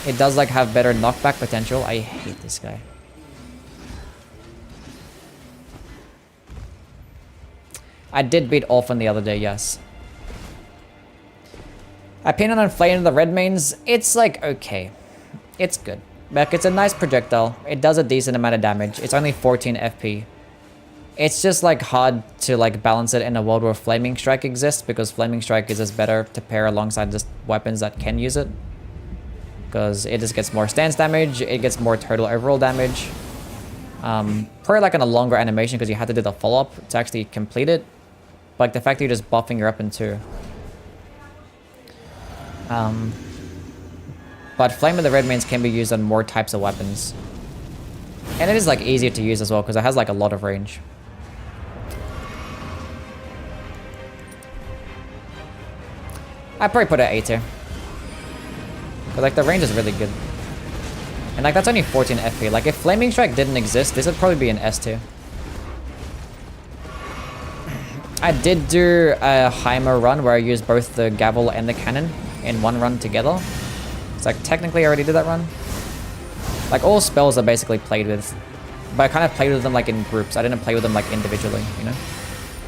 it does like have better knockback potential. I hate this guy. I did beat Orphan the other day, yes. Opinion on Flame of the Red Mains, it's like okay. It's good. Like it's a nice projectile. It does a decent amount of damage. It's only 14 FP. It's just like hard to like balance it in a world where Flaming Strike exists, because Flaming Strike is just better to pair alongside just weapons that can use it. Because it just gets more stance damage, it gets more total overall damage. Probably like in a longer animation because you had to do the follow-up to actually complete it. But like the fact that you're just buffing your weapon too. But Flame of the Red Mains can be used on more types of weapons. And it is like easier to use as well because it has like a lot of range. I'd probably put it at A tier. But like the range is really good. And like that's only 14 FP. Like if Flaming Strike didn't exist, this would probably be an S tier. I did do a Heimer run where I used both the Gavel and the Cannon in one run together. So like technically I already did that run. Like all spells are basically played with. But I kind of played with them like in groups. I didn't play with them like individually, you know?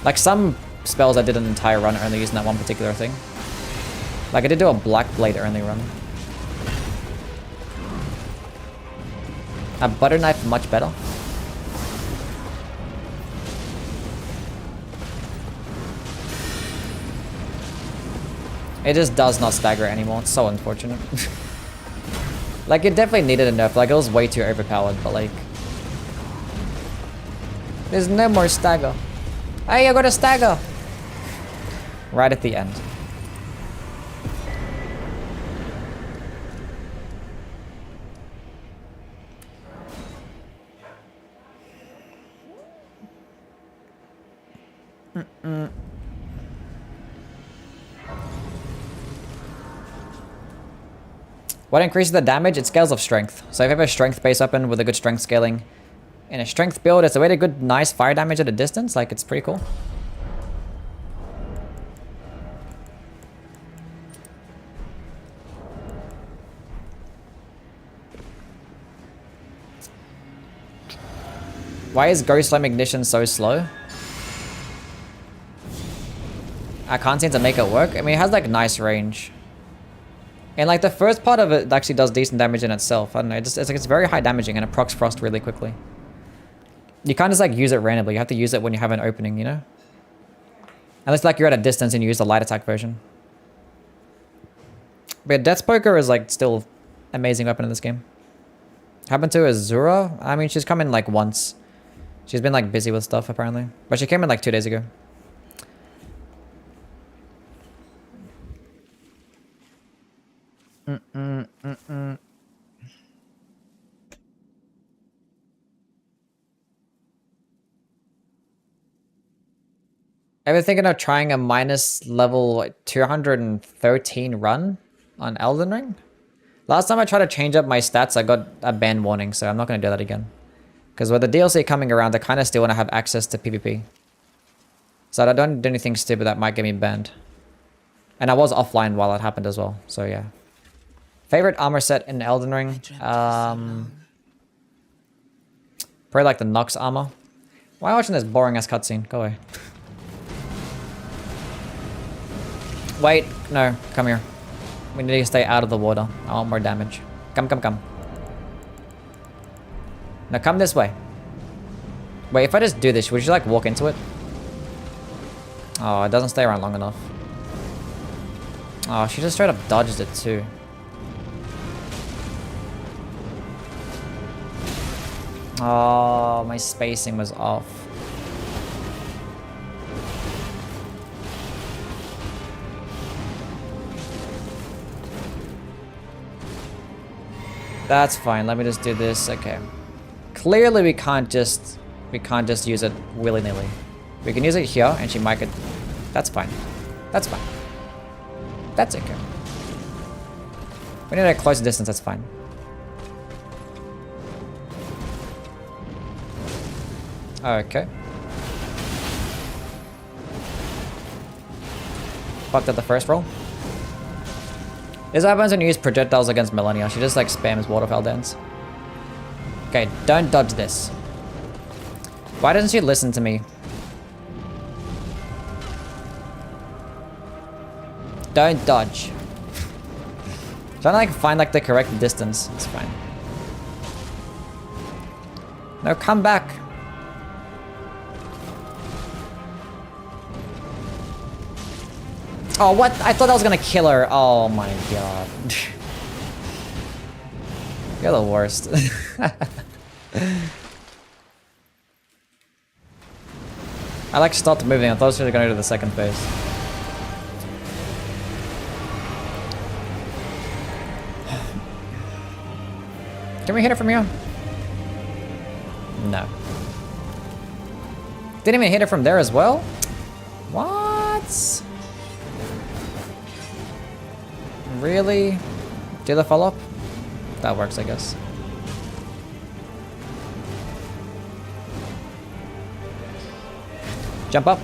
Like some spells I did an entire run only using that one particular thing. Like I did do a Black Blade only run. A Butter Knife much better. It just does not stagger anymore. It's so unfortunate. Like, it definitely needed a nerf. Like, it was way too overpowered, but like... There's no more stagger. Hey, I got a stagger! Right at the end. What increases the damage? It scales of strength. So if you have a strength base weapon with a good strength scaling in a strength build, it's a way to good, nice fire damage at a distance. Like, it's pretty cool. Why is Ghost Flame Ignition so slow? I can't seem to make it work. I mean, it has like nice range. And like the first part of it actually does decent damage in itself. I don't know, it's like it's very high damaging and it procs Frost really quickly. You can't just like use it randomly. You have to use it when you have an opening, you know? Unless like you're at a distance and you use the light attack version. But Death Poker is like still amazing weapon in this game. Happened to Azura? I mean, she's come in like once. She's been like busy with stuff apparently. But she came in like 2 days ago. Ever thinking of trying a minus level 213 run on Elden Ring? Last time I tried to change up my stats, I got a ban warning, so I'm not going to do that again. Because with the DLC coming around, I kind of still want to have access to PvP. So I don't do anything stupid that might get me banned. And I was offline while it happened as well, so yeah. Favorite armor set in Elden Ring? Probably like the Nox armor. Why am I watching this boring ass cutscene? Go away. Wait, no, come here. We need to stay out of the water. I want more damage. Come, come, come. Now come this way. Wait, if I just do this, would you like walk into it? Oh, it doesn't stay around long enough. Oh, she just straight up dodged it too. Oh, my spacing was off. That's fine. Let me just do this. Okay. Clearly we can't just use it willy-nilly. We can use it here and she might get... That's fine. That's fine. That's okay. We need a close distance, that's fine. Okay. Fucked up the first roll. This happens when you use projectiles against Millennia. She just like spams waterfowl dance. Okay, don't dodge this. Why doesn't she listen to me? Don't dodge. Trying to like find like the correct distance. It's fine. No, come back. Oh, what? I thought I was gonna kill her. Oh my god. You're the worst. I like stopped moving. I thought she was gonna go to the second phase. Can we hit it from here? No. Didn't even hit it from there as well? What? Really? Do the follow-up? That works, I guess. Jump up.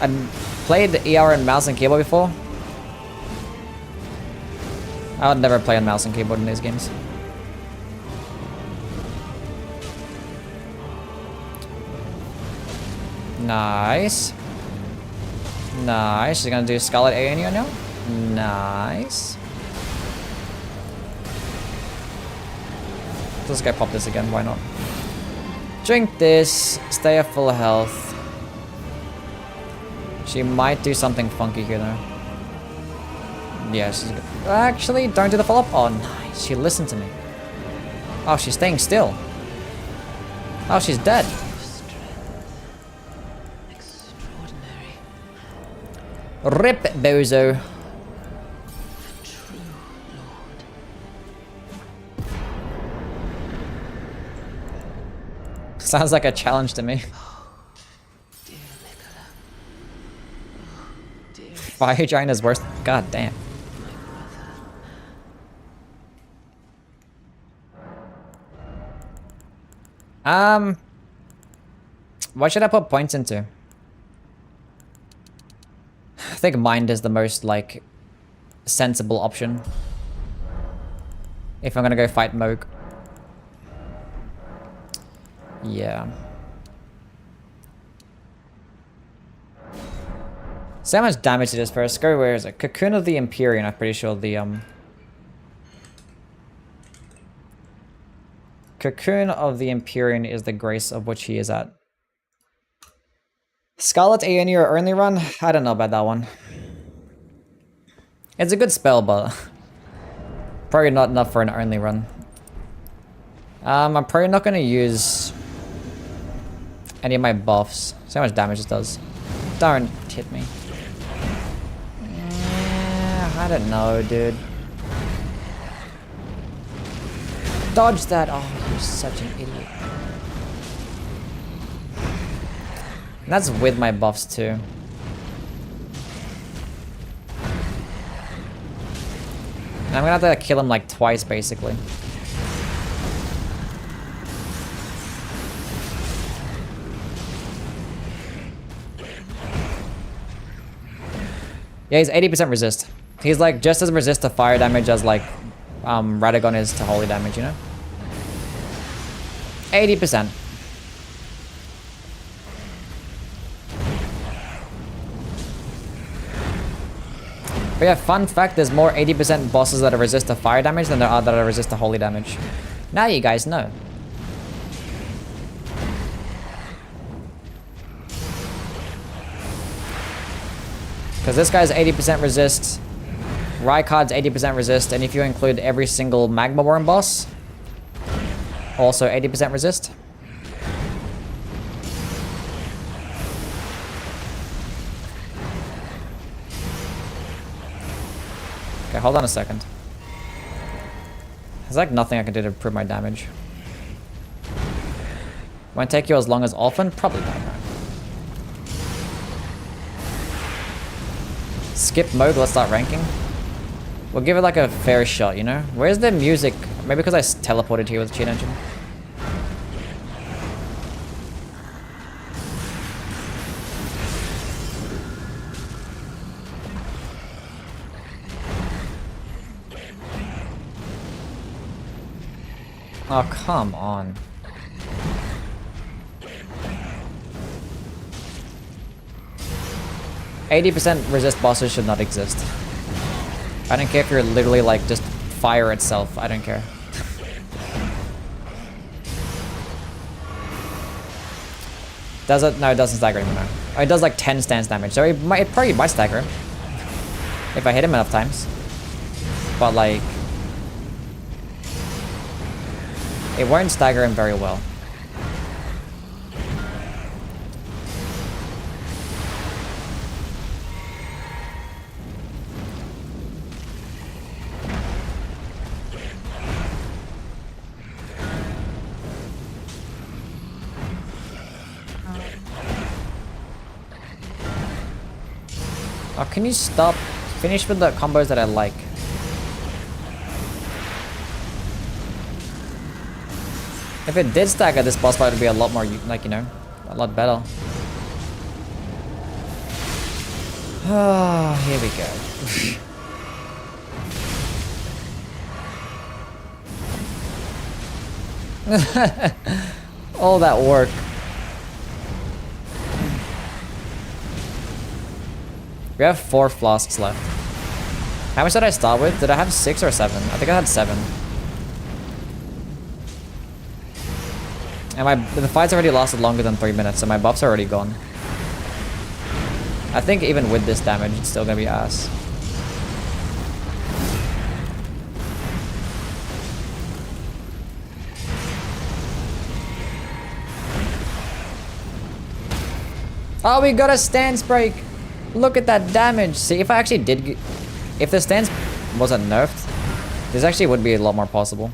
I played ER and mouse and keyboard before. I would never play on mouse and keyboard in these games. Nice. Nice. She's gonna do Scarlet ANU now. Nice. Let's go pop this again. Why not? Drink this. Stay at full health. She might do something funky here though. Yeah, she's good. Actually, don't do the follow-up. Oh, nice. She listened to me. Oh, she's staying still. Oh, she's dead. Rip, bozo. Sounds like a challenge to me. Fire giant is worse. God damn. What should I put points into? I think mind is the most, like, sensible option. If I'm gonna go fight Moog. Yeah. See how much damage it is first. Go, where is it? Cocoon of the Empyrean, I'm pretty sure the, Cocoon of the Empyrean is the grace of which he is at. Scarlet ANU or only run? I don't know about that one. It's a good spell, but probably not enough for an only run. I'm probably not going to use any of my buffs. See how much damage it does. Don't hit me. I don't know, dude. Dodge that. Oh, you're such an idiot. And that's with my buffs too. And I'm gonna have to kill him like twice, basically. Yeah, he's 80% resist. He's like just as resist to fire damage as like Radagon is to holy damage, you know? 80%. But yeah, fun fact, there's more 80% bosses that are resist to fire damage than there are that are resist to holy damage. Now you guys know. Because this guy's 80% resist, Rykard's 80% resist, and if you include every single Magma Worm boss, also 80% resist. Okay, hold on a second. There's like nothing I can do to improve my damage. Won't take you as long as Orphan? Probably not. Skip mode, let's start ranking. We'll give it like a fair shot, you know? Where's the music? Maybe because I teleported here with Cheat Engine. Oh, come on. %80 resist bosses should not exist. I don't care if you're literally like just fire itself. I don't care. Does it? No, it doesn't stagger him. No. Oh, it does like 10 stance damage, so it probably might stagger him if I hit him enough times. But like, it won't stagger him very well. Oh, can you stop? Finish with the combos that I like. If it did stack at this boss fight, it would be a lot more, like, you know, a lot better. Ah, here we go. All that work. We have 4 flasks left. How much did I start with? Did I have 6 or 7? I think I had 7. And the fight's already lasted longer than 3 minutes, so my buff's are already gone. I think even with this damage, it's still gonna be ass. Oh, we got a stance break! Look at that damage! See, if I actually did... If the stance wasn't nerfed, this actually would be a lot more possible.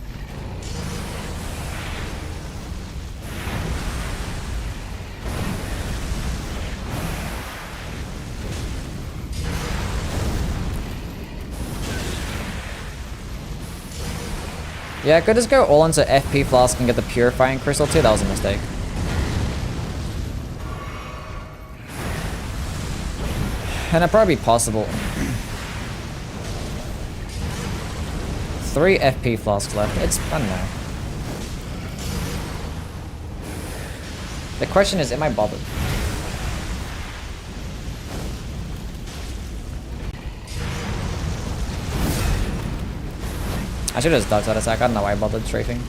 Yeah, I could just go all into FP Flask and get the Purifying Crystal too. That was a mistake. And it'd probably be possible. 3 FP Flasks left. It's, I don't know. The question is, am I bothered? I should have just dodged that attack. I don't know why I bothered strafing.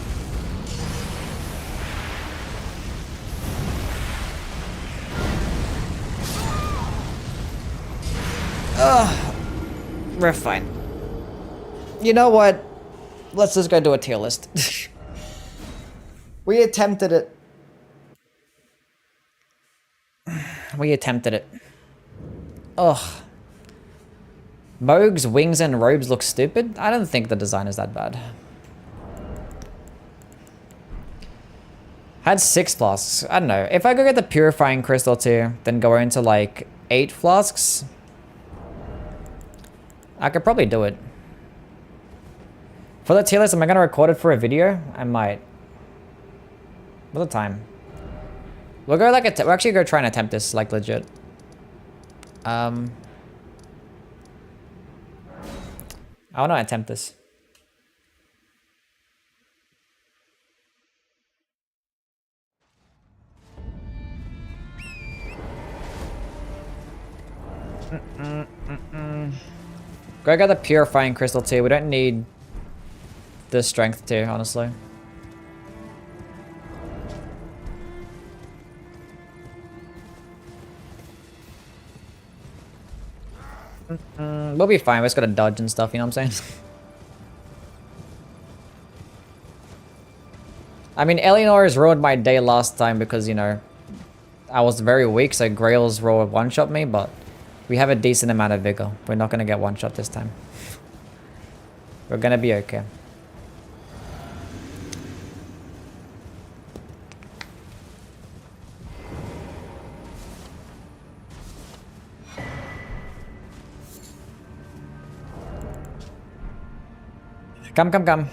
Ugh. We're fine. You know what? Let's just go do a tier list. We attempted it. We attempted it. Ugh. Moog's wings and robes look stupid? I don't think the design is that bad. Had 6 flasks. I don't know. If I go get the Purifying Crystal too, then go into like 8 flasks, I could probably do it. For the tier list, am I going to record it for a video? I might. What's the time? We'll go like we'll actually go try and attempt this like legit. I want to attempt this. Go get the Purifying Crystal too. We don't need the strength too, honestly. We'll be fine. We just gotta dodge and stuff, you know what I'm saying? I mean, Eleanor's ruined my day last time because, you know, I was very weak, so Grail's roll one-shot me, but we have a decent amount of vigor. We're not gonna get one-shot this time. We're gonna be okay. Come, come, come.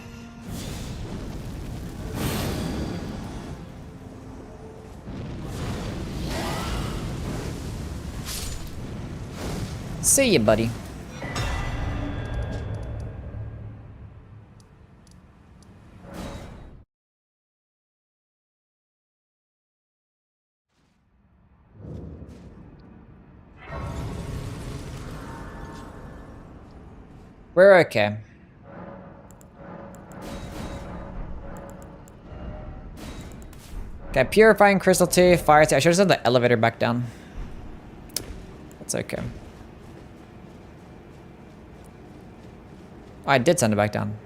See you, buddy. We're okay. Okay, Purifying Crystal 2, Fire 2. I should have sent the elevator back down. That's okay. Oh, I did send it back down.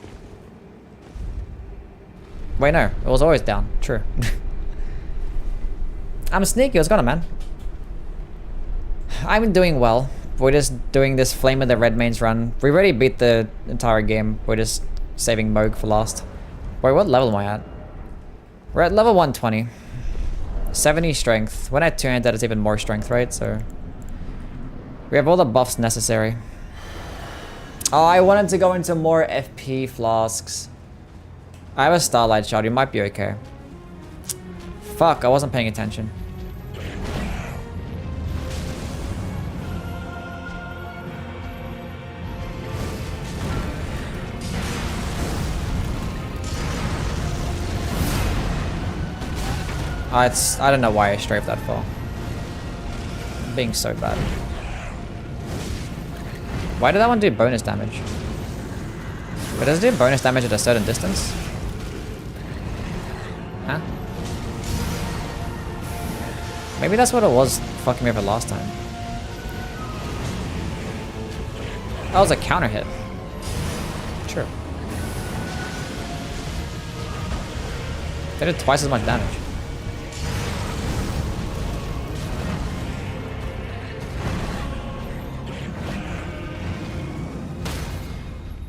Wait, no. It was always down. True. I'm sneaky. What's going on, man? I'm doing well. We're just doing this Flame of the Red Mains run. We already beat the entire game. We're just saving Moog for last. Wait, what level am I at? We're at level 120. 70 strength. When at 200, that is even more strength, right? So We have all the buffs necessary. Oh, I wanted to go into more FP flasks. I have a Starlight Shard. You might be okay. Fuck, I wasn't paying attention. I don't know why I strafed that far. I'm being so bad. Why did that one do bonus damage? But does it do bonus damage at a certain distance? Huh? Maybe that's what it was fucking me over last time. That was a counter hit. True. They did twice as much damage.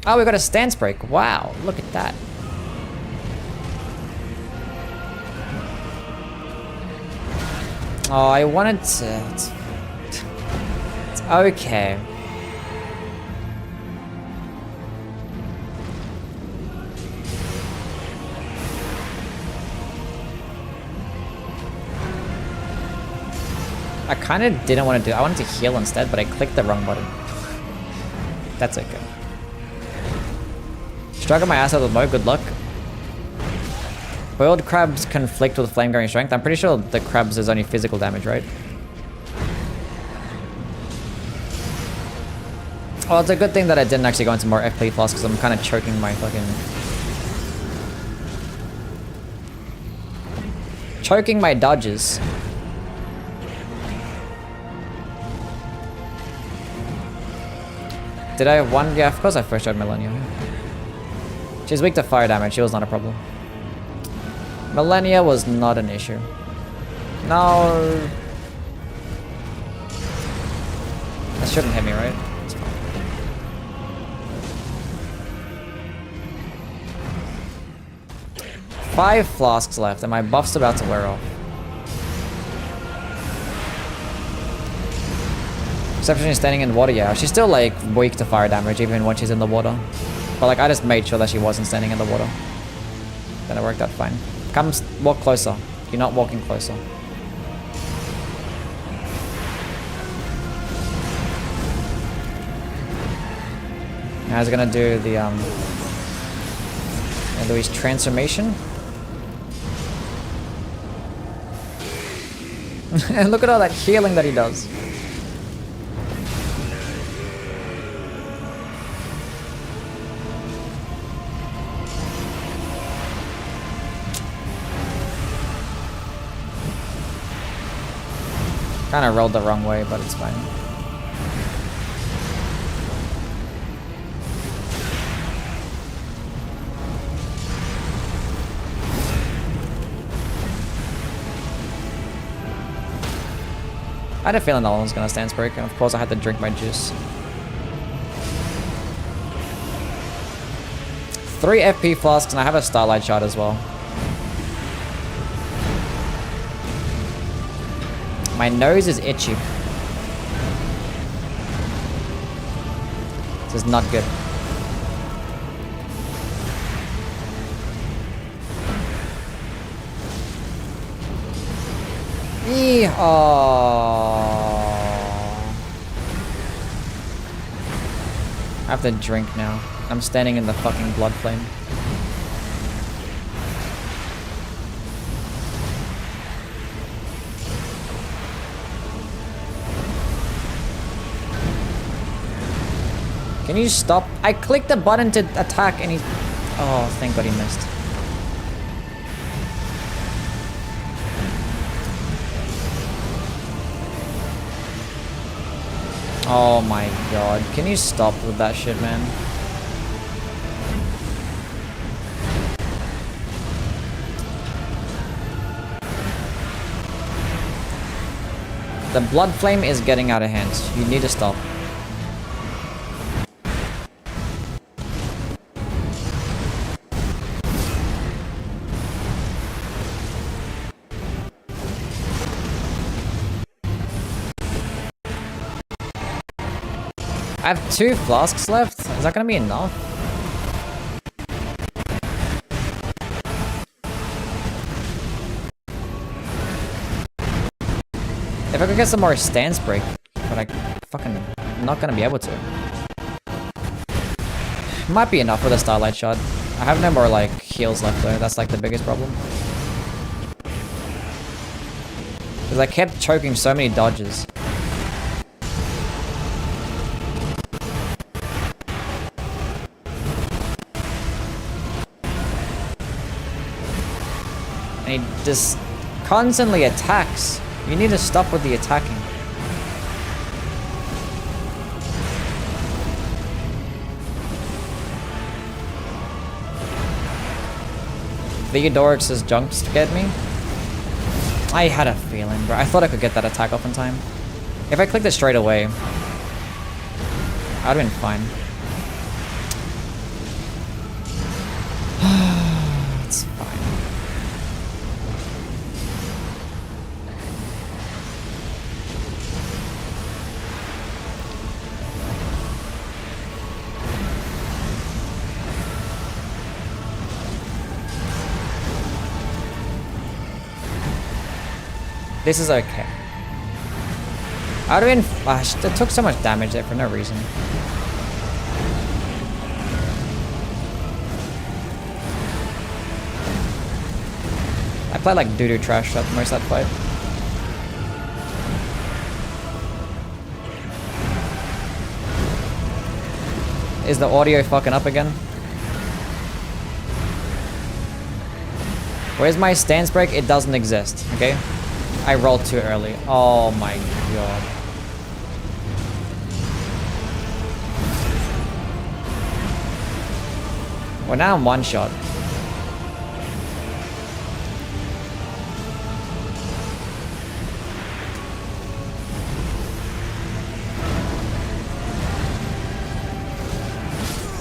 Oh, we got a stance break. Wow, look at that. Oh, I wanted to... It's okay. I kind of didn't want to do... I wanted to heal instead, but I clicked the wrong button. That's okay. Struggle my ass out with Mo, good luck. Boiled crabs conflict with flame going strength. I'm pretty sure the crabs is only physical damage, right? Well, it's a good thing that I didn't actually go into more FP plus because I'm kind of choking my fucking... Choking my dodges. Did I have one? Yeah, of course I first showed Millennia. She's weak to fire damage. She was not a problem. Millennia was not an issue. No. That shouldn't hit me, right? It's fine. 5 flasks left, and my buff's about to wear off. Except she's standing in water, yeah. She's still like weak to fire damage even when she's in the water. But like I just made sure that she wasn't standing in the water. Then it worked out fine. Come walk closer. You're not walking closer. Now he's gonna do the Louis transformation. And look at all that healing that he does. Kind of rolled the wrong way, but it's fine. I had a feeling that one was gonna stance break, and of course I had to drink my juice. 3 FP flasks, and I have a Starlight Shard as well. My nose is itchy. This is not good. Oh. I have to drink now. I'm standing in the fucking blood flame. Can you stop? I clicked the button to attack and he... Oh, thank God he missed. Oh my God. Can you stop with that shit, man? The blood flame is getting out of hand. You need to stop. I have 2 flasks left. Is that gonna be enough? If I could get some more stance break, but I fucking not gonna be able to. Might be enough for the Starlight Shot. I have no more like heals left though. That's like the biggest problem. Because I kept choking so many dodges. And he just constantly attacks. You need to stop with the attacking. Theodorix's jumps to get me. I had a feeling, bro. I thought I could get that attack off in time. If I clicked it straight away, I'd have been fine. It's fine. This is okay. I'd have been... it took so much damage there for no reason. I played like doo-doo trash shot most of that fight. Is the audio fucking up again? Where's my stance break? It doesn't exist, okay? I rolled too early. Oh my god. Well, now I'm one shot.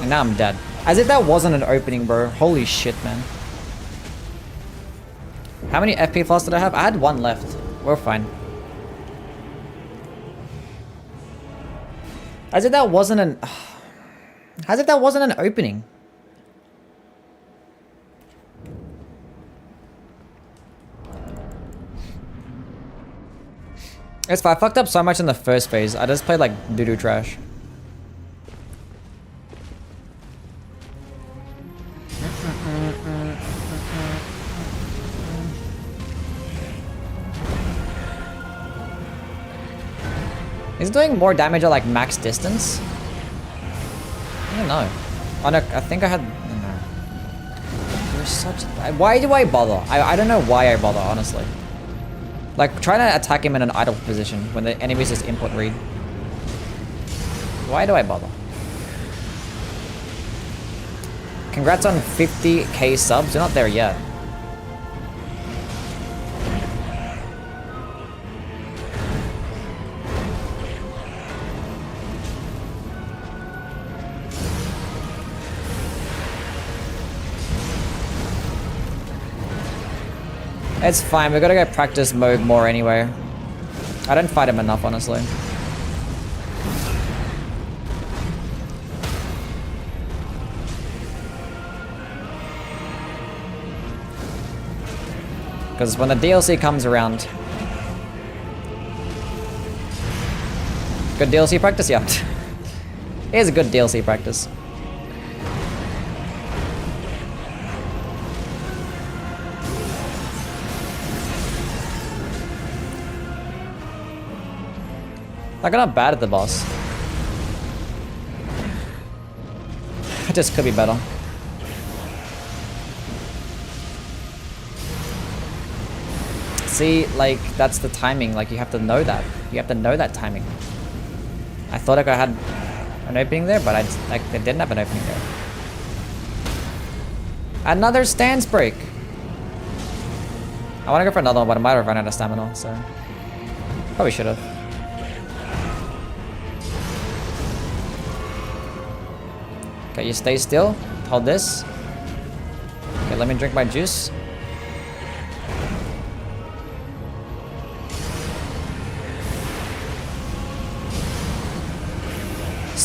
And now I'm dead. As if that wasn't an opening, bro. Holy shit, man. How many FP flasks did I have? I had 1 left. We're fine. As if that wasn't an... As if that wasn't an opening. It's fine. I fucked up so much in the first phase. I just played like doo-doo trash. He's doing more damage at like max distance? I don't know. Oh no, I think I had... No. You're such... Why do I bother? I don't know why I bother, honestly. Like, trying to attack him in an idle position when the enemy's just input read. Why do I bother? Congrats on 50k subs. You're not there yet. It's fine, we gotta go practice mode more anyway. I don't fight him enough, honestly. Because when the DLC comes around... Good DLC practice? Yeah. It is a good DLC practice. I got not bad at the boss. I just could be better. See, like, that's the timing. Like, you have to know that. You have to know that timing. I thought I had an opening there, but I didn't have an opening there. Another stance break. I want to go for another one, but I might have run out of stamina, so probably should have. Okay, you stay still. Hold this. Okay, let me drink my juice.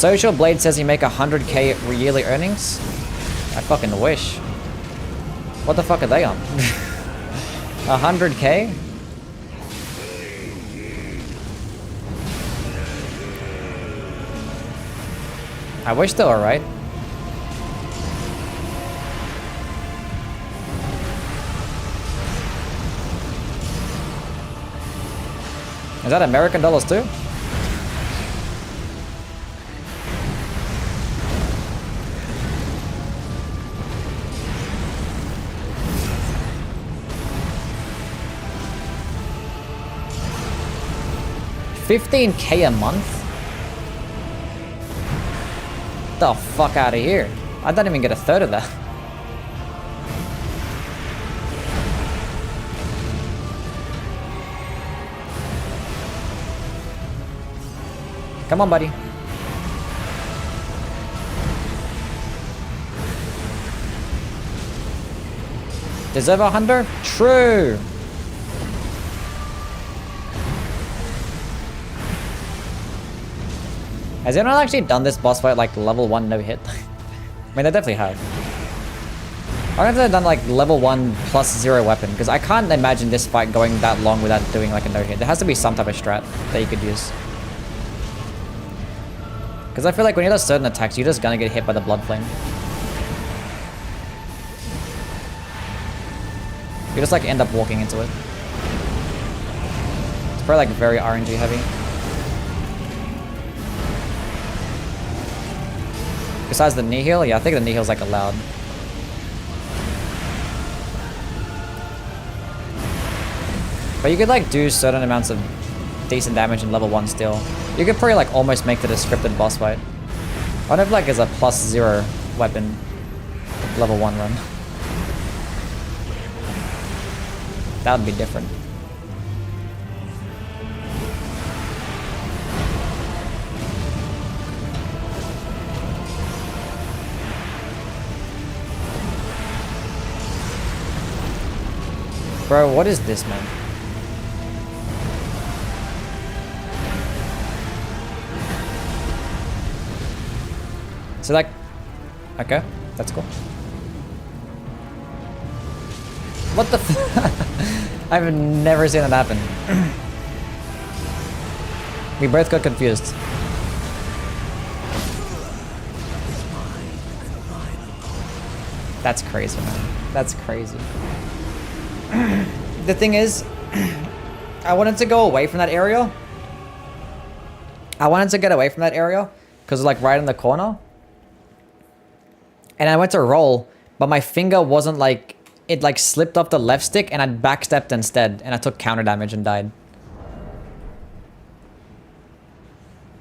Social Blade says you make 100k yearly earnings. I fucking wish. What the fuck are they on? 100k? I wish they were right. Is that American dollars too? $15k a month? The fuck out of here. I don't even get a third of that. Come on, buddy. Deserve 100? True. Has anyone actually done this boss fight like level 1 no hit? I mean, they definitely have. I wonder if they've done like level 1 plus 0 weapon, because I can't imagine this fight going that long without doing like a no hit. There has to be some type of strat that you could use. Because I feel like when you do certain attacks, you're just gonna get hit by the blood flame. You just like end up walking into it. It's probably like very RNG heavy. Besides the knee heal? Yeah, I think the knee heal's like allowed. But you could like do certain amounts of decent damage in level 1 still. You could probably like almost make it a scripted boss fight. I wonder if like there's a plus 0 weapon level 1 run. That would be different. Bro, what is this, man? So like, okay, that's cool. What the f- I've never seen that happen. We both got confused. That's crazy, man. That's crazy. The thing is, I wanted to go away from that area. I wanted to get away from that area because it's like right in the corner. And I went to roll, but my finger wasn't like, it like slipped off the left stick and I backstepped instead and I took counter damage and died.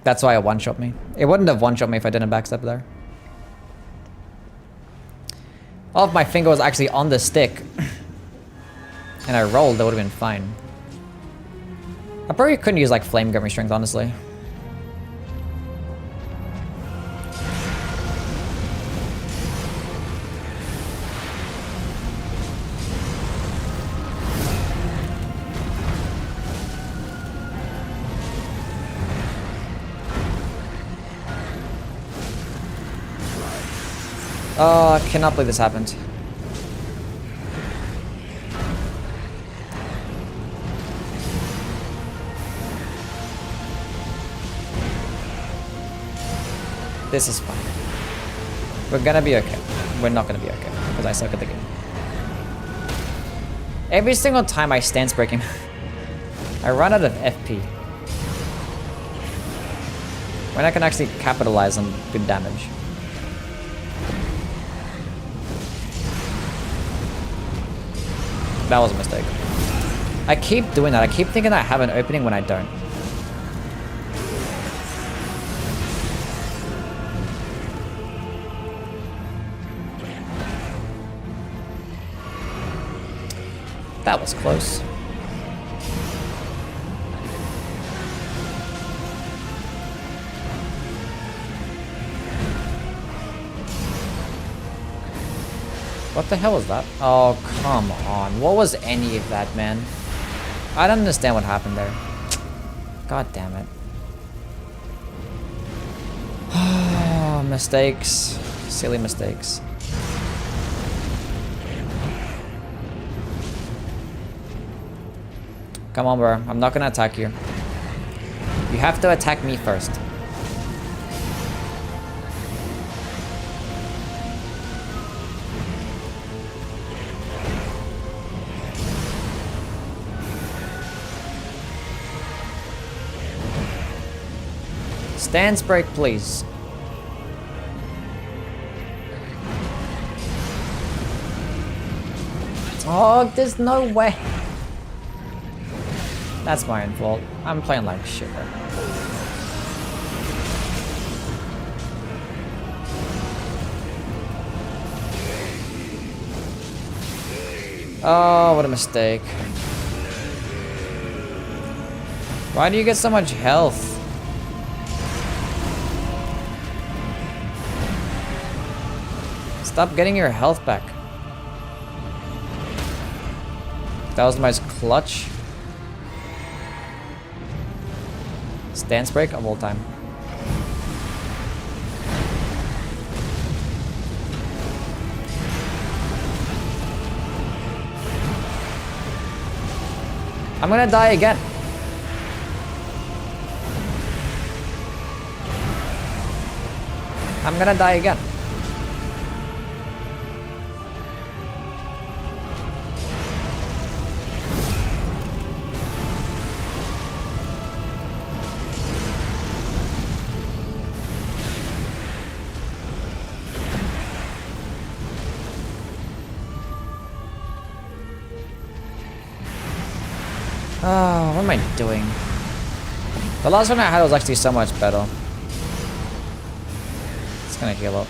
That's why it one-shot me. It wouldn't have one-shot me if I didn't backstep there. Oh, if my finger was actually on the stick and I rolled, that would have been fine. I probably couldn't use like flame gun strength, honestly. Oh, I cannot believe this happened. This is fine. We're gonna be okay. We're not gonna be okay, because I suck at the game. Every single time I stance break him, I run out of FP. When I can actually capitalize on good damage. That was a mistake. I keep doing that. I keep thinking I have an opening when I don't. That was close. What the hell was that? Oh, come on. What was any of that, man? I don't understand what happened there. God damn it. Mistakes. Silly mistakes. Come on, bro. I'm not gonna attack you. You have to attack me first. Stance break, please. Oh, there's no way. That's my own fault. I'm playing like shit right now. Oh, what a mistake. Why do you get so much health? Stop getting your health back. That was the most clutch stance break of all time. I'm gonna die again. I'm gonna die again. Oh, what am I doing? The last one I had was actually so much better. It's gonna heal up.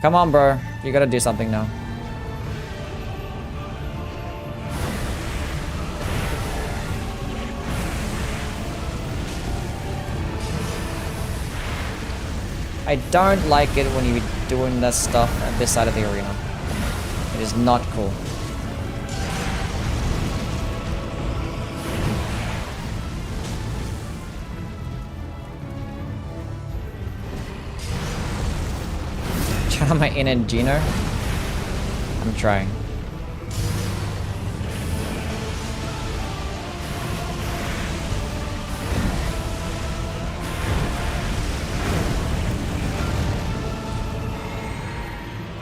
Come on, bro. You gotta do something now. I don't like it when you're doing that stuff at this side of the arena. It is not cool. Channel my inner Gino. I'm trying.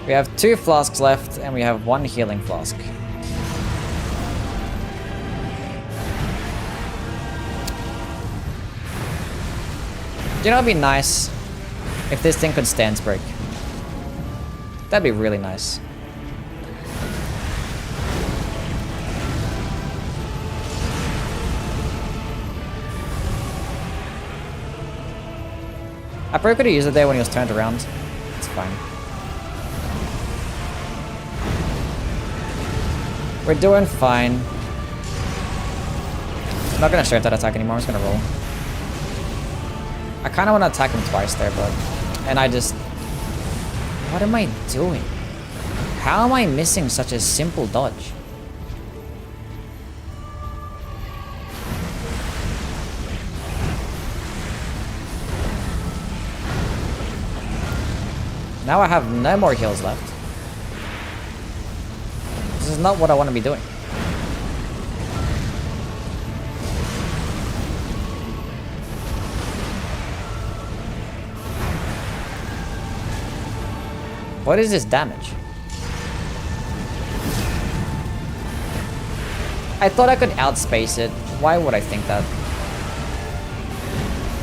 We have 2 flasks left, and we have 1 healing flask. You know, it'd be nice if this thing could stance break. That'd be really nice. I probably could have used it there when he was turned around. It's fine. We're doing fine. I'm not gonna straight that attack anymore, I'm just gonna roll. I kinda wanna attack him twice there, but... And I just... What am I doing? How am I missing such a simple dodge? Now I have no more heals left. This is not what I want to be doing. What is this damage? I thought I could outspace it. Why would I think that?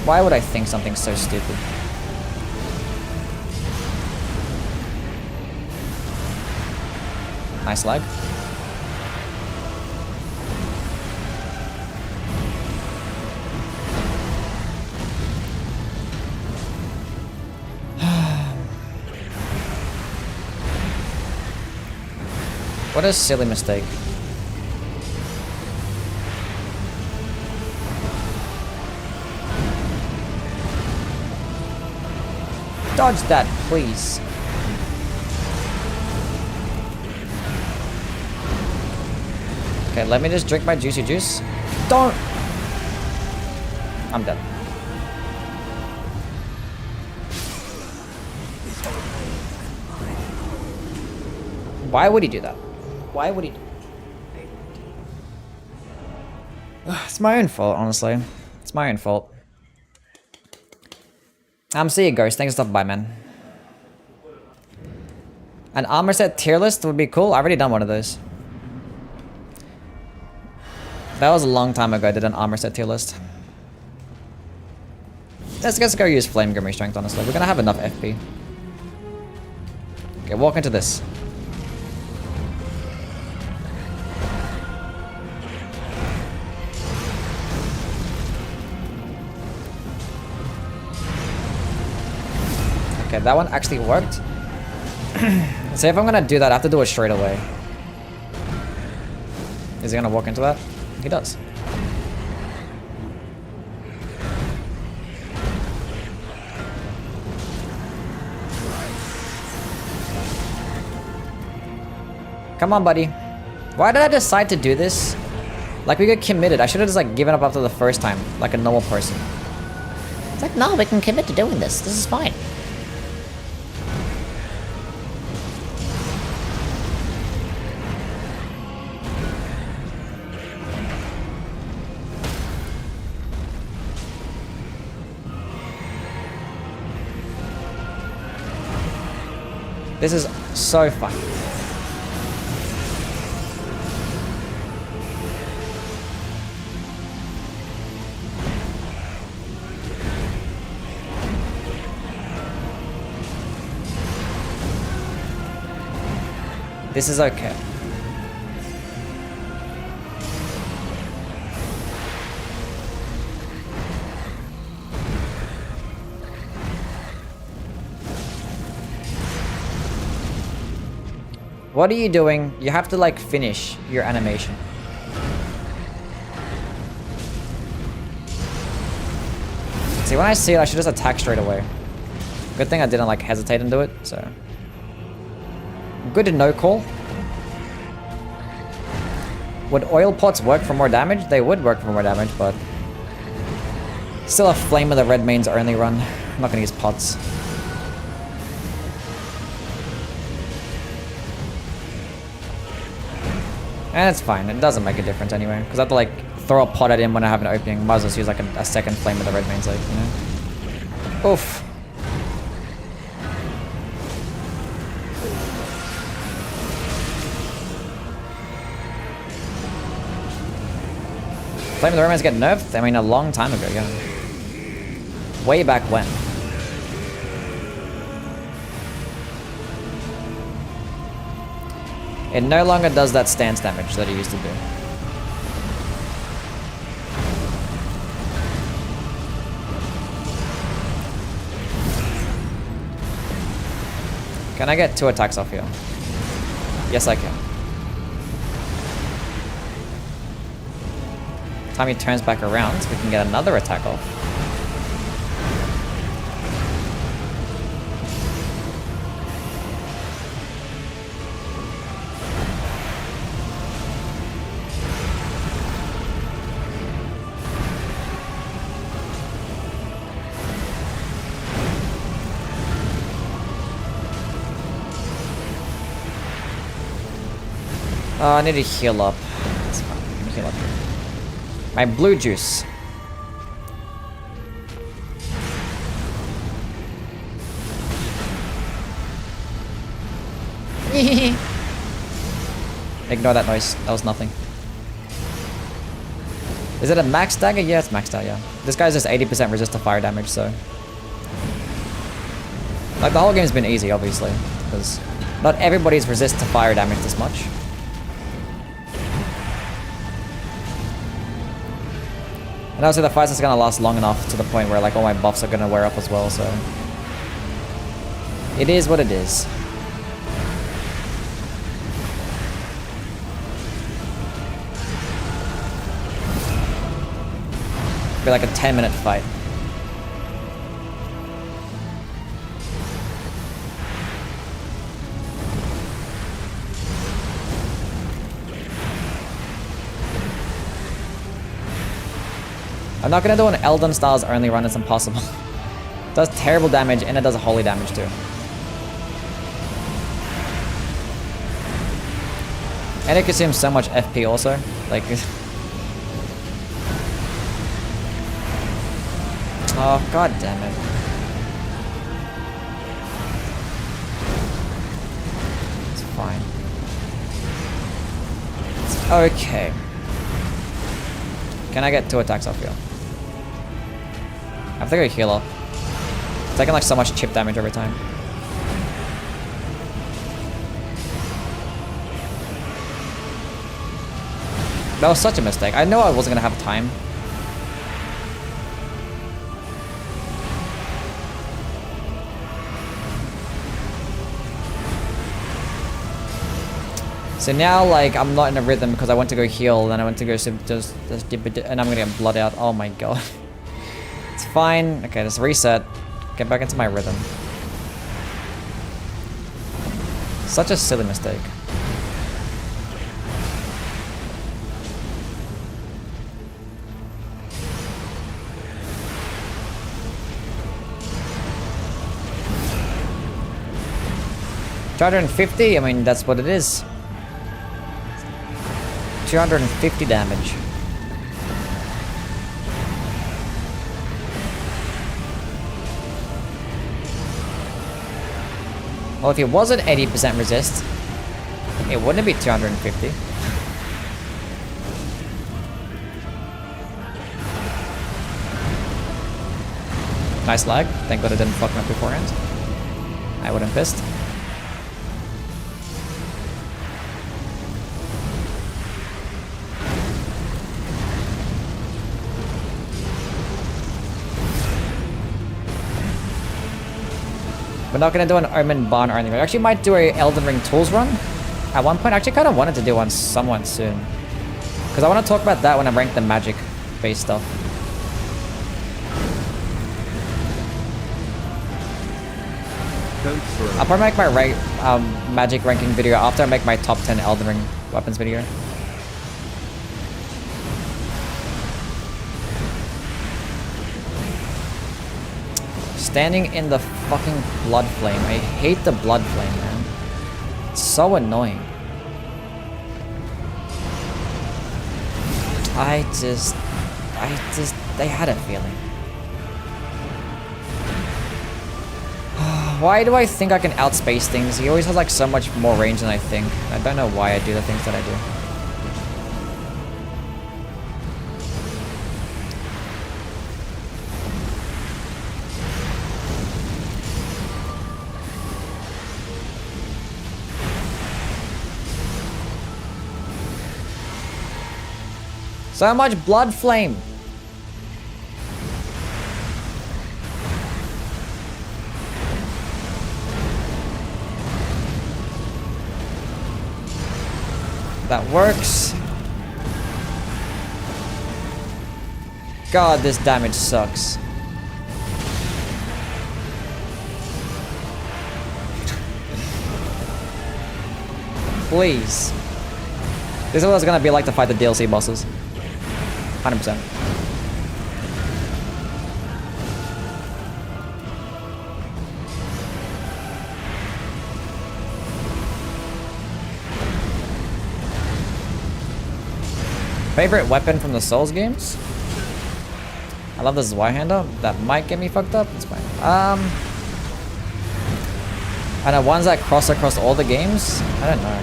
Why would I think something so stupid? Nice lag. What a silly mistake. Dodge that, please. Okay, let me just drink my juicy juice. Don't! I'm dead. Why would he do that? Why would he do that? It's my own fault, honestly. It's my own fault. See you, Ghost. Thanks for stopping by, man. An armor set tier list would be cool. I've already done one of those. That was a long time ago I did an armor set tier list. Let's go use Flame Grimmy Strength, honestly. We're gonna have enough FP. Okay, walk into this. Okay, that one actually worked. So if I'm gonna do that, I have to do it straight away. Is he gonna walk into that? He does. Come on, buddy. Why did I decide to do this? Like, we got committed. I should have just, like, given up after the first time, like a normal person. It's like, no, we can commit to doing this. This is fine. This is so fun. This is okay. What are you doing? You have to, like, finish your animation. See, when I see it, I should just attack straight away. Good thing I didn't, like, hesitate and do it, so... Good to no call. Would oil pots work for more damage? They would work for more damage, but... Still a Flame of the Red Mains only run. I'm not gonna use pots. And it's fine, it doesn't make a difference anyway. Because I have to, like, throw a pot at him when I have an opening. Might as well just use, like, a second Flame of the Red Mains, like, you know? Oof. Flame of the Red Mains get nerfed? I mean, a long time ago, yeah. Way back when. It no longer does that stance damage that it used to do. Can I get 2 attacks off here? Yes, I can. Time he turns back around, we can get another attack off. I need to heal up. That's fine. I'm gonna heal up here. My blue juice. Ignore that noise. That was nothing. Is it a max dagger? Yeah, it's maxed out, yeah. This guy's just 80% resist to fire damage, so... Like, the whole game's been easy, obviously. Because not everybody's resist to fire damage this much. And obviously the fight's just gonna last long enough to the point where, like, all my buffs are gonna wear up as well, so... It is what it is. Be like a 10-minute fight. I'm not gonna do an Elden styles only run, it's impossible. It does terrible damage and it does holy damage too. And it consumes so much FP also. Like... oh, god damn it. It's fine. It's okay. Can I get 2 attacks off here? I have to go heal up. It's taking like so much chip damage every time. That was such a mistake. I know I wasn't gonna have time. So now, like, I'm not in a rhythm because I went to go heal, then I went to go just and I'm gonna get blood out. Oh my god. It's fine. Okay, just reset. Get back into my rhythm. Such a silly mistake. $250? I mean, that's what it is. 250 damage. Well, if it wasn't 80% resist, it wouldn't be 250. Nice lag. Thank god it didn't fuck me up beforehand. I would have pissed. We're not gonna do an Omen Barn or anything. I actually might do a Elden Ring Tools run. At one point, I actually kind of wanted to do one somewhat soon. Because I want to talk about that when I rank the magic-based stuff. I'll probably make my magic ranking video after I make my top 10 Elden Ring weapons video. Standing in the fucking blood flame. I hate the blood flame, man. It's so annoying. I had a feeling. Why do I think I can outspace things? He always has like so much more range than I think. I don't know why I do the things that I do. So much blood flame. That works. God, this damage sucks. Please. This is what it's gonna be like to fight the DLC bosses. 100%. Favorite weapon from the Souls games? I love this Y-hander. That might get me fucked up. It's fine. And the ones that cross across all the games? I don't know.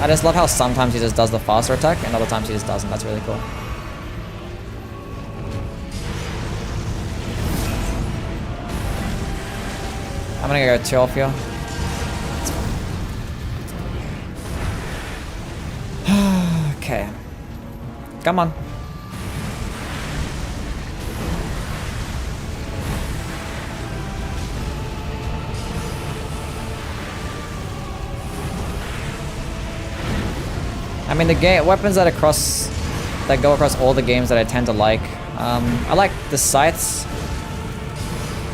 I just love how sometimes he just does the faster attack and other times he just doesn't. That's really cool. I'm gonna go 2 off here. Okay. Come on. I mean, the weapons that go across all the games that I tend to like. I like the scythes.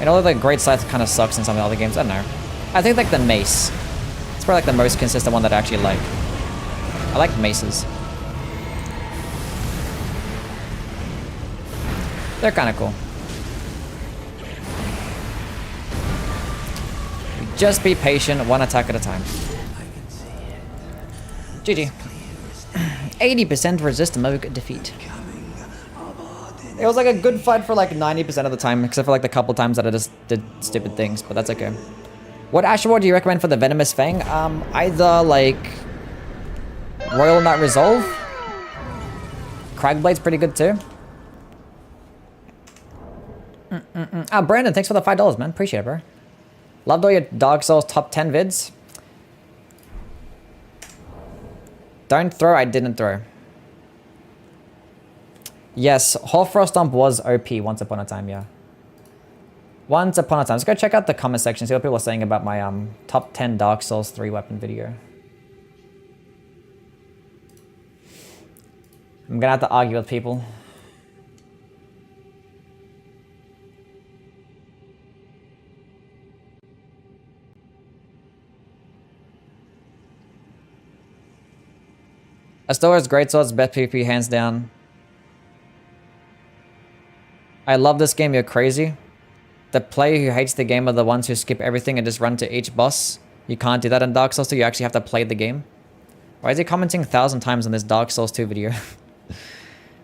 And although the great scythe kind of sucks in some of the other games, I don't know. I think like the mace. It's probably like the most consistent one that I actually like. I like maces. They're kind of cool. Just be patient, one attack at a time. GG. 80% resist Moog defeat. It was like a good fight for like 90% of the time, except for like the couple times that I just did stupid things, but that's okay. What Ashword do you recommend for the Venomous Fang? Either like Royal Knight Resolve. Cragblade's pretty good too. Brandon, thanks for the $5, man. Appreciate it, bro. Loved all your Dark Souls top 10 vids. Don't throw, I didn't throw. Yes, Hoarfrost Stomp was OP once upon a time, yeah. Once upon a time. Let's go check out the comment section, see what people are saying about my top 10 Dark Souls 3 weapon video. I'm gonna have to argue with people. Astoria's Greatsword's best PvP hands down. I love this game, you're crazy. The player who hates the game are the ones who skip everything and just run to each boss. You can't do that in Dark Souls 2, you actually have to play the game. Why is he commenting 1,000 times on this Dark Souls 2 video?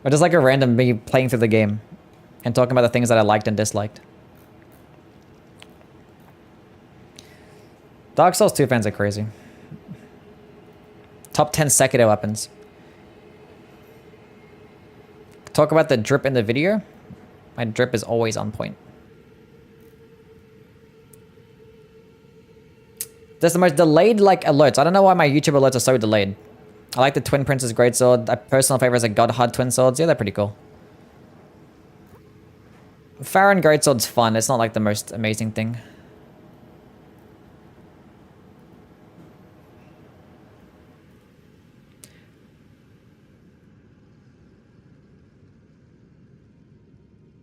Or just like a random me playing through the game and talking about the things that I liked and disliked. Dark Souls 2 fans are crazy. Top 10 Sekiro weapons. Talk about the drip in the video. My drip is always on point. There's the most delayed like alerts. I don't know why my YouTube alerts are so delayed. I like the Twin Princess Greatsword. My personal favorite is the Godhard Twin Swords. Yeah, they're pretty cool. Farron Greatsword's fun. It's not like the most amazing thing.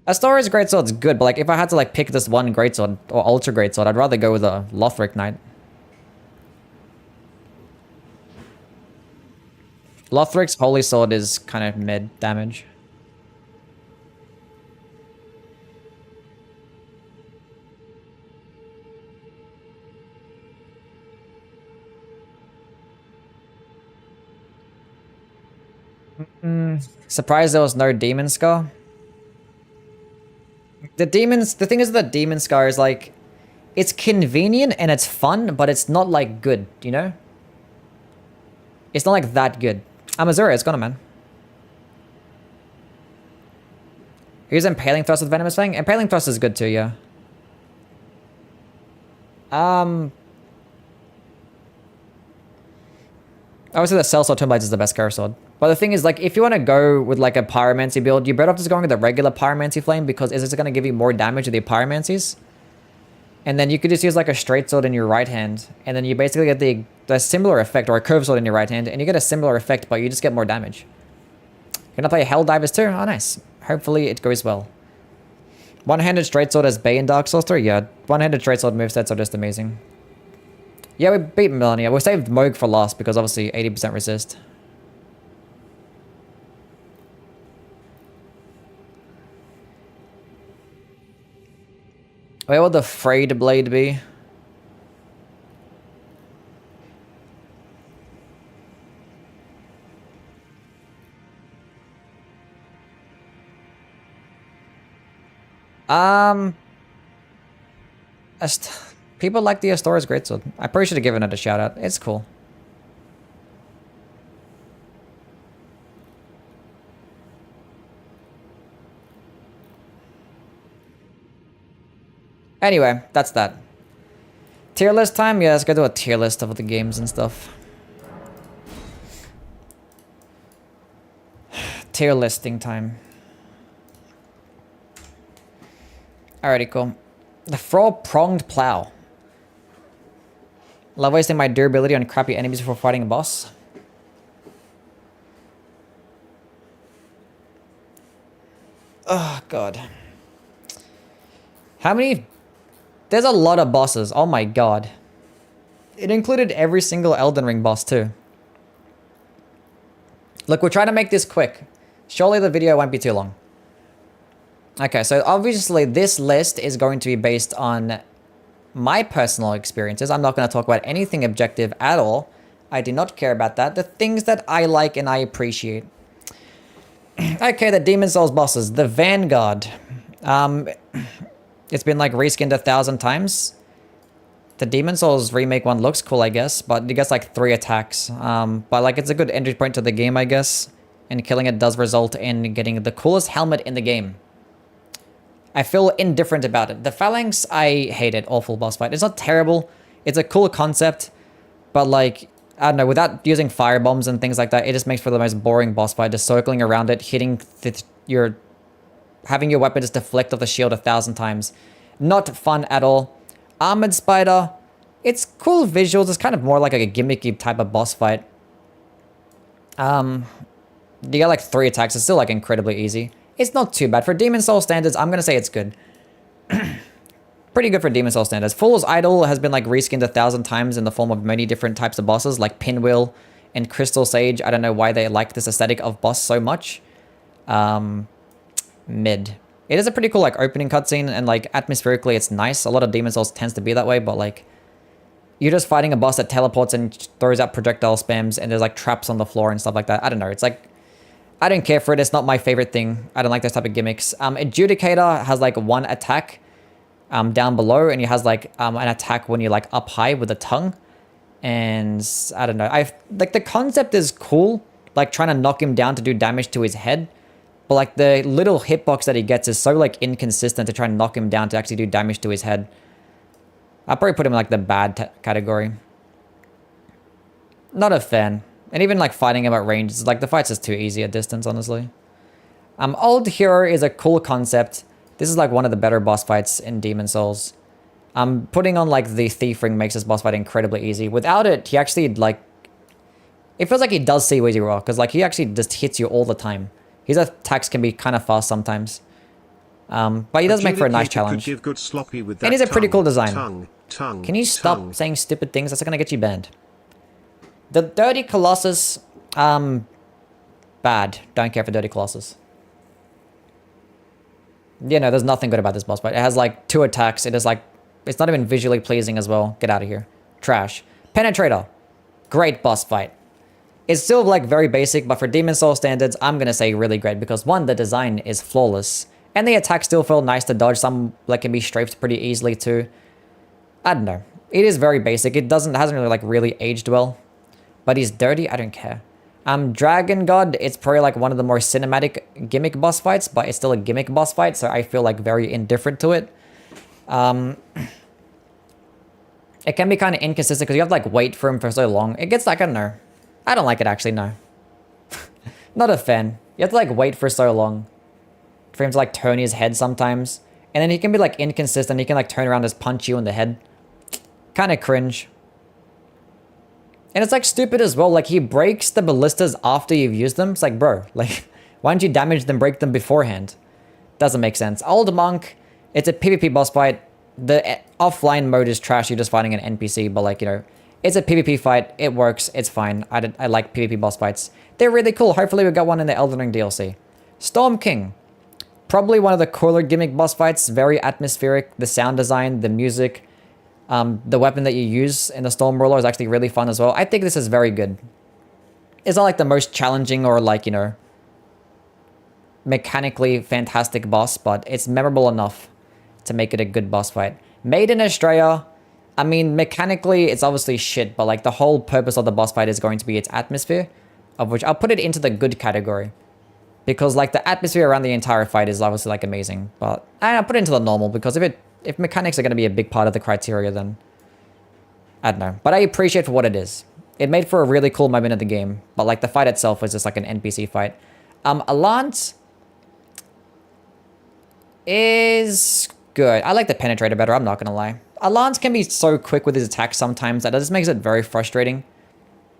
Astoria's Greatsword's good, but like if I had to like pick this one Greatsword or Ultra Greatsword, I'd rather go with a Lothric Knight. Lothric's Holy Sword is kind of mid damage. Surprised there was no Demon Scar. The thing is that Demon Scar is like, it's convenient and it's fun, but it's not like good, you know? It's not like that good. Amazura, it's gone, man. Here's Impaling Thrust with Venomous Fang. Impaling Thrust is good too, yeah. Obviously the Cell Sword Twin Blades is the best Curse Sword. But the thing is, like, if you want to go with like a Pyromancy build, you're better off just going with the regular Pyromancy Flame because it's just going to give you more damage with the Pyromancies. And then you could just use like a straight sword in your right hand, and then you basically get the similar effect, or a curved sword in your right hand, and you get a similar effect, but you just get more damage. You're gonna play Helldivers too? Oh, nice. Hopefully it goes well. One-handed straight sword as Bay in Dark Souls 3? Yeah, one-handed straight sword movesets are just amazing. Yeah, we beat Melania. We saved Moog for last because obviously 80% resist. Where would the Frayed Blade be? People like the Astoria's Greatsword. I probably should have given it a shout out. It's cool. Anyway, that's that. Tier list time? Yeah, let's go do a tier list of the games and stuff. Tier listing time. Alrighty, cool. The Four-Pronged Plow. Love wasting my durability on crappy enemies before fighting a boss. Oh, God. How many... There's a lot of bosses. Oh my god. It included every single Elden Ring boss too. Look, we're trying to make this quick. Surely the video won't be too long. Okay, so obviously this list is going to be based on my personal experiences. I'm not going to talk about anything objective at all. I do not care about that. The things that I like and I appreciate. Okay, the Demon Souls bosses. The Vanguard. It's been like reskinned 1,000 times. The Demon Souls remake one looks cool, I guess, but it gets like 3 attacks. But like it's a good entry point to the game, I guess. And killing it does result in getting the coolest helmet in the game. I feel indifferent about it. The Phalanx, I hate it. Awful boss fight. It's not terrible. It's a cool concept. But like, I don't know, without using fire bombs and things like that, it just makes for the most boring boss fight. Just circling around it, hitting having your weapon just deflect off the shield 1,000 times. Not fun at all. Armored Spider, it's cool visuals. It's kind of more like a gimmicky type of boss fight. You get like 3 attacks. It's still like incredibly easy. It's not too bad. For Demon Soul standards, I'm going to say it's good. Pretty good for Demon Soul standards. Fool's Idol has been like reskinned 1,000 times in the form of many different types of bosses like Pinwheel and Crystal Sage. I don't know why they like this aesthetic of boss so much. Mid. It is a pretty cool like opening cutscene and like atmospherically it's nice. A lot of Demon Souls tends to be that way, but like you're just fighting a boss that teleports and throws out projectile spams and there's like traps on the floor and stuff like that. I don't know. It's like I don't care for it. It's not my favorite thing. I don't like those type of gimmicks. Adjudicator has like 1 attack down below, and he has like an attack when you're like up high with a tongue. And I don't know. Like the concept is cool, like trying to knock him down to do damage to his head. But like the little hitbox that he gets is so like inconsistent to try and knock him down to actually do damage to his head. I'll probably put him in like the bad category. Not a fan. And even like fighting him at range, it's like the fight's just too easy at distance, honestly. Old Hero is a cool concept. This is like one of the better boss fights in Demon Souls. Putting on like the Thief Ring makes this boss fight incredibly easy. Without it, he actually like... It feels like he does see where you are, because like he actually just hits you all the time. His attacks can be kind of fast sometimes. But he does make for a nice challenge. And he's a pretty cool design. Can you stop saying stupid things? That's going to get you banned. The Dirty Colossus, bad. Don't care for Dirty Colossus. Yeah, no, there's nothing good about this boss fight. It has like 2 attacks. It is like, it's not even visually pleasing as well. Get out of here. Trash. Penetrator. Great boss fight. It's still like very basic, but for Demon Soul standards, I'm going to say really great because 1, the design is flawless. And the attacks still feel nice to dodge. Some like can be strafed pretty easily too. I don't know. It is very basic. It hasn't really like really aged well. But he's dirty, I don't care. Dragon God, it's probably like one of the more cinematic gimmick boss fights, but it's still a gimmick boss fight, so I feel like very indifferent to it. It can be kind of inconsistent because you have to like wait for him for so long. It gets like, I don't know. I don't like it actually, no. Not a fan. You have to like wait for so long for him to like turn his head sometimes. And then he can be like inconsistent. He can like turn around and just punch you in the head. Kind of cringe. And it's like stupid as well. Like he breaks the ballistas after you've used them. It's like, bro, like why don't you damage them, break them beforehand? Doesn't make sense. Old Monk, it's a PvP boss fight. The offline mode is trash. You're just fighting an NPC, but like, you know, it's a PvP fight. It works. It's fine. I like PvP boss fights. They're really cool. Hopefully we got one in the Elden Ring DLC. Storm King. Probably one of the cooler gimmick boss fights. Very atmospheric. The sound design, the music. The weapon that you use in the Storm Roller is actually really fun as well. I think this is very good. It's not like the most challenging or like, you know, mechanically fantastic boss, but it's memorable enough to make it a good boss fight. Made in Australia, I mean, mechanically, it's obviously shit, but like the whole purpose of the boss fight is going to be its atmosphere, of which I'll put it into the good category. Because like the atmosphere around the entire fight is obviously like amazing, but I'll put it into the normal because if mechanics are going to be a big part of the criteria, then I don't know. But I appreciate for what it is. It made for a really cool moment of the game, but like the fight itself was just like an NPC fight. Alliance is good. I like the Penetrator better, I'm not going to lie. Alliance can be so quick with his attacks sometimes that just makes it very frustrating.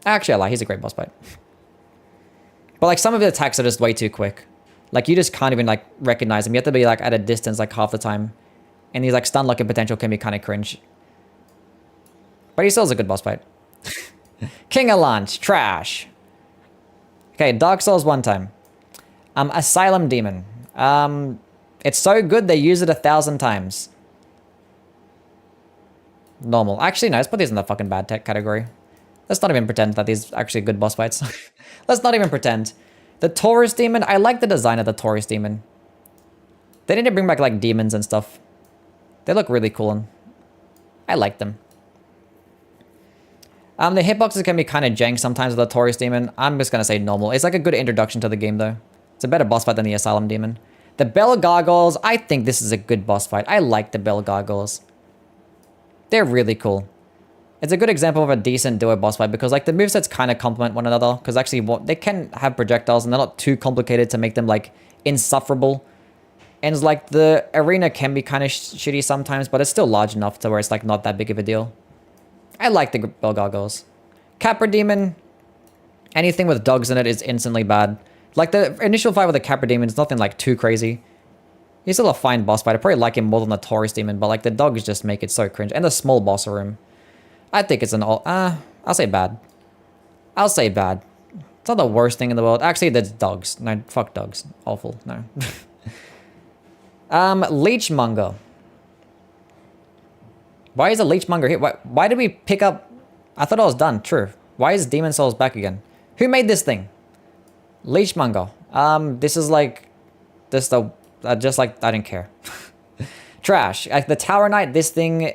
Actually, I lie, he's a great boss fight. But like some of the attacks are just way too quick. Like you just can't even like recognize him. You have to be like at a distance like half the time. And he's like stun locking potential can be kind of cringe. But he still is a good boss fight. King Alliance, trash. Okay, Dark Souls one time. Asylum Demon. It's so good they use it 1,000 times. Normal. Actually, no, let's put these in the fucking bad tech category. Let's not even pretend that these are actually good boss fights. Let's not even pretend. The Taurus Demon, I like the design of the Taurus Demon. They need to bring back like demons and stuff. They look really cool and I like them. The hitboxes can be kind of jank sometimes with the Taurus Demon. I'm just gonna say normal. It's like a good introduction to the game though. It's a better boss fight than the Asylum Demon. The Bell Gargoyles, I think this is a good boss fight. I like the Bell Gargoyles. They're really cool. It's a good example of a decent duo boss fight because like the movesets kind of complement one another because actually they can have projectiles and they're not too complicated to make them like insufferable. And it's like the arena can be kind of shitty sometimes, but it's still large enough to where it's like not that big of a deal. I like the Bell Gargoyles. Capra Demon, anything with dogs in it is instantly bad. Like the initial fight with the Capra Demon is nothing like too crazy. He's still a fine boss fight. I probably like him more than the Taurus Demon, but like the dogs just make it so cringe. And the small boss room. I think it's an I'll say bad. I'll say bad. It's not the worst thing in the world. Actually, there's dogs. No, fuck dogs. Awful. No. Leechmonger. Why is a Leechmonger here? Why did we pick up... I thought I was done. True. Why is Demon Souls back again? Who made this thing? Leechmonger. This is like... This the... just like... I didn't care. Trash. Like the Tower Knight, this thing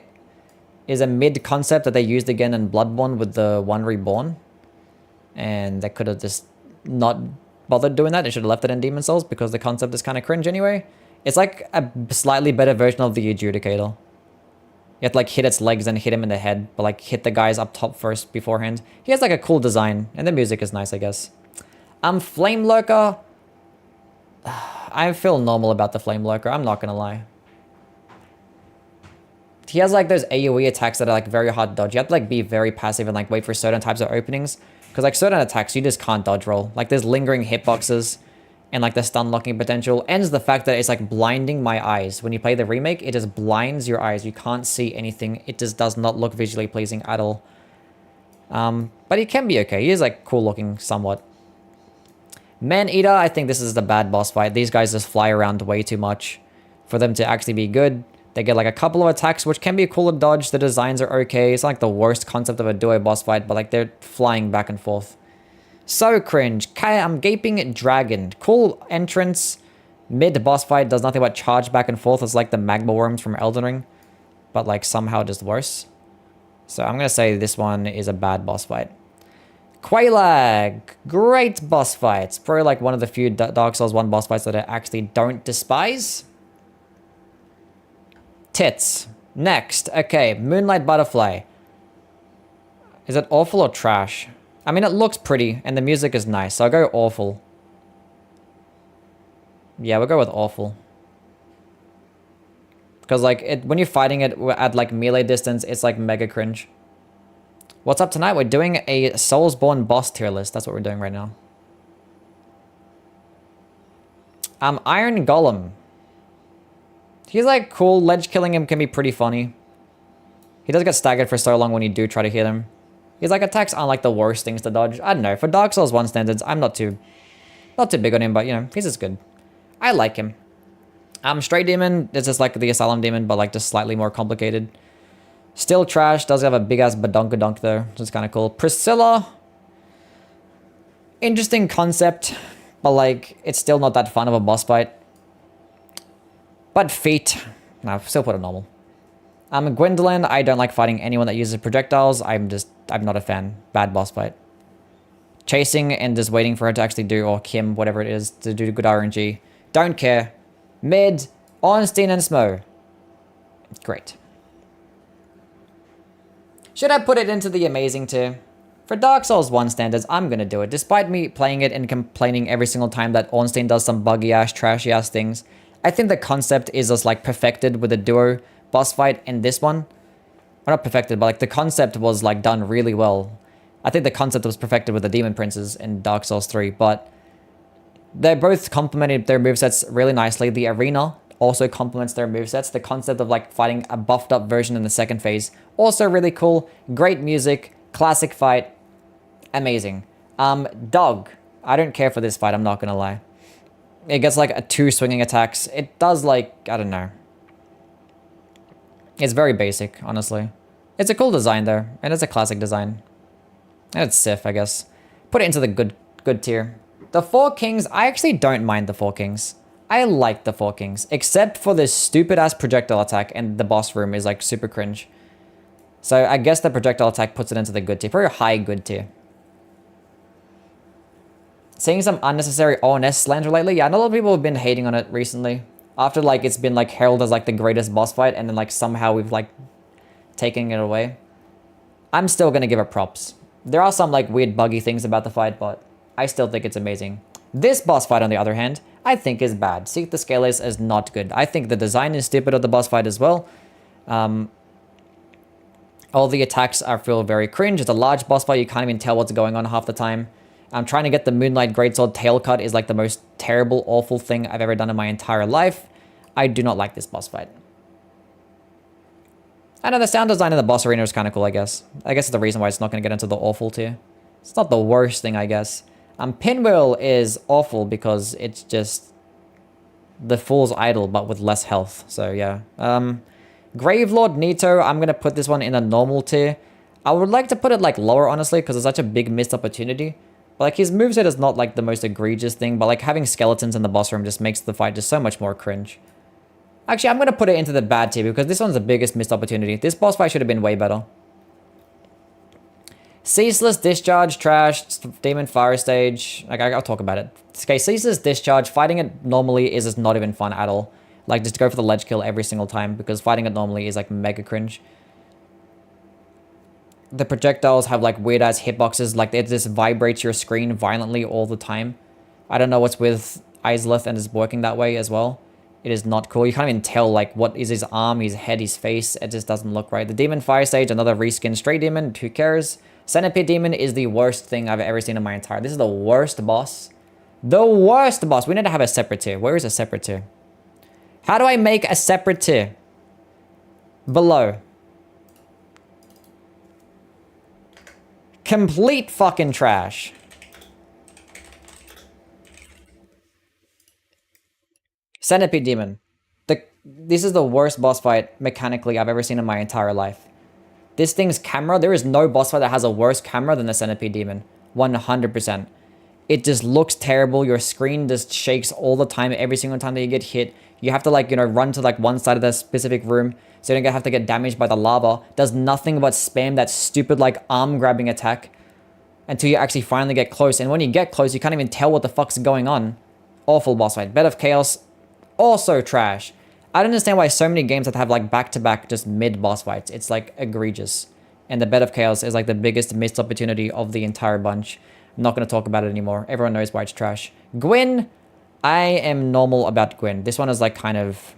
is a mid-concept that they used again in Bloodborne with the One Reborn. And they could have just not bothered doing that. They should have left it in Demon Souls because the concept is kind of cringe anyway. It's like a slightly better version of the Adjudicator. You have to like hit its legs and hit him in the head, but like hit the guys up top first beforehand. He has like a cool design, and the music is nice, I guess. Flame Lurker. I feel normal about the Flame Lurker, I'm not gonna lie. He has like those AoE attacks that are like very hard to dodge. You have to like be very passive and like wait for certain types of openings. Because like certain attacks, you just can't dodge roll. Like there's lingering hitboxes and like the stun locking potential. Ends the fact that it's like blinding my eyes. When you play the remake, it just blinds your eyes. You can't see anything. It just does not look visually pleasing at all. But he can be okay. He is like cool looking somewhat. Man-Eater, I think this is the bad boss fight. These guys just fly around way too much for them to actually be good. They get like a couple of attacks, which can be cool to dodge. The designs are okay. It's not like the worst concept of a duo boss fight, but like they're flying back and forth. So cringe. Gaping Dragon. Cool entrance. Mid-boss fight does nothing but charge back and forth. It's like the magma worms from Elden Ring, but like somehow just worse. So I'm going to say this one is a bad boss fight. Quelaag. Great boss fights. Probably like one of the few Dark Souls 1 boss fights that I actually don't despise. Tits. Next. Okay, Moonlight Butterfly. Is it awful or trash? I mean, it looks pretty, and the music is nice, so I'll go awful. Yeah, we'll go with awful. Because, like, when you're fighting it at, like, melee distance, it's, like, mega cringe. What's up tonight? We're doing a Soulsborne boss tier list. That's what we're doing right now. Iron Golem. He's like cool. Ledge killing him can be pretty funny. He does get staggered for so long when you do try to hit him. His like attacks aren't like the worst things to dodge. I don't know. For Dark Souls 1 standards, I'm not too big on him, but you know, he's just good. I like him. Stray Demon is just like the Asylum Demon, but like just slightly more complicated. Still trash. Does have a big ass badonkadonk though, which is kind of cool. Priscilla. Interesting concept, but like it's still not that fun of a boss fight. But feet. No, still put it normal. Gwendolyn, I don't like fighting anyone that uses projectiles. I'm not a fan. Bad boss fight. Chasing and just waiting for her to actually do, or Kim, whatever it is, to do good RNG. Don't care. Mid, Ornstein and Smo. Great. Should I put it into the amazing tier? For Dark Souls 1 standards, I'm gonna do it. Despite me playing it and complaining every single time that Ornstein does some buggy ass, trashy ass things, I think the concept is just like perfected with the duo boss fight in this one. Well, not perfected, but like the concept was like done really well. I think the concept was perfected with the Demon Princes in Dark Souls 3, but they both complemented their movesets really nicely. The arena also complements their movesets. The concept of like fighting a buffed up version in the second phase, also really cool. Great music, classic fight, amazing. Dog. I don't care for this fight, I'm not gonna lie. It gets like a 2 swinging attacks. It does like, I don't know. It's very basic, honestly. It's a cool design though, and it's a classic design. And it's Sif, I guess. Put it into the good tier. The 4 Kings, I actually don't mind the 4 Kings. I like the 4 Kings, except for this stupid ass projectile attack, and the boss room is like super cringe. So I guess the projectile attack puts it into the good tier, very high good tier. Seeing some unnecessary ONS slander lately. Yeah, I know a lot of people have been hating on it recently. After like it's been like heralded as like the greatest boss fight, and then like somehow we've like taken it away. I'm still gonna give it props. There are some like weird buggy things about the fight, but I still think it's amazing. This boss fight, on the other hand, I think is bad. Seek the Scales is not good. I think the design is stupid of the boss fight as well. All the attacks feel very cringe. It's a large boss fight. You can't even tell what's going on half the time. I'm trying to get the Moonlight Greatsword tail cut is like the most terrible, awful thing I've ever done in my entire life. I do not like this boss fight. I know the sound design in the boss arena is kind of cool, I guess. I guess it's the reason why it's not going to get into the awful tier. It's not the worst thing, I guess. Pinwheel is awful because it's just the Fool's Idol, but with less health. So, yeah. Gravelord Nito, I'm going to put this one in a normal tier. I would like to put it, like, lower, honestly, because it's such a big missed opportunity. But, like, his moveset is not, like, the most egregious thing, but, like, having skeletons in the boss room just makes the fight just so much more cringe. Actually, I'm going to put it into the bad tier because this one's the biggest missed opportunity. This boss fight should have been way better. Ceaseless Discharge, trash. Demon Fire Stage. Like, I'll talk about it. Okay, Ceaseless Discharge, fighting it normally is just not even fun at all. Like, just go for the ledge kill every single time because fighting it normally is, like, mega cringe. The projectiles have, like, weird-ass hitboxes. Like, it just vibrates your screen violently all the time. I don't know what's with Izalith and it's working that way as well. It is not cool. You can't even tell, like, what is his arm, his head, his face. It just doesn't look right. The Demon Fire Stage, another reskin Stray Demon. Who cares? Centipede Demon is the worst thing I've ever seen in my entire... This is the worst boss. The worst boss. We need to have a separate tier. Where is a separate tier? How do I make a separate tier? Below. Complete fucking trash. Centipede Demon. This is the worst boss fight mechanically I've ever seen in my entire life. This thing's camera, there is no boss fight that has a worse camera than the Centipede Demon. 100%. It just looks terrible. Your screen just shakes all the time, every single time that you get hit. You have to, like, you know, run to, like, one side of the specific room so you don't have to get damaged by the lava. Does nothing but spam that stupid, like, arm-grabbing attack until you actually finally get close. And when you get close, you can't even tell what the fuck's going on. Awful boss fight. Bed of Chaos, also trash. I don't understand why so many games have to have, like, back-to-back just mid-boss fights. It's, like, egregious. And the Bed of Chaos is, like, the biggest missed opportunity of the entire bunch. I'm not going to talk about it anymore. Everyone knows why it's trash. Gwyn, I am normal about Gwyn. This one is, like, kind of...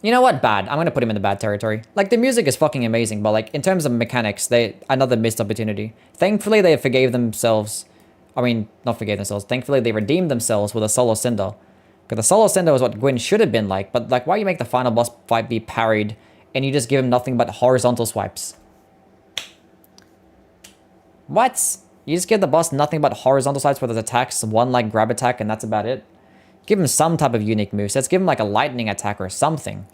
You know what? Bad. I'm going to put him in the bad territory. Like, the music is fucking amazing, but, like, in terms of mechanics, another missed opportunity. Thankfully, they forgave themselves. I mean, not forgave themselves. Thankfully, they redeemed themselves with a Solar Cinder. Because the Solar Cinder was what Gwyn should have been like, but, like, why you make the final boss fight be parried and you just give him nothing but horizontal swipes? What? You just give the boss nothing but horizontal swipes with his attacks, one, like, grab attack, and that's about it? Give him some type of unique move. Let's give him, like, a lightning attack or something.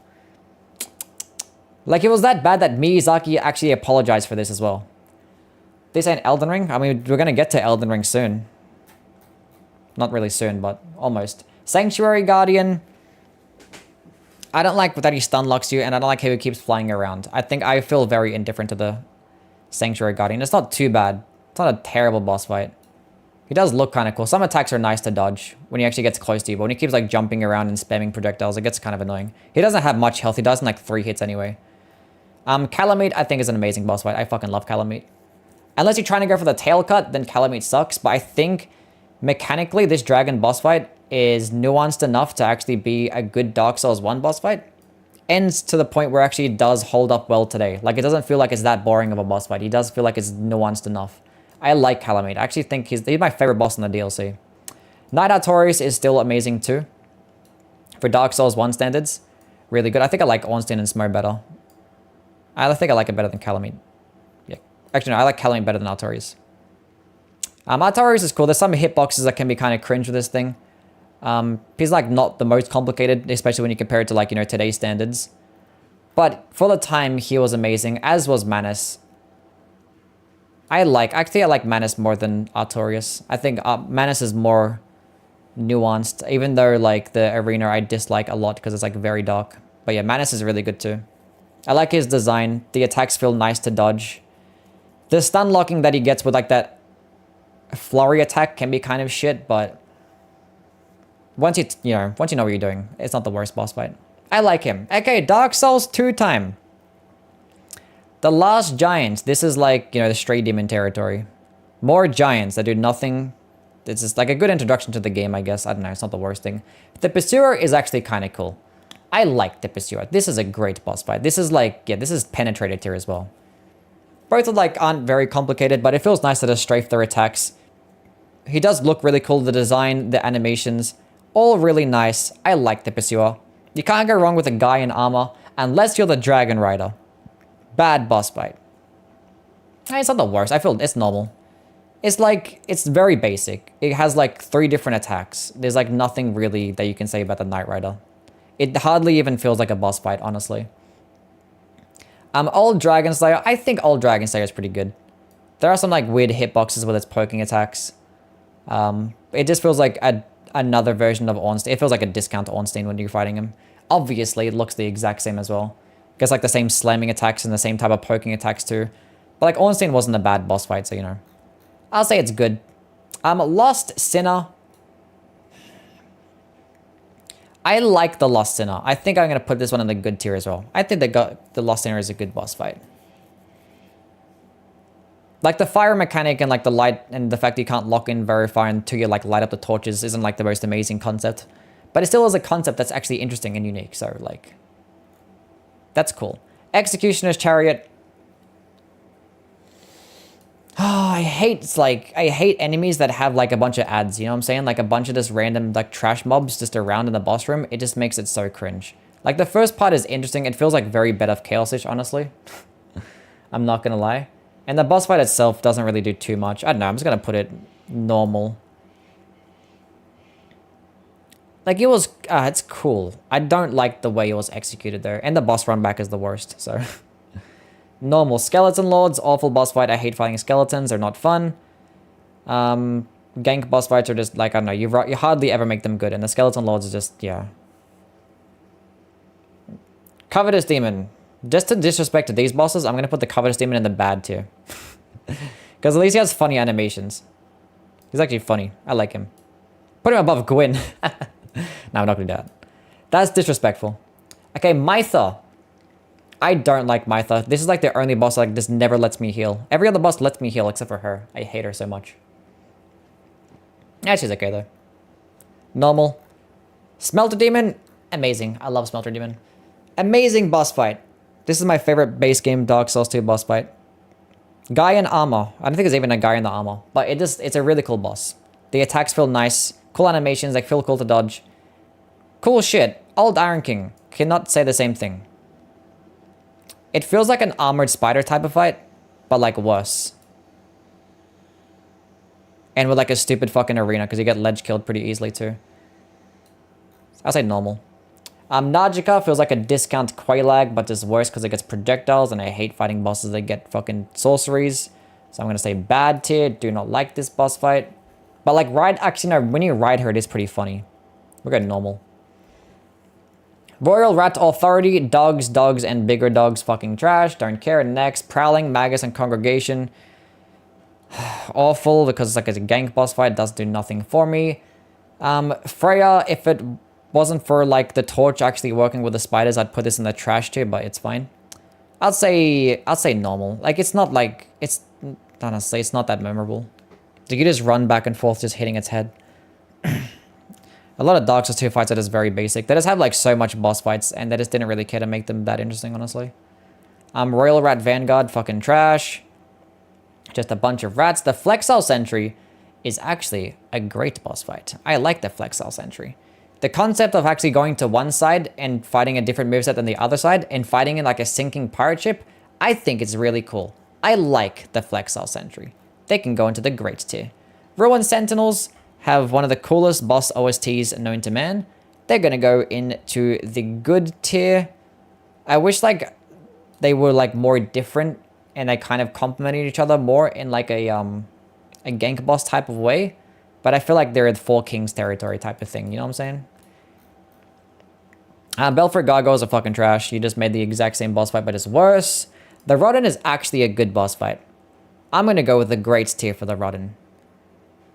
Like, it was that bad that Miyazaki actually apologized for this as well. This ain't Elden Ring? I mean, we're gonna get to Elden Ring soon. Not really soon, but almost. Sanctuary Guardian. I don't like that he stun locks you, and I don't like how he keeps flying around. I feel very indifferent to the Sanctuary Guardian. It's not too bad. It's not a terrible boss fight. He does look kind of cool. Some attacks are nice to dodge when he actually gets close to you, but when he keeps, like, jumping around and spamming projectiles, it gets kind of annoying. He doesn't have much health. He does in, like, 3 hits anyway. Calamite, I think, is an amazing boss fight. I fucking love Calamite. Unless you're trying to go for the tail cut, then Calamite sucks, but I think mechanically this dragon boss fight is nuanced enough to actually be a good Dark Souls 1 boss fight. Ends to the point where actually it does hold up well today. Like, it doesn't feel like it's that boring of a boss fight. He does feel like it's nuanced enough. I like Calamite. I actually think he's my favorite boss in the DLC. Knight Artorias is still amazing too. For Dark Souls 1 standards. Really good. I think I like Ornstein and Smo better. I think I like it better than Calamite. Yeah. Actually, no, I like Calamite better than Artorias. Artorias is cool. There's some hitboxes that can be kind of cringe with this thing. He's like not the most complicated, especially when you compare it to like, you know, today's standards. But for the time, he was amazing, as was Manus. Actually I like Manus more than Artorias. I think Manus is more nuanced, even though like the arena I dislike a lot because it's like very dark. But yeah, Manus is really good too. I like his design. The attacks feel nice to dodge. The stun locking that he gets with like that flurry attack can be kind of shit, but once you know what you're doing, it's not the worst boss fight. I like him. Okay, Dark Souls 2 time. The Last Giant. This is like, you know, the Stray Demon territory. More giants that do nothing. It's just like a good introduction to the game, I guess. I don't know, it's not the worst thing. The Pursuer is actually kind of cool. I like the Pursuer. This is a great boss fight. This is like, yeah, this is penetrated tier as well. Both of like aren't very complicated, but it feels nice to just strafe their attacks. He does look really cool. The design, the animations, all really nice. I like the Pursuer. You can't go wrong with a guy in armor, unless you're the Dragon Rider. Bad boss fight. It's not the worst. I feel it's normal. It's like, it's very basic. It has like 3 different attacks. There's like nothing really that you can say about the Knight Rider. It hardly even feels like a boss fight, honestly. Old Dragon Slayer. I think Old Dragon Slayer is pretty good. There are some like weird hitboxes with its poking attacks. It just feels like another version of Ornstein. It feels like a discount Ornstein when you're fighting him. Obviously, it looks the exact same as well. Gets like the same slamming attacks and the same type of poking attacks too. But like Ornstein wasn't a bad boss fight, so you know. I'll say it's good. Lost Sinner. I like the Lost Sinner. I think I'm going to put this one in the good tier as well. I think the Lost Sinner is a good boss fight. Like the fire mechanic and like the light and the fact you can't lock in very far until you like light up the torches isn't like the most amazing concept. But it still is a concept that's actually interesting and unique. So like, that's cool. Executioner's Chariot. Oh, I hate enemies that have like a bunch of ads, you know what I'm saying? Like a bunch of just random like trash mobs just around in the boss room. It just makes it so cringe. Like the first part is interesting. It feels like very Bed of Chaos-ish, honestly. I'm not gonna lie. And the boss fight itself doesn't really do too much. I don't know, I'm just gonna put it normal. Like it was, it's cool. I don't like the way it was executed though. And the boss run back is the worst, so. Normal. Skeleton Lords, awful boss fight. I hate fighting skeletons. They're not fun. Gank boss fights are just like, I don't know, you hardly ever make them good. And the Skeleton Lords are just, yeah. Covetous Demon. Just to disrespect these bosses, I'm going to put the Covetous Demon in the bad tier. Because at least he has funny animations. He's actually funny. I like him. Put him above Gwyn. No, I'm not going to do that. That's disrespectful. Okay, Mytha. I don't like Mytha. This is like the only boss that like, just never lets me heal. Every other boss lets me heal except for her. I hate her so much. Yeah, she's okay though. Normal. Smelter Demon. Amazing. I love Smelter Demon. Amazing boss fight. This is my favorite base game Dark Souls 2 boss fight. Guy in armor. I don't think there's even a guy in the armor. But it's a really cool boss. The attacks feel nice. Cool animations. Like feel cool to dodge. Cool shit. Old Iron King. Cannot say the same thing. It feels like an armored spider type of fight, but like worse. And with like a stupid fucking arena, because you get ledge killed pretty easily too. I'll say normal. Najika feels like a discount Quailag, but just worse because it gets projectiles, and I hate fighting bosses that get fucking sorceries. So I'm going to say bad tier. Do not like this boss fight. But like actually no, when you ride her, it is pretty funny. We're going normal. Royal Rat Authority, dogs, and bigger dogs, fucking trash, don't care. Next, Prowling, Magus, and Congregation. Awful, because it's like a gank boss fight, does do nothing for me. Freya, if it wasn't for like the torch actually working with the spiders, I'd put this in the trash tier, but it's fine. I'll say normal. Like, it's not like, honestly, it's not that memorable. You can just run back and forth just hitting its head. A lot of Dark Souls 2 fights are just very basic. They just have like so much boss fights, and they just didn't really care to make them that interesting, honestly. Royal Rat Vanguard, fucking trash. Just a bunch of rats. The Flexile Sentry is actually a great boss fight. I like the Flexile Sentry. The concept of actually going to one side and fighting a different moveset than the other side, and fighting in like a sinking pirate ship, I think it's really cool. I like the Flexile Sentry. They can go into the great tier. Ruined Sentinels. have one of the coolest boss OSTs known to man. They're gonna go into the good tier. I wish like they were like more different and they kind of complemented each other more in like a gank boss type of way. But I feel like they're in Four Kings territory type of thing. You know what I'm saying? Belfort Gargoyles are fucking trash. You just made the exact same boss fight, but it's worse. The Rodden is actually a good boss fight. I'm gonna go with the greats tier for the Rodden.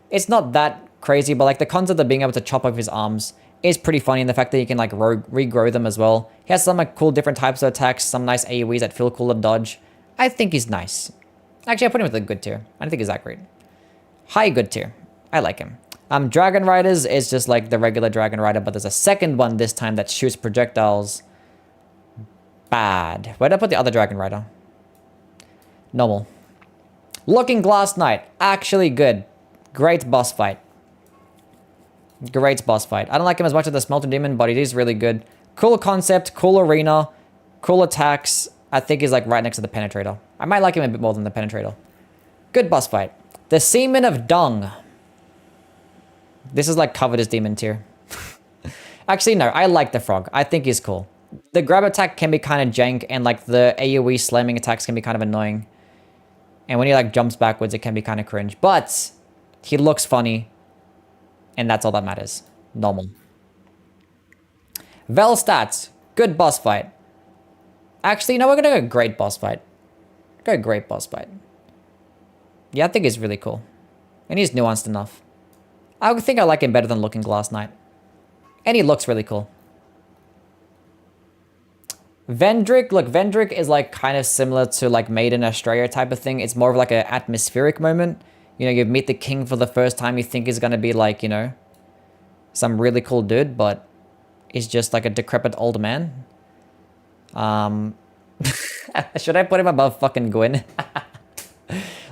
It's not that crazy, but like the concept of being able to chop off his arms is pretty funny, and the fact that you can like regrow them as well. He has some like cool different types of attacks, some nice AoEs that feel cool to dodge. I think he's nice. Actually, I put him with a good tier. I don't think he's that great. High good tier. I like him. Dragon Riders is just like the regular Dragon Rider, but there's a second one this time that shoots projectiles. Bad. Where did I put the other Dragon Rider? Normal. Looking Glass Knight. Actually good. Great boss fight. Great boss fight. I don't like him as much as the Smelter Demon, but he is really good. Cool concept, cool arena, cool attacks. I think he's like right next to the Penetrator. I might like him a bit more than the Penetrator. Good boss fight. The Seaman of Dung. This is like covered as demon tier. Actually, no, I like the frog. I think he's cool. The grab attack can be kind of jank, and like the AoE slamming attacks can be kind of annoying. And when he like jumps backwards, it can be kind of cringe. But he looks funny, and that's all that matters. Normal. Velstadt. Good boss fight. Actually, no, we're gonna go great boss fight. Go great boss fight. Yeah, I think he's really cool. And he's nuanced enough. I think I like him better than Looking Glass Knight. And he looks really cool. Vendrick. Look, Vendrick is like kind of similar to like Made in Australia type of thing. It's more of like an atmospheric moment. You know, you meet the king for the first time. You think he's going to be like, you know, some really cool dude. But he's just like a decrepit old man. Should I put him above fucking Gwyn?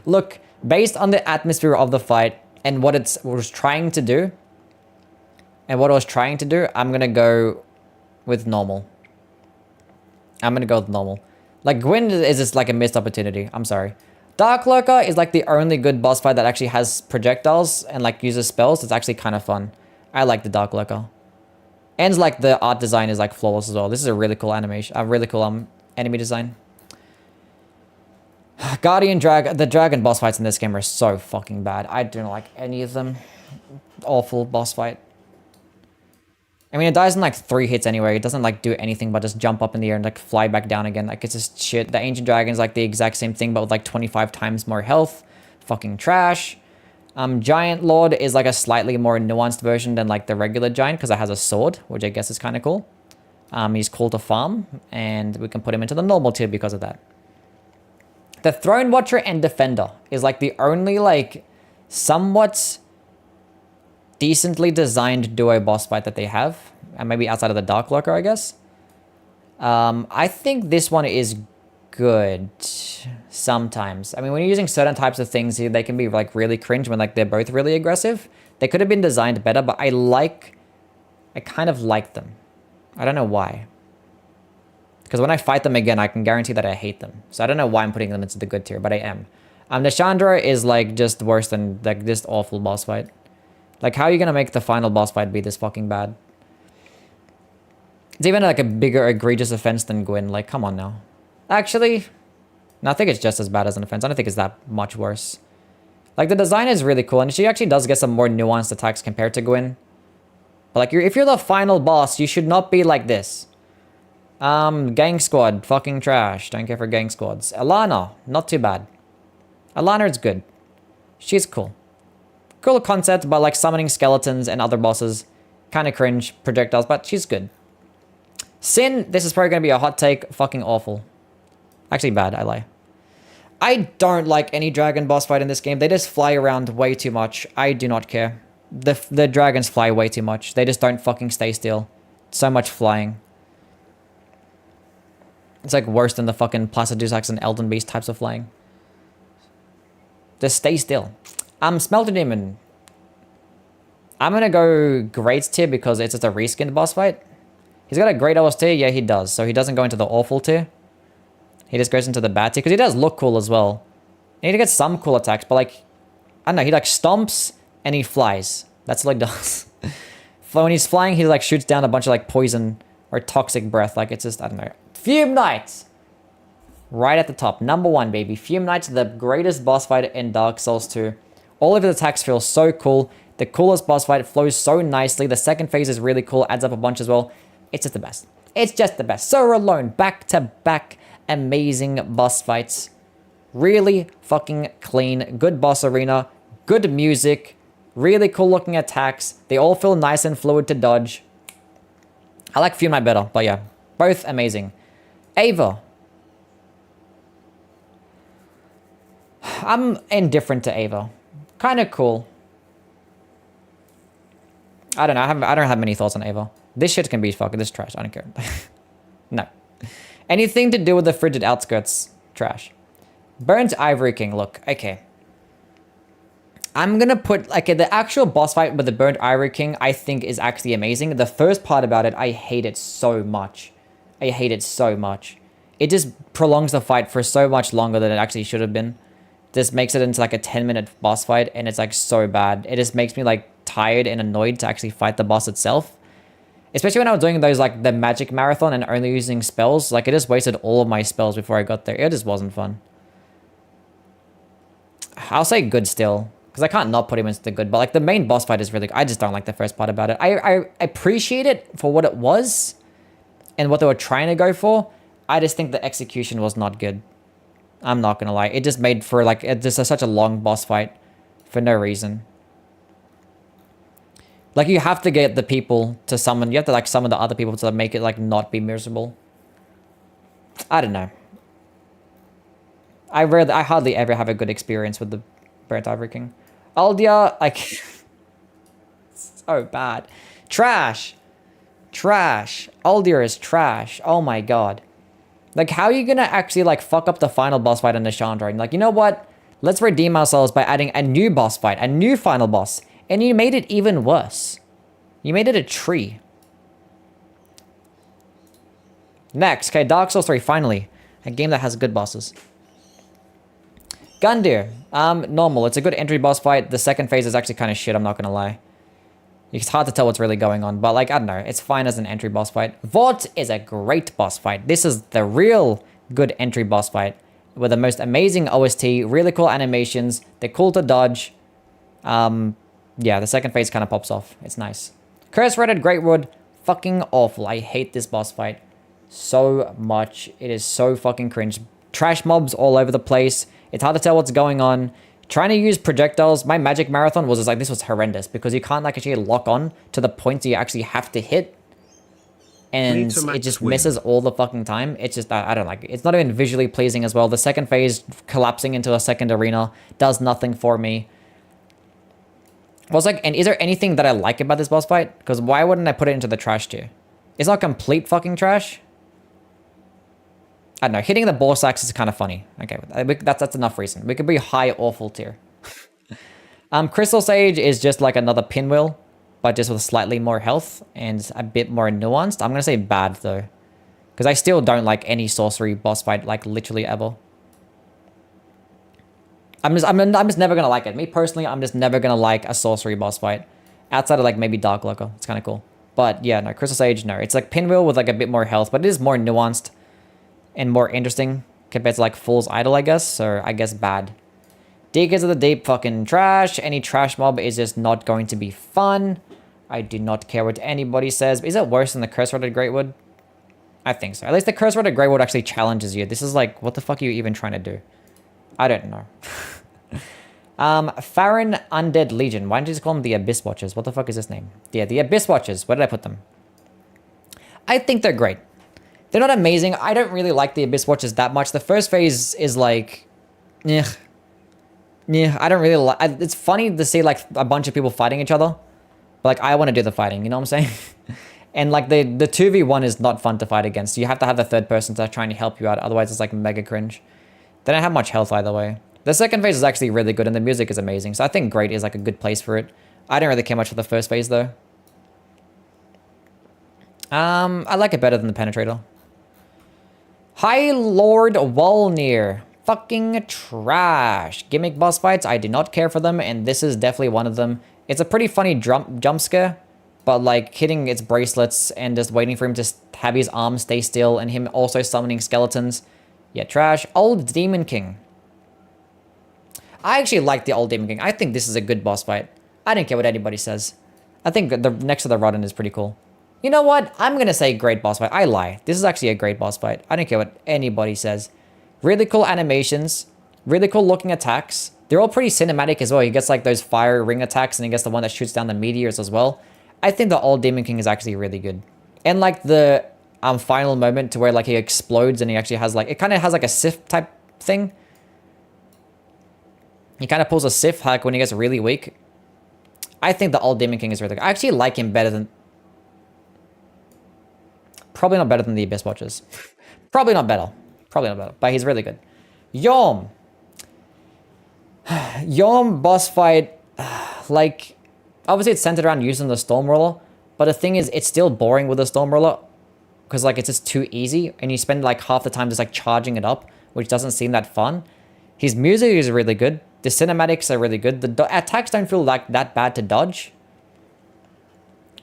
Look, based on the atmosphere of the fight, and what it was trying to do, I'm going to go with normal. Like, Gwyn is just like a missed opportunity. I'm sorry. Dark Lurker is like the only good boss fight that actually has projectiles and like uses spells. It's actually kind of fun. I like the Dark Lurker. And like the art design is like flawless as well. This is a really cool animation. A really cool enemy design. The dragon boss fights in this game are so fucking bad. I don't like any of them. Awful boss fight. I mean, it dies in like 3 hits anyway. It doesn't like do anything but just jump up in the air and like fly back down again. Like, it's just shit. The ancient dragon is like the exact same thing, but with like 25 times more health. Fucking trash. Giant Lord is like a slightly more nuanced version than like the regular giant, because it has a sword, which I guess is kind of cool. He's cool to farm, and we can put him into the normal tier because of that. The Throne Watcher and Defender is like the only like somewhat decently designed duo boss fight that they have. And maybe outside of the Dark Lurker, I guess. I think this one is good sometimes. I mean, when you're using certain types of things, they can be like really cringe when like they're both really aggressive. They could have been designed better, but I kind of like them. I don't know why. Because when I fight them again, I can guarantee that I hate them. So I don't know why I'm putting them into the good tier, but I am. The Chandra is like just worse than like this awful boss fight. Like, how are you going to make the final boss fight be this fucking bad? It's even like a bigger egregious offense than Gwyn. Like, come on now. Actually, no, I think it's just as bad as an offense. I don't think it's that much worse. Like, the design is really cool, and she actually does get some more nuanced attacks compared to Gwyn. But like, if you're the final boss, you should not be like this. Gang Squad, fucking trash. Don't care for gang squads. Alana, not too bad. Alana is good. She's cool. Cool concept, but like summoning skeletons and other bosses. Kind of cringe, projectiles, but she's good. Sin, this is probably going to be a hot take. Fucking awful. Actually bad, I lie. I don't like any dragon boss fight in this game. They just fly around way too much. I do not care. The dragons fly way too much. They just don't fucking stay still. So much flying. It's like worse than the fucking Placidusax and Elden Beast types of flying. Just stay still. Smelter Demon. I'm gonna go great tier because it's just a reskinned boss fight. He's got a great OS tier. Yeah, he does. So he doesn't go into the awful tier. He just goes into the bad tier because he does look cool as well. You need to get some cool attacks, but like, I don't know, he like stomps and he flies. That's what he does. When he's flying, he like shoots down a bunch of like poison or toxic breath. Like it's just, I don't know. Fume Knights! Right at the top. Number 1, baby. Fume Knights, the greatest boss fight in Dark Souls 2. All of the attacks feel so cool. The coolest boss fight flows so nicely. The second phase is really cool. Adds up a bunch as well. It's just the best. It's just the best. So alone. Back to back. Amazing boss fights. Really fucking clean. Good boss arena. Good music. Really cool looking attacks. They all feel nice and fluid to dodge. I like Fume Knight better. But yeah. Both amazing. Ava. I'm indifferent to Ava. Kind of cool. I don't know. I don't have many thoughts on Ava. This shit can be fucking. This is trash. I don't care. No. Anything to do with the frigid outskirts. Trash. Burnt Ivory King. Look. Okay. I'm gonna put... Okay, the actual boss fight with the Burnt Ivory King, I think, is actually amazing. The first part about it, I hate it so much. I hate it so much. It just prolongs the fight for so much longer than it actually should have been. This makes it into like a 10-minute boss fight, and it's like so bad. It just makes me like tired and annoyed to actually fight the boss itself. Especially when I was doing those like the magic marathon and only using spells. Like it just wasted all of my spells before I got there. It just wasn't fun. I'll say good still, because I can't not put him into the good. But like the main boss fight is really good. I just don't like the first part about it. I appreciate it for what it was and what they were trying to go for. I just think the execution was not good. I'm not gonna lie. It just made for like just such a long boss fight for no reason. Like you have to get the people to summon. You have to like summon the other people to make it like not be miserable. I don't know. I hardly ever have a good experience with the Burnt Ivory King. Aldia, like so bad. Trash. Trash. Aldia is trash. Oh my god. Like, how are you gonna actually, like, fuck up the final boss fight on the Chandra? And like, you know what? Let's redeem ourselves by adding a new boss fight, a new final boss. And you made it even worse. You made it a tree. Next, okay, Dark Souls 3, finally. A game that has good bosses. Gundyr. Normal. It's a good entry boss fight. The second phase is actually kind of shit, I'm not gonna lie. It's hard to tell what's really going on, but like, I don't know. It's fine as an entry boss fight. Vought is a great boss fight. This is the real good entry boss fight with the most amazing OST, really cool animations. They're cool to dodge. Yeah, the second phase kind of pops off. It's nice. Curse Threaded Greatwood, fucking awful. I hate this boss fight so much. It is so fucking cringe. Trash mobs all over the place. It's hard to tell what's going on. Trying to use projectiles, my magic marathon was just like, this was horrendous because you can't like actually lock on to the points you actually have to hit. And it just misses all the fucking time. It's just, I don't like it. It's not even visually pleasing as well. The second phase collapsing into a second arena does nothing for me. I was like, and is there anything that I like about this boss fight? Because why wouldn't I put it into the trash tier? It's not complete fucking trash. I don't know. Hitting the ball sacks is kind of funny. Okay, that's enough reason. We could be high awful tier. Crystal Sage is just like another pinwheel, but just with slightly more health and a bit more nuanced. I'm gonna say bad though, because I still don't like any sorcery boss fight like literally ever. I'm just never gonna like it. Me personally, I'm just never gonna like a sorcery boss fight outside of like maybe Dark Lurker. It's kind of cool, but yeah, no, Crystal Sage, no. It's like pinwheel with like a bit more health, but it is more nuanced and more interesting compared to like Fool's Idol, I guess. So I guess bad. Diggers of the Deep, fucking trash. Any trash mob is just not going to be fun. I do not care what anybody says. Is it worse than the Curse-Rotted Greatwood? I think so. At least the Curse-Rotted Greatwood actually challenges you. This is like, what the fuck are you even trying to do? I don't know. Farron Undead Legion. Why don't you just call them the Abyss Watchers? What the fuck is this name? Yeah, the Abyss Watchers. Where did I put them? I think they're great. They're not amazing. I don't really like the Abyss Watchers that much. The first phase is like, yeah, I don't really like. It's funny to see like a bunch of people fighting each other, but like I want to do the fighting. You know what I'm saying? And like the 2v1 is not fun to fight against. You have to have the third person to trying to help you out. Otherwise, it's like mega cringe. They don't have much health either way. The second phase is actually really good, and the music is amazing. So I think great is like a good place for it. I don't really care much for the first phase though. I like it better than the Penetrator. High Lord Walnir. Fucking trash. Gimmick boss fights, I do not care for them, and this is definitely one of them. It's a pretty funny jump scare, but like hitting its bracelets and just waiting for him to have his arms stay still and him also summoning skeletons. Yeah, trash. Old Demon King. I actually like the Old Demon King. I think this is a good boss fight. I don't care what anybody says. I think the next to the Rodden is pretty cool. You know what? I'm going to say great boss fight. I lie. This is actually a great boss fight. I don't care what anybody says. Really cool animations. Really cool looking attacks. They're all pretty cinematic as well. He gets like those fire ring attacks and he gets the one that shoots down the meteors as well. I think the Old Demon King is actually really good. And like the final moment to where like he explodes and he actually has like, it kind of has like a Sif type thing. He kind of pulls a Sif hack when he gets really weak. I think the Old Demon King is really good. I actually like him better than... Probably not better than the Abyss Watchers. Probably not better. Probably not better. But he's really good. Yom. Yom boss fight. Like, obviously it's centered around using the Stormroller. But the thing is, it's still boring with the Stormroller. Because like, it's just too easy. And you spend like half the time just like charging it up. Which doesn't seem that fun. His music is really good. The cinematics are really good. The attacks don't feel like that bad to dodge.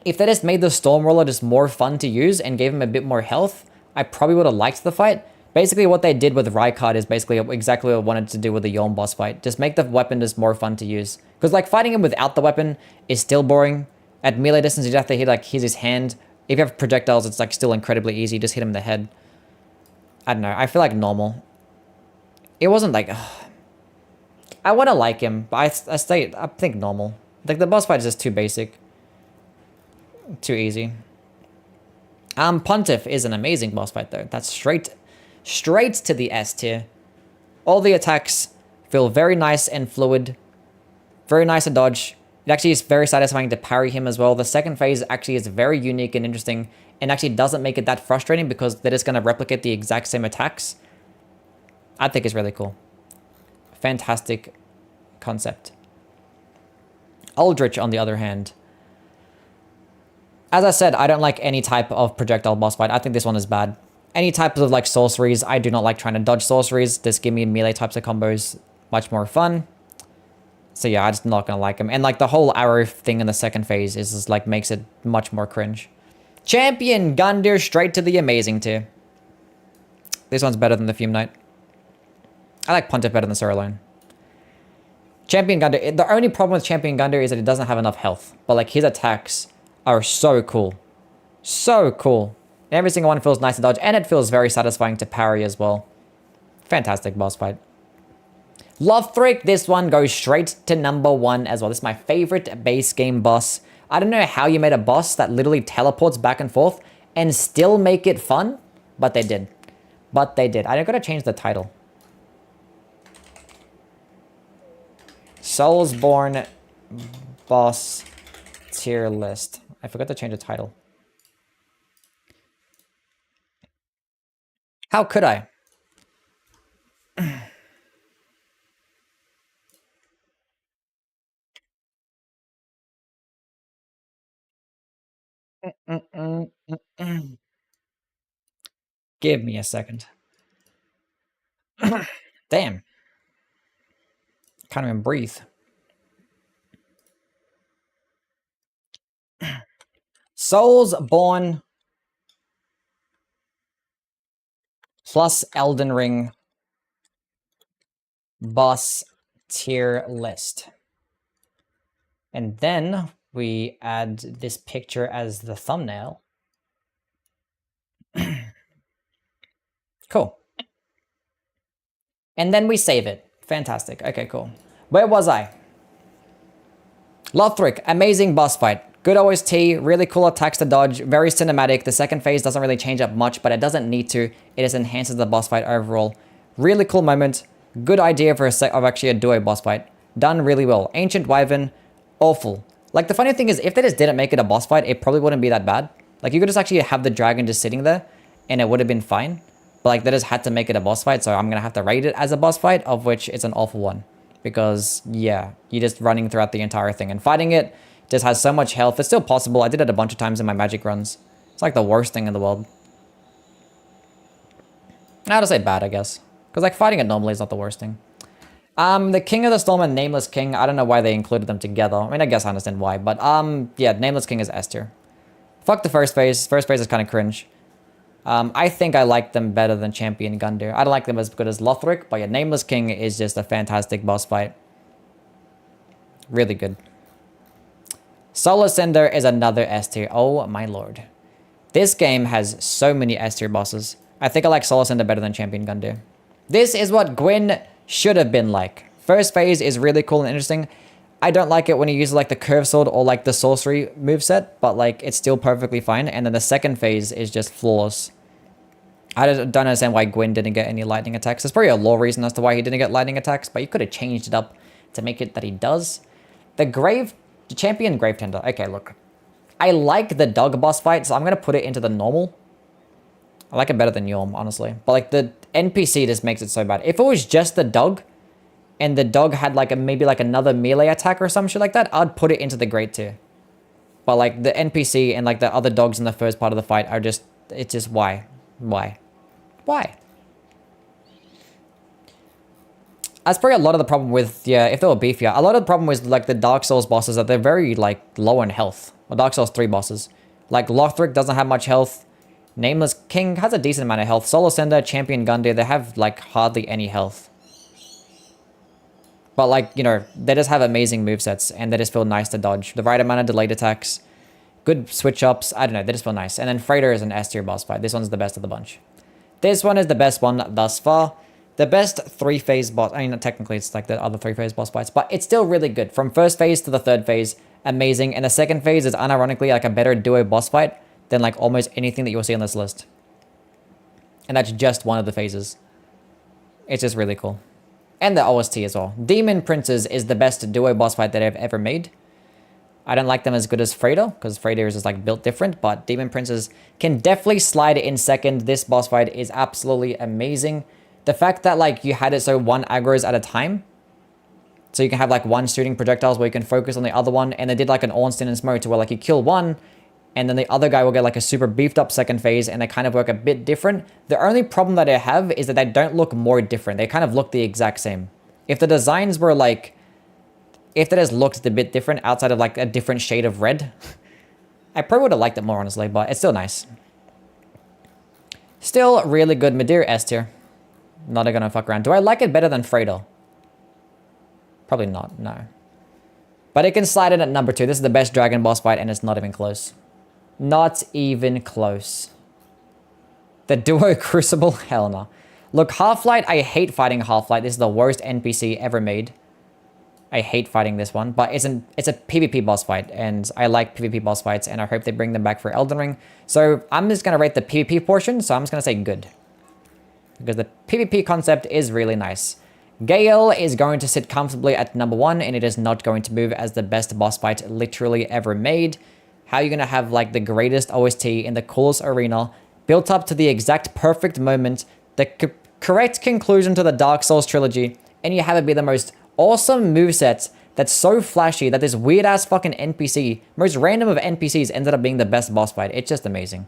If they just made the Stormroller just more fun to use and gave him a bit more health, I probably would have liked the fight. Basically, what they did with Rykard is basically exactly what I wanted to do with the Yom boss fight. Just make the weapon just more fun to use. Because like fighting him without the weapon is still boring. At melee distance, you have to hit like his hand. If you have projectiles, it's like still incredibly easy. Just hit him in the head. I don't know. I feel like normal. It wasn't like... I want to like him, but I think normal. Like the boss fight is just too basic. Too easy. Pontiff is an amazing boss fight though. That's straight to the S tier. All the attacks feel very nice and fluid. Very nice to dodge. It actually is very satisfying to parry him as well. The second phase actually is very unique and interesting and actually doesn't make it that frustrating because they're just going to replicate the exact same attacks. I think it's really cool. Fantastic concept. Aldrich, on the other hand. As I said, I don't like any type of projectile boss fight. I think this one is bad. Any types of like sorceries, I do not like trying to dodge sorceries. Just give me melee types of combos. Much more fun. So yeah, I'm just not going to like him. And like the whole arrow thing in the second phase is just like makes it much more cringe. Champion Gundyr straight to the amazing tier. This one's better than the Fume Knight. I like Pontiff better than Surlone. Champion Gundyr. The only problem with Champion Gundyr is that it doesn't have enough health. But like his attacks are so cool. So cool. Every single one feels nice to dodge. And it feels very satisfying to parry as well. Fantastic boss fight. Lothric. This one goes straight to #1 as well. This is my favorite base game boss. I don't know how you made a boss that literally teleports back and forth and still make it fun. But they did. But they did. I gotta change the title. Soulsborne boss tier list. I forgot to change the title. How could I? Give me a second. Damn. Can't even breathe. Soulsborne plus Elden Ring boss tier list. And then we add this picture as the thumbnail. Cool. And then we save it. Fantastic. Okay, cool. Where was I? Lothric, amazing boss fight. Good OST, really cool attacks to dodge, very cinematic. The second phase doesn't really change up much, but it doesn't need to. It just enhances the boss fight overall. Really cool moment. Good idea for actually a duo boss fight. Done really well. Ancient Wyvern, awful. Like, the funny thing is, if they just didn't make it a boss fight, it probably wouldn't be that bad. Like, you could just actually have the dragon just sitting there, and it would have been fine. But, like, they just had to make it a boss fight, so I'm going to have to rate it as a boss fight, of which it's an awful one. Because, yeah, you're just running throughout the entire thing. And fighting it just has so much health. It's still possible. I did it a bunch of times in my magic runs. It's like the worst thing in the world. I would say bad, I guess. Because like fighting it normally is not the worst thing. The King of the Storm and Nameless King, I don't know why they included them together. I mean, I guess I understand why, but yeah, Nameless King is S tier. Fuck the first phase. First phase is kind of cringe. I think I like them better than Champion Gundyr. I don't like them as good as Lothric, but yeah, Nameless King is just a fantastic boss fight. Really good. Solar Cinder is another S tier. Oh my lord. This game has so many S tier bosses. I think I like Solar Cinder better than Champion Gundyr. This is what Gwyn should have been like. First phase is really cool and interesting. I don't like it when he uses like the curve sword or like the sorcery moveset, but like it's still perfectly fine. And then the second phase is just flawless. I don't understand why Gwyn didn't get any lightning attacks. There's probably a lore reason as to why he didn't get lightning attacks, but you could have changed it up to make it that he does. The Champion Gravetender. Okay, look. I like the dog boss fight, so I'm going to put it into the normal. I like it better than Yorm, honestly. But like the NPC just makes it so bad. If it was just the dog, and the dog had like maybe like another melee attack or some shit like that, I'd put it into the great tier. But like the NPC and like the other dogs in the first part of the fight are just, it's just why? Why? Why? That's probably a lot of the problem with, yeah, if they were beefier. A lot of the problem with like the Dark Souls bosses that they're very like low in health. Or Dark Souls 3 bosses. Like Lothric doesn't have much health. Nameless King has a decent amount of health. Solar Cinder, Champion Gundyr, they have like hardly any health. But like, you know, they just have amazing movesets and they just feel nice to dodge. The right amount of delayed attacks. Good switch ups. I don't know, they just feel nice. And then Freighter is an S tier boss fight. This one's the best of the bunch. This one is the best one thus far. The best 3-phase boss, I mean, technically it's like the other 3-phase boss fights, but it's still really good. From first phase to the third phase, amazing. And the second phase is unironically like a better duo boss fight than like almost anything that you'll see on this list. And that's just one of the phases. It's just really cool. And the OST as well. Demon Princes is the best duo boss fight that I've ever made. I don't like them as good as Freighter, because Freighter is just like built different, but Demon Princes can definitely slide in second. This boss fight is absolutely amazing. The fact that like you had it so one aggro's at a time, so you can have like one shooting projectiles where you can focus on the other one, and they did like an Ornstein and Smoke to where like you kill one, and then the other guy will get like a super beefed up second phase, and they kind of work a bit different. The only problem that I have is that they don't look more different. They kind of look the exact same. If the designs were like, if they just looked a bit different outside of like a different shade of red, I probably would have liked it more, honestly, but it's still nice. Still really good. Midir S tier. Not gonna fuck around. Do I like it better than Freighter? Probably not, no. But it can slide in at number 2. This is the best dragon boss fight, and it's not even close. Not even close. The duo Crucible? Hell no. Look, Half-Light, I hate fighting Half-Light. This is the worst NPC ever made. I hate fighting this one, but it's a PvP boss fight, and I like PvP boss fights, and I hope they bring them back for Elden Ring. So I'm just gonna rate the PvP portion, so I'm just gonna say good. Because the PvP concept is really nice. Gale is going to sit comfortably at number 1, and it is not going to move as the best boss fight literally ever made. How are you going to have like the greatest OST in the coolest arena, built up to the exact perfect moment, the correct conclusion to the Dark Souls trilogy, and you have it be the most awesome moveset that's so flashy that this weird ass fucking NPC, most random of NPCs, ended up being the best boss fight. It's just amazing.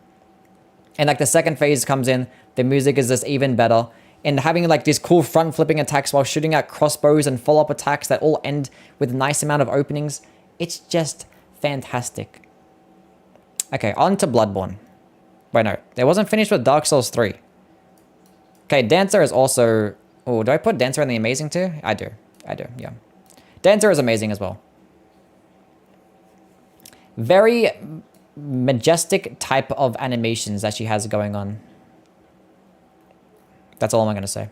And like the second phase comes in, the music is just even better. And having like these cool front flipping attacks while shooting out crossbows and follow-up attacks that all end with a nice amount of openings. It's just fantastic. Okay, on to Bloodborne. Wait, no. It wasn't finished with Dark Souls 3. Okay, Dancer is also... Oh, do I put Dancer in the amazing too? I do, yeah. Dancer is amazing as well. Very majestic type of animations that she has going on. That's all I'm going to say.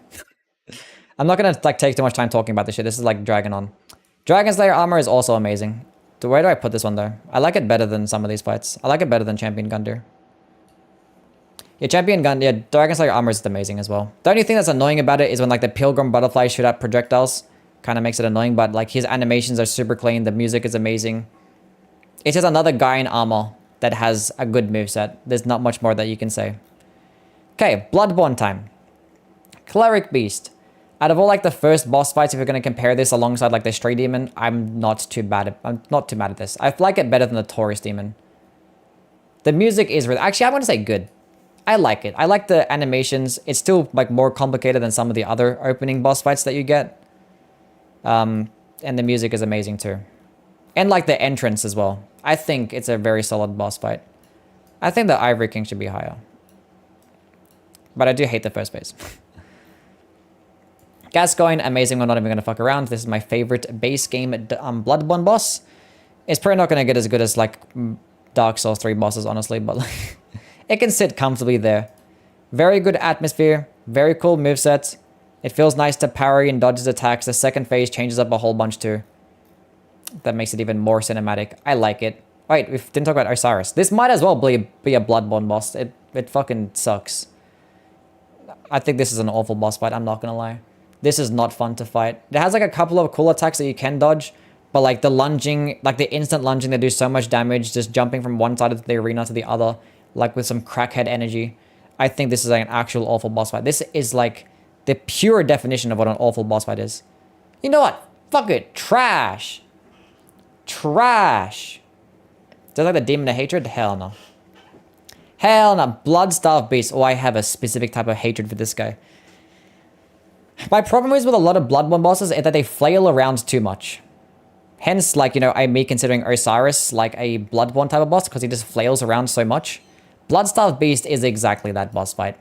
I'm not going to like take too much time talking about this shit. This is like dragging on. Dragon Slayer armor is also amazing. Where do I put this one though? I like it better than some of these fights. I like it better than Champion Gundyr. Yeah, Dragon Slayer armor is amazing as well. The only thing that's annoying about it is when like the Pilgrim Butterflies shoot out projectiles. Kind of makes it annoying, but like his animations are super clean. The music is amazing. It's just another guy in armor that has a good moveset. There's not much more that you can say. Okay, Bloodborne time. Cleric Beast. Out of all like the first boss fights, if you're going to compare this alongside like the Stray Demon, I'm not too mad at this. I like it better than the Taurus Demon. The music is really... Actually, I want to say good. I like it. I like the animations. It's still like more complicated than some of the other opening boss fights that you get. And the music is amazing too. And like the entrance as well. I think it's a very solid boss fight. I think the Ivory King should be higher. But I do hate the first phase. Gascoigne, amazing. We're not even going to fuck around. This is my favorite base game Bloodborne boss. It's probably not going to get as good as like Dark Souls 3 bosses, honestly. But like, it can sit comfortably there. Very good atmosphere. Very cool moveset. It feels nice to parry and dodge his attacks. The second phase changes up a whole bunch too. That makes it even more cinematic. I like it. Wait, we didn't talk about Osiris. This might as well be a Bloodborne boss. It fucking sucks. I think this is an awful boss fight. I'm not gonna lie. This is not fun to fight. It has like a couple of cool attacks that you can dodge. But like the lunging, like the instant lunging, they do so much damage. Just jumping from one side of the arena to the other. Like with some crackhead energy. I think this is like an actual awful boss fight. This is like the pure definition of what an awful boss fight is. You know what? Fuck it. Trash. Trash. Does like the Demon of Hatred? Hell no. Hell no. Blood-Starved Beast. Oh, I have a specific type of hatred for this guy. My problem is with a lot of Bloodborne bosses is that they flail around too much. Hence, like, you know, me considering Osiris like a Bloodborne type of boss because he just flails around so much. Blood-Starved Beast is exactly that boss fight.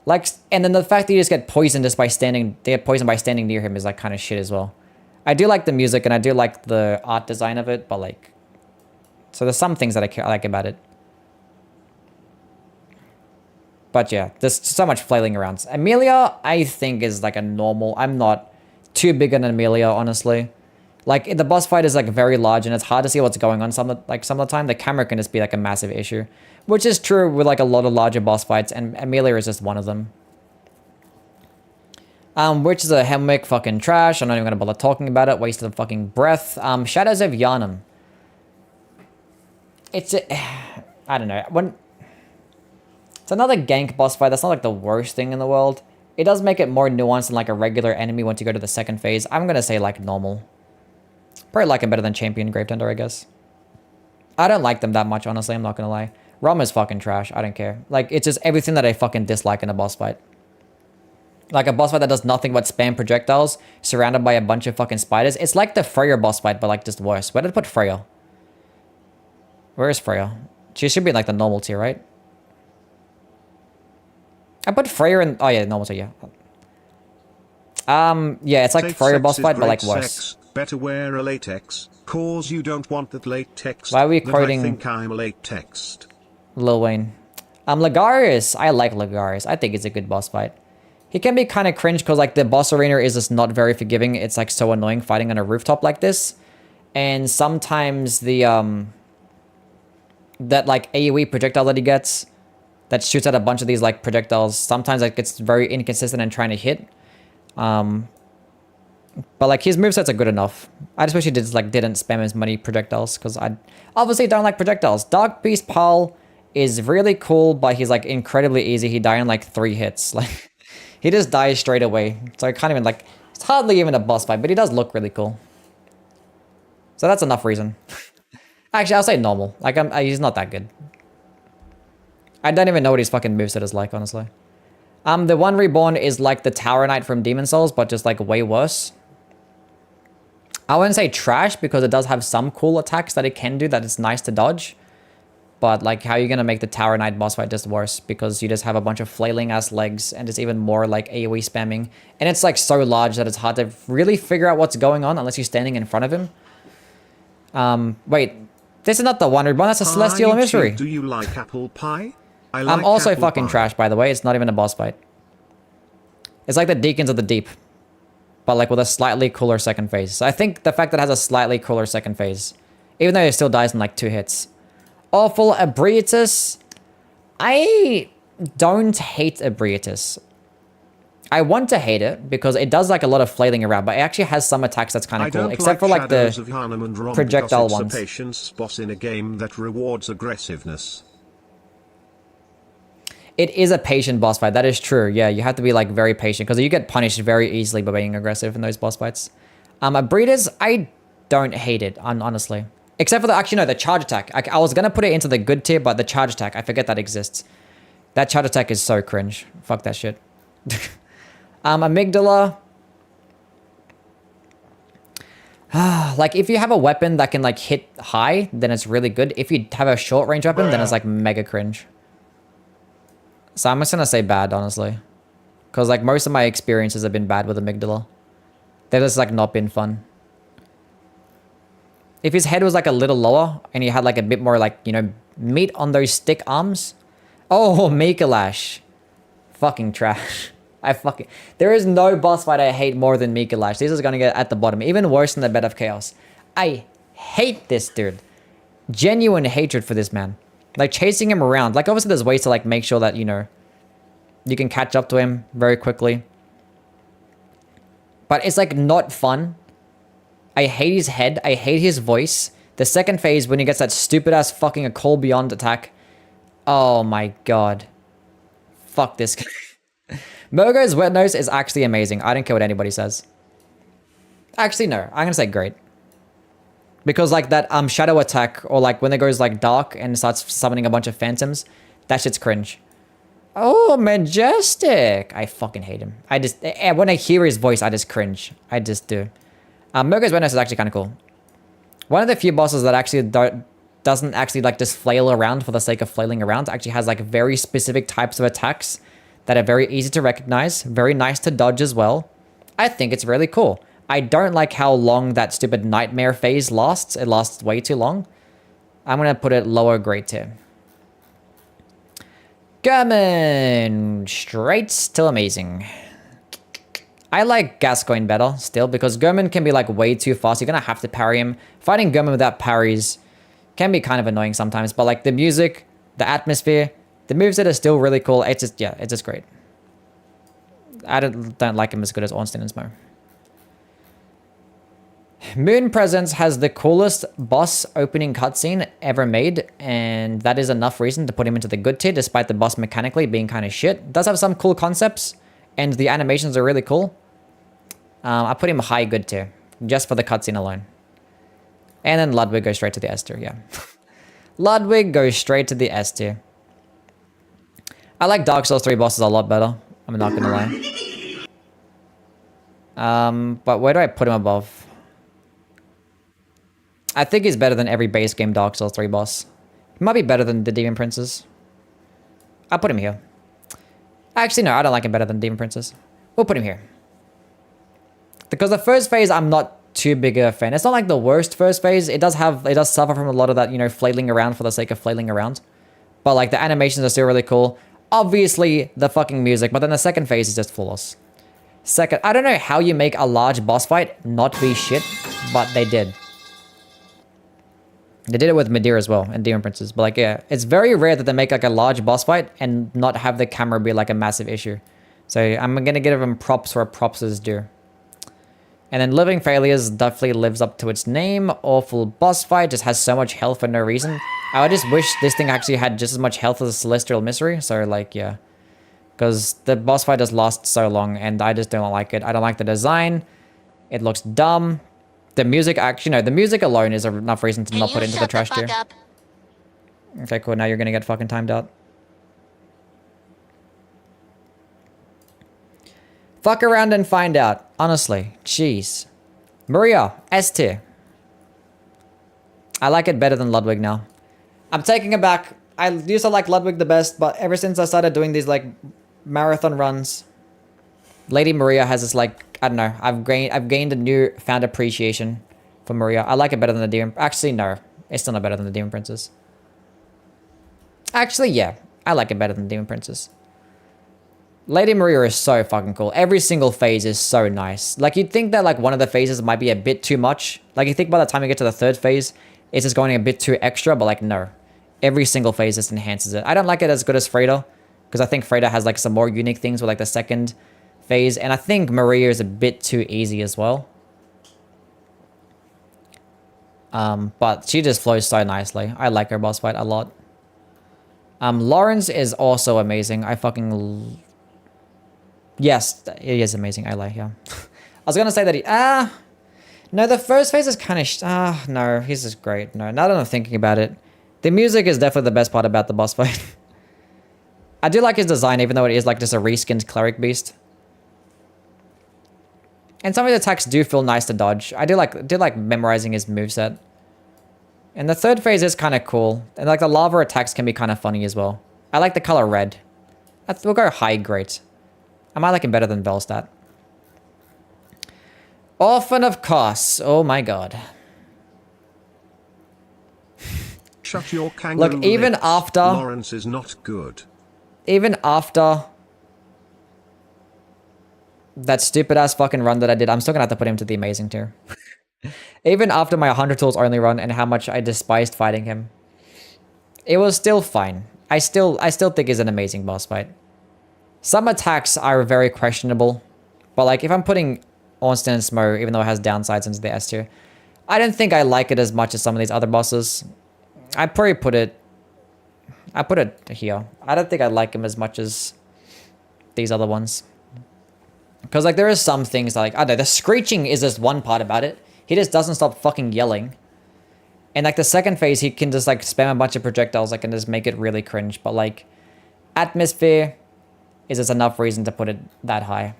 Like, and then the fact that you just get poisoned just by standing near him is like kind of shit as well. I do like the music and I do like the art design of it, but like, so there's some things that I like about it. But yeah, there's so much flailing around. Amelia, I think is like a normal. I'm not too big on Amelia, honestly. Like the boss fight is like very large and it's hard to see what's going on some of the time. The camera can just be like a massive issue, which is true with like a lot of larger boss fights, and Amelia is just one of them. Which is a Hemwick fucking trash. I'm not even gonna bother talking about it. Wasted of fucking breath. Shadows of Yharnam. It's I don't know. It's another gank boss fight. That's not like the worst thing in the world. It does make it more nuanced than like a regular enemy once you go to the second phase. I'm gonna say like normal. Probably like him better than Champion Gravetender, I guess. I don't like them that much, honestly. I'm not gonna lie. Rum is fucking trash. I don't care. Like, it's just everything that I fucking dislike in a boss fight. Like a boss fight that does nothing but spam projectiles, surrounded by a bunch of fucking spiders. It's like the Freya boss fight, but like just worse. Where did I put Freya? Where is Freya? She should be in like the normal tier, right? I put Freya in... Oh yeah, normal tier, yeah. Yeah, it's like Safe Freya boss sex fight, is but like great worse. sex. Better wear a latex, cause you don't want that latex. Why are we quoting... I think I'm latex. Lil Wayne. Lagarius. I like Lagarius. I think it's a good boss fight. He can be kind of cringe because like the boss arena is just not very forgiving. It's like so annoying fighting on a rooftop like this. And sometimes the that like AoE projectile that he gets that shoots out a bunch of these like projectiles, sometimes like it's very inconsistent in trying to hit. But like his movesets are good enough. I just wish he didn't spam as many projectiles because I obviously don't like projectiles. Dark Beast Paul is really cool, but he's like incredibly easy. He died in like 3 hits. Like he just dies straight away. So I can't even like, it's hardly even a boss fight, but he does look really cool. So that's enough reason. Actually, I'll say normal. Like he's not that good. I don't even know what his fucking moveset is like, honestly. The one reborn is like the Tower Knight from Demon Souls, but just like way worse. I wouldn't say trash because it does have some cool attacks that it can do that it's nice to dodge. But like, how are you going to make the Tower Knight boss fight just worse? Because you just have a bunch of flailing ass legs and it's even more like AoE spamming. And it's like so large that it's hard to really figure out what's going on unless you're standing in front of him. Wait, this is not the one reborn, that's a Celestial Emissary. Do you like apple pie? I like I'm also apple fucking pie. trash, by the way. It's not even a boss fight. It's like the Deacons of the Deep, but like with a slightly cooler second phase. So I think the fact that it has a slightly cooler second phase, even though it still dies in like 2 hits. Awful Abriatus. I don't hate Abriatus. I want to hate it because it does like a lot of flailing around, but it actually has some attacks that's kind of cool, except for like the projectile ones. It's a patience boss in a game that rewards aggressiveness. It is a patient boss fight. That is true. Yeah, you have to be like very patient because you get punished very easily by being aggressive in those boss fights. Breeders, I don't hate it, honestly. Except for the, actually no, the charge attack. I was going to put it into the good tier, but the charge attack, I forget that exists. That charge attack is so cringe. Fuck that shit. Amygdala. Like, if you have a weapon that can, like, hit high, then it's really good. If you have a short range weapon, then it's, like, mega cringe. So I'm just gonna say bad, honestly. Because, like, most of my experiences have been bad with Amygdala. They've just, like, not been fun. If his head was, like, a little lower, and he had, like, a bit more, like, you know, meat on those stick arms. Oh, Mikalash. Fucking trash. There is no boss fight I hate more than Mikalash. This is gonna get at the bottom. Even worse than the Bed of Chaos. I hate this dude. Genuine hatred for this man. Like, chasing him around. Like, obviously there's ways to, like, make sure that, you know, you can catch up to him very quickly. But it's, like, not fun. I hate his head. I hate his voice. The second phase, when he gets that stupid-ass fucking a call beyond attack. Oh, my God. Fuck this guy. Mogo's wet nose is actually amazing. I don't care what anybody says. Actually, no. I'm gonna say great. Because, like, that shadow attack, or, like, when it goes, like, dark and starts summoning a bunch of phantoms, that shit's cringe. Oh, Majestic. I fucking hate him. When I hear his voice, I just cringe. I just do. Mogo's wet nose is actually kind of cool. One of the few bosses that actually doesn't actually, like, just flail around for the sake of flailing around. Actually has, like, very specific types of attacks that are very easy to recognize, very nice to dodge as well. I think it's really cool. I don't like how long that stupid nightmare phase lasts. It lasts way too long. I'm gonna put it lower grade tier. German, straight still amazing. I like Gascoigne better still because German can be like way too fast. You're gonna have to parry him. Fighting German without parries can be kind of annoying sometimes, but like the music, the atmosphere, the moveset are still really cool. It's just, yeah, it's just great. I don't like him as good as Ornstein and Smo. Moon Presence has the coolest boss opening cutscene ever made, and that is enough reason to put him into the good tier, despite the boss mechanically being kind of shit. It does have some cool concepts, and the animations are really cool. I put him high good tier, just for the cutscene alone. And then Ludwig goes straight to the S tier, yeah. Ludwig goes straight to the S tier. I like Dark Souls 3 bosses a lot better. I'm not gonna lie. But where do I put him above? I think he's better than every base game Dark Souls 3 boss. He might be better than the Demon Princes. I'll put him here. Actually, no, I don't like him better than Demon Princes. We'll put him here. Because the first phase, I'm not too big a fan. It's not like the worst first phase. It does suffer from a lot of that, you know, flailing around for the sake of flailing around. But like the animations are still really cool. Obviously, the fucking music, but then the second phase is just flawless. I don't know how you make a large boss fight not be shit, but they did. They did it with Medea as well, and Demon Princes. But like, yeah, it's very rare that they make like a large boss fight and not have the camera be like a massive issue. So I'm gonna give them props where props is due. And then Living Failures definitely lives up to its name. Awful boss fight, just has so much health for no reason. I just wish this thing actually had just as much health as Celestial Mystery. So like, yeah. Because the boss fight just lasts so long and I just don't like it. I don't like the design. It looks dumb. The music, actually, no, the music alone is enough reason to not put it into the trash tier. Okay, cool. Now you're gonna get fucking timed out. Fuck around and find out. Honestly. Jeez. Maria, S tier. I like it better than Ludwig now. I'm taking it back. I used to like Ludwig the best, but ever since I started doing these, like, marathon runs, Lady Maria has this, like, I don't know. I've gained a newfound appreciation for Maria. I like it better than the Demon... Actually, no. It's still not better than the Demon Princess. Actually, yeah. I like it better than the Demon Princess. Lady Maria is so fucking cool. Every single phase is so nice. Like, you'd think that, like, one of the phases might be a bit too much. Like, you think by the time you get to the third phase, it's just going a bit too extra, but, like, no. Every single phase just enhances it. I don't like it as good as Freda, because I think Freda has, like, some more unique things with, like, the second phase, and I think Maria is a bit too easy as well. But she just flows so nicely. I like her boss fight a lot. Lawrence is also amazing. I fucking... Yes, he is amazing. I like, yeah. I was gonna say that he... no, the first phase is kind of... no, he's just great. No, now that I'm thinking about it, the music is definitely the best part about the boss fight. I do like his design, even though it is like just a reskinned cleric beast. And some of the attacks do feel nice to dodge. I do like memorizing his moveset. And the third phase is kind of cool. And like the lava attacks can be kind of funny as well. I like the color red. We'll go high great. I might like him better than Velstadt. Orphan of Kos. Oh my god. Shut your kangaroo Look, even lips. after... Lawrence is not good. Even after... that stupid ass fucking run that I did, I'm still gonna have to put him to the amazing tier. Even after my 100 tools only run and how much I despised fighting him. It was still fine. I still think he's an amazing boss fight. Some attacks are very questionable. But like if I'm putting Ornstein and Smo, even though it has downsides into the S tier, I don't think I like it as much as some of these other bosses. I probably put it here. I don't think I like him as much as these other ones. Because like there is some things that, like, I don't know, the screeching is just one part about it. He just doesn't stop fucking yelling. And like the second phase, he can just like spam a bunch of projectiles like and just make it really cringe. But like atmosphere is just enough reason to put it that high.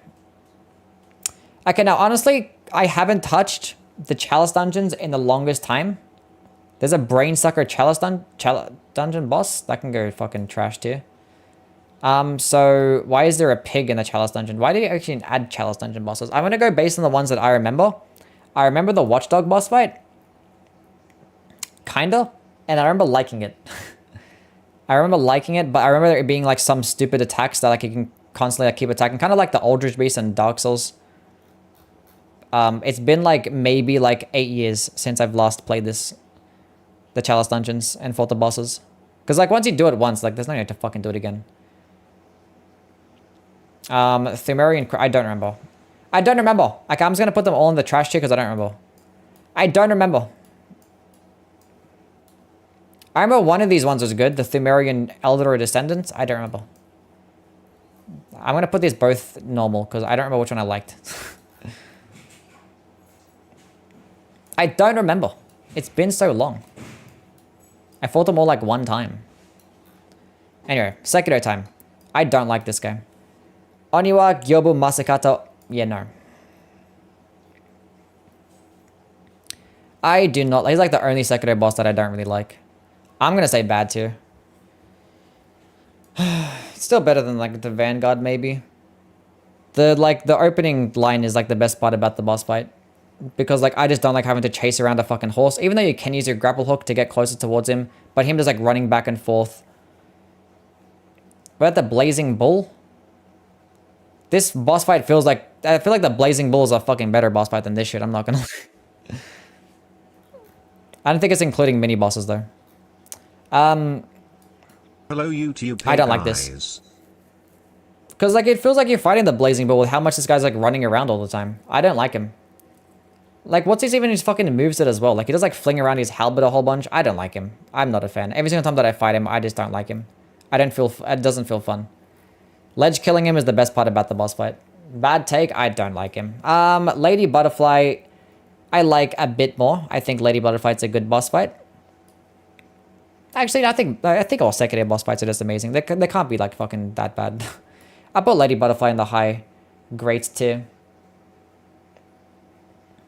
Okay, now honestly, I haven't touched the Chalice dungeons in the longest time. There's a brain sucker Chalice dungeon boss that can go fucking trash too. So why is there a pig in the Chalice dungeon? Why did you actually add Chalice dungeon bosses? I'm gonna go based on the ones that I remember. I remember the Watchdog boss fight. Kinda. And I remember liking it. I remember liking it, but I remember it being like some stupid attacks that like you can constantly like keep attacking. Kind of like the Aldrich Beast and Dark Souls. It's been like maybe like 8 years since I've last played the Chalice dungeons and fought the bosses. Because like once you do it once, like there's no need to fucking do it again. Thumerian, I don't remember. I don't remember. Like I'm just gonna put them all in the trash tier because I don't remember. I don't remember. I remember one of these ones was good. The Thumerian Elder Descendants. I don't remember. I'm gonna put these both normal because I don't remember which one I liked. I don't remember. It's been so long. I fought them all like one time. Anyway, Sekiro time. I don't like this game. Oniwa Gyobu Masakata. Yeah, no. I do not. He's like the only Sekiro boss that I don't really like. I'm gonna say bad tier. Still better than like the Vanguard maybe. The opening line is like the best part about the boss fight. Because like I just don't like having to chase around a fucking horse. Even though you can use your grapple hook to get closer towards him. But him just like running back and forth. But at the Blazing Bull. This boss fight feels like... I feel like the Blazing Bull is a fucking better boss fight than this shit. I'm not gonna... I don't think it's including mini bosses though. Hello YouTube. I don't like this. Because like it feels like you're fighting the Blazing Bull with how much this guy's like running around all the time. I don't like him. Like what's his fucking moveset as well? Like he does like fling around his halberd a whole bunch. I don't like him. I'm not a fan. Every single time that I fight him, I just don't like him. It doesn't feel fun. Ledge killing him is the best part about the boss fight. Bad take, I don't like him. Lady Butterfly, I like a bit more. I think Lady Butterfly's a good boss fight. Actually, I think all Sekiro boss fights are just amazing. They can't be like fucking that bad. I put Lady Butterfly in the high great tier.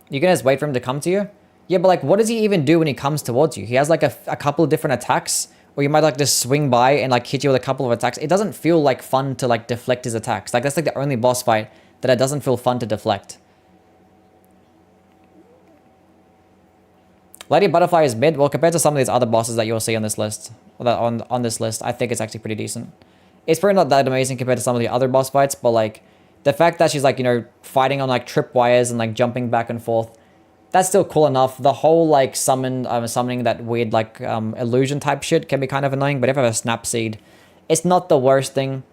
You can just wait for him to come to you? Yeah, but like what does he even do when he comes towards you? He has like a couple of different attacks. Or you might like just swing by and like hit you with a couple of attacks. It doesn't feel like fun to like deflect his attacks. Like that's like the only boss fight that it doesn't feel fun to deflect. Lady Butterfly is mid. Well, compared to some of these other bosses that you'll see on this list, on this list, I think it's actually pretty decent. It's probably not that amazing compared to some of the other boss fights, but like the fact that she's like, you know, fighting on like tripwires and like jumping back and forth, that's still cool enough. The whole like summoning that weird like illusion type shit can be kind of annoying, but if I have a snap seed, it's not the worst thing.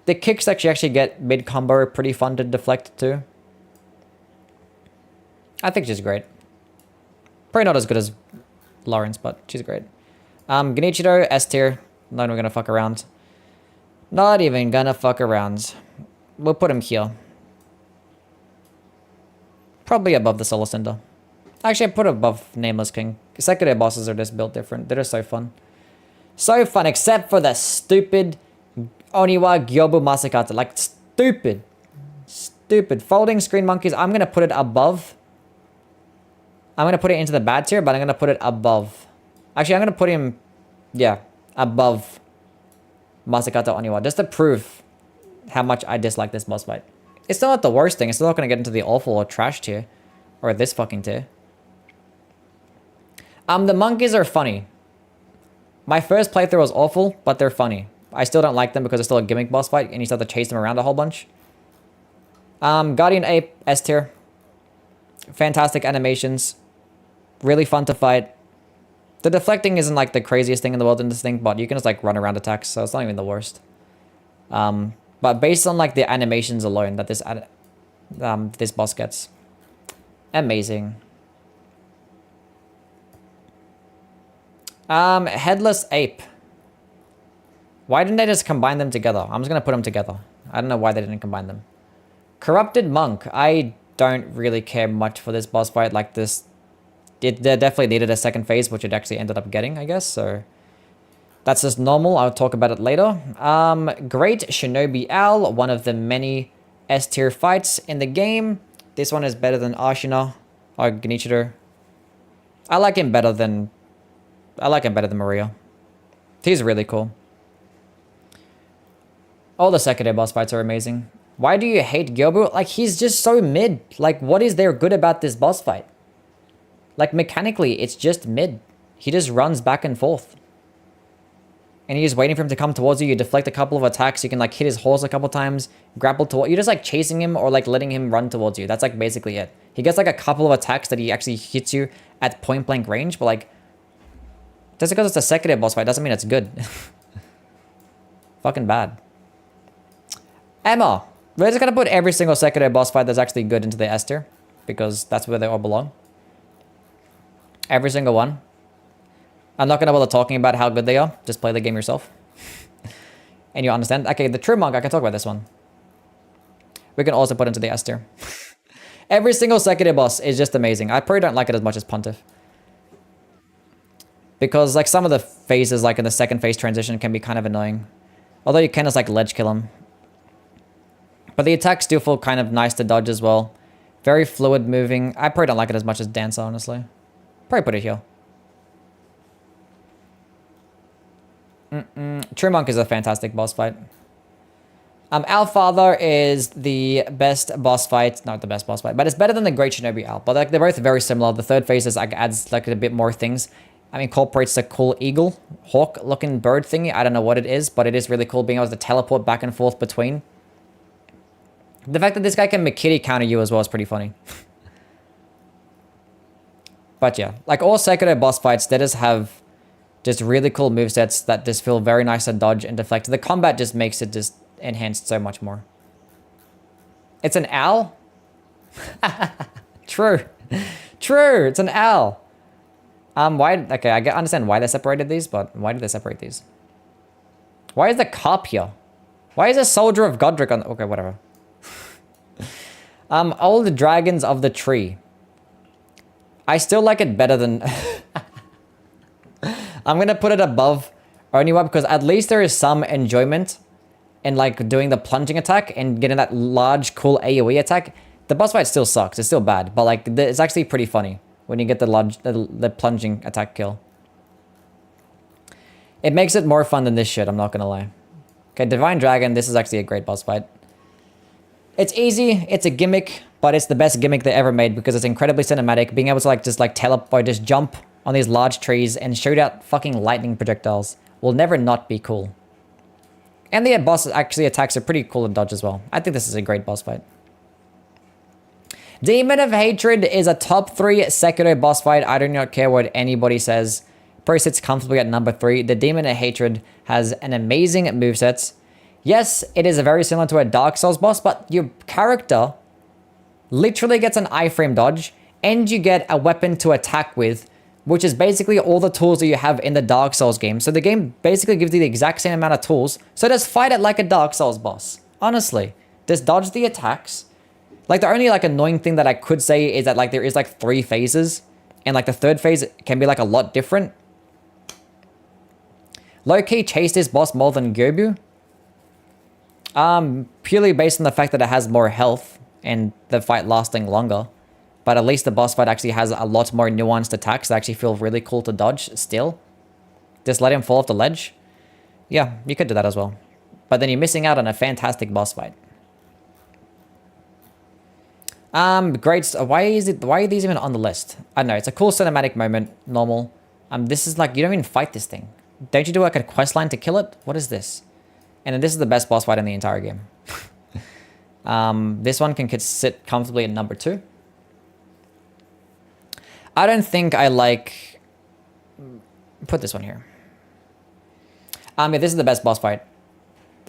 The kicks that you actually get mid combo are pretty fun to deflect too. I think she's great. Probably not as good as Lawrence, but she's great. Genichiro, S tier. Not even gonna fuck around. Not even gonna fuck around. We'll put him here. Probably above the Solar Cinder. Actually, I put it above Nameless King. Sekiro bosses are just built different. They're just so fun. So fun, except for the stupid Oniwa Gyobu Masakata. Like, stupid. Stupid. Folding Screen Monkeys. I'm going to put it above. I'm going to put it into the bad tier, but I'm going to put it above. Actually, I'm going to put him, yeah, above Masakata Oniwa. Just to prove how much I dislike this boss fight. It's still not the worst thing. It's still not going to get into the awful or trash tier. Or this fucking tier. The monkeys are funny. My first playthrough was awful, but they're funny. I still don't like them because it's still a gimmick boss fight and you still have to chase them around a whole bunch. Guardian Ape, S tier. Fantastic animations. Really fun to fight. The deflecting isn't like the craziest thing in the world in this thing, but you can just like run around attacks, so it's not even the worst. But based on like the animations alone that this boss gets. Amazing. Headless Ape. Why didn't they just combine them together? I'm just gonna put them together. I don't know why they didn't combine them. Corrupted Monk. I don't really care much for this boss fight like this. They definitely needed a second phase, which it actually ended up getting, I guess, so... That's just normal. I'll talk about it later. Great Shinobi Owl. One of the many S tier fights in the game. This one is better than Ashina or Genichiro. I like him better than Maria. He's really cool. All the Sekiro boss fights are amazing. Why do you hate Gyobu? Like, he's just so mid. Like, what is there good about this boss fight? Like, mechanically, it's just mid. He just runs back and forth. And you're just waiting for him to come towards you. You deflect a couple of attacks. You can, like, hit his horse a couple times. Grapple toward... You're just, like, chasing him or, like, letting him run towards you. That's, like, basically it. He gets, like, a couple of attacks that he actually hits you at point-blank range. But, like... Just because it's a Sekiro boss fight doesn't mean it's good. Fucking bad. Emma. We're just gonna put every single Sekiro boss fight that's actually good into the S tier. Because that's where they all belong. Every single one. I'm not gonna bother talking about how good they are. Just play the game yourself. And you'll understand. Okay, the True Monk, I can talk about this one. We can also put into the S tier. Every single Sekiro boss is just amazing. I probably don't like it as much as Pontiff. Because like some of the phases, like in the second phase transition, can be kind of annoying. Although you can just like ledge kill him. But the attacks do feel kind of nice to dodge as well. Very fluid moving. I probably don't like it as much as Dancer, honestly. Probably put it here. True Monk is a fantastic boss fight. Our Father is the best boss fight. Not the best boss fight, but it's better than the Great Shinobi Owl. But like they're both very similar. The third phase is like adds like a bit more things. Incorporates a cool eagle, hawk looking bird thingy. I don't know what it is, but it is really cool being able to teleport back and forth between. The fact that this guy can Mikiri counter you as well is pretty funny. But yeah, like all Sekiro boss fights, they just have just really cool movesets that just feel very nice to dodge and deflect. The combat just makes it just enhanced so much more. It's an owl? True. True, it's an owl. Why? Okay, I understand why they separated these, but why did they separate these? Why is the carp here? Why is a soldier of Godric on... Okay, whatever. Old Dragons of the Tree. I still like it better than... I'm going to put it above Oniwa because at least there is some enjoyment in like doing the plunging attack and getting that large, cool AoE attack. The boss fight still sucks. It's still bad, but like it's actually pretty funny when you get the plunging attack kill. It makes it more fun than this shit, I'm not going to lie. Okay, Divine Dragon, this is actually a great boss fight. It's easy, it's a gimmick, but it's the best gimmick they ever made because it's incredibly cinematic. Being able to like just like teleport, just jump on these large trees and shoot out fucking lightning projectiles will never not be cool. And the boss actually attacks are pretty cool to dodge as well. I think this is a great boss fight. Demon of Hatred is a top 3 Sekiro boss fight. I do not care what anybody says. Probably sits comfortably at number 3. The Demon of Hatred has an amazing moveset. Yes, it is very similar to a Dark Souls boss, but your character literally gets an iframe dodge, and you get a weapon to attack with, which is basically all the tools that you have in the Dark Souls game. So the game basically gives you the exact same amount of tools, so just fight it like a Dark Souls boss. Honestly, just dodge the attacks. Like the only like annoying thing that I could say is that like there is like 3 phases, and like the third phase can be like a lot different. Low-key chase this boss more than Gyobu. Purely based on the fact that it has more health and the fight lasting longer. But at least the boss fight actually has a lot more nuanced attacks that actually feel really cool to dodge still. Just let him fall off the ledge. Yeah, you could do that as well. But then you're missing out on a fantastic boss fight. Great. Why are these even on the list? I don't know. It's a cool cinematic moment. Normal. This is like, you don't even fight this thing. Don't you do like a quest line to kill it? What is this? And then this is the best boss fight in the entire game. This one can sit comfortably at number 2. I don't think I like... Put this one here. Yeah, this is the best boss fight.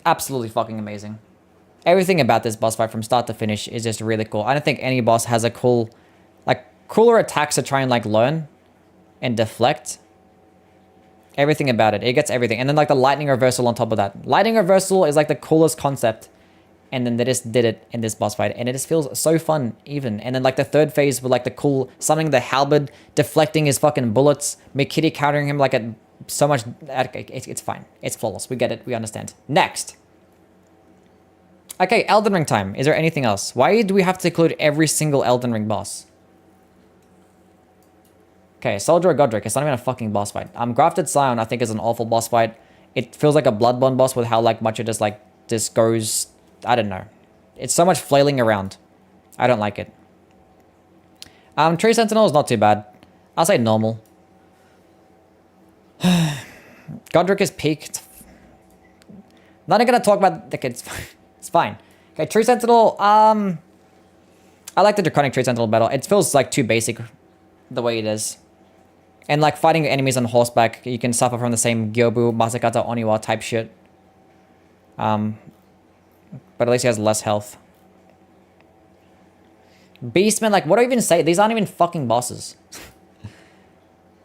Absolutely fucking amazing. Everything about this boss fight from start to finish is just really cool. I don't think any boss has a cool... Like, cooler attacks to try and, like, learn and deflect. Everything about it. It gets everything. And then, like, the lightning reversal on top of that. Lightning reversal is, like, the coolest concept. And then they just did it in this boss fight. And it just feels so fun, even. And then, like, the third phase with, like, the cool... Summoning the halberd, deflecting his fucking bullets. McKitty countering him, like, at so much... It's fine. It's flawless. We get it. We understand. Next. Okay, Elden Ring time. Is there anything else? Why do we have to include every single Elden Ring boss? Okay, Soldier of Godric. It's not even a fucking boss fight. Grafted Scion, I think, is an awful boss fight. It feels like a Bloodborne boss with how, like, much it just, like, just goes... I don't know. It's so much flailing around. I don't like it. Tree Sentinel is not too bad. I'll say normal. Godric is peaked. Not even gonna talk about... It's fine. Okay, Tree Sentinel, I like the Draconic Tree Sentinel battle. It feels like too basic the way it is. And like fighting enemies on horseback, you can suffer from the same Gyobu, Masakata, Oniwa type shit. But at least he has less health. Beastman, like what do I even say? These aren't even fucking bosses.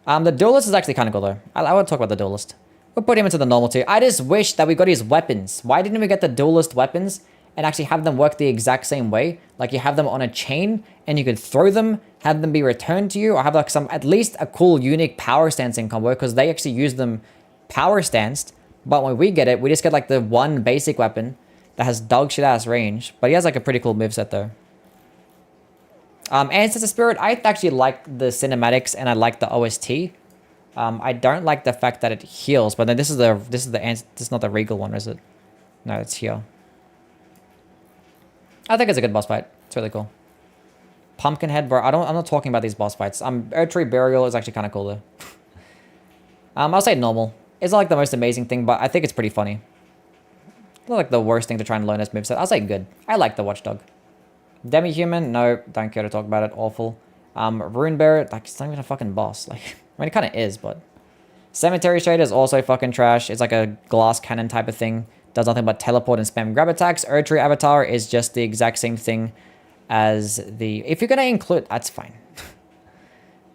The Duelist is actually kind of cool though. I want to talk about the Duelist. We'll put him into the normal tier. I just wish that we got his weapons. Why didn't we get the Duelist weapons and actually have them work the exact same way? Like you have them on a chain and you could throw them, have them be returned to you, or have like some, at least a cool unique power stancing combo, because they actually use them power stanced. But when we get it, we just get like the one basic weapon that has dog shit ass range. But he has like a pretty cool moveset though. Ancestor Spirit, I actually like the cinematics and I like the OST. I don't like the fact that it heals, but then this is not the Regal one, is it? No, it's here. I think it's a good boss fight. It's really cool. Pumpkinhead, bro. I'm not talking about these boss fights. Erdtree Burial is actually kind of cool though. I'll say normal. It's not like the most amazing thing, but I think it's pretty funny. Not like the worst thing to try and learn as moveset. I'll say good. I like the Watchdog. Demi-Human, no, don't care to talk about it. Awful. Rune Bearer, like it's not even a fucking boss. Like, I mean, it kind of is, but Cemetery Shade is also fucking trash. It's like a glass cannon type of thing. Does nothing but teleport and spam grab attacks. Erdtree Avatar is just the exact same thing as the... If you're gonna include... That's fine.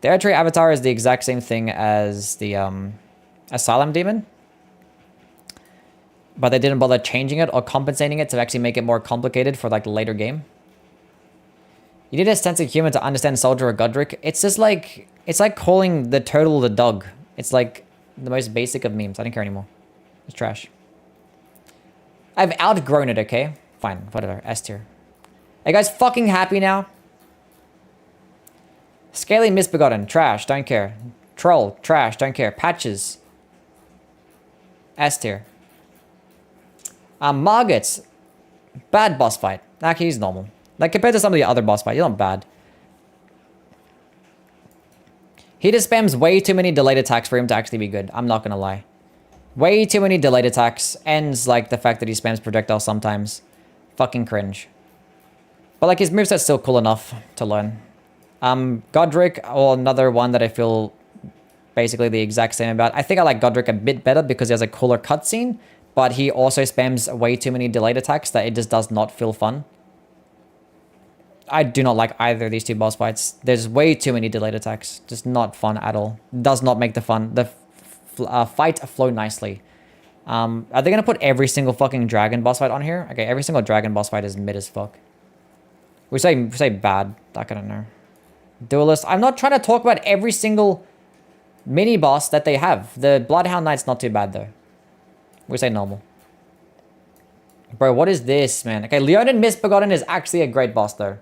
The Erdtree Avatar is the exact same thing as the Asylum Demon. But they didn't bother changing it or compensating it to actually make it more complicated for like the later game. You need a sense of humor to understand Soldier of Godric. It's just like... It's like calling the turtle the dog. It's like the most basic of memes. I don't care anymore. It's trash. I've outgrown it, okay? Fine, whatever. S tier. Are you guys fucking happy now? Scaly Misbegotten. Trash. Don't care. Troll. Trash. Don't care. Patches. S tier. Margit. Bad boss fight. Actually, he's normal. Like, compared to some of the other boss fights, he's not bad. He just spams way too many delayed attacks for him to actually be good. I'm not gonna lie. Way too many delayed attacks. Ends like the fact that he spams projectiles sometimes. Fucking cringe. But like his moveset's still cool enough to learn. Godric, or another one that I feel basically the exact same about. I think I like Godric a bit better because he has a cooler cutscene. But he also spams way too many delayed attacks that it just does not feel fun. I do not like either of these two boss fights. There's way too many delayed attacks. Just not fun at all. Does not make the fight flow nicely. Are they gonna put every single fucking dragon boss fight on here? Okay, every single dragon boss fight is mid as fuck. We say bad. Like, I don't know. Duelist. I'm not trying to talk about every single mini boss that they have. The Bloodhound Knight's not too bad though. We say normal. Bro, what is this, man? Okay, Leonin Misbegotten is actually a great boss, though.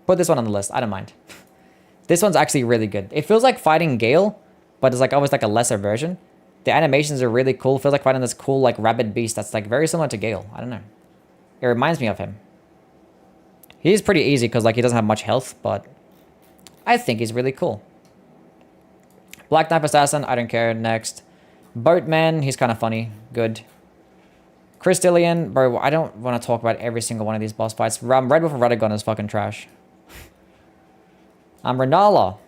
Put this one on the list. I don't mind. This one's actually really good. It feels like fighting Gale, but it's like almost like a lesser version. The animations are really cool. It feels like fighting this cool, like, rabid beast that's, like, very similar to Gale. I don't know. It reminds me of him. He's pretty easy because, like, he doesn't have much health, but I think he's really cool. Black Knife Assassin, I don't care. Next. Boatman, he's kind of funny. Good. Crystallian, bro, I don't want to talk about every single one of these boss fights. Red Wolf of Radagon is fucking trash. Renala.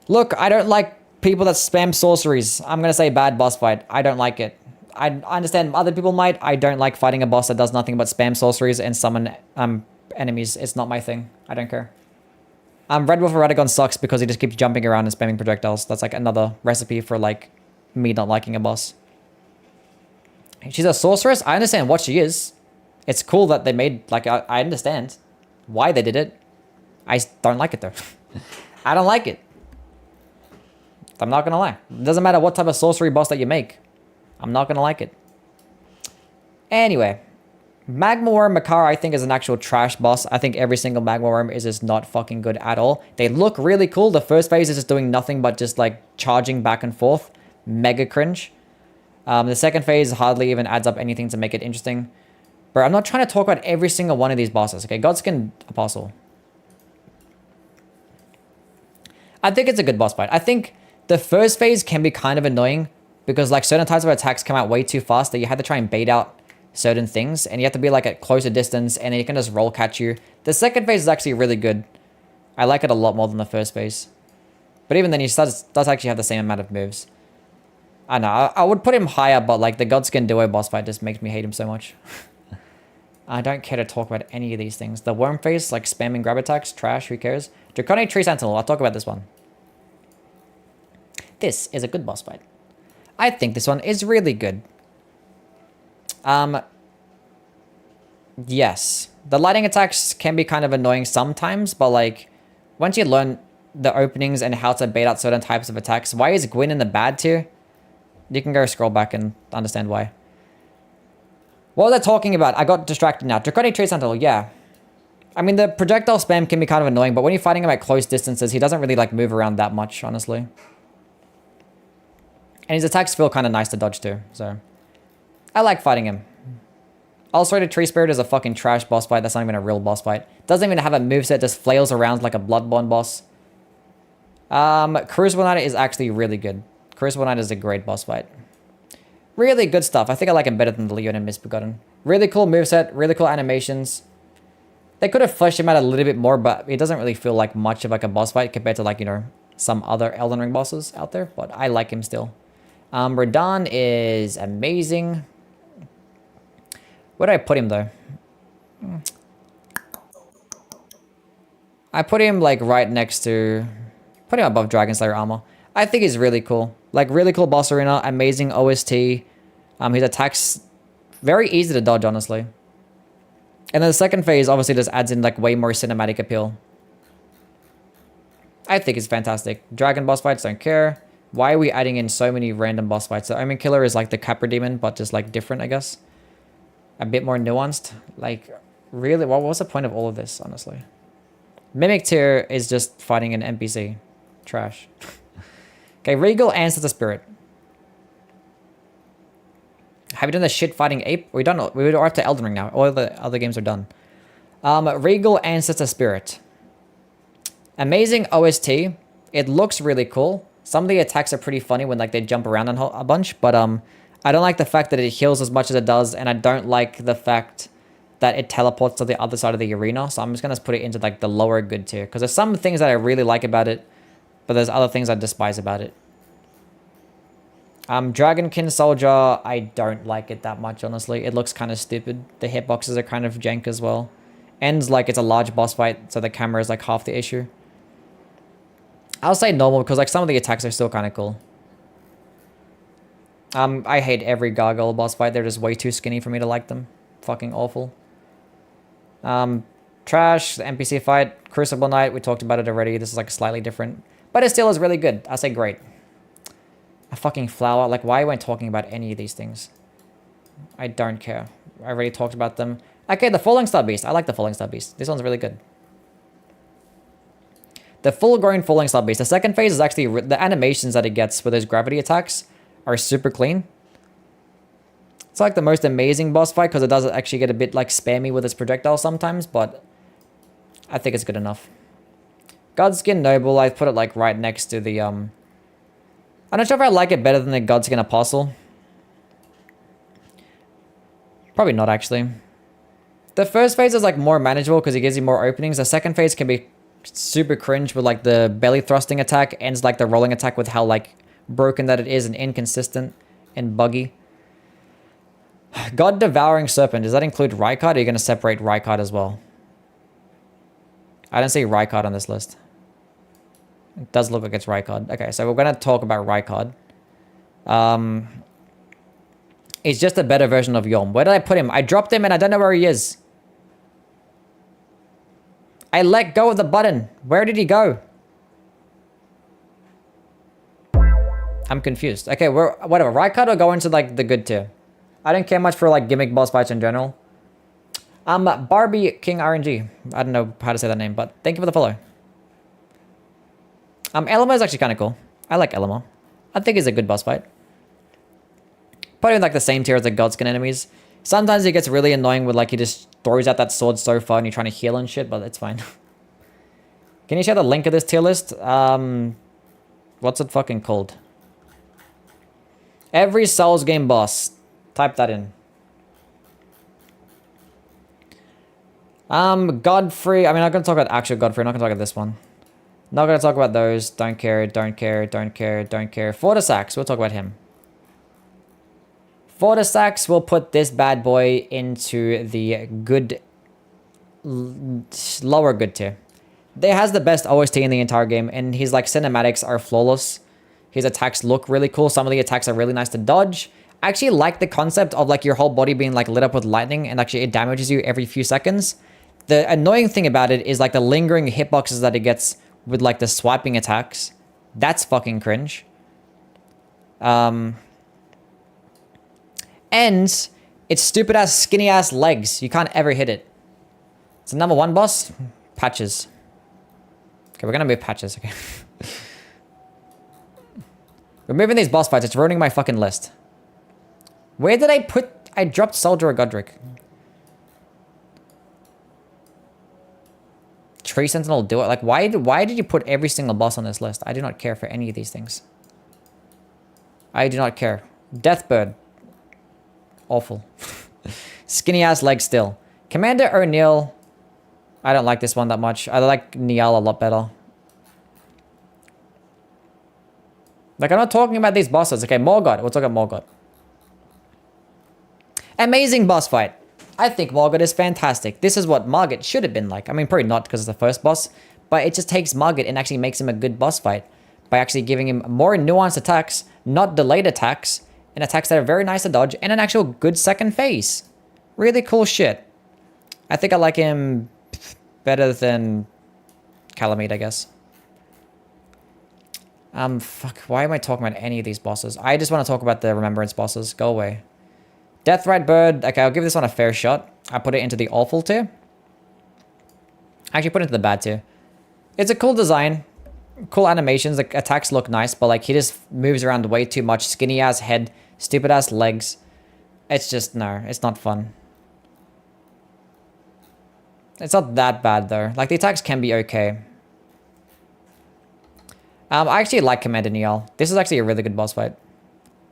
Look, I don't like people that spam sorceries. I'm going to say bad boss fight. I don't like it. I understand other people might. I don't like fighting a boss that does nothing but spam sorceries and summon enemies. It's not my thing. I don't care. Red Wolf of Radagon sucks because he just keeps jumping around and spamming projectiles. That's like another recipe for like me not liking a boss. She's a sorceress? I understand what she is. It's cool that they made, like, I understand why they did it. I don't like it though. I don't like it. I'm not gonna lie. It doesn't matter what type of sorcery boss that you make. I'm not gonna like it. Anyway. Magma Worm Makara, I think, is an actual trash boss. I think every single Magma Worm is just not fucking good at all. They look really cool. The first phase is just doing nothing but just, like, charging back and forth. Mega cringe. The second phase hardly even adds up anything to make it interesting. But I'm not trying to talk about every single one of these bosses. Okay, Godskin Apostle. I think it's a good boss fight. I think the first phase can be kind of annoying because like certain types of attacks come out way too fast that you have to try and bait out certain things and you have to be like at closer distance and then you can just roll catch you. The second phase is actually really good. I like it a lot more than the first phase. But even then he does actually have the same amount of moves. I know, I would put him higher, but like the Godskin Duo boss fight just makes me hate him so much. I don't care to talk about any of these things. The Worm Face, like spamming grab attacks, trash, who cares? Draconic Tree Sentinel, I'll talk about this one. This is a good boss fight. I think this one is really good. Yes. The lightning attacks can be kind of annoying sometimes, but like, once you learn the openings and how to bait out certain types of attacks, why is Gwyn in the bad tier? You can go scroll back and understand why. What was I talking about? I got distracted now. Draconic Tree Sentinel, yeah. I mean, the projectile spam can be kind of annoying, but when you're fighting him at close distances, he doesn't really like move around that much, honestly. And his attacks feel kind of nice to dodge too, so. I like fighting him. Ulcerated Tree Spirit is a fucking trash boss fight. That's not even a real boss fight. Doesn't even have a moveset, just flails around like a Bloodborne boss. Crucible Knight is actually really good. Crucible Knight is a great boss fight. Really good stuff. I think I like him better than the Leonin Misbegotten. Really cool moveset, really cool animations. They could have fleshed him out a little bit more, but it doesn't really feel like much of like a boss fight compared to like, you know, some other Elden Ring bosses out there, but I like him still. Radahn is amazing. Where did I put him though? I put him like right next to... Put him above Dragon Slayer armor. I think he's really cool. Like really cool boss arena, amazing OST. His attacks very easy to dodge, honestly. And then the second phase obviously just adds in like way more cinematic appeal. I think it's fantastic. Dragon boss fights, don't care. Why are we adding in so many random boss fights? The Omen Killer is like the Capra Demon, but just like different, I guess. A bit more nuanced. Like, really, what was the point of all of this, honestly? Mimic Tier is just fighting an NPC. Trash. Okay, Regal Ancestor Spirit. Have you done the shit fighting ape? We're done. We're up to Elden Ring now. All the other games are done. Regal Ancestor Spirit. Amazing OST. It looks really cool. Some of the attacks are pretty funny when like they jump around a bunch, but I don't like the fact that it heals as much as it does, and I don't like the fact that it teleports to the other side of the arena. So I'm just gonna put it into like the lower good tier because there's some things that I really like about it, but there's other things I despise about it. Dragonkin Soldier, I don't like it that much, honestly. It looks kind of stupid. The hitboxes are kind of jank as well. Ends like it's a large boss fight, so the camera is like half the issue. I'll say normal because like some of the attacks are still kind of cool. I hate every Gargoyle boss fight. They're just way too skinny for me to like them. Fucking awful. Trash, the NPC fight, Crucible Knight, we talked about it already. This is like slightly different, but it still is really good. I say great. A fucking flower. Like, why am I talking about any of these things? I don't care. I already talked about them. Okay, the Falling Star Beast. I like the Falling Star Beast. This one's really good. The full-grown Falling Star Beast. The second phase is actually... The animations that it gets with those gravity attacks are super clean. It's like the most amazing boss fight because it does actually get a bit like spammy with its projectiles sometimes, but I think it's good enough. Godskin Noble, I put it like right next to the... I'm not sure if I like it better than the Godskin Apostle. Probably not, actually. The first phase is like more manageable because it gives you more openings. The second phase can be super cringe with like the belly thrusting attack ends like the rolling attack with how like broken that it is and inconsistent and buggy. God Devouring Serpent. Does that include Rykard or are you going to separate Rykard as well? I don't see Rykard on this list. It does look like it's Rykard. Okay, so we're going to talk about Rykard. It's just a better version of Yom. Where did I put him? I dropped him and I don't know where he is. I let go of the button. Where did he go? I'm confused. Okay, whatever. Rykard will go into like the good tier. I don't care much for like gimmick boss fights in general. Barbie King RNG. I don't know how to say that name, but thank you for the follow. Elmo is actually kind of cool. I like Elmo. I think he's a good boss fight. Probably like the same tier as the Godskin enemies. Sometimes it gets really annoying with like he just throws out that sword so far and you're trying to heal and shit, but it's fine. Can you share the link of this tier list? What's it fucking called? Every Souls game boss. Type that in. Godfrey. I mean, I'm not going to talk about actual Godfrey. I'm not going to talk about this one. Not going to talk about those. Don't care, don't care, don't care, don't care. Fortisax. We'll talk about him. Fortisax will put this bad boy into the good... lower good tier. They has the best OST in the entire game, and his like cinematics are flawless. His attacks look really cool. Some of the attacks are really nice to dodge. I actually like the concept of like your whole body being like lit up with lightning and actually it damages you every few seconds. The annoying thing about it is like the lingering hitboxes that it gets with like the swiping attacks. That's fucking cringe. And its stupid ass skinny ass legs. You can't ever hit it. It's the number 1 boss. Patches. Okay, we're gonna move Patches. Okay. Removing these boss fights. It's ruining my fucking list. Where did I put... I dropped Soldier of Godric. Tree Sentinel do it. Like, why did you put every single boss on this list? I do not care for any of these things. I do not care. Deathbird. Awful. Skinny ass leg still. Commander O'Neill. I don't like this one that much. I like Niall a lot better. Like, I'm not talking about these bosses. Okay, Morgoth. We'll talk about Morgoth. Amazing boss fight. I think Morgoth is fantastic. This is what Morgoth should have been like. I mean, probably not because it's the first boss, but it just takes Morgoth and actually makes him a good boss fight by actually giving him more nuanced attacks, not delayed attacks, and attacks that are very nice to dodge, and an actual good second phase. Really cool shit. I think I like him better than Calamite, I guess. Fuck, why am I talking about any of these bosses? I just want to talk about the Remembrance bosses. Go away. Deathrite Bird. Okay, I'll give this one a fair shot. I put it into the awful tier. Actually, put it into the bad tier. It's a cool design. Cool animations. The attacks look nice, but like he just moves around way too much. Skinny ass head. Stupid ass legs. It's just, no, it's not fun. It's not that bad though. Like the attacks can be okay. I actually like Commander Niall. This is actually a really good boss fight.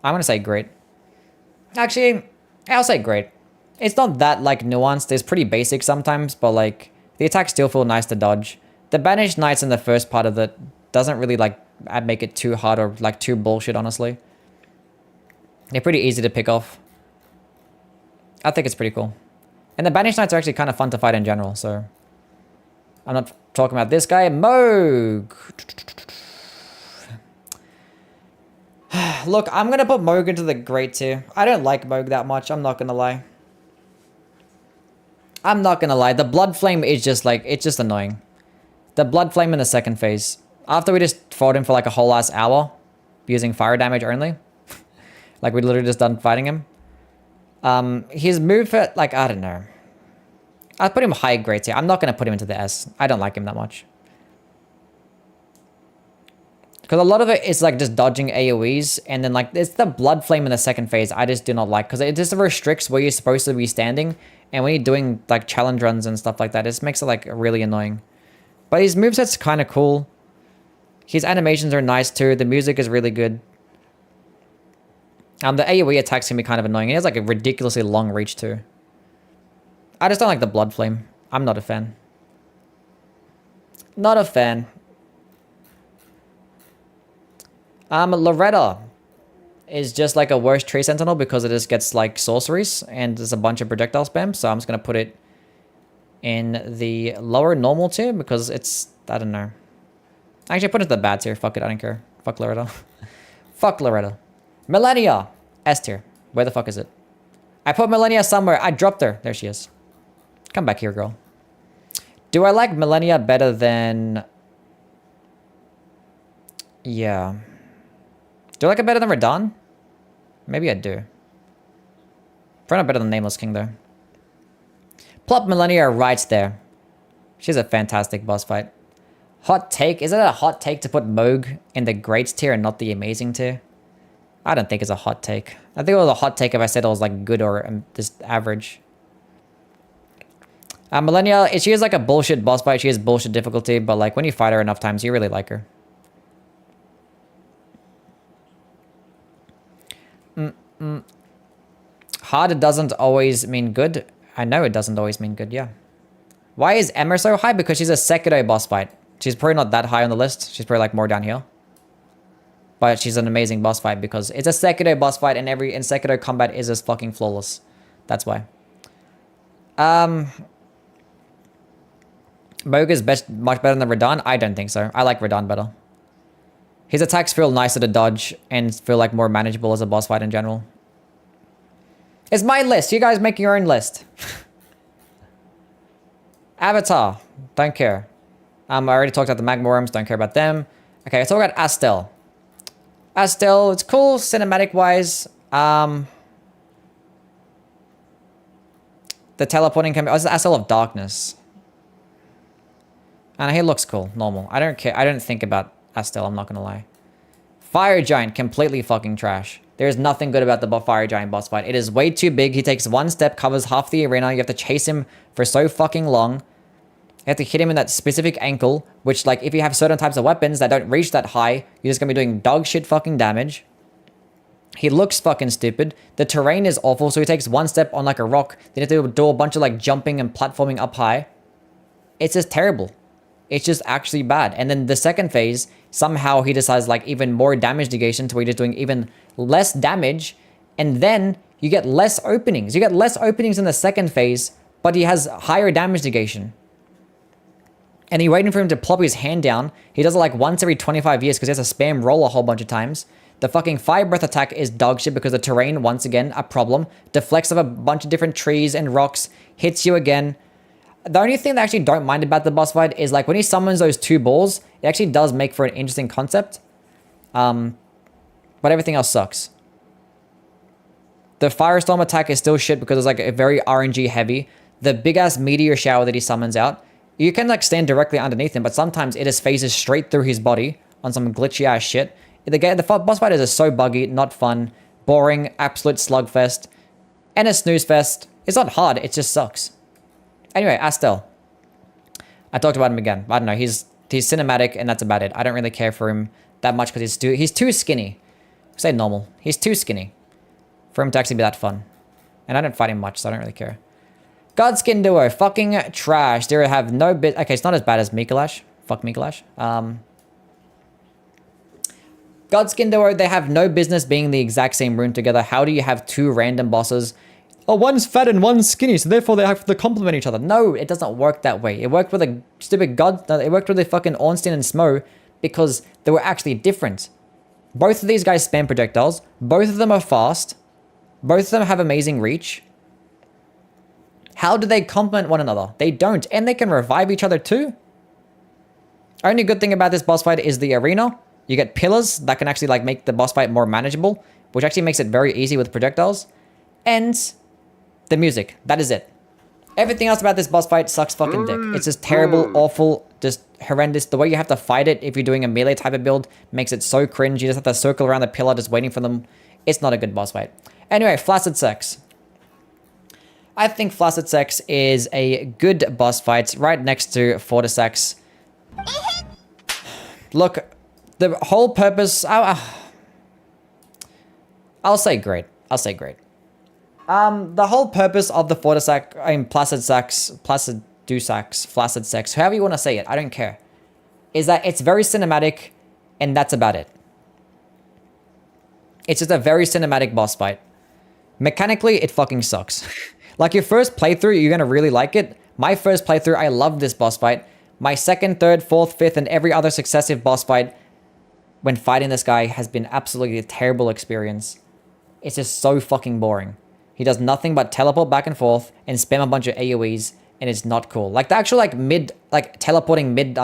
I'm gonna say great. Actually, I'll say great. It's not that like nuanced. It's pretty basic sometimes, but like the attacks still feel nice to dodge. The Banished Knights in the first part of it doesn't really like make it too hard or like too bullshit, honestly. They're pretty easy to pick off. I think it's pretty cool. And the Banished Knights are actually kind of fun to fight in general, so... I'm not talking about this guy. Moog! Look, I'm gonna put Moog into the great tier. I don't like Moog that much, I'm not gonna lie. I'm not gonna lie. The Blood Flame is just like... It's just annoying. The Blood Flame in the second phase. After we just fought him for like a whole ass hour, using fire damage only. Like, we literally just done fighting him. His move, like, I don't know. I'd put him high grade tier. I'm not going to put him into the S. I don't like him that much. Because a lot of it is like just dodging AoEs, and then like it's the blood flame in the second phase I just do not like, because it just restricts where you're supposed to be standing, and when you're doing like challenge runs and stuff like that, it just makes it like really annoying. But his moveset's kind of cool. His animations are nice too. The music is really good. The AoE attacks can be kind of annoying. He has like a ridiculously long reach too. I just don't like the blood flame. I'm not a fan. Not a fan. Loretta is just like a worse tree sentinel because it just gets like sorceries and there's a bunch of projectile spam. So I'm just going to put it in the lower normal tier because it's, I don't know. Actually, put it in the bad tier. Fuck it, I don't care. Fuck Loretta. Fuck Loretta. Millennia, S tier. Where the fuck is it? I put Millennia somewhere. I dropped her. There she is. Come back here, girl. Do I like Millennia better than... Yeah. Do I like it better than Radahn? Maybe I do. Probably not better than Nameless King, though. Plop Millennia right there. She's a fantastic boss fight. Hot take. Is it a hot take to put Moog in the great tier and not the amazing tier? I don't think it's a hot take. I think it was a hot take if I said it was like good or just average. Millennia, she is like a bullshit boss fight. She is bullshit difficulty, but like when you fight her enough times, you really like her. Hard doesn't always mean good. I know it doesn't always mean good, yeah. Why is Emma so high? Because she's a Sekiro boss fight. She's probably not that high on the list. She's probably like more down here. But she's an amazing boss fight because it's a Sekiro boss fight and in Sekiro combat is just fucking flawless. That's why. Moog is much better than Radahn? I don't think so. I like Radahn better. His attacks feel nicer to dodge and feel like more manageable as a boss fight in general. It's my list. You guys make your own list. Avatar. Don't care. I already talked about the Magma Worms. Don't care about them. Okay, let's talk about Astel. Astel, it's cool cinematic-wise. The teleporting can be... Oh, it's the Astel of Darkness. And he looks cool. Normal. I don't care. I don't think about Astel. I'm not going to lie. Fire Giant. Completely fucking trash. There's nothing good about the Fire Giant boss fight. It is way too big. He takes one step, covers half the arena. You have to chase him for so fucking long. You have to hit him in that specific ankle, which, like, if you have certain types of weapons that don't reach that high, you're just gonna be doing dog shit fucking damage. He looks fucking stupid. The terrain is awful, so he takes one step on, like, a rock. Then you have to do a bunch of, like, jumping and platforming up high. It's just terrible. It's just actually bad. And then the second phase, somehow he decides, like, even more damage negation to where you're doing even less damage. And then you get less openings. You get less openings in the second phase, but he has higher damage negation. And you're waiting for him to plop his hand down. He does it like once every 25 years because he has to spam roll a whole bunch of times. The fucking fire breath attack is dog shit because the terrain, once again, a problem. Deflects off a bunch of different trees and rocks. Hits you again. The only thing that I actually don't mind about the boss fight is like when he summons those two balls, it actually does make for an interesting concept. But everything else sucks. The firestorm attack is still shit because it's like a very RNG heavy. The big ass meteor shower that he summons out, you can like stand directly underneath him, but sometimes it just phases straight through his body on some glitchy ass shit. The boss fighters are so buggy, not fun, boring, absolute slugfest, and a snooze fest. It's not hard, it just sucks. Anyway, Astel. I talked about him again. I don't know, he's cinematic and that's about it. I don't really care for him that much because he's too skinny. Say normal. He's too skinny for him to actually be that fun. And I don't fight him much, so I don't really care. Godskin Duo, fucking trash. They have no bit. Okay, it's not as bad as Mikolash. Fuck Mikolash. Godskin Duo, they have no business being the exact same room together. How do you have two random bosses? Oh, one's fat and one's skinny, so therefore they have to complement each other. No, it doesn't work that way. It worked with a stupid god. It worked with the fucking Ornstein and Smo because they were actually different. Both of these guys spam projectiles. Both of them are fast. Both of them have amazing reach. How do they complement one another? They don't. And they can revive each other too. Only good thing about this boss fight is the arena. You get pillars that can actually like make the boss fight more manageable, which actually makes it very easy with projectiles. And the music. That is it. Everything else about this boss fight sucks fucking dick. It's just terrible, awful, just horrendous. The way you have to fight it if you're doing a melee type of build makes it so cringe. You just have to circle around the pillar just waiting for them. It's not a good boss fight. Anyway, Flaccid Sex. I think Flaccid Sex is a good boss fight right next to Fortisex. Look, the whole purpose... I'll say great. I'll say great. The whole purpose of the Fortisex, Flaccid Sex, however you want to say it, I don't care, is that it's very cinematic, and that's about it. It's just a very cinematic boss fight. Mechanically, it fucking sucks. Like your first playthrough, you're gonna really like it. My first playthrough, I loved this boss fight. My second, third, fourth, fifth, and every other successive boss fight when fighting this guy has been absolutely a terrible experience. It's just so fucking boring. He does nothing but teleport back and forth and spam a bunch of AoEs, and it's not cool. Like the actual teleporting mid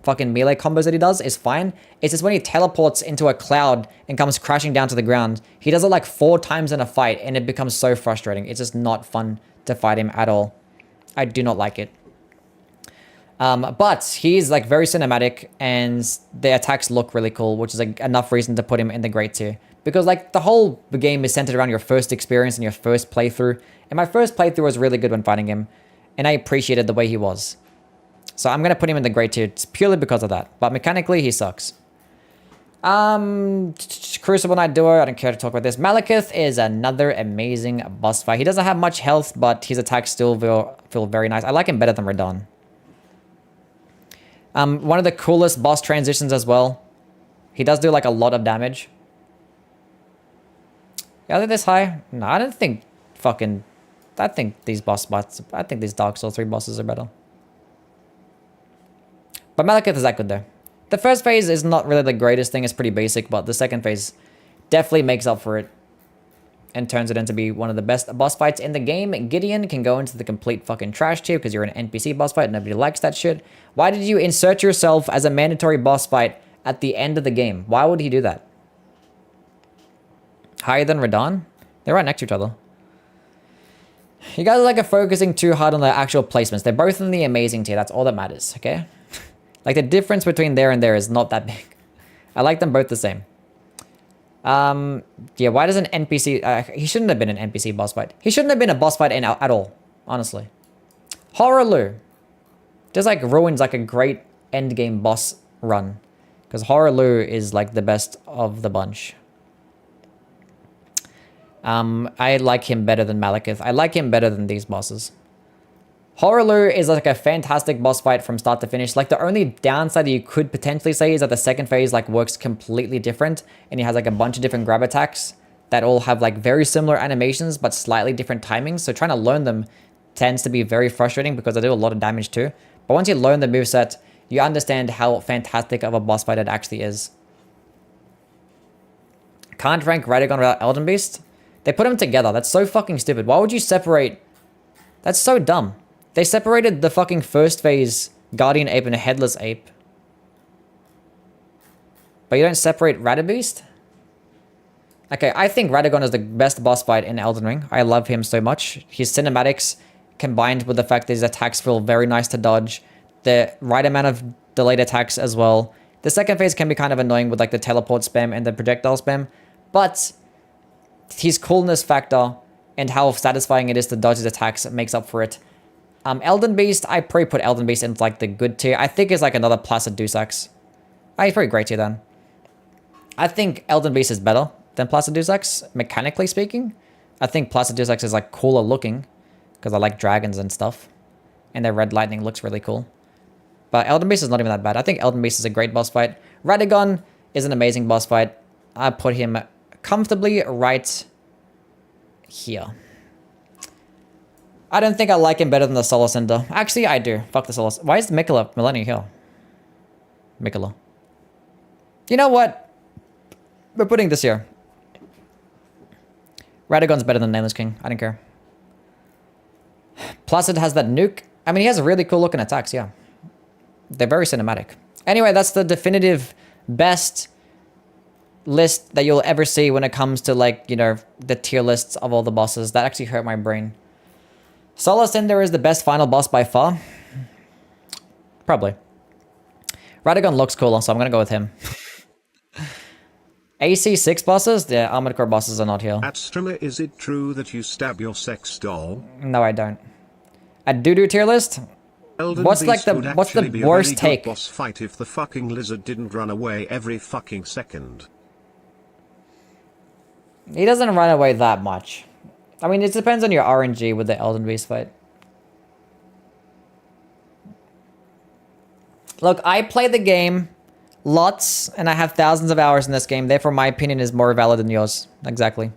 fucking melee combos that he does is fine. It's just when he teleports into a cloud and comes crashing down to the ground, he does it like 4 times in a fight, and it becomes so frustrating. It's just not fun to fight him at all. I do not like it. But he's like very cinematic, and the attacks look really cool, which is like enough reason to put him in the great tier. Because like the whole game is centered around your first experience and your first playthrough. And my first playthrough was really good when fighting him, and I appreciated the way he was. So I'm going to put him in the great tier purely because of that. But mechanically, he sucks. Crucible Knight Duo, I don't care to talk about this. Malekith is another amazing boss fight. He doesn't have much health, but his attacks still feel very nice. I like him better than Radahn. One of the coolest boss transitions as well. He does do like a lot of damage. Yeah, are they this high? No, I don't think fucking... I think these I think these Dark Souls 3 bosses are better. But Malekith is that good though. The first phase is not really the greatest thing. It's pretty basic, but the second phase definitely makes up for it and turns it into be one of the best boss fights in the game. Gideon can go into the complete fucking trash tier because you're an NPC boss fight. Nobody likes that shit. Why did you insert yourself as a mandatory boss fight at the end of the game? Why would he do that? Higher than Radahn? They're right next to each other. You guys are like focusing too hard on the actual placements. They're both in the amazing tier. That's all that matters, okay? Like the difference between there and there is not that big. I like them both the same. Yeah, why does an NPC... he shouldn't have been an NPC boss fight. He shouldn't have been a boss fight at all, honestly. Horaloo just like ruins like a great endgame boss run. Because Horaloo is like the best of the bunch. I like him better than Malekith. I like him better than these bosses. Horaloo is like a fantastic boss fight from start to finish. Like the only downside that you could potentially say is that the second phase like works completely different, and he has like a bunch of different grab attacks that all have like very similar animations but slightly different timings. So trying to learn them tends to be very frustrating because they do a lot of damage too. But once you learn the moveset, you understand how fantastic of a boss fight it actually is. Can't rank Radagon without Elden Beast? They put them together. That's so fucking stupid. Why would you separate? That's so dumb. They separated the fucking first phase Guardian Ape and a Headless Ape. But you don't separate Radabeast? Okay, I think Radagon is the best boss fight in Elden Ring. I love him so much. His cinematics, combined with the fact that his attacks feel very nice to dodge. The right amount of delayed attacks as well. The second phase can be kind of annoying with like the teleport spam and the projectile spam. But his coolness factor and how satisfying it is to dodge his attacks makes up for it. Elden Beast, I probably put Elden Beast in like the good tier. I think it's like another Placid Dusax. He's pretty great tier then. I think Elden Beast is better than Placid Dusax, mechanically speaking. I think Placid Dusax is like cooler looking because I like dragons and stuff. And their red lightning looks really cool. But Elden Beast is not even that bad. I think Elden Beast is a great boss fight. Radagon is an amazing boss fight. I put him comfortably right here. I don't think I like him better than the Solar Cinder. Actually, I do. Fuck the Solar. Why is Miquella Millennia here? Miquella. You know what? We're putting this here. Radagon's better than Nameless King. I don't care. Placid has that nuke. I mean, he has really cool looking attacks, yeah. They're very cinematic. Anyway, that's the definitive best list that you'll ever see when it comes to like, you know, the tier lists of all the bosses. That actually hurt my brain. Solar Cinder is the best final boss by far. Probably. Radagon looks cool, so I'm gonna go with him. AC 6 bosses? The Armored Core bosses are not here. At streamer, is it true that you stab your sex doll? No, I don't. At doo-doo tier list? Elden What's Beast the would what's the actually be a worst really good take? boss fight if the fucking lizard didn't run away every fucking second. He doesn't run away that much. I mean, it depends on your RNG with the Elden Beast fight. Look, I play the game lots, and I have thousands of hours in this game. Therefore, my opinion is more valid than yours. Exactly.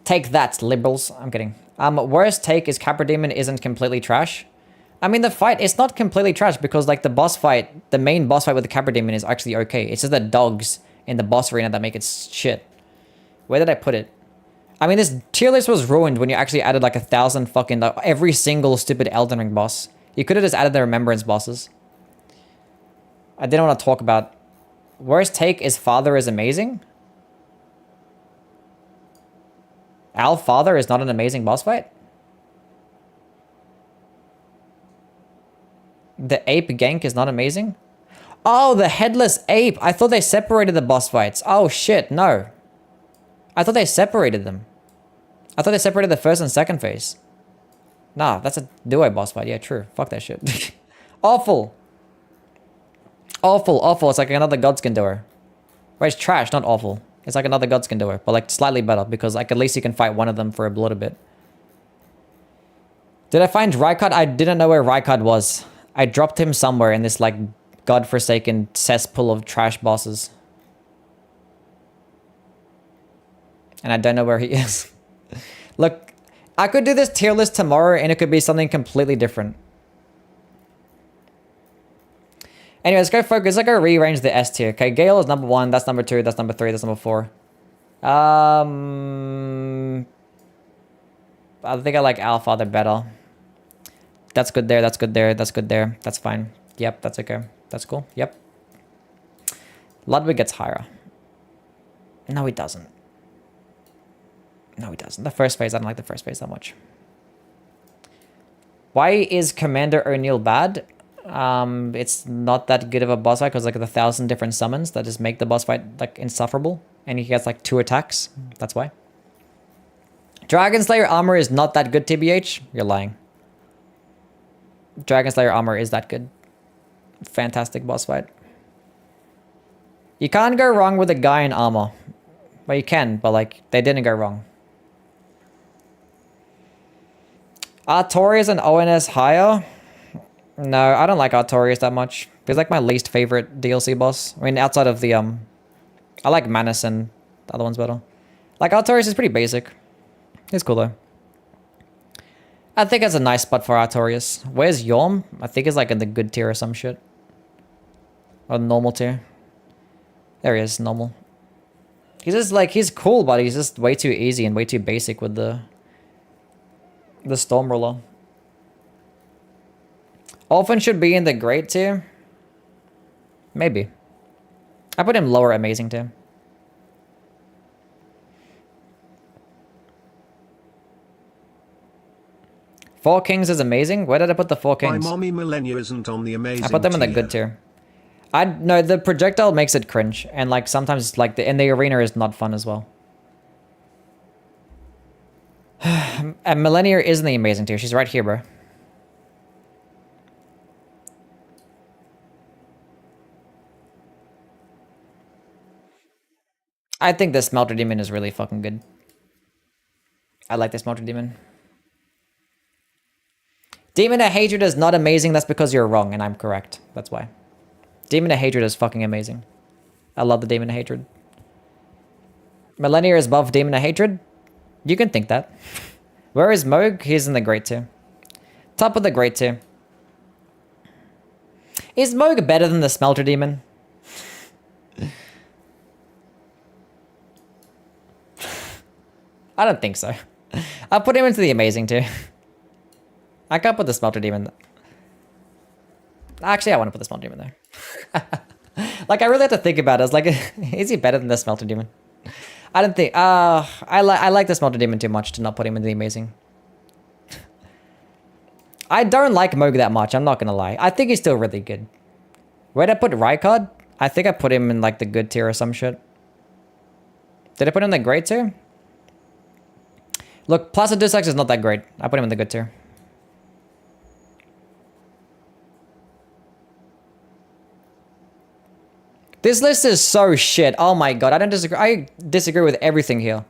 Take that, liberals. I'm kidding. Worst take is Capra Demon isn't completely trash. I mean, the fight, it's not completely trash because, like, the boss fight, the main boss fight with the Capra Demon is actually okay. It's just the dogs in the boss arena that make it shit. Where did I put it? I mean, this tier list was ruined when you actually added, like, 1,000 fucking, like, every single stupid Elden Ring boss. You could have just added the Remembrance bosses. I didn't want to talk about... Worst take is Father is amazing? Al Father is not an amazing boss fight? The ape gank is not amazing? Oh, the headless ape! I thought they separated the boss fights. Oh shit, no. I thought they separated them. I thought they separated the first and second phase. Nah, that's a duo boss fight. Yeah, true. Fuck that shit. Awful. Awful, awful. It's like another Godskin doer. Wait, it's trash, not awful. It's like another Godskin doer, but like slightly better because like at least you can fight one of them for a little bit. Did I find Rykard? I didn't know where Rykard was. I dropped him somewhere in this like godforsaken cesspool of trash bosses. And I don't know where he is. Look, I could do this tier list tomorrow and it could be something completely different. Anyway, let's go focus. Let's go rearrange the S tier. Okay, Gale is number 1. That's number 2. That's number 3. That's number 4. I think I like Alfather better. That's good there. That's good there. That's good there. That's fine. Yep, that's okay. That's cool. Yep. Ludwig gets higher. No, he doesn't. No, he doesn't. The first phase, I don't like the first phase that much. Why is Commander O'Neill bad? It's not that good of a boss fight because like 1,000 different summons that just make the boss fight like insufferable, and he gets like 2 attacks. That's why. Dragon Slayer armor is not that good, TBH. You're lying. Dragon Slayer armor is that good. Fantastic boss fight. You can't go wrong with a guy in armor. Well, you can, but like they didn't go wrong. Artorias and ONS higher? No, I don't like Artorias that much. He's like my least favorite DLC boss. I mean, outside of the, I like Manus and the other ones better. Like, Artorias is pretty basic. He's cool, though. I think it's a nice spot for Artorias. Where's Yorm? I think he's like in the good tier or some shit. Or normal tier. There he is, normal. He's just like, he's cool, but he's just way too easy and way too basic with the Stormruler. Orphan should be in the great tier. Maybe. I put him lower amazing tier. Four Kings is amazing. Where did I put the Four Kings? My mommy Millennia isn't on the amazing I put them in the good tier. No, the projectile makes it cringe, and like sometimes like in the arena is not fun as well. And Millennia is in the amazing tier. She's right here, bro. I think the Smelter Demon is really fucking good. I like the Smelter Demon. Demon of Hatred is not amazing. That's because you're wrong, and I'm correct. That's why. Demon of Hatred is fucking amazing. I love the Demon of Hatred. Millennia is above Demon of Hatred? You can think that. Where is Moog? He's in the great tier. Top of the great tier. Is Moog better than the Smelter Demon? I don't think so. I'll put him into the amazing tier. I can't put the Smelter Demon. Actually, I want to put the Smelter Demon there. Like, I really have to think about it. I was like, is he better than the Smelter Demon? I don't think... I like the Smelter Demon too much to not put him in the amazing. I don't like Moog that much, I'm not gonna lie. I think he's still really good. Where'd I put Rykard? I think I put him in, like, the good tier or some shit. Did I put him in the great tier? Look, Placidusax is not that great. I put him in the good tier. This list is so shit. Oh my god, I don't disagree. I disagree with everything here.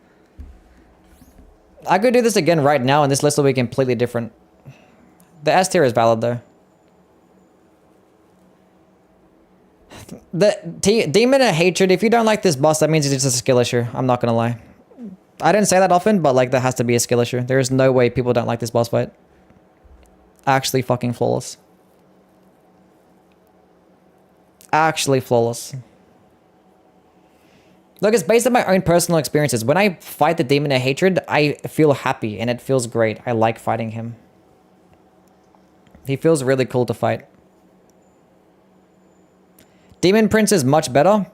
I could do this again right now and this list will be completely different. The S tier is valid though. The Demon of Hatred, if you don't like this boss, that means it's just a skill issue. I'm not gonna lie. I didn't say that often, but like, that has to be a skill issue. There is no way people don't like this boss fight. Actually fucking flawless. Actually flawless. Look, it's based on my own personal experiences. When I fight the Demon of Hatred, I feel happy and it feels great. I like fighting him. He feels really cool to fight. Demon Prince is much better.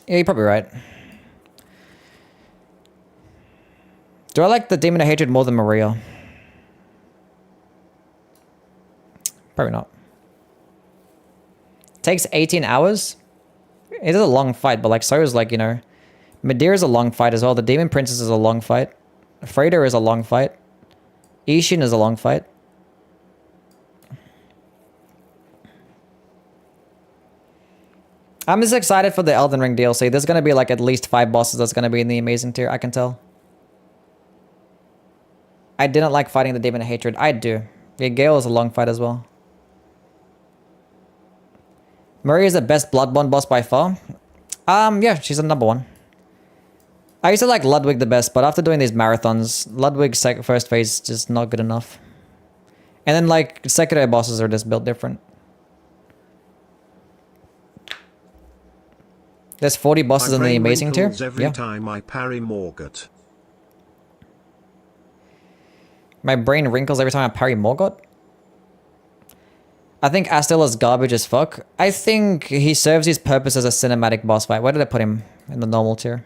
Yeah, you're probably right. Do I like the Demon of Hatred more than Maria? Probably not. Takes 18 hours. It is a long fight, but like, so is like, you know, Madeira is a long fight as well. The Demon Princess is a long fight. Freda is a long fight. Ishin is a long fight. I'm just excited for the Elden Ring DLC. There's going to be like at least 5 bosses that's going to be in the amazing tier, I can tell. I didn't like fighting the Demon of Hatred. I do. Yeah, Gale is a long fight as well. Maria is the best Bloodborne boss by far. Yeah, she's the number 1. I used to like Ludwig the best, but after doing these marathons, Ludwig's first phase is just not good enough. And then like, secondary bosses are just built different. There's 40 bosses in the amazing tier. Every time I parry Morgott. My brain wrinkles every time I parry Morgott. I think Astel is garbage as fuck. I think he serves his purpose as a cinematic boss fight. Where did I put him? In the normal tier.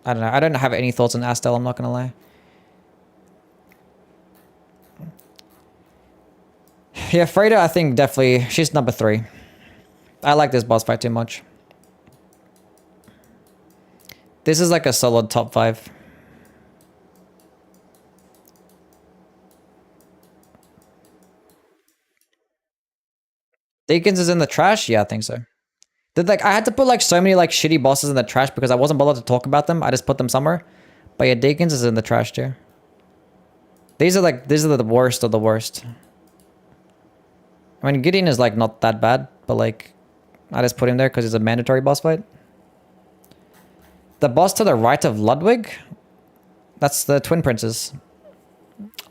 I don't know. I don't have any thoughts on Astel, I'm not gonna lie. Yeah, Freda, I think definitely, she's number 3. I like this boss fight too much. This is like a solid top 5. Deacons is in the trash? Yeah, I think so. Like, I had to put like so many like shitty bosses in the trash because I wasn't bothered to talk about them. I just put them somewhere. But yeah, Deacons is in the trash tier. These are the worst of the worst. I mean, Gideon is like not that bad, but like, I just put him there because he's a mandatory boss fight. The boss to the right of Ludwig? That's the twin princes.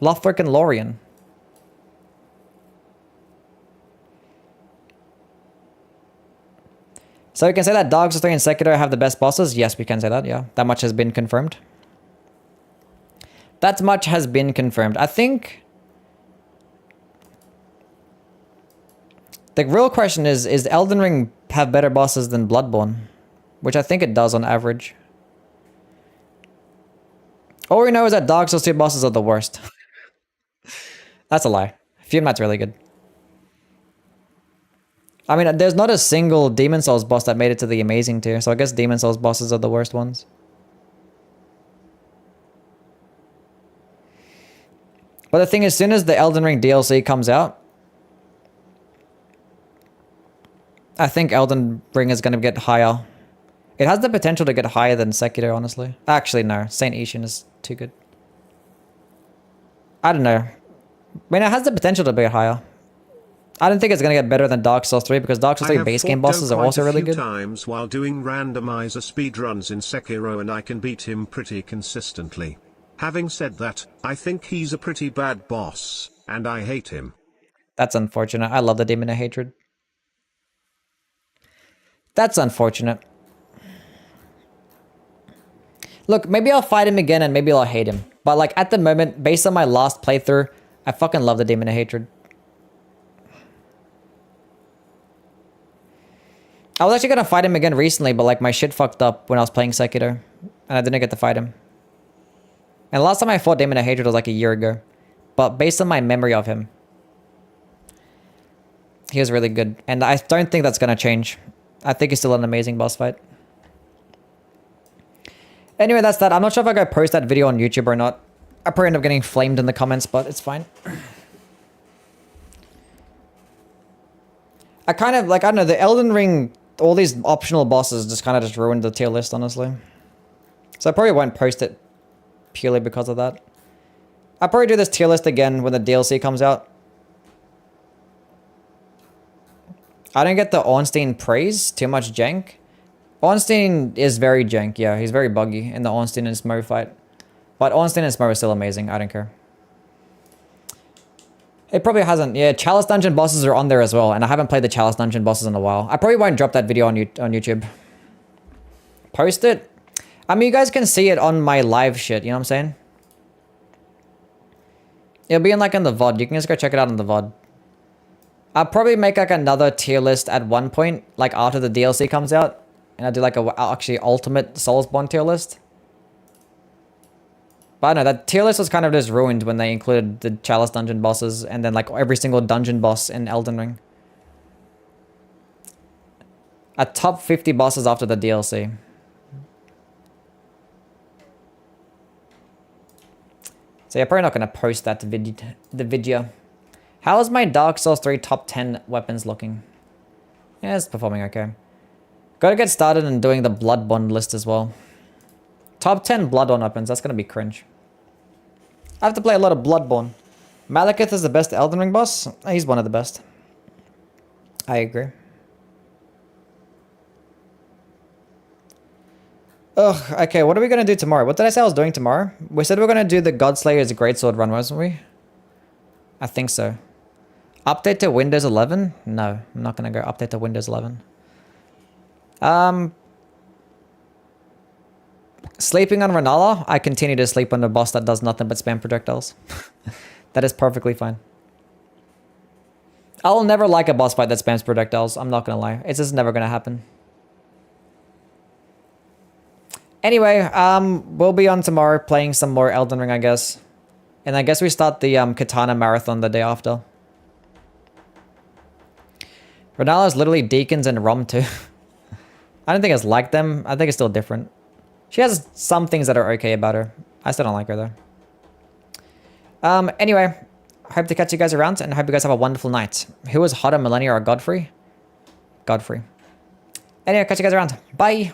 Lothric and Lorien. So we can say that Dark Souls 3 and Sekiro have the best bosses? Yes, we can say that, yeah. That much has been confirmed. That much has been confirmed. I think... the real question is Elden Ring have better bosses than Bloodborne? Which I think it does on average. All we know is that Dark Souls 2 bosses are the worst. That's a lie. Fumelight's really good. I mean, there's not a single Demon Souls boss that made it to the amazing tier, so I guess Demon Souls bosses are the worst ones. But the thing is, as soon as the Elden Ring DLC comes out, I think Elden Ring is going to get higher. It has the potential to get higher than Sekiro, honestly. Actually, no. Saint Ishin is too good. I don't know. I mean, it has the potential to be higher. I don't think it's going to get better than Dark Souls 3 because Dark Souls 3 base game bosses are also really good. Times while doing randomizer speedruns in Sekiro and I can beat him pretty consistently. Having said that, I think he's a pretty bad boss, and I hate him. That's unfortunate. I love the Demon of Hatred. That's unfortunate. Look, maybe I'll fight him again and maybe I'll hate him. But like at the moment, based on my last playthrough, I fucking love the Demon of Hatred. I was actually gonna fight him again recently, but like my shit fucked up when I was playing Sekiro. And I didn't get to fight him. And the last time I fought Demon of Hatred was like a year ago. But based on my memory of him, he was really good. And I don't think that's gonna change. I think he's still an amazing boss fight. Anyway, that's that. I'm not sure if I go post that video on YouTube or not. I probably end up getting flamed in the comments, but it's fine. I kind of, like, I don't know, the Elden Ring, all these optional bosses just kind of just ruined the tier list, honestly. So I probably won't post it purely because of that. I'll probably do this tier list again when the DLC comes out. I don't get the Ornstein praise. Too much jank. Ornstein is very jank, yeah. He's very buggy in the Ornstein and Smo fight. But Ornstein and Smo are still amazing. I don't care. It probably hasn't. Yeah, Chalice Dungeon bosses are on there as well. And I haven't played the Chalice Dungeon bosses in a while. I probably won't drop that video on YouTube. Post it. I mean, you guys can see it on my live shit. You know what I'm saying? It'll be in like in the VOD. You can just go check it out on the VOD. I'll probably make like another tier list at one point. Like after the DLC comes out. And I'll do like a actually ultimate Soulsborne tier list. But I don't know, that tier list was kind of just ruined when they included the Chalice Dungeon bosses and then like every single dungeon boss in Elden Ring. A top 50 bosses after the DLC. So you're probably not going to post that the video. How is my Dark Souls 3 top 10 weapons looking? Yeah, it's performing okay. Gotta get started in doing the Bloodborne list as well. Top 10 Bloodborne weapons, that's gonna be cringe. I have to play a lot of Bloodborne. Malekith is the best Elden Ring boss? He's one of the best. I agree. Ugh, okay, what are we gonna do tomorrow? What did I say I was doing tomorrow? We said we were gonna do the Godslayer's Greatsword run, wasn't we? I think so. Update to Windows 11? No, I'm not gonna go update to Windows 11. Sleeping on Renala, I continue to sleep on a boss that does nothing but spam projectiles. That is perfectly fine. I'll never like a boss fight that spams projectiles. I'm not gonna lie. It's just never gonna happen. Anyway, we'll be on tomorrow playing some more Elden Ring, I guess. And I guess we start the Katana Marathon the day after. Renala is literally Deacons and Rom too. I don't think it's like them. I think it's still different. She has some things that are okay about her. I still don't like her though. Anyway, hope to catch you guys around and I hope you guys have a wonderful night. Who is hotter, Millennia or Godfrey? Godfrey. Anyway, catch you guys around. Bye.